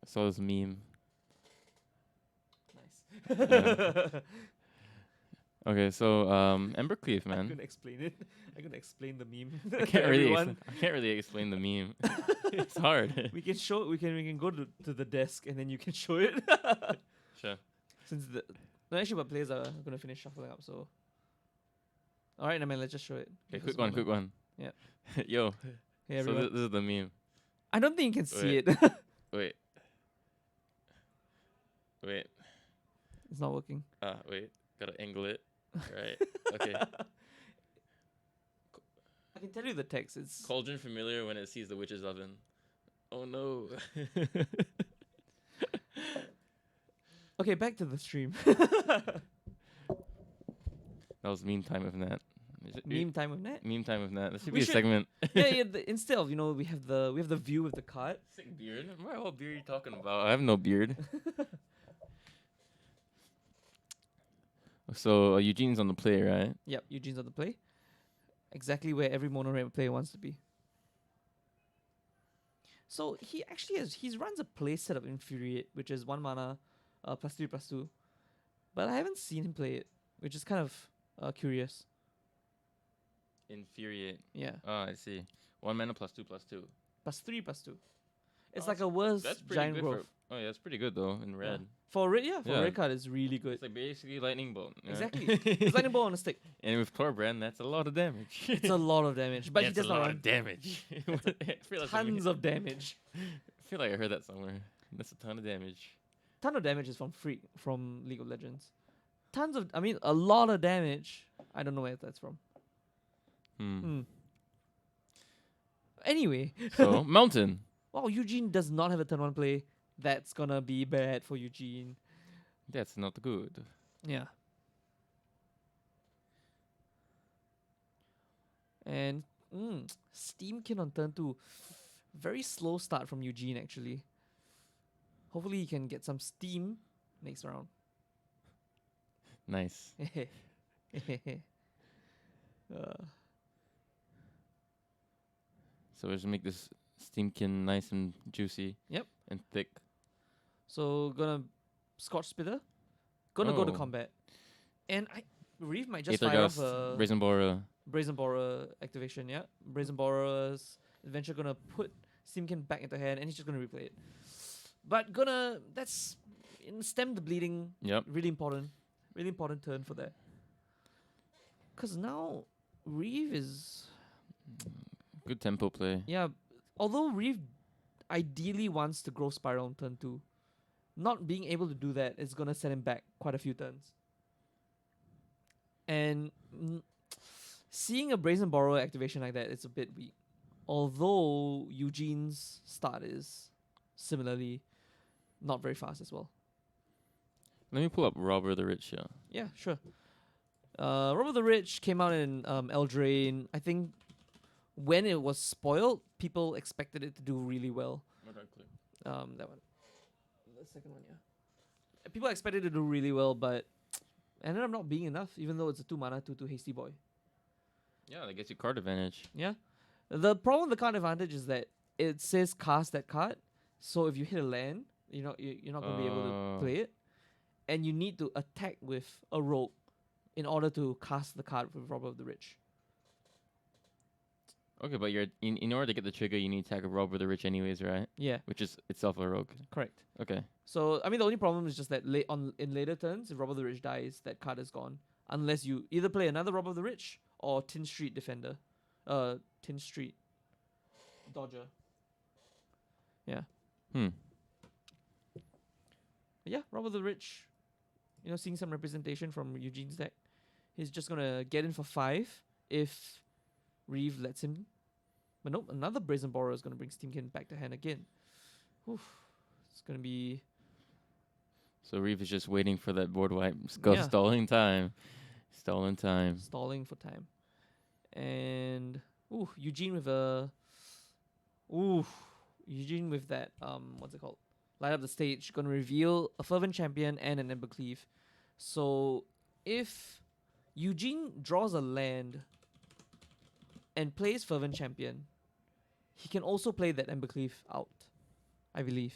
I saw this meme. Nice. Yeah. Okay, so Embercleave, I'm man. gonna explain it. I'm gonna explain the meme. I to can't really, everyone. I can't really explain the meme. It's hard. We can show. We can go to the desk and then you can show it. Sure. Since no, actually, but players are gonna finish shuffling up. So, all right, I mean, let's just show it. Okay, Give us quick a one, moment. quick one. Yeah. Yo, Hey, so everyone. this is the meme. I don't think you can see Wait. it. Wait. Wait. It's not working. Wait. Gotta angle it. Right. Okay. I can tell you the text. It's Cauldron familiar when it sees the witch's oven. Oh no. okay. Back to the stream. That was meme time with Nat. Is it- Meme time with Nat. Meme time with Nat. That should We be a should- segment. Yeah. Instead of we have the view with the card. Sick beard. What beard are you talking about? I have no beard. So Eugene's on the play, right? Yep, Eugene's on the play. Exactly where every mono red player wants to be. So he actually runs a play set of Infuriate, which is 1 mana, +3/+2. But I haven't seen him play it, which is kind of curious. Infuriate. Yeah, Oh, I see. 1 mana +2/+2. +3/+2. It's Oh, like a worse That's pretty giant good growth. for. Oh yeah, that's pretty good though in red. For red, for Yeah. red card, it's really good. It's like basically lightning bolt. yeah. Exactly. It's lightning ball on a stick. And with Torbrand, that's a lot of damage. It's a lot of damage, but he That's does a not lot run of damage. I feel like tons of damage. I feel like I heard that somewhere. That's a ton of damage. Ton of damage is from League of Legends. A lot of damage. I don't know where that's from. Hmm. Anyway, So mountain. wow, Eugene does not have a turn 1 play. That's gonna be bad for Eugene. That's not good. Yeah. And Steamkin on turn 2. Very slow start from Eugene actually. Hopefully he can get some steam next round. Nice. So let's make this steamkin nice and juicy. Yep. And thick. So gonna Scorch Spitter. Gonna go to Oh. combat. And Reeve might just Aether fire off Gust, a Brazen Borer. Brazen Borer activation, yeah. Brazen Borer's adventure gonna put Steamkin back into hand and he's just gonna replay it. But that's stem the bleeding. Yep. Really important. Really important turn for that. Cause now Reeve is Good tempo play. although Reeve ideally wants to grow Spiral on turn 2, not being able to do that is gonna set him back quite a few turns. And seeing a Brazen Borrower activation like that, it's a bit weak. Although Eugene's start is similarly not very fast as well. Let me pull up Robber the Rich here. Yeah, sure. Robert the Rich came out in Eldraine. I think when it was spoiled, people expected it to do really well. That one. The second one, yeah. People expected it to do really well, but ended up not being enough, even though it's a 2 mana 2/2 hasty boy. Yeah, that gets you card advantage. Yeah. The problem with the card advantage is that it says cast that card. So if you hit a land, you're not gonna be able to play it. And you need to attack with a rogue in order to cast the card with Robber of the Rich. Okay, but you're in order to get the trigger, you need to attack a Robber the Rich anyways, right? Yeah, Which is itself a rogue. correct. Okay. So the only problem is just that in later turns, if Robber of the Rich dies, that card is gone. Unless you either play another Robber of the Rich or Tin Street Defender. Tin Street Dodger. Yeah. Hmm. But yeah, Robber the Rich, seeing some representation from Eugene's deck. He's just gonna get in for 5 if Reeve lets him. But nope, another Brazen Borrower is gonna bring Steamkin back to hand again. Oof. It's gonna be So Reeve is just waiting for that board wipe. Yeah. Stalling time. Stalling time. stalling for time. And Eugene with that what's it called? light up the stage, gonna reveal a Fervent Champion and an Embercleave. So if Eugene draws a land and plays Fervent Champion, he can also play that Embercleave out, I believe.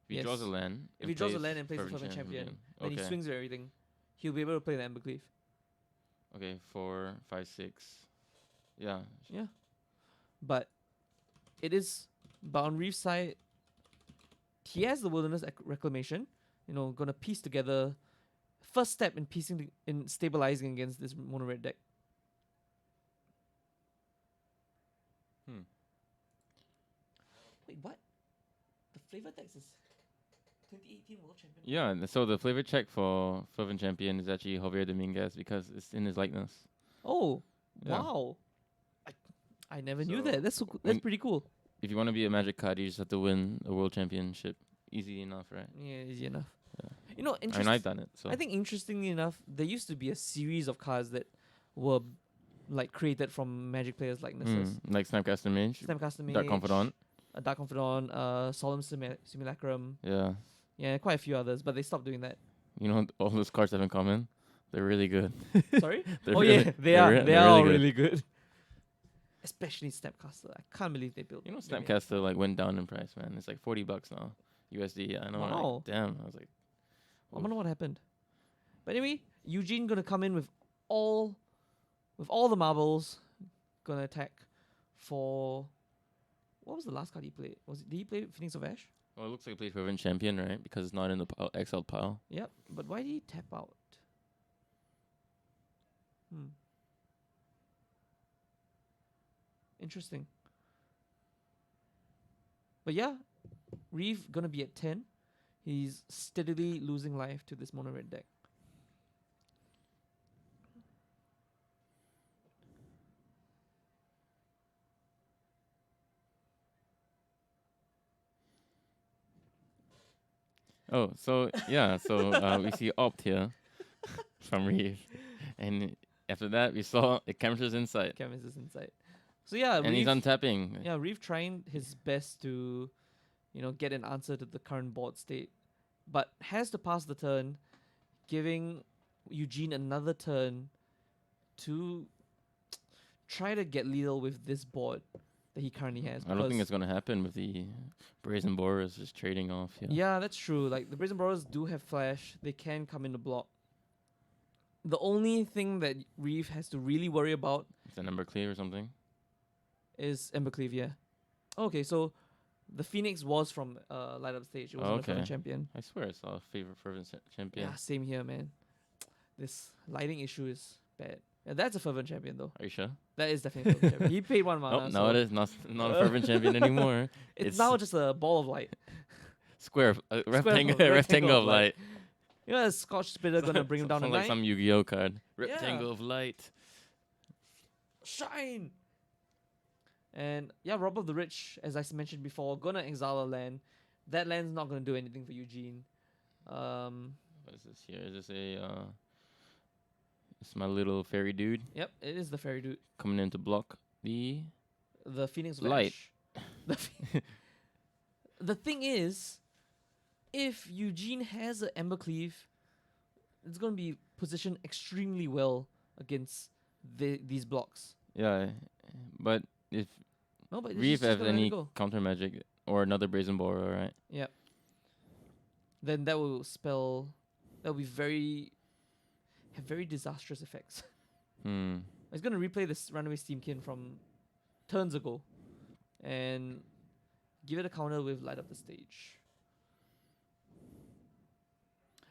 If he draws a land. If he draws a land and plays a Fervent Champion, then he swings with everything. He'll be able to play the Embercleave. Okay, 4, 5, 6. Yeah. Yeah. But it is, but on Reef's side, he has the Wilderness Reclamation, gonna piece together. First step in in stabilizing against this mono red deck. Wait, what? The flavor text is 2018 World Champion. Yeah, so the flavor check for Fervent Champion is actually Javier Dominguez because it's in his likeness. Oh, Yeah. wow. I never knew So that. That's when- pretty cool. If you want to be a Magic card, you just have to win a World Championship. Easy enough, right? Yeah, easy enough. Yeah. You know, I mean, interesting. I've done it. So I think interestingly enough, there used to be a series of cards that were like created from Magic players' likenesses. like Snapcaster Mage, Snapcaster Mage, Dark Confidant. Dark Confidant, Solemn Simulacrum. Yeah. Yeah, quite a few others, but they stopped doing that. You know, all those cards have in common. They're really good. Sorry? They're Oh really- yeah, they they're are. re- They they're are all really really good. Especially Snapcaster. I can't believe they built. You know, they made- Snapcaster like went down in price, man. It's like $40 now, USD. Yeah, I know. Wow. Like, damn. I was like, I wonder what happened. But anyway, Eugene gonna come in with all the marbles, gonna attack for. What was the last card he played? Did he play Phoenix of Ash? well, it looks like he played Fervent Champion, right? Because it's not in the exiled pile. Yep. But why did he tap out? Interesting. But yeah, Reeve gonna be at 10. He's steadily losing life to this mono red deck. Oh, so yeah, so we see Opt here from Reeve, and after that we saw it captures insight, Kevin is inside. So yeah, and he's Reeve, untapping. yeah, Reeve trying his best to, get an answer to the current board state, but has to pass the turn, giving Eugene another turn to try to get lethal with this board that he currently has. I don't think because- it's gonna happen with the Brazen Borers just trading off. Yeah. Yeah, that's true. Like the Brazen Borers do have flash; they can come in the block. The only thing that Reeve has to really worry about Is the number clear or something? is Embercleave. Yeah. Okay, so the Phoenix was from Light Up Stage. It wasn't a Fervent Okay. Champion. I swear I saw a favorite Fervent Champion. Yeah, same here, man. This lighting issue is bad. Yeah, that's a Fervent Champion though. Are you sure? That is definitely a Fervent Champion. He paid 1 mana. Oh, so no, it is not a Fervent Champion anymore. It's now just a ball of light. Square, rectangle of light. You know, a Scotch Spitter gonna bring him down to Sounds like 9. some Yu-Gi-Oh card. Rectangle Yeah. of light. Shine. And yeah, Rob of the Rich, as I mentioned before, gonna exile a land. That land's not gonna do anything for Eugene. What is this here? Is this a it's my little fairy dude Yep, it is the fairy dude, coming in to block the the Phoenix of Light. Ash. The thing is, if Eugene has an Embercleave, it's gonna be positioned extremely well against these blocks. yeah. But if No, but Reeve just have gonna let it any go. counter magic or another Brazen Borer, right? Yep. Then that will be have very disastrous effects. It's gonna replay this Runaway Steamkin from turns ago, and give it a counter with Light Up the Stage.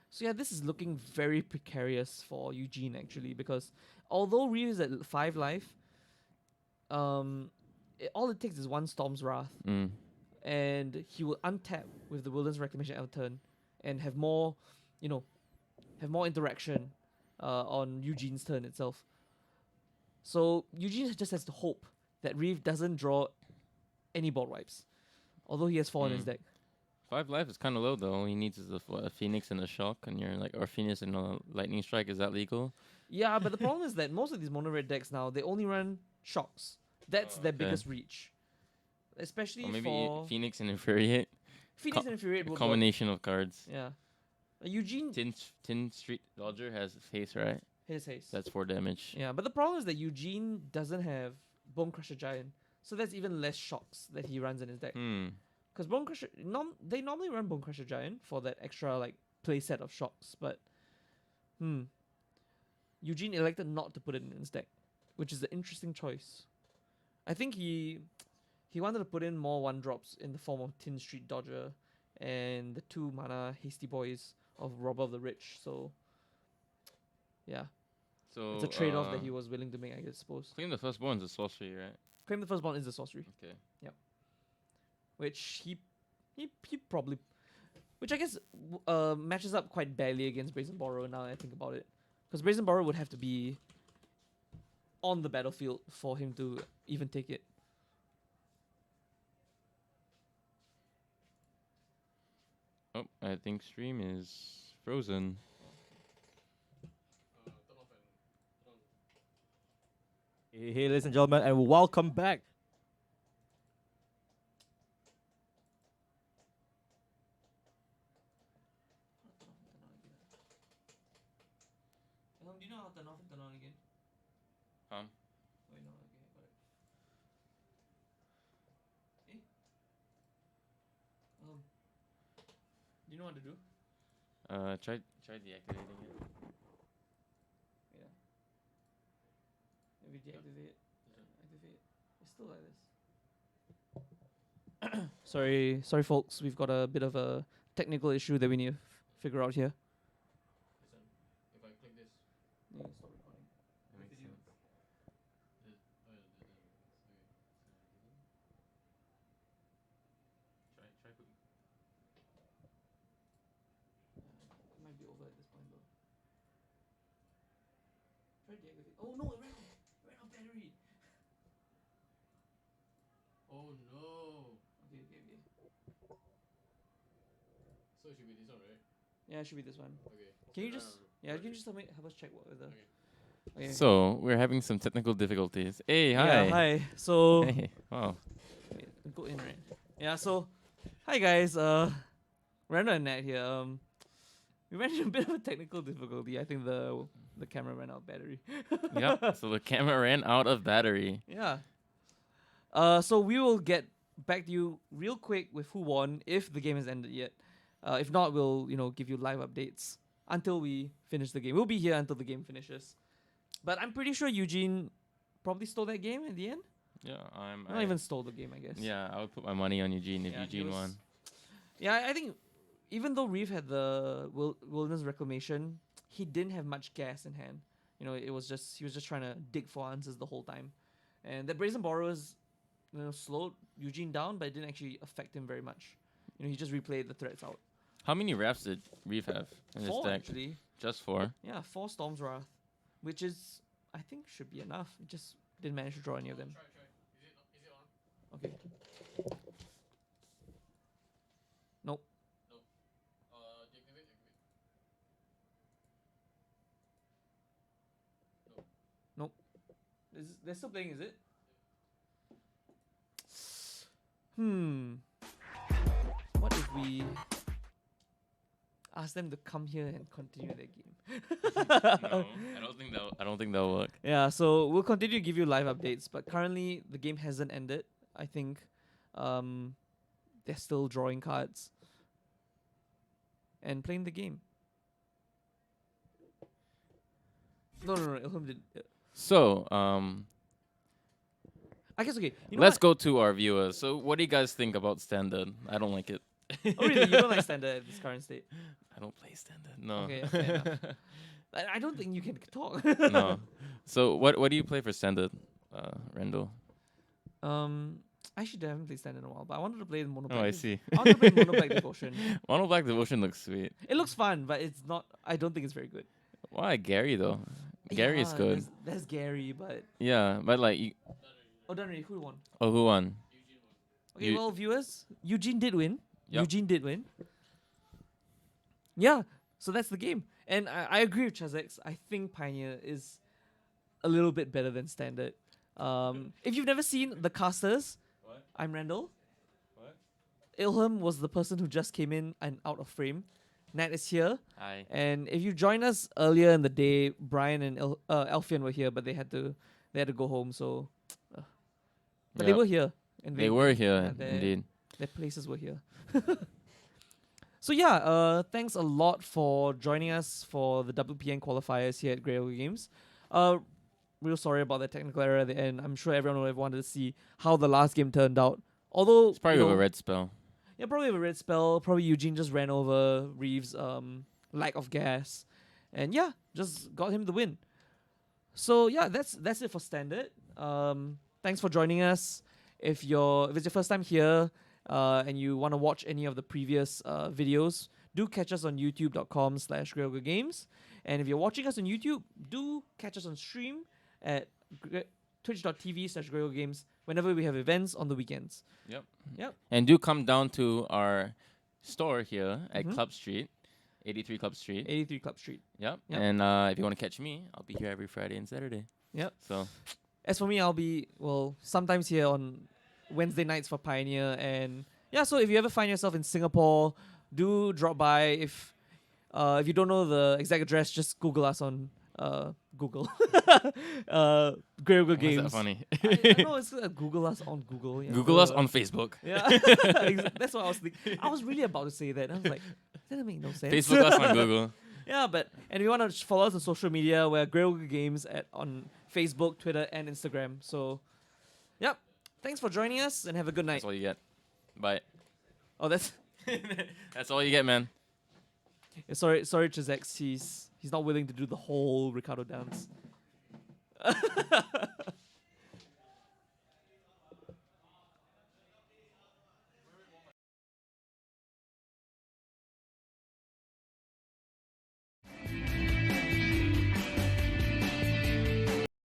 So yeah, this is looking very precarious for Eugene actually, because although Reeve is at 5 life, all it takes is 1 Storm's Wrath, and he will untap with the Wilderness Reclamation out turn, and have more, interaction on Eugene's turn itself. So Eugene just has to hope that Reeve doesn't draw any board wipes, although he has 4 in his deck. 5 life is kind of low though. All he needs is a Phoenix and a Shock, and you're like, or Phoenix and a Lightning Strike. Is that legal? Yeah, but the problem is that most of these mono red decks now, they only run shocks. That's their okay. biggest reach. Especially Or maybe for Phoenix and Infuriate. Phoenix and Infuriate A would work. combination of cards. Yeah. Eugene Tin Street Dodger has face, right? his haste. That's 4 damage. Yeah, but the problem is that Eugene doesn't have Bone Crusher Giant, so there's even less shocks that he runs in his deck. Because Bone Crusher, they normally run Bone Crusher Giant for that extra like play set of shocks, but Eugene elected not to put it in his deck, which is an interesting choice. I think he wanted to put in more 1-drops in the form of Tin Street Dodger and the 2 mana Hasty Boys of Robber of the Rich. So yeah, So it's a trade-off that he was willing to make, I suppose. Claim the Firstborn is a sorcery, right? Claim the Firstborn is a sorcery. Okay. Which he probably, which I guess matches up quite badly against Brazen Borrower now that I think about it, because Brazen Borrower would have to be on the battlefield for him to even take it. Oh, I think stream is frozen. Hey, ladies and gentlemen, and welcome back. Do you know how to turn off and turn on again? Wait, no, okay, got it. Do you know what to do? Try deactivating it. Yeah. Maybe deactivate. Activate. It's still like this. Sorry, folks. We've got a bit of a technical issue that we need to figure out here. Listen, if I click this, Yeah, stop recording. That makes Video. sense. Try putting. It might be over at this point though. Try deactivate. Oh no, it ran out of battery. oh no. Okay. So it should be this one, right? Yeah, it should be this one. Okay. Can you just help us check what the okay. So we're having some technical difficulties. Hey, hi. Yeah, hi. So Hey, wow. wait, go in right. Yeah, so hi guys, Randall and Nat here. We ran into a bit of a technical difficulty. I think the camera ran out of battery. Yep. So the camera ran out of battery. Yeah. So we will get back to you real quick with who won if the game has ended yet. If not, we'll give you live updates until we finish the game. We'll be here until the game finishes. But I'm pretty sure Eugene probably stole that game in the end. Yeah, Not even stole the game, I guess. Yeah, I would put my money on Eugene if Yeah, he Eugene was- won. Yeah, I think even though Reeve had the wilderness reclamation, he didn't have much gas in hand. He was just trying to dig for answers the whole time, and that Brazen Borrowers, slowed Eugene down, but it didn't actually affect him very much. He just replayed the threats out. How many wraps did Reeve have in his 4 deck? actually. Just 4. Yeah, 4 Storm's Wrath, which is I think should be enough. It just didn't manage to draw any of them. Try. Is it on? Okay. Nope. Deactivate. They're still playing, is it? What if we ask them to come here and continue their game? No, I don't think that'll work. Yeah, so we'll continue to give you live updates, but currently the game hasn't ended. I think they're still drawing cards and playing the game. No, Ilham did. So, I guess okay. let's go to our viewers. So, what do you guys think about standard? I don't like it. Oh really? You don't like standard at this current state? I don't play standard. No. Okay, fair enough. I don't think you can talk. No. So, what do you play for standard, Randall? I actually haven't played standard in a while, but I wanted to play the Mono Oh, Black. I see. I wanted to play Mono Black Devotion. Mono Black Devotion looks sweet. It looks fun, but it's not. I don't think it's very good. Why Gary though? Gary is Yeah, good. That's Gary, but Yeah, but like, oh, done already. Who won? who won? Okay, You- well, viewers, Eugene did win. Yup. Eugene did win. Yeah, so that's the game, and I agree with Chazix. I think Pioneer is a little bit better than standard. If you've never seen the casters, What? I'm Randall. What? Ilham was the person who just came in and out of frame. Nat is here. Hi. And if you joined us earlier in the day, Brian and Alfian were here, but they had to go home. So, but they Yep. were here. And They were yeah, here, their- indeed. Their places were here. So yeah, thanks a lot for joining us for the WPN qualifiers here at GOG Games. Real sorry about that technical error at the end. I'm sure everyone would have wanted to see how the last game turned out. Although It's probably you with know, a red spell. yeah, probably with a red spell. Probably Eugene just ran over Reeves' lack of gas, and yeah, just got him the win. So yeah, that's it for standard. Thanks for joining us. If it's your first time here, and you want to watch any of the previous videos, do catch us on youtube.com/GREOGAmes. And if you're watching us on YouTube, do catch us on stream at twitch.tv/GREOGAmes whenever we have events on the weekends. Yep. And do come down to our store here at Mhm. Club Street, 83 Club Street. 83 Club Street. Yep. Yep. And if you want to catch me, I'll be here every Friday and Saturday. Yep. So As for me, I'll be, sometimes here on Wednesday nights for Pioneer. And yeah, so if you ever find yourself in Singapore, do drop by. If you don't know the exact address, just Google us on Google. GOG why is Games. that funny? I know it's Google us on Google. Yeah, Google us uh, on Facebook. Yeah, that's what I was thinking. I was really about to say that. I was like, that doesn't make no sense. Facebook us on Google. Yeah, and if you want to follow us on social media, we're GOG Games on Facebook, Twitter, and Instagram. So, yep. Thanks for joining us and have a good night. That's all you get. Bye. Oh, that's That's all you get, man. sorry, Chizex. He's not willing to do the whole Ricardo dance.